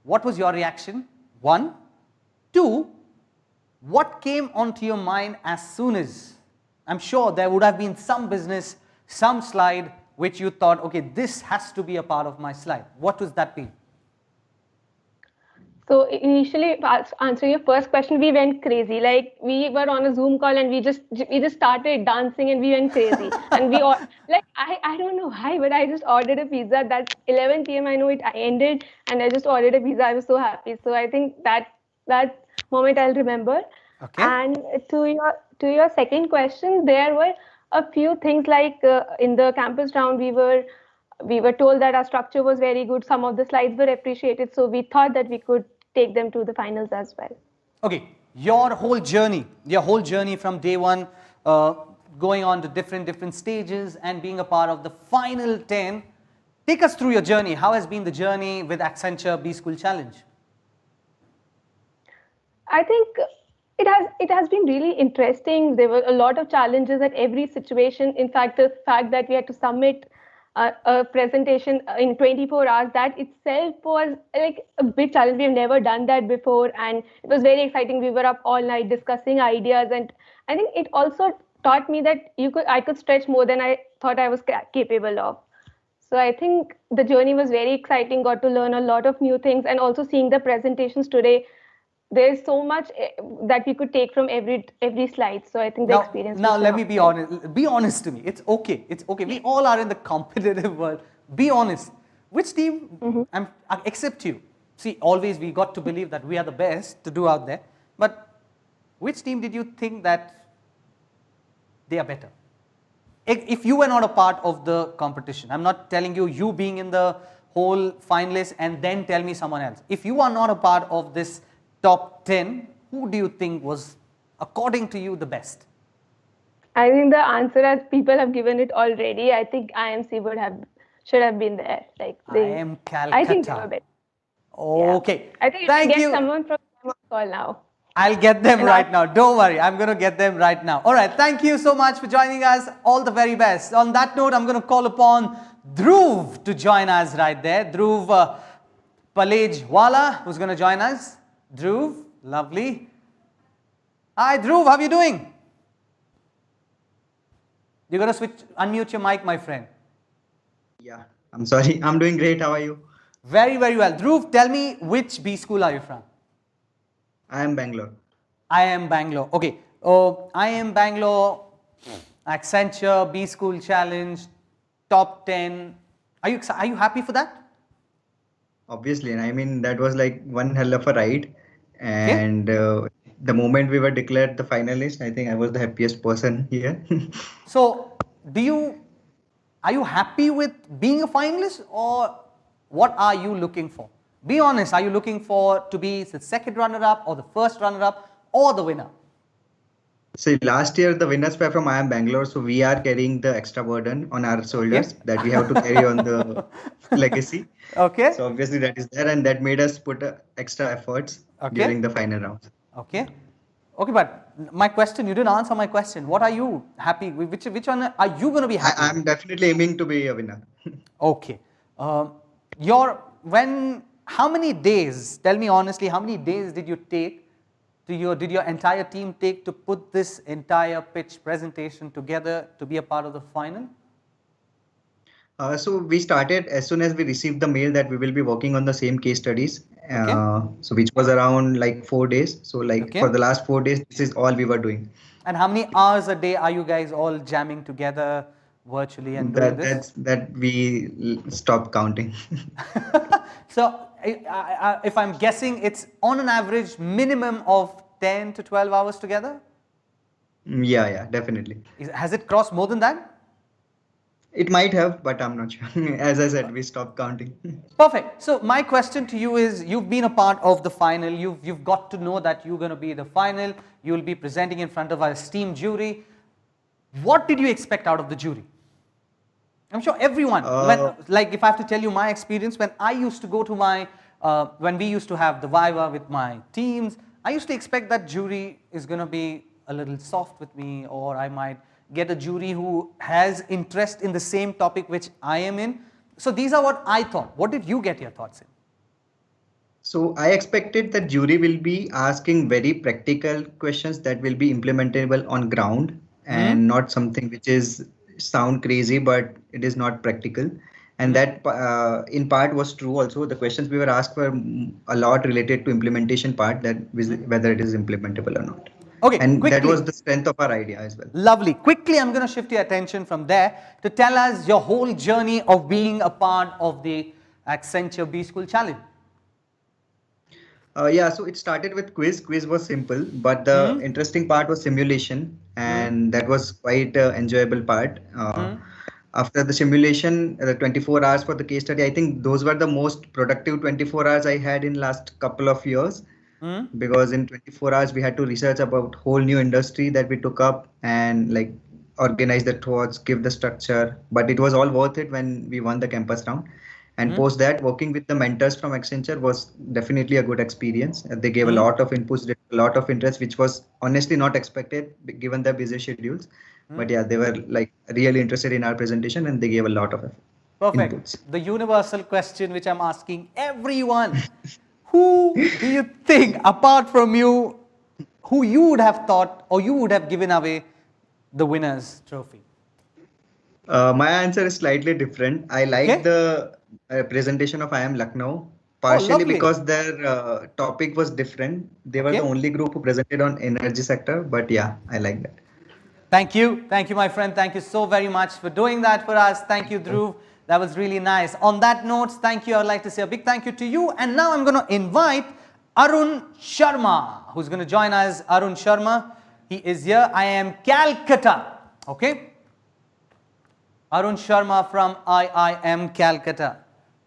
what was your reaction? 1. 2, what came onto your mind as soon as, I'm sure there would have been some business, some slide, which you thought, okay, this has to be a part of my slide? What was that be? So initially, answering your first question, we went crazy. Like we were on a Zoom call and we just started dancing and we went crazy. And we all like I don't know why, but I just ordered a pizza. That 11 p.m. I know it ended, and I just ordered a pizza. I was so happy. So I think that moment I'll remember. Okay. And to your second question, there were a few things like in the campus round we were told that our structure was very good. Some of the slides were appreciated, so we thought that we could take them to the finals as well. Okay, your whole journey from day one, going on to different stages and being a part of the final 10. Take us through your journey. How has been the journey with Accenture B School Challenge? I think it has been really interesting. There were a lot of challenges at every situation. In fact, the fact that we had to submit a presentation in 24 hours, that itself was like a big challenge. We've never done that before, and it was very exciting. We were up all night discussing ideas, and I think it also taught me that I could stretch more than I thought I was capable of. So I think the journey was very exciting. Got to learn a lot of new things, and also seeing the presentations today, there's so much that we could take from every slide. So I think the experience. Now let me be honest. Be honest to me. It's okay. It's okay. We all are in the competitive world. Be honest. Which team? Except you. See, always we got to believe that we are the best to do out there. But which team did you think that they are better? If you were not a part of the competition, I'm not telling you being in the whole finalist and then tell me someone else. If you are not a part of this top 10, who do you think was, according to you, the best? I think the answer, as people have given it already, I think IMC should have been there. Like IIM Calcutta. I think they were better. Okay. Yeah. I think you can get someone from them on call now. I'll get them right now. Don't worry. I'm going to get them right now. All right. Thank you so much for joining us. All the very best. On that note, I'm going to call upon Dhruv to join us right there. Dhruv Palejwala, who's going to join us. Dhruv, lovely. Hi, Dhruv, how are you doing? You're going to unmute your mic, my friend. Yeah, I'm sorry. I'm doing great. How are you? Very, very well. Dhruv, tell me, which B school are you from? I am Bangalore. IIM Bangalore. Okay. IIM Bangalore, Accenture B School Challenge, top 10. Are you happy for that? Obviously, and I mean that was like one hell of a ride. And the moment we were declared the finalist, I think I was the happiest person here. So, are you happy with being a finalist, or what are you looking for? Be honest, are you looking to be the second runner-up or the first runner-up or the winner? See, last year the winners were from IIM Bangalore, so we are carrying the extra burden on our shoulders that we have to carry on the legacy. Okay. So obviously that is there, and that made us put extra efforts during the final rounds. Okay. Okay, but my question, you didn't answer my question. What are you happy with? Which one are you going to be happy? I'm definitely aiming to be a winner. Okay. How many days, tell me honestly, how many days did you take did your entire team take to put this entire pitch presentation together to be a part of the final? So we started as soon as we received the mail that we will be working on the same case studies. So which was around like 4 days. So for the last 4 days, this is all we were doing. And how many hours a day are you guys all jamming together virtually and doing this? That we stopped counting. So if I'm guessing, it's on an average minimum of 10 to 12 hours together? Yeah, definitely. Has it crossed more than that? It might have, but I'm not sure. As I said, we stopped counting. Perfect. So my question to you is, you've been a part of the final. You've got to know that you're going to be the final. You'll be presenting in front of our esteemed jury. What did you expect out of the jury? I'm sure everyone, if I have to tell you my experience, when I used to go to when we used to have the Viva with my teams, I used to expect that jury is going to be a little soft with me, or I might get a jury who has interest in the same topic which I am in. So these are what I thought. What did you get your thoughts in? So I expected that jury will be asking very practical questions that will be implementable on ground and not something which is sound crazy, but it is not practical. And that in part was true also. The questions we were asked were a lot related to implementation part, that whether it is implementable or not. Okay, And quickly. that was the strength of our idea as well. Lovely. Quickly, I'm going to shift your attention from there to tell us your whole journey of being a part of the Accenture B School Challenge. Yeah, so it started with quiz. Quiz was simple, but the interesting part was simulation, and that was quite an enjoyable part. After the simulation, the 24 hours for the case study, I think those were the most productive 24 hours I had in last couple of years. Because in 24 hours we had to research about whole new industry that we took up and like organize the thoughts, give the structure. But it was all worth it when we won the campus round. And post that, working with the mentors from Accenture was definitely a good experience. They gave a lot of inputs, a lot of interest, which was honestly not expected given their busy schedules. But yeah, they were like really interested in our presentation and they gave a lot of inputs. The universal question which I'm asking everyone. Who do you think, apart from you, who you would have thought or you would have given away the winner's trophy? My answer is slightly different. I like the presentation of IIM Lucknow, partially because their topic was different. They were the only group who presented on energy sector, but yeah, I like that. Thank you. Thank you, my friend. Thank you so very much for doing that for us. Thank you, Dhruv. That was really nice. On that note, thank you. I would like to say a big thank you to you. And now I'm going to invite Arun Sharma, who's going to join us. Arun Sharma, he is here. IIM Calcutta. Okay. Arun Sharma from IIM Calcutta.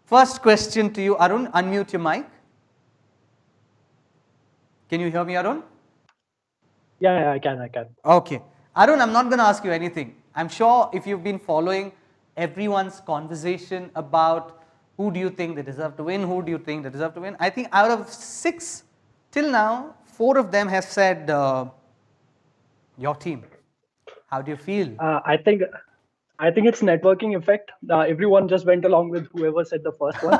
First question to you, Arun. Unmute your mic. Can you hear me, Arun? Yeah, I can. Okay. Arun, I'm not going to ask you anything. I'm sure if you've been following everyone's conversation about who do you think they deserve to win, who do you think they deserve to win, I think out of 6 till now, 4 of them have said your team. How do you feel? I think it's networking effect. Everyone just went along with whoever said the first one.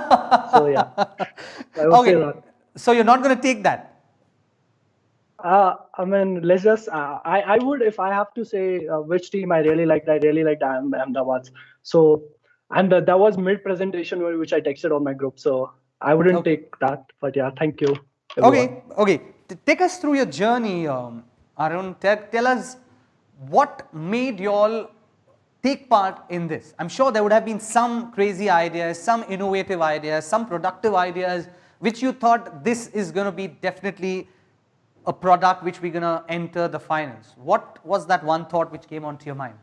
So yeah, I would say that. So you're not going to take that? I mean, let's just. I would, if I have to say which team I really liked. I really liked Ahmedabad. So, and that was mid presentation which I texted on my group. So I wouldn't take that. But yeah, thank you. Everyone. Okay. Take us through your journey, Arun. Tell us what made you all take part in this. I'm sure there would have been some crazy ideas, some innovative ideas, some productive ideas, which you thought this is going to be definitely a product which we're going to enter the finals. What was that one thought which came onto your mind?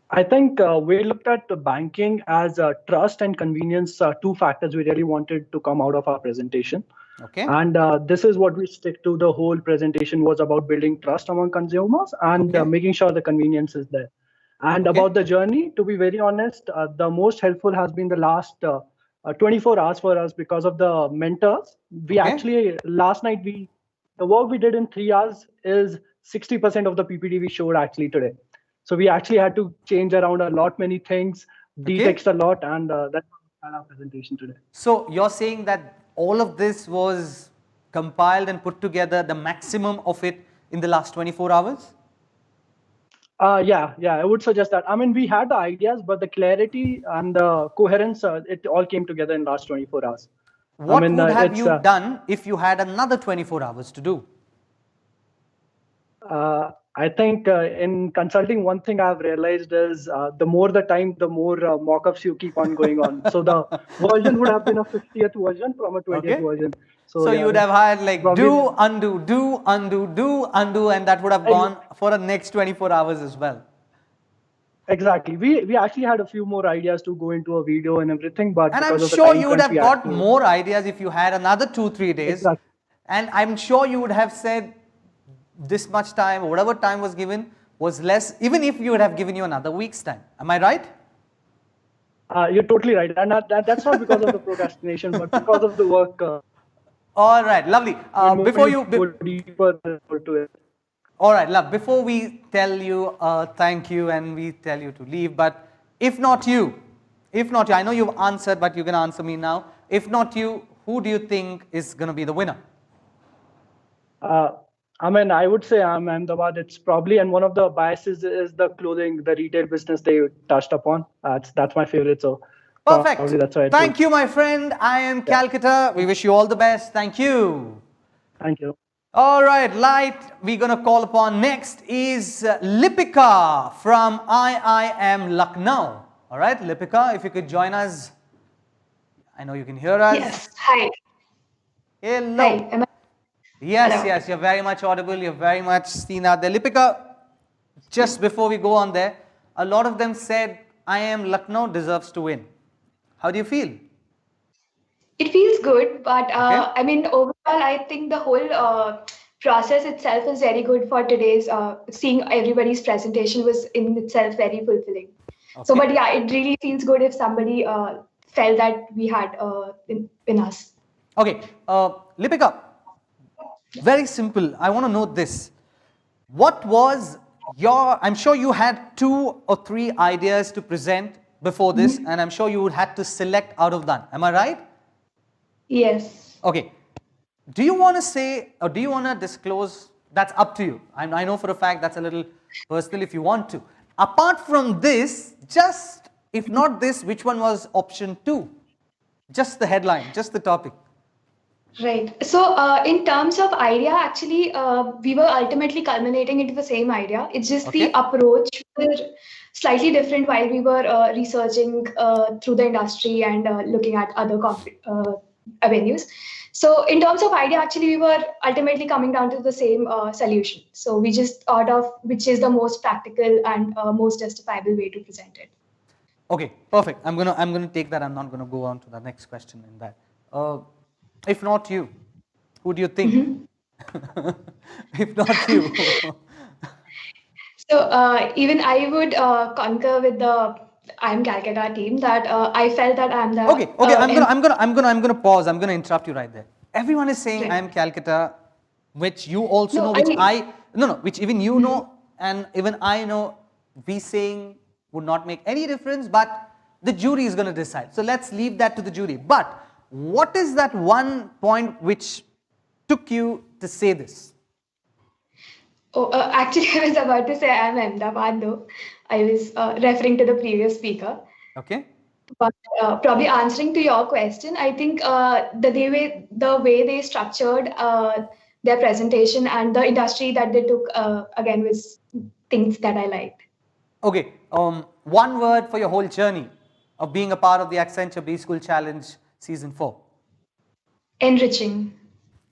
I think we looked at the banking as trust and convenience, 2 factors we really wanted to come out of our presentation. Okay. And this is what we stick to. The whole presentation was about building trust among consumers and making sure the convenience is there. And about the journey, to be very honest, the most helpful has been the last 24 hours for us because of the mentors. We actually, last night, the work we did in 3 hours is 60% of the PPT we showed actually today. So we actually had to change around a lot many things, de-text a lot, and that's our presentation today. So you're saying that all of this was compiled and put together, the maximum of it in the last 24 hours? Yeah, I would suggest that. I mean, we had the ideas, but the clarity and the coherence, it all came together in last 24 hours. What would have you done if you had another 24 hours to do? I think in consulting, one thing I've realized is the more the time, the more mock-ups you keep on going on. So the version would have been a 50th version from a 20th version. So you would have had like do, undo, and that would have gone for the next 24 hours as well. Exactly. We actually had a few more ideas to go into a video and everything, but and I'm sure you would have got more ideas if you had another 2-3 days. Exactly. And I'm sure you would have said this much time, or whatever time was given was less, even if you would have given you another week's time. Am I right? You're totally right. And that's not because of the procrastination, but because of the work. All right, lovely. Before you go deeper to it. All right, love. Before we tell you thank you and we tell you to leave, but if not you, I know you've answered, but you can answer me now. If not you, who do you think is going to be the winner? I mean, I would say I'm Ahmedabad. It's probably, and one of the biases is the clothing, the retail business they touched upon. That's my favorite. So probably Perfect. that's why. Thank you, my friend. I am Calcutta. We wish you all the best. Thank you. Thank you. All right, Light, we're going to call upon next is Lipika from IIM Lucknow. All right, Lipika, if you could join us. I know you can hear us. Yes. Hi. Hello. Hi. Am I? Yes, Hello. yes, you're very much audible. You're very much seen out there. Lipika, just before we go on there, a lot of them said IIM Lucknow deserves to win. How do you feel? It feels good, but I mean, overall, I think the whole process itself is very good for today's. Seeing everybody's presentation was in itself very fulfilling. So, but yeah, it really feels good if somebody felt that we had in us. Okay, Lipika, very simple. I want to know this. What was your, I'm sure you had 2 or 3 ideas to present before this, and I'm sure you would had to select out of that. Am I right? Yes. Okay. Do you want to say, or do you want to disclose? That's up to you. I know for a fact that's a little personal if you want to. Apart from this, just, if not this, which one was option 2? Just the headline, just the topic. Right. So, in terms of idea, actually, we were ultimately culminating into the same idea. It's just the approach were slightly different while we were researching through the industry and looking at other avenues. So, in terms of idea, actually, we were ultimately coming down to the same solution. So, we just thought of which is the most practical and most justifiable way to present it. Okay, perfect. I'm gonna take that. I'm not gonna go on to the next question in that. If not you, who do you think? If not you. So even I would concur with the IIM Calcutta team that I felt that I'm the Okay. I'm gonna pause. I'm gonna interrupt you right there. Everyone is saying IIM Calcutta, which you also know, which which even you know, and even I know. We saying would not make any difference, but the jury is gonna decide. So let's leave that to the jury. But what is that one point which took you to say this? Oh, actually, I was about to say I'm Ahmedabad though. I was referring to the previous speaker. Okay. But probably answering to your question, I think the way they structured their presentation and the industry that they took again was things that I liked. Okay. One word for your whole journey of being a part of the Accenture B School Challenge Season 4. Enriching.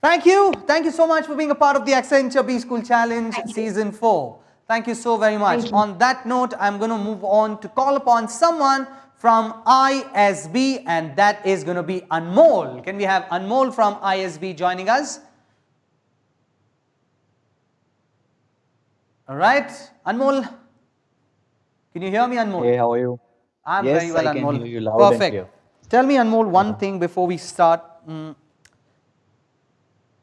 Thank you. Thank you so much for being a part of the Accenture B School Challenge Season 4. Thank you so very much. On that note, I'm going to move on to call upon someone from ISB, and that is going to be Anmol. Can we have Anmol from ISB joining us? All right. Anmol, can you hear me, Anmol? Hey, how are you? I'm Yes, very well, I can Anmol. hear you loud and Perfect. clear. Tell me, Anmol, one thing before we start.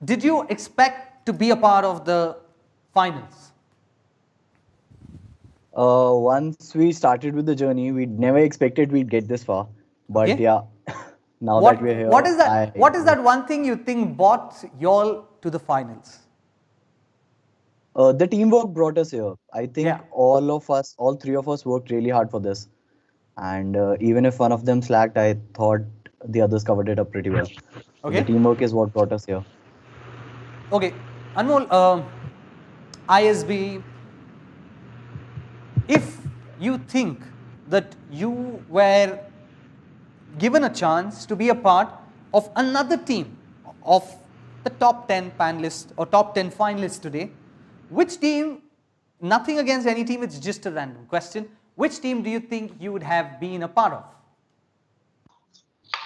Did you expect to be a part of the finals? Once we started with the journey, we never expected we'd get this far. But yeah, now that we're here, what is that one thing you think brought y'all to the finals? The teamwork brought us here. I think all of us, all 3 of us worked really hard for this. And even if one of them slacked, I thought the others covered it up pretty well. So the teamwork is what brought us here. Okay, Anmol, ISB, if you think that you were given a chance to be a part of another team of the top 10 panelists or top 10 finalists today, which team, nothing against any team, it's just a random question, which team do you think you would have been a part of?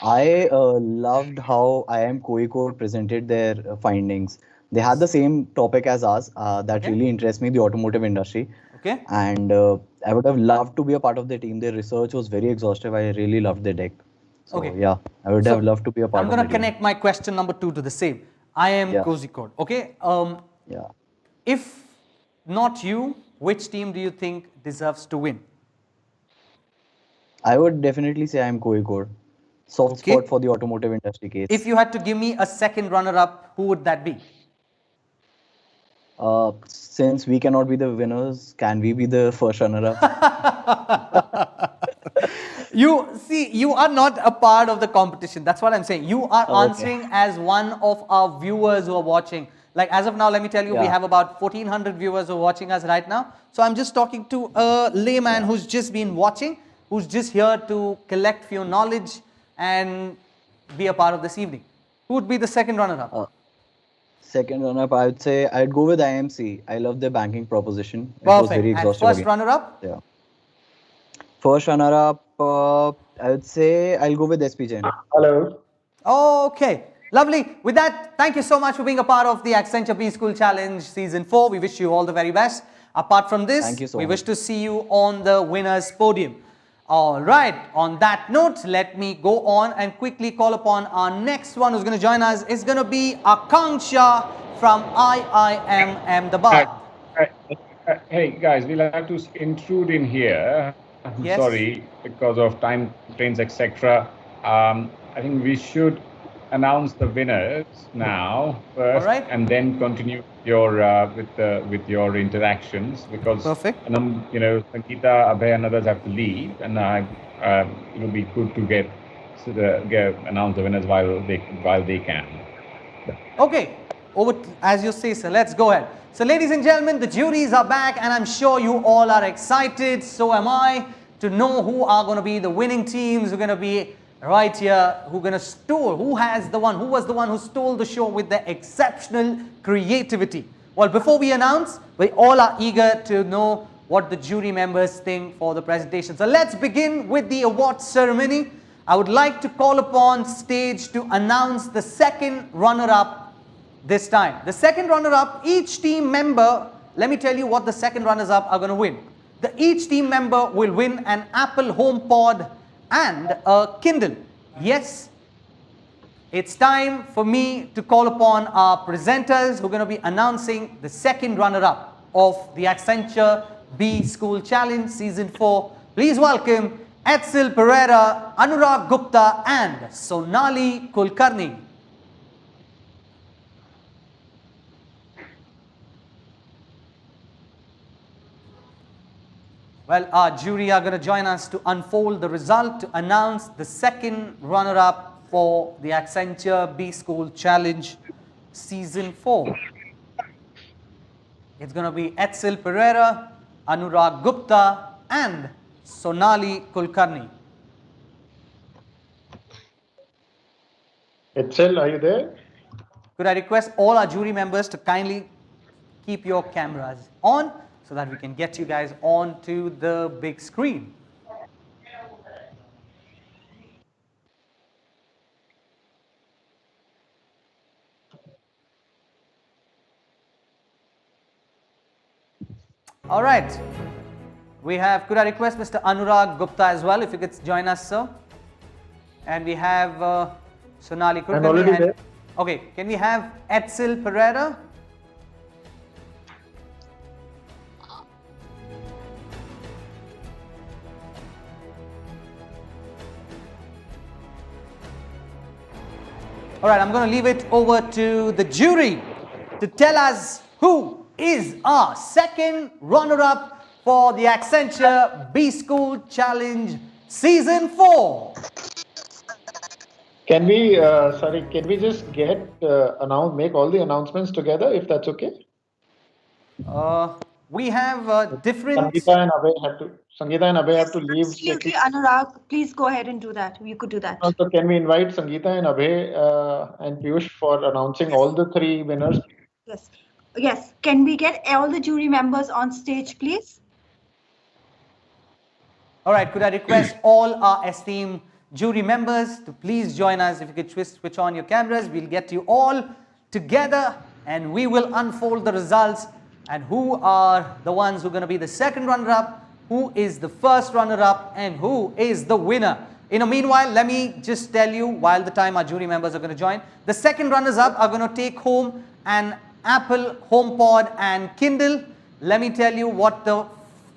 I loved how IIM Kozhikode presented their findings. They had the same topic as us. That really interests me, the automotive industry. Okay. And I would have loved to be a part of the team. Their research was very exhaustive. I really loved the deck. So yeah, I would have loved to be a part of the team. I'm going to connect my question number 2 to the same. IIM Kozhikode. Okay. Yeah. If not you, which team do you think deserves to win? I would definitely say IIM Kozhikode. Soft spot for the automotive industry case. If you had to give me a second runner-up, who would that be? Since we cannot be the winners, can we be the first runner-up? You see, you are not a part of the competition. That's what I'm saying. You are Okay. answering as one of our viewers who are watching. Like as of now, let me tell you, we Yeah. have about 1400 viewers who are watching us right now. So I'm just talking to a layman who's just been watching, who's just here to collect few knowledge and be a part of this evening. Who would be the second runner-up? Second runner-up, I would say I'd go with IMC. I love their banking proposition. It was Perfect. very And exhaustive first again. runner-up? Yeah. First runner-up, I would say I'll go with SP Jain. Hello. Okay, lovely. With that, thank you so much for being a part of the Accenture B School Challenge Season 4. We wish you all the very best. Apart from this, Thank you so we much. wish to see you on the winners podium. All right, on that note, let me go on and quickly call upon our next one who's going to join us. It's going to be Akanksha from IIM Ahmedabad. Hey guys, we'll have to intrude in here. I'm Yes. sorry, because of time constraints, etc. I think we should announce the winners now first, All right. and then continue your with your interactions, because Perfect. Sangeeta, Abhay, and others have to leave, and it will be good to announce the winners while they can. Okay, as you say, sir, let's go ahead. So ladies and gentlemen, the juries are back and I'm sure you all are excited. So am I, to know who are going to be the winning teams, who are going to be right here, who are going to steal, who was the one who stole the show with their exceptional creativity. Well, before we announce, we all are eager to know what the jury members think for the presentation. So let's begin with the awards ceremony. I would like to call upon stage to announce the second runner-up this time. The second runner-up, each team member, let me tell you what the second runners-up are going to win. Each team member will win an Apple HomePod and a Kindle. Yes, it's time for me to call upon our presenters who are going to be announcing the second runner-up of the Accenture B School Challenge Season 4. Please welcome Etzel Pereira, Anurag Gupta and Sonali Kulkarni. Well, our jury are going to join us to unfold the result, to announce the second runner-up for the Accenture B School Challenge Season 4. It's going to be Etzel Pereira, Anurag Gupta and Sonali Kulkarni. Etzel, are you there? Could I request all our jury members to kindly keep your cameras on so that we can get you guys onto the big screen. All right. Could I request Mr. Anurag Gupta as well, if you could join us, sir? And we have Sonali Kulkarni. I'm already there. Okay, can we have Etzel Pereira? All right, I'm going to leave it over to the jury to tell us who is our second runner-up for the Accenture B School Challenge Season 4. Can we, can we just make all the announcements together, if that's okay? We have different... Sangeeta and Abhay have to leave. Absolutely, Anurag. Please go ahead and do that. You could do that. So can we invite Sangeeta and Abhay and Piyush for announcing all the three winners? Yes. Yes. Can we get all the jury members on stage, please? All right. Could I request all our esteemed jury members to please join us? If you could switch on your cameras, we'll get you all together and we will unfold the results and who are the ones who are going to be the second runner-up, who is the first runner-up, and who is the winner. In the meanwhile, let me just tell you, while the time our jury members are going to join, the second runners-up are going to take home an Apple HomePod and Kindle. Let me tell you what the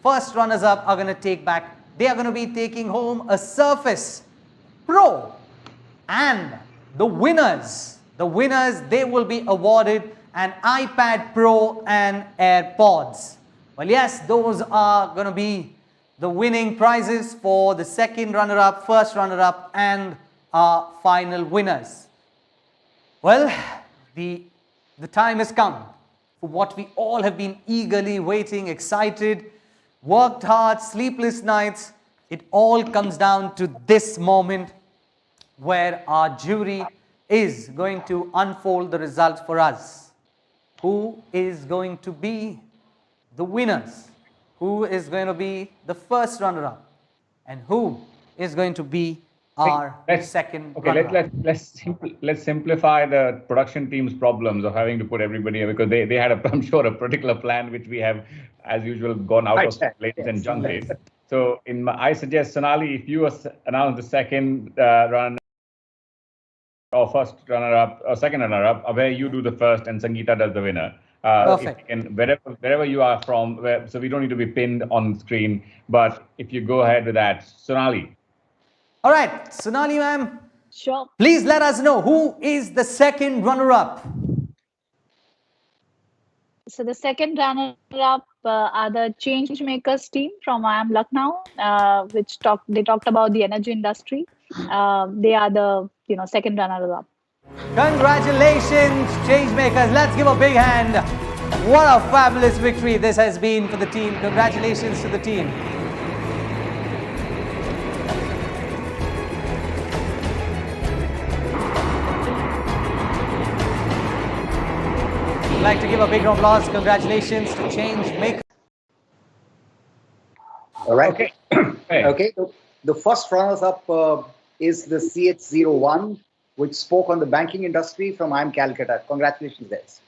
first runners-up are going to take back. They are going to be taking home a Surface Pro. And the winners, they will be awarded an iPad Pro, and AirPods. Well, yes, those are going to be the winning prizes for the second runner-up, first runner-up, and our final winners. Well, the time has come for what we all have been eagerly waiting, excited, worked hard, sleepless nights. It all comes down to this moment where our jury is going to unfold the results for us. Who is going to be the winners? Who is going to be the first runner-up? And who is going to be our second runner-up? Let's simplify the production team's problems of having to put everybody in, because they had I'm sure a particular plan which we have as usual gone out of lanes and junked it. So I suggest, Sonali, if you announce the second run or first runner-up or second runner-up, where you do the first and Sangeeta does the winner. Perfect. And wherever you are from, so we don't need to be pinned on screen, but if you go ahead with that, Sonali. All right, Sonali ma'am. Sure. Please let us know who is the second runner-up. So the second runner-up are the Changemakers team from I Am Lucknow, which talked about the energy industry. They are the second runner-up. Congratulations, Changemakers. Let's give a big hand. What a fabulous victory this has been for the team. Congratulations to the team. I'd like to give a big round of applause. Congratulations to Changemakers. All right. Okay. Okay. The first runners-up is the CH01, which spoke on the banking industry from I Am Calcutta. Congratulations, guys.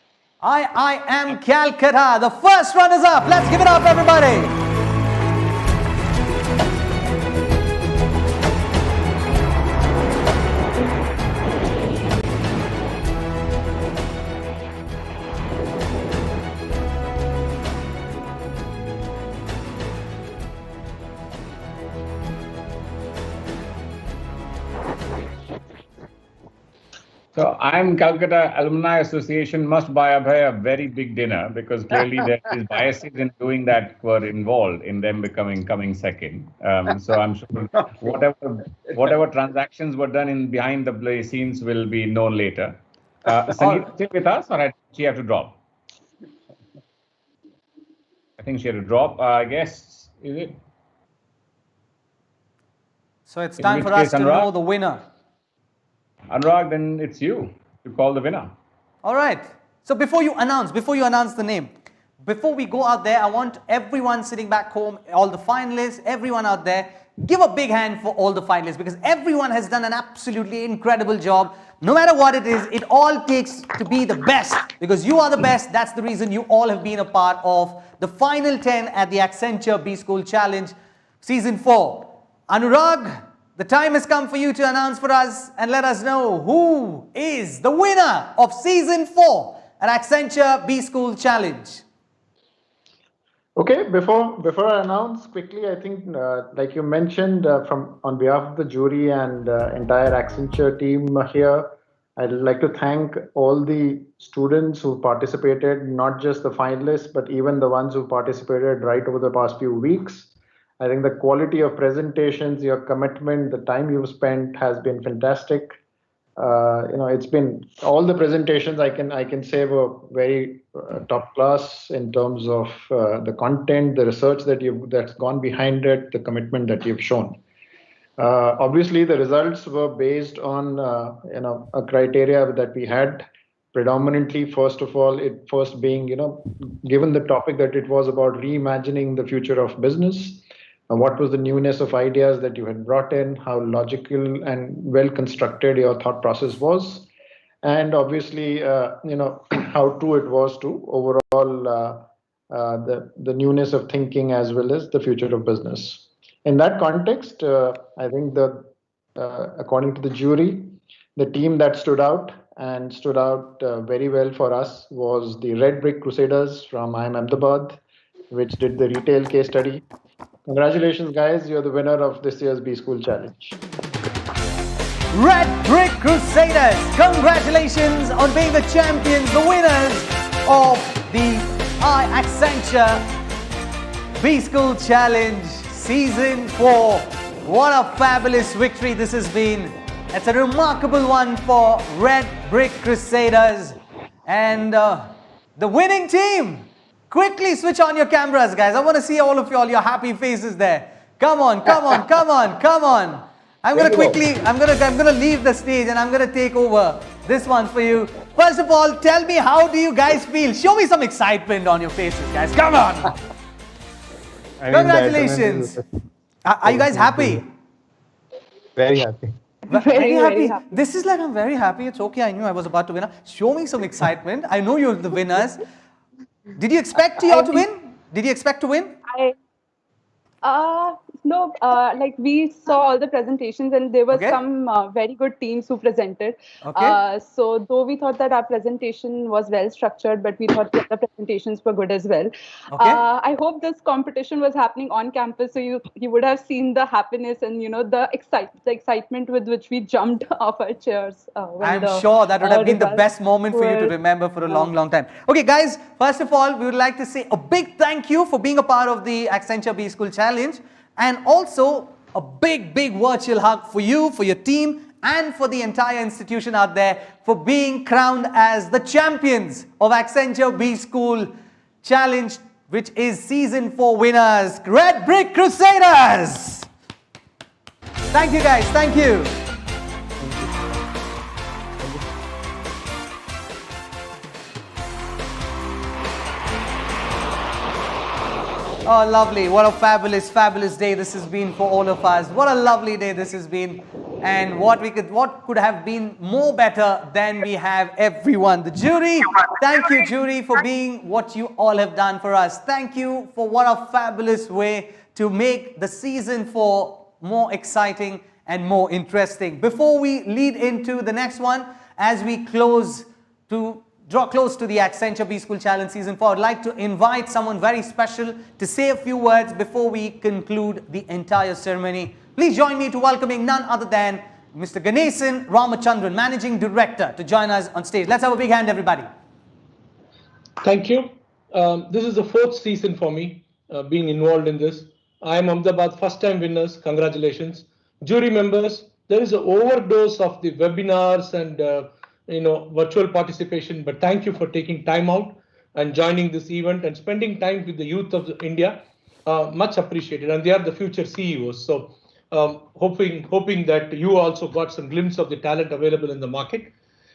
I Am Calcutta, the first runners-up. Let's give it up, everybody. So I Am Calcutta Alumni Association must buy Abhay a very big dinner, because clearly there is biases in doing that were involved in them coming second. So I'm sure whatever transactions were done behind the scenes will be known later. Sangeeta still with us, or did she have to drop? I think she had to drop. I guess, is it? So it's time for us to know the winner. Anurag, then it's you to call the winner. All right. So before you announce the name, before we go out there, I want everyone sitting back home, all the finalists, everyone out there, give a big hand for all the finalists, because everyone has done an absolutely incredible job. No matter what it is, it all takes to be the best, because you are the best. That's the reason you all have been a part of the final 10 at the Accenture B School Challenge Season 4. Anurag, the time has come for you to announce for us and let us know who is the winner of Season 4 at Accenture B School Challenge. Okay, before I announce quickly, I think like you mentioned, on behalf of the jury and entire Accenture team here, I'd like to thank all the students who participated, not just the finalists, but even the ones who participated right over the past few weeks. I think the quality of presentations, your commitment, the time you've spent has been fantastic. It's been all the presentations I can say were very top class in terms of the content, the research that's gone behind it, the commitment that you've shown. Obviously, the results were based on a criteria that we had. Predominantly, first of all, it first being given the topic that it was about reimagining the future of business. What was the newness of ideas that you had brought in, how logical and well constructed your thought process was, and obviously how true it was to overall the newness of thinking as well as the future of business. In that context, I think according to the jury, the team that stood out very well for us was the Red Brick Crusaders from IIM Ahmedabad, which did the retail case study. Congratulations, guys. You're the winner of this year's B School Challenge. Red Brick Crusaders, congratulations on being the champions, the winners of the Accenture B School Challenge Season 4. What a fabulous victory this has been. It's a remarkable one for Red Brick Crusaders. And the winning team, quickly switch on your cameras, guys. I want to see all of you, all your happy faces there. Come on, come on, come on, come on. I'm gonna leave the stage and I'm gonna take over this one for you. First of all, tell me, how do you guys feel? Show me some excitement on your faces, guys. Come on. Congratulations. Are you guys happy? Very happy. Very happy. This is like, I'm very happy. It's okay. I knew I was about to win. Show me some excitement. I know you're the winners. Did you expect to win? Did you expect to win? No, like we saw all the presentations and there were some very good teams who presented. So though we thought that our presentation was well structured, but we thought that the presentations were good as well. I hope this competition was happening on campus, so you would have seen the happiness and the excitement with which we jumped off our chairs. I'm sure that would have been the best moment for you to remember for a long, long time. Okay, guys, first of all, we would like to say a big thank you for being a part of the Accenture B School Challenge. And also a big, big virtual hug for you, for your team, and for the entire institution out there for being crowned as the champions of Accenture B School Challenge, which is Season 4 winners, Red Brick Crusaders. Thank you, guys. Thank you. Oh, lovely. What a fabulous, fabulous day this has been for all of us. What a lovely day this has been. And what could have been more better than we have everyone. The jury, thank you, jury, for being what you all have done for us. Thank you for what a fabulous way to make the Season 4 more exciting and more interesting. Before we lead into the next one, as we draw close to the Accenture B School Challenge Season 4, I'd like to invite someone very special to say a few words before we conclude the entire ceremony. Please join me to welcoming none other than Mr. Ganesan Ramachandran, Managing Director, to join us on stage. Let's have a big hand, everybody. Thank you. This is the 4th season for me, being involved in this. I am Ahmedabad first-time winners. Congratulations. Jury members, there is an overdose of the webinars and virtual participation, but thank you for taking time out and joining this event and spending time with the youth of India. Much appreciated, and they are the future CEOs. So hoping that you also got some glimpse of the talent available in the market,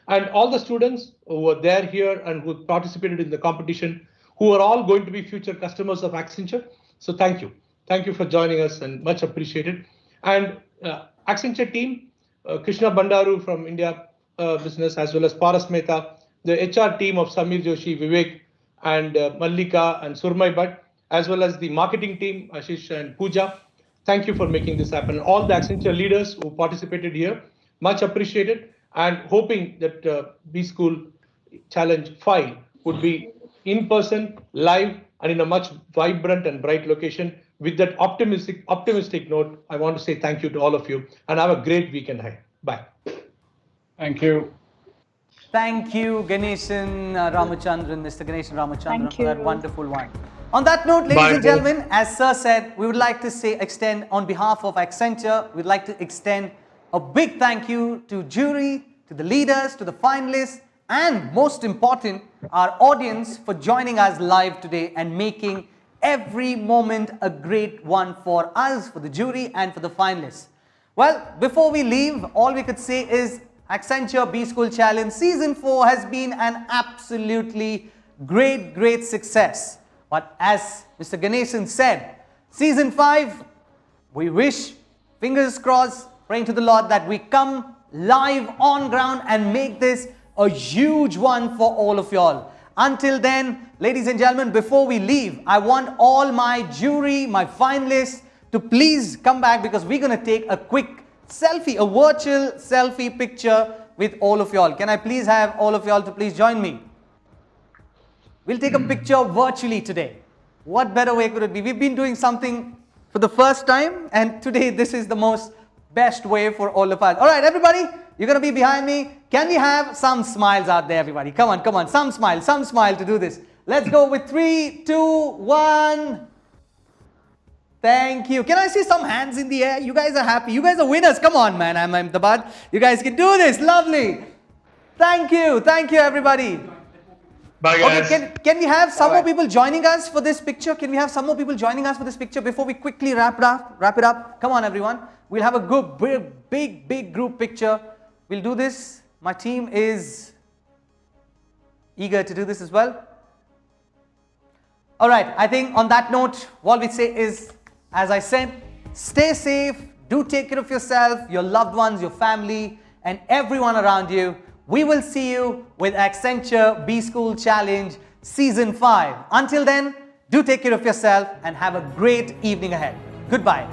and all the students who were there here and who participated in the competition, who are all going to be future customers of Accenture. So thank you for joining us, and much appreciated. And Accenture team, Krishna Bandaru from India business, as well as Paras Mehta, the HR team of Samir Joshi, Vivek, and Mallika and Surmai Bhatt, as well as the marketing team, Ashish and Pooja. Thank you for making this happen. All the Accenture leaders who participated here, much appreciated, and hoping that B School Challenge 5 would be in person, live, and in a much vibrant and bright location. With that optimistic note, I want to say thank you to all of you and have a great weekend ahead. Bye. Thank you. Thank you, Ganesan Ramachandran, Mr. Ganesan Ramachandran, for that wonderful one. On that note, ladies and gentlemen, as Sir said, we would like to extend on behalf of Accenture, we'd like to extend a big thank you to jury, to the leaders, to the finalists, and most important, our audience for joining us live today and making every moment a great one for us, for the jury, and for the finalists. Well, before we leave, all we could say is Accenture B School Challenge Season 4 has been an absolutely great success. But as Mr. Ganesan said, Season 5, we wish, fingers crossed, praying to the Lord that we come live on ground and make this a huge one for all of y'all. Until then, ladies and gentlemen, before we leave, I want all my jury, my finalists to please come back, because we're going to take a quick selfie, a virtual selfie picture with all of y'all. Can I please have all of y'all to please join me? We'll take a picture virtually today. What better way could it be? We've been doing something for the first time, and today this is the best way for all of us. All right, everybody, You're going to be behind me. Can we have some smiles out there, everybody? Come on, come on. Some smile to do this. Let's go with 3, 2, 1. Thank you. Can I see some hands in the air? You guys are happy. You guys are winners. Come on, man. I'm Ahmedabad. You guys can do this. Lovely. Thank you. Thank you, everybody. Bye, guys. Okay, can we have some more people joining us for this picture? Can we have some more people joining us for this picture before we quickly wrap it up? Come on, everyone. We'll have a good, big group picture. We'll do this. My team is eager to do this as well. All right. I think on that note, what we say is, as I said, stay safe. Do take care of yourself, your loved ones, your family, and everyone around you. We will see you with Accenture B School Challenge Season 5. Until then, do take care of yourself and have a great evening ahead. Goodbye.